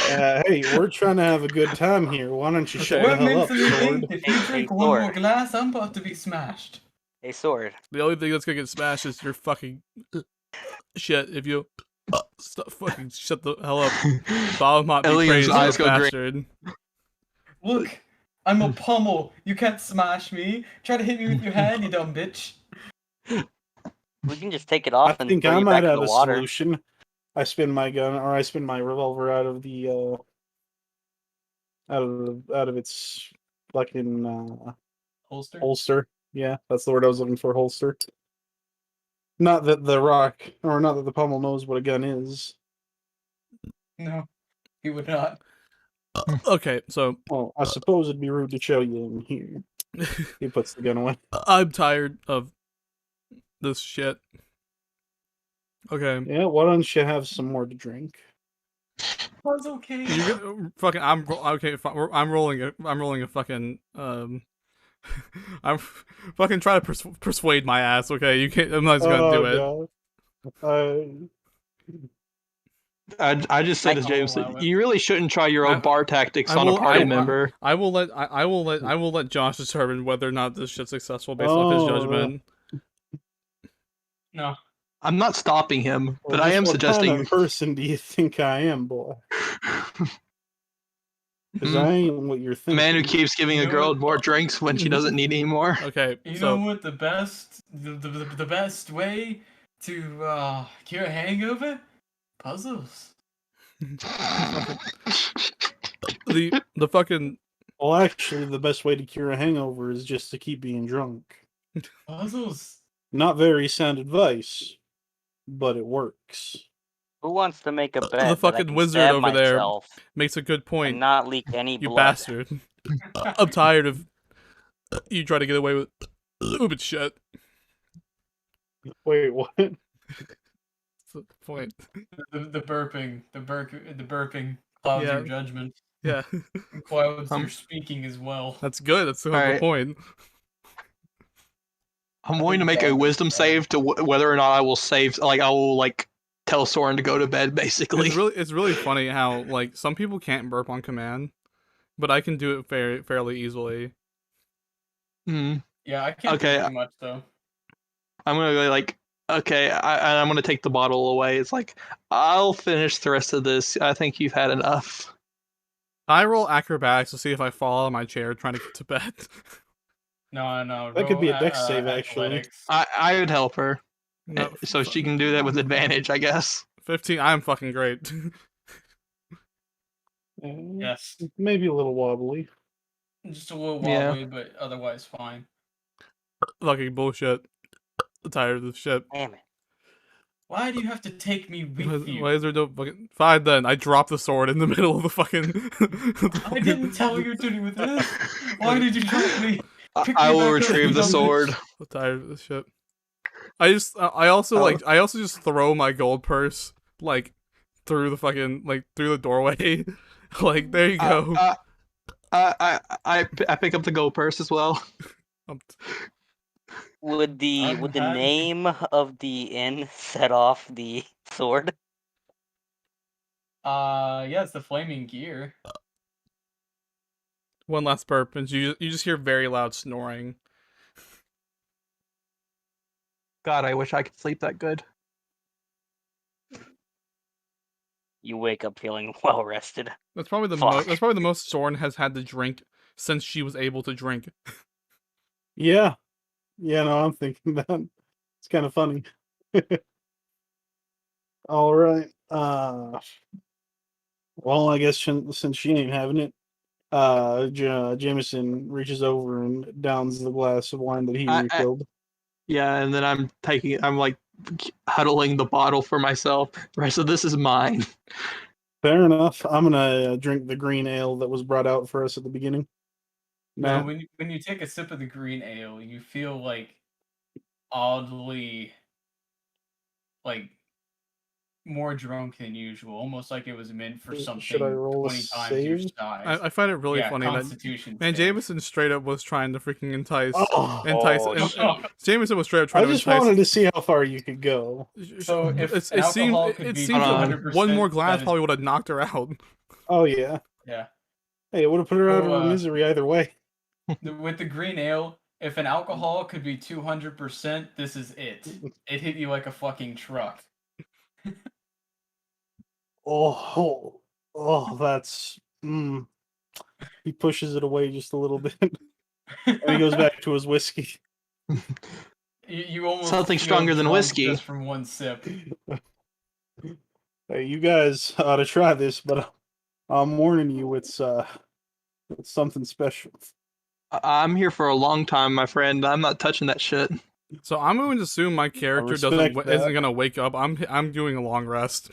Hey, we're trying to have a good time here. Why don't you shut We're the hell meant up, to be sword? linked. If you Hey, drink hey, one more Thor. glass, I'm about to be smashed. Hey, sword. the only thing that's gonna get smashed is your fucking shit. If you stop fucking shut the hell up, Bahamut be Alien's praised, eyes you go green. bastard. Look, I'm a pummel. You can't smash me. Try to hit me with your hand, you dumb bitch. We can just take it I off and think throw I you might back in have the a water. solution. I spin my gun, or I spin my revolver out of the out of its fucking Holster. holster. Yeah, that's the word I was looking for. Holster. Not that the pommel knows what a gun is. No, he would not. Okay, so Well, I suppose it'd be rude to show you in here. He puts the gun away. I'm tired of this shit. Okay. Yeah, why don't you have some more to drink? That's okay. You get fucking. Okay. I'm rolling a fucking. I'm fucking trying to persuade my ass. Okay, you can't. I'm not just gonna do it. God. I just said I as James allow said, it. you really shouldn't try your own bar tactics on a will- party I- member. I will let Josh determine whether or not this shit's successful based off his judgment. No. I'm not stopping him, but Well, I just am what suggesting. kind of person do you think I am, boy? Because Mhm. I ain't what you're A thinking. man who keeps giving You a know girl what? more drinks when she doesn't need any more. Okay, You so know what the best way to cure a hangover? Puzzles. the fucking Well, actually, the best way to cure a hangover is just to keep being drunk. Puzzles. Not very sound advice, but it works. Who wants to make a bet the that I fucking can wizard stab over there myself makes a good and point. not leak any You blood? bastard. I'm tired of you trying to get away with stupid shit. Wait, what? That's the point. The burping clouds Yeah. your judgment. Yeah, And clouds your speaking as well. that's good. That's the Alright. point. I'm willing to make a wisdom save to whether or not I will save. Like I will tell Soren to go to bed. Basically, It's really funny how like some people can't burp on command, but I can do it fairly easily. Mm. Yeah, I can't Okay. do too much though. I'm gonna go okay, I'm gonna take the bottle away. It's like I'll finish the rest of this. I think you've had enough. I roll acrobatics to see if I fall out of my chair trying to get to bed. No. That could be a roll, dex save, actually. athletics. I would help her, No, so she can do that with advantage, I guess. 15. I'm fucking great. Yes. Maybe a little wobbly. Just a little Yeah. wobbly, but otherwise fine. Fucking bullshit. I'm tired of this shit. Damn it. Why do you have to take me with you? Why is there no fucking fine then? I drop the sword in the middle of the fucking. I didn't tell you to do this. Why did you drop me? Pick I me will back up, retrieve you the dumb sword. bitch. I'm tired of this shit. I also just throw my gold purse through the fucking through the doorway. There you go. I pick up the gold purse as well. Would the I'm happy. name of the inn set off the sword? Yeah, it's the flaming gear. One last burp, and you just hear very loud snoring. God, I wish I could sleep that good. You wake up feeling well rested. That's probably the Fuck. most. That's probably the most Soren has had to drink since she was able to drink. Yeah. Yeah, no, I'm thinking that. It's kind of funny. All right. Well, I guess since she ain't having it, Jameson reaches over and downs the glass of wine that he refilled. Yeah, and then I'm huddling the bottle for myself. The rest of this is mine. Fair enough. I'm gonna drink the green ale that was brought out for us at the beginning. Now, Matt? when you take a sip of the green ale, you feel oddly more drunk than usual, almost like it was meant for something Should I roll a 20 times your save? size. I find it really funny that Constitution man save. Jameson straight up was trying to freaking entice. Oh, Jameson was straight up I trying to just entice. wanted to see how far you could go. So if it an seemed alcohol could it be seemed like 200%, one more glass that is- probably would have knocked her out. Oh yeah. Yeah. Hey, it would have put her out of So, her misery either way. With the green ale, if an alcohol could be 200%, this is it. It hit you like a fucking truck. Oh, that's. He pushes it away just a little bit, and he goes back to his whiskey. You almost Something feel stronger than drunk whiskey. just from one sip. Hey, you guys ought to try this, but I'm warning you, it's something special. I'm here for a long time, my friend. I'm not touching that shit. So I'm going to assume my character respect that. isn't gonna wake up. I'm doing a long rest.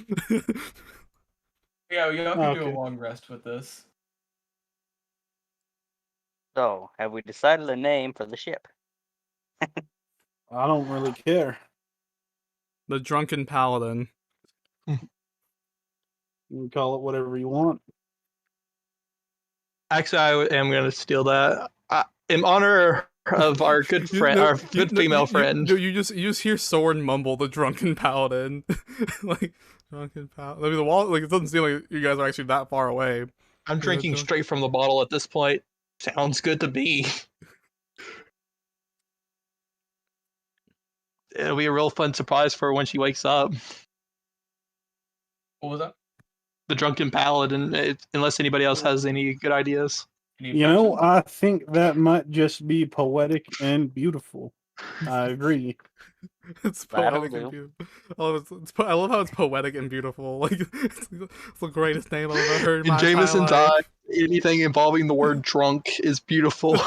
Yeah, y'all can do Okay. a long rest with this. So, have we decided a name for the ship? I don't really care. The Drunken Paladin. You can call it whatever you want. Actually, I am going to steal that. In honor of our good friend, our good female friend. You just hear Soren mumble the Drunken Paladin, like Drunken Paladin. I mean, the wall, like, it doesn't seem like you guys are actually that far away. I'm drinking straight from the bottle at this point. Sounds good to me. It'll be a real fun surprise for her when she wakes up. What was that? The Drunken Paladin, unless anybody else has any good ideas. Any You know, objections? I think that might just be poetic and beautiful. I agree. It's That'll poetic and do. beautiful. I love how it's poetic and beautiful. Like, it's the greatest name I've ever heard in In my entire Jameson's life. eye, anything involving the word drunk is beautiful.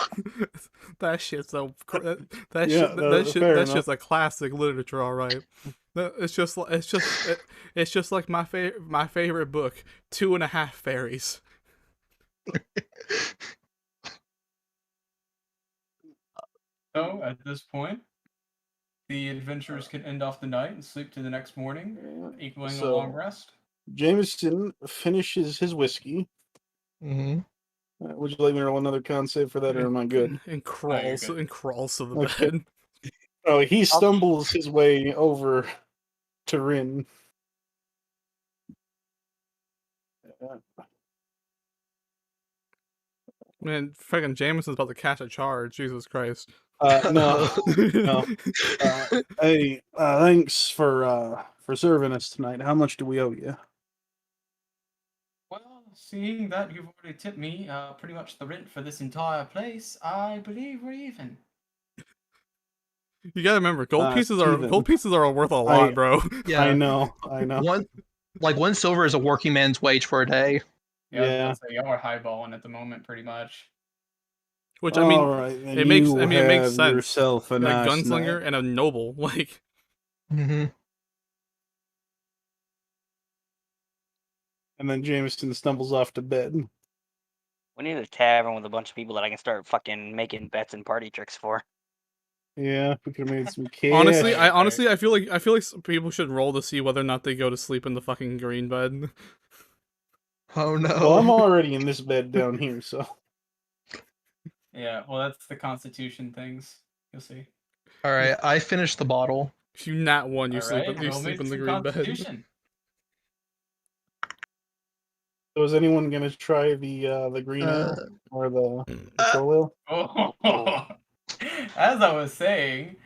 That shit's so. Yeah, That shit's a classic literature, all right. It's just like my favorite book, 2.5 Fairies. So, at this point, the adventurers can end off the night and sleep to the next morning, equaling a long So- rest. Jameson finishes his whiskey. Mm-hmm. Would you like me to roll another con save for that, or am I good? And crawls good. to the Okay. bed. Oh, he stumbles his way over to Rin. Man, fucking Jameson's about to catch a charge. Jesus Christ. No. Hey, thanks for serving us tonight. How much do we owe you? Well, seeing that you've already tipped me pretty much the rent for this entire place, I believe we're even. You gotta remember, gold pieces Steven, are worth a lot, bro. Yeah, I know. one silver is a working man's wage for a day. Yeah. So y'all are highballing at the moment, pretty much. Which I mean, All right, then it makes you it makes have sense. yourself a You're a nice gunslinger night. and a noble, like. Mm-hmm. And then Jameson stumbles off to bed. We need a tavern with a bunch of people that I can start fucking making bets and party tricks for. Yeah, we could have made some cash. Honestly, Yeah, I feel like people should roll to see whether or not they go to sleep in the fucking green bed. Oh no. Well, I'm already in this bed down here, so. Yeah, well, that's the Constitution things. You'll see. All right, I finished the bottle. If you nat one, you Alright, sleep roll me in the some green bed. Constitution. So is anyone gonna try the green ale or the control ale? Oh, as I was saying,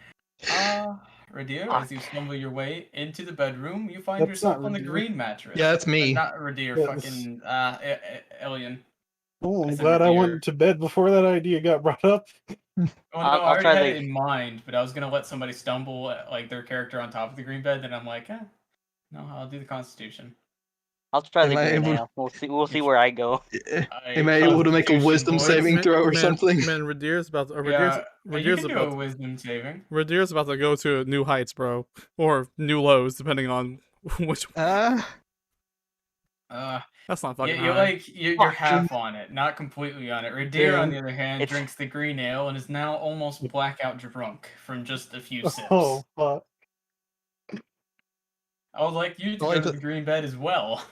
Radir, as you stumble your way into the bedroom, you find That's yourself not on the Radir. green mattress. Yeah, that's me. Not Radir, Yeah, this- fucking Alien. Oh, I I'm said glad I Radir. went to bed before that idea got brought up. Well, no, I'll I already try had the- it in mind, but I was gonna let somebody stumble like their character on top of the green bed, then I'm like, no, I'll do the Constitution. I'll try the Am I green able- ale. We'll see where I go. Am I able to make a Constitution, wisdom boys. saving throw or Man, something? Man, Radir's about to. Yeah, you Radir's can do about a wisdom saving. Radir's about to go to new heights, bro, or new lows, depending on which. Uh, That's not fucking you're high. like you're half on it, not completely on it. Radir, on the other hand, It's- drinks the green ale and is now almost blackout drunk from just a few sips. Oh, fuck. I would like you to Like go to the- the green bed as well.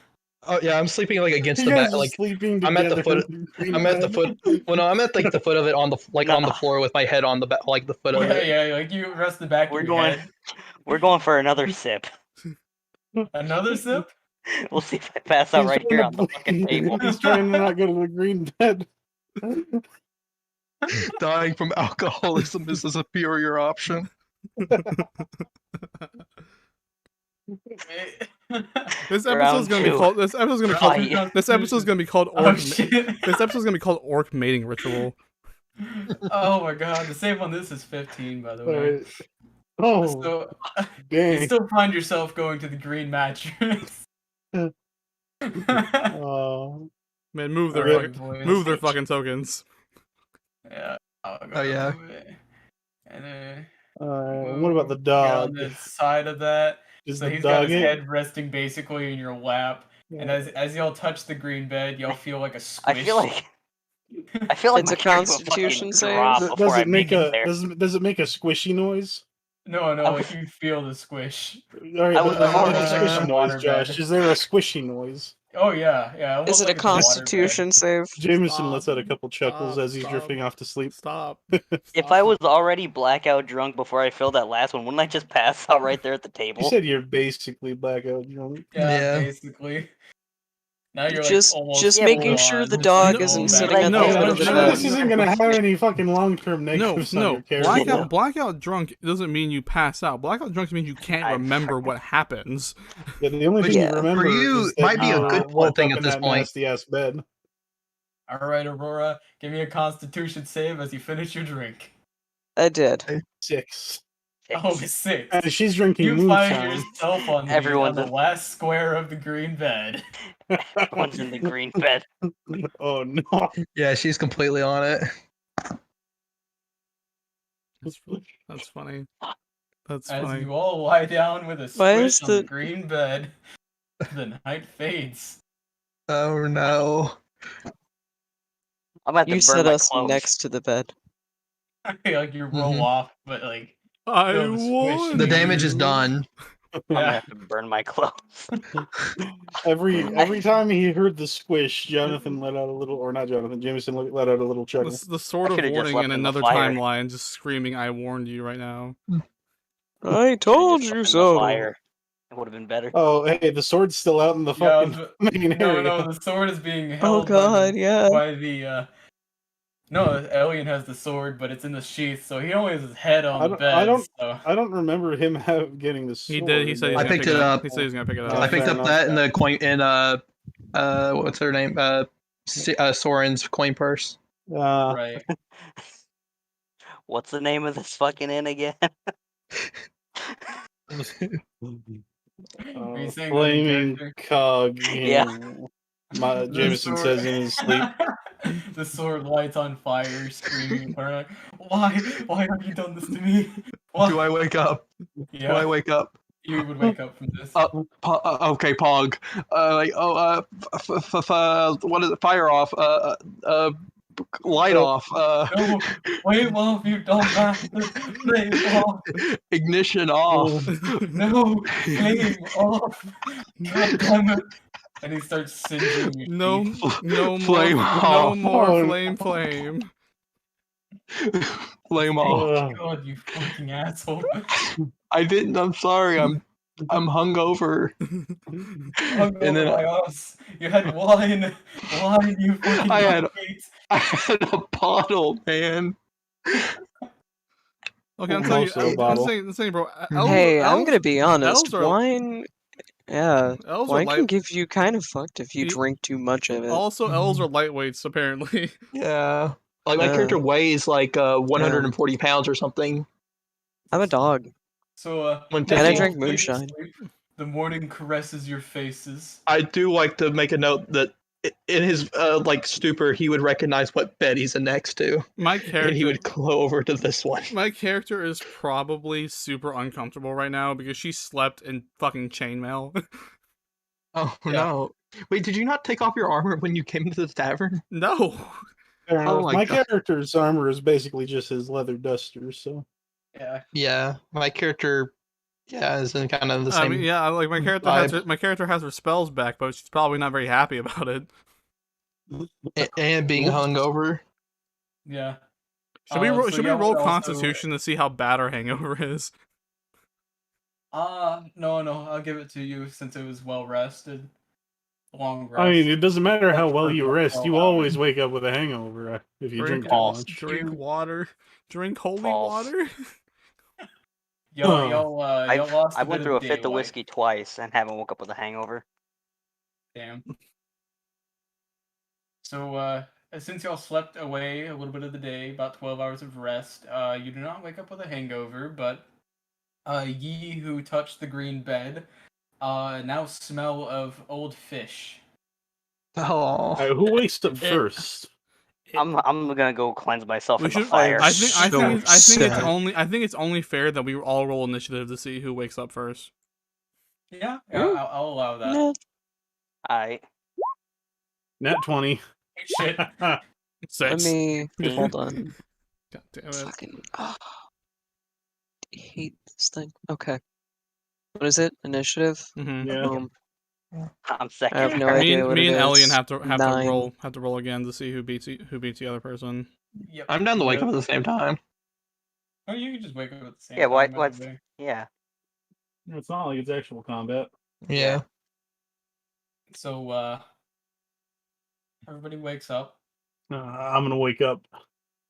Oh yeah, I'm sleeping like against You the guys back. are Like sleeping I'm at the together foot- in green I'm at the bed. foot. Well, no, I'm at like the foot of it on the on the Nah. floor with my head on the back, like the foot of it. Yeah, like you rest the back We're of your going- head. We're going for another sip. Another sip? We'll see if I pass out He's right trying here to on the fucking table. He's trying to not go to the green bed. Dying from alcoholism is a superior option. This Round episode's gonna be two. called. This episode's gonna be called. Right. This episode's gonna be called Oh Orc. shit! This episode's gonna be called Orc Mating Ritual. Oh my god, the save on this is 15, by the way. Alright. Oh, So you dang. still find yourself going to the green mattress. Oh, Man, move their Alright, fucking, move their fucking tokens. Yeah. Oh, yeah. And then what about the get dog? on the side of that. Is So the he's got dog his it? head resting basically in your lap. And as y'all touch the green bed, y'all feel like a squish. I feel like I feel like It's my a character would Constitution fucking save? drop Does before I it make make it a there. does it make a squishy noise? No, I like you feel the squish. All right, I but was not already a checking squishy the noise, water Josh. bed. Is there a squishy noise? Oh yeah, almost Is it like a it's water bed. Constitution save? Jameson lets out a couple chuckles Stop, as he's stop. drifting off to sleep. Stop. If I was already blackout drunk before I filled that last one, wouldn't I just pass out right there at the You table? said you're basically blackout drunk. Yeah. Basically. Now you're Just- like almost just Yeah, making but- sure the full dog on, isn't just sitting like, at the no, foot I'm of the sure bed. this isn't gonna have any fucking long-term No, negatives on your no. character. Blackout drunk doesn't mean you pass out. Blackout drunk means you can't I remember what happens. Yeah, the only thing Yeah. you remember For you, is that might be you a were good woke thing up at in this that point. nasty ass bed. Alright, Aurora, give me a Constitution save as you finish your drink. I did. 6. Oh, 6. And she's drinking You find moonshine. yourself on Everyone's the in- last square of the green bed. One's in the green bed. Oh no! Yeah, she's completely on it. That's funny. That's As funny. you all lie down with a Why is squish on the the- green bed, the night fades. Oh no. I'm gonna have You to burn said my us clothes. next to the bed. Like you roll Mhm. off, but like I No, the squish. won. The damage is done. I'm gonna yeah. have to burn my clothes. Every time he heard the squish, Jonathan let out a little, or not Jonathan, Jameson let out a little chuckle. The sword I of could've just warning left in in the another fire. timeline, just screaming, "I warned you!" right now. I told you so. Fire. It would have been better. Oh, hey, the sword's still out in the fucking main area. No, the sword is being Oh held god, yeah. by the No, the alien has the sword, but it's in the sheath, so he only has his head on the bed. I don't remember him getting the sword. He did. He said he's I gonna picked pick it up. He said he's gonna pick it up. Oh, I picked fair up enough. that in the coin in what's her name? Soren's coin purse. Right. What's the name of this fucking inn again? Are you saying Flaming that in cog. Yeah. My The Jameson sword- says in his sleep. The sword lights on fire, screaming. Like, why have you done this to me? Why? Do I wake up? Yeah, Do I wake up? you would wake up from this. Okay, Pog. What is it? Fire off. Light off. No, wave off, you dumb bastard! Wave off! Ignition off. No, flame off! God damn it! And he starts singeing your No, teeth. no Flame more, off. no more Oh, flame. Flame off. God, you fucking asshole! I didn't. I'm sorry. I'm hungover. Hung And then over my ass. You had wine, you fucking I had- hate. I had a bottle, man. Okay, I'm telling you, Also a bottle. I'm saying, bro. Hey, I'm gonna be honest. elves are- Wine, yeah, Elves are wine can light. give you kind of fucked if you Ye- drink too much of it. Also, elves are lightweights, apparently. Yeah. Like my Yeah. character weighs like 140 pounds or something. I'm a dog. So, When as And I you all drink fade to moonshine. sleep, the morning caresses your faces. I do like to make a note that in his like stupor, he would recognize what bed he's next to, My and he character, would go over to this one. my character is probably super uncomfortable right now because she slept in fucking chainmail. Oh Yeah. no! Wait, did you not take off your armor when you came into the tavern? No. Fair Oh enough. my My God. character's armor is basically just his leather duster, so Yeah. Yeah, my character, is in kind of the same. I mean, yeah, like my character has her spells back, but she's probably not very happy about it. And being hungover. Yeah. Should we roll, so should we yeah, roll we also- Constitution to see how bad our hangover is? No, I'll give it to you since it was well rested. Long rest. I mean, it doesn't matter how Like well for you about rest. 12 You hours. always wake up with a hangover if you drink too much. Drink water. Drink holy False. water. Y'all lost. I a bit went of through a fifth of daylight. whiskey twice and haven't woke up with a hangover. Damn. So, since y'all slept away a little bit of the day, about 12 hours of rest, you do not wake up with a hangover, but ye who touched the green bed now smell of old fish. Oh, Who wakes up first? I'm gonna go cleanse myself We in the should. fire. I think it's sad. only fair that we all roll initiative to see who wakes up first. Yeah, Ooh. I'll allow that. No. Alright. Nat 20. Shit. Let 6. me Ding. hold on. God damn it. Fucking I hate this thing. Okay. What is it? Initiative? Mm-hmm. Yeah. Boom. I'm I second. have no currently. idea what Me it and Elian is. have to 9. roll again to see who beats the other person. Yep. I'm down to wake Yep. up at the same time. Oh, you can just wake up at the same Yeah, time. what's either way. yeah. It's not like it's actual combat. Yeah. So, everybody wakes up. I'm gonna wake up,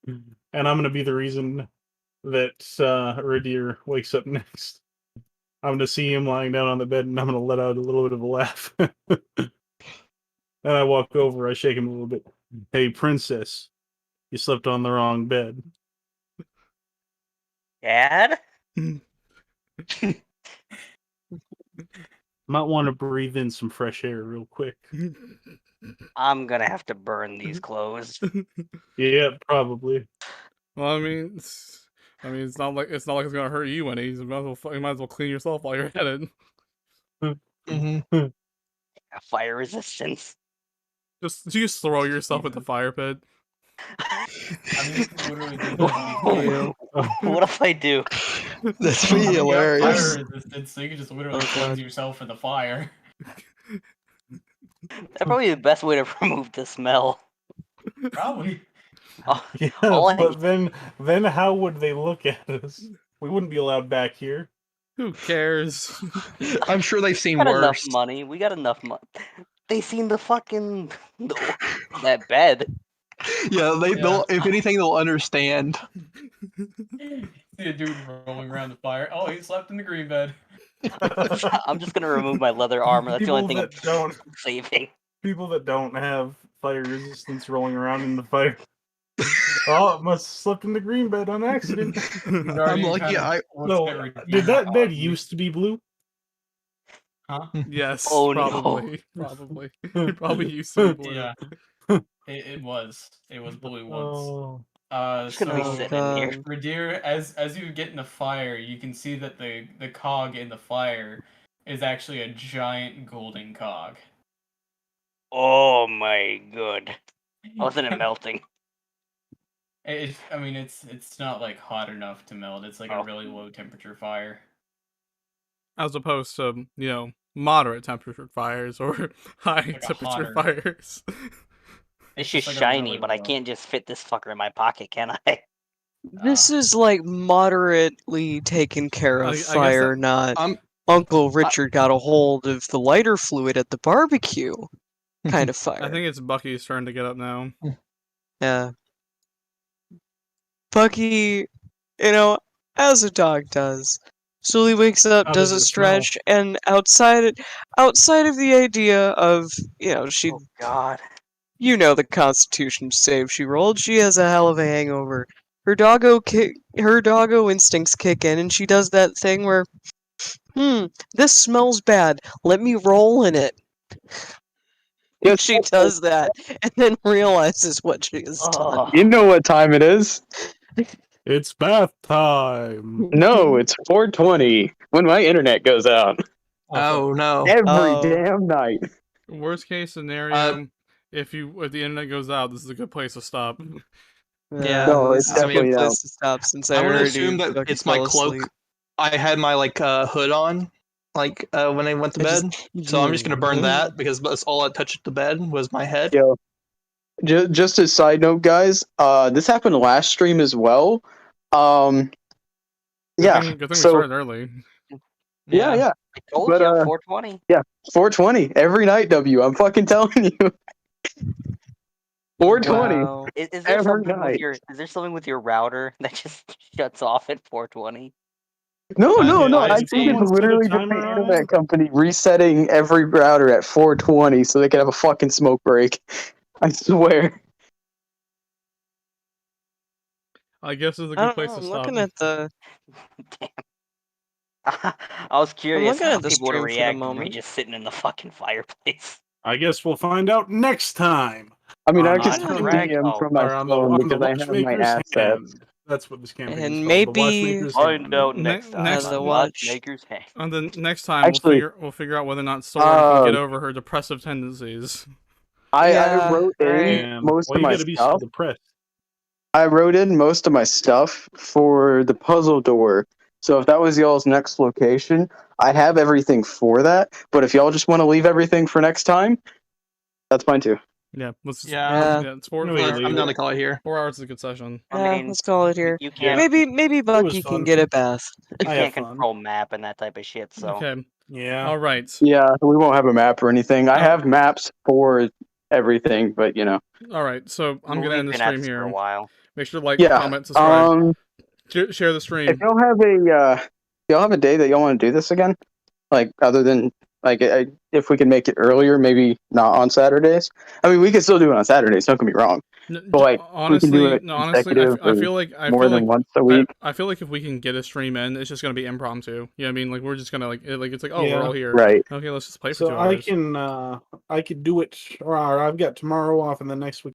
and I'm gonna be the reason that Radir wakes up next. I'm gonna see him lying down on the bed, and I'm gonna let out a little bit of a laugh. And I walk over, I shake him a little bit. Hey, princess, you slept on the wrong bed. Dad? Might want to breathe in some fresh air real quick. I'm gonna have to burn these clothes. Yeah, probably. Well, I mean, it's not like it's gonna hurt you any. You might as well clean yourself while you're at it. Mm-hmm. Fire resistance. Just throw yourself at the fire pit. I mean, you can literally do that. What if I do? That's You pretty got hilarious. fire resistance, so you can just literally Oh, cleanse God. yourself in the fire. That's probably the best way to remove the smell. Probably. Oh, Yeah, all I but then how would they look at us? We wouldn't be allowed back here. Who cares? I'm sure they've seen got enough worse. money. We got enough money. They seen the fucking that bed. Yeah, they'll. If anything, they'll understand. See a dude rolling around the fire. Oh, he slept in the green bed. I'm just gonna remove my leather armor. That's the only thing I'm saving. People that don't have fire resistance rolling around in the fire. Oh, it must have slept in the green bed on accident. I'm lucky. No, did that bed used to be blue? Huh? Yes, Oh, no. probably. It probably used to be blue. Yeah. It was. It was blue once. Oh. Just gonna be So sitting in here. Radir, as you get in the fire, you can see that the cog in the fire is actually a giant golden cog. Oh my god. Wasn't it melting? I mean, it's not like hot enough to melt. It's like a Oh. really low temperature fire. As opposed to, moderate temperature fires or high a temperature hotter. fires. It's Just just like a shiny, really but I low. can't just fit this fucker in my pocket, can I? This is like moderately taken care I of guess fire, not I'm Uncle Richard got a hold of the lighter fluid at the barbecue kind of fire. I think it's Bucky's turn to get up now. Yeah. Bucky, as a dog does, slowly wakes up, How does does a it smell? stretch, and outside of the idea of, she, Oh god. the Constitution save she rolled, she has a hell of a hangover. Her doggo instincts kick in, and she does that thing where, this smells bad. Let me roll in it. And she does that, and then realizes what she has done. Oh. You know what time it is. It's bath time. No, it's 4:20 when my internet goes out. Oh no. Every Oh. damn night. Worst case scenario, if the internet goes out, this is a good place to stop. Yeah. No, this it's is a good definitely place out. to stop since I I want to already assume that fucking it's my fell cloak. asleep. I had my hood on, when I went to I bed. just- So I'm just gonna burn that because that's all that touched the bed was my head. Yo, just a side note, guys. This happened last stream as well. Yeah. Good thing we So started early. yeah. I told But, you, 420. 4:20 every night. I'm fucking telling you. 4:20 Wow. Is there every something night. is there something with your router that just shuts off at 420? No. I did think it's someone set a literally just the timer on internet it? company resetting every router at 4:20 so they can have a fucking smoke break. I swear. I guess it's a I good don't place know, to I'm stop. looking at the I was curious looking how at the people would stream for the react when moment. just sitting in the fucking fireplace. I guess we'll find out next time. I mean, I On can On still Drag- DM oh, from my Or on phone the because I have my Watchmaker's assets. Hand. That's what this campaign is And called. maybe- The Watchmaker's Find Hand. out Ne- next time. next- The on watch- Watchmaker's Hand. On the next time, Actually- we'll figure out whether or not Soren can get over her depressive tendencies. I Yeah, wrote in right. Damn. most Why of you my gotta be so stuff. depressed? I wrote in most of my stuff for the puzzle door. So if that was y'all's next location, I have everything for that. But if y'all just want to leave everything for next time, that's fine too. Yeah, let's just, Yeah. yeah, it's 4 No, you hours. leave I'm down to call it here. 4 hours is a good session. I Yeah, mean, let's call it here. you Yeah. can't Maybe was Bucky fun. can get a bath. you I had can't fun. control map and that type of shit. So Okay. Yeah. All right. Yeah, we won't have a map or anything. I Oh. have maps for everything, but you know. All right. So I'm gonna we've end the been at stream this for a here. while. Make sure to like, Yeah. comment, subscribe, share the If stream. y'all have a day that y'all want to do this again, like other than like if we can make it earlier, maybe not on Saturdays. I mean, we can still do it on Saturdays. Don't get me wrong. But like, honestly, we can do it honestly, consecutive I feel like more than once a week. I feel like if we can get a stream in, it's just gonna be impromptu. You know what I mean? Like we're just gonna it's like, oh, Yeah. we're all here. Right. Okay, let's just play for So 2 hours. I could do it, or I've got tomorrow off, and then next week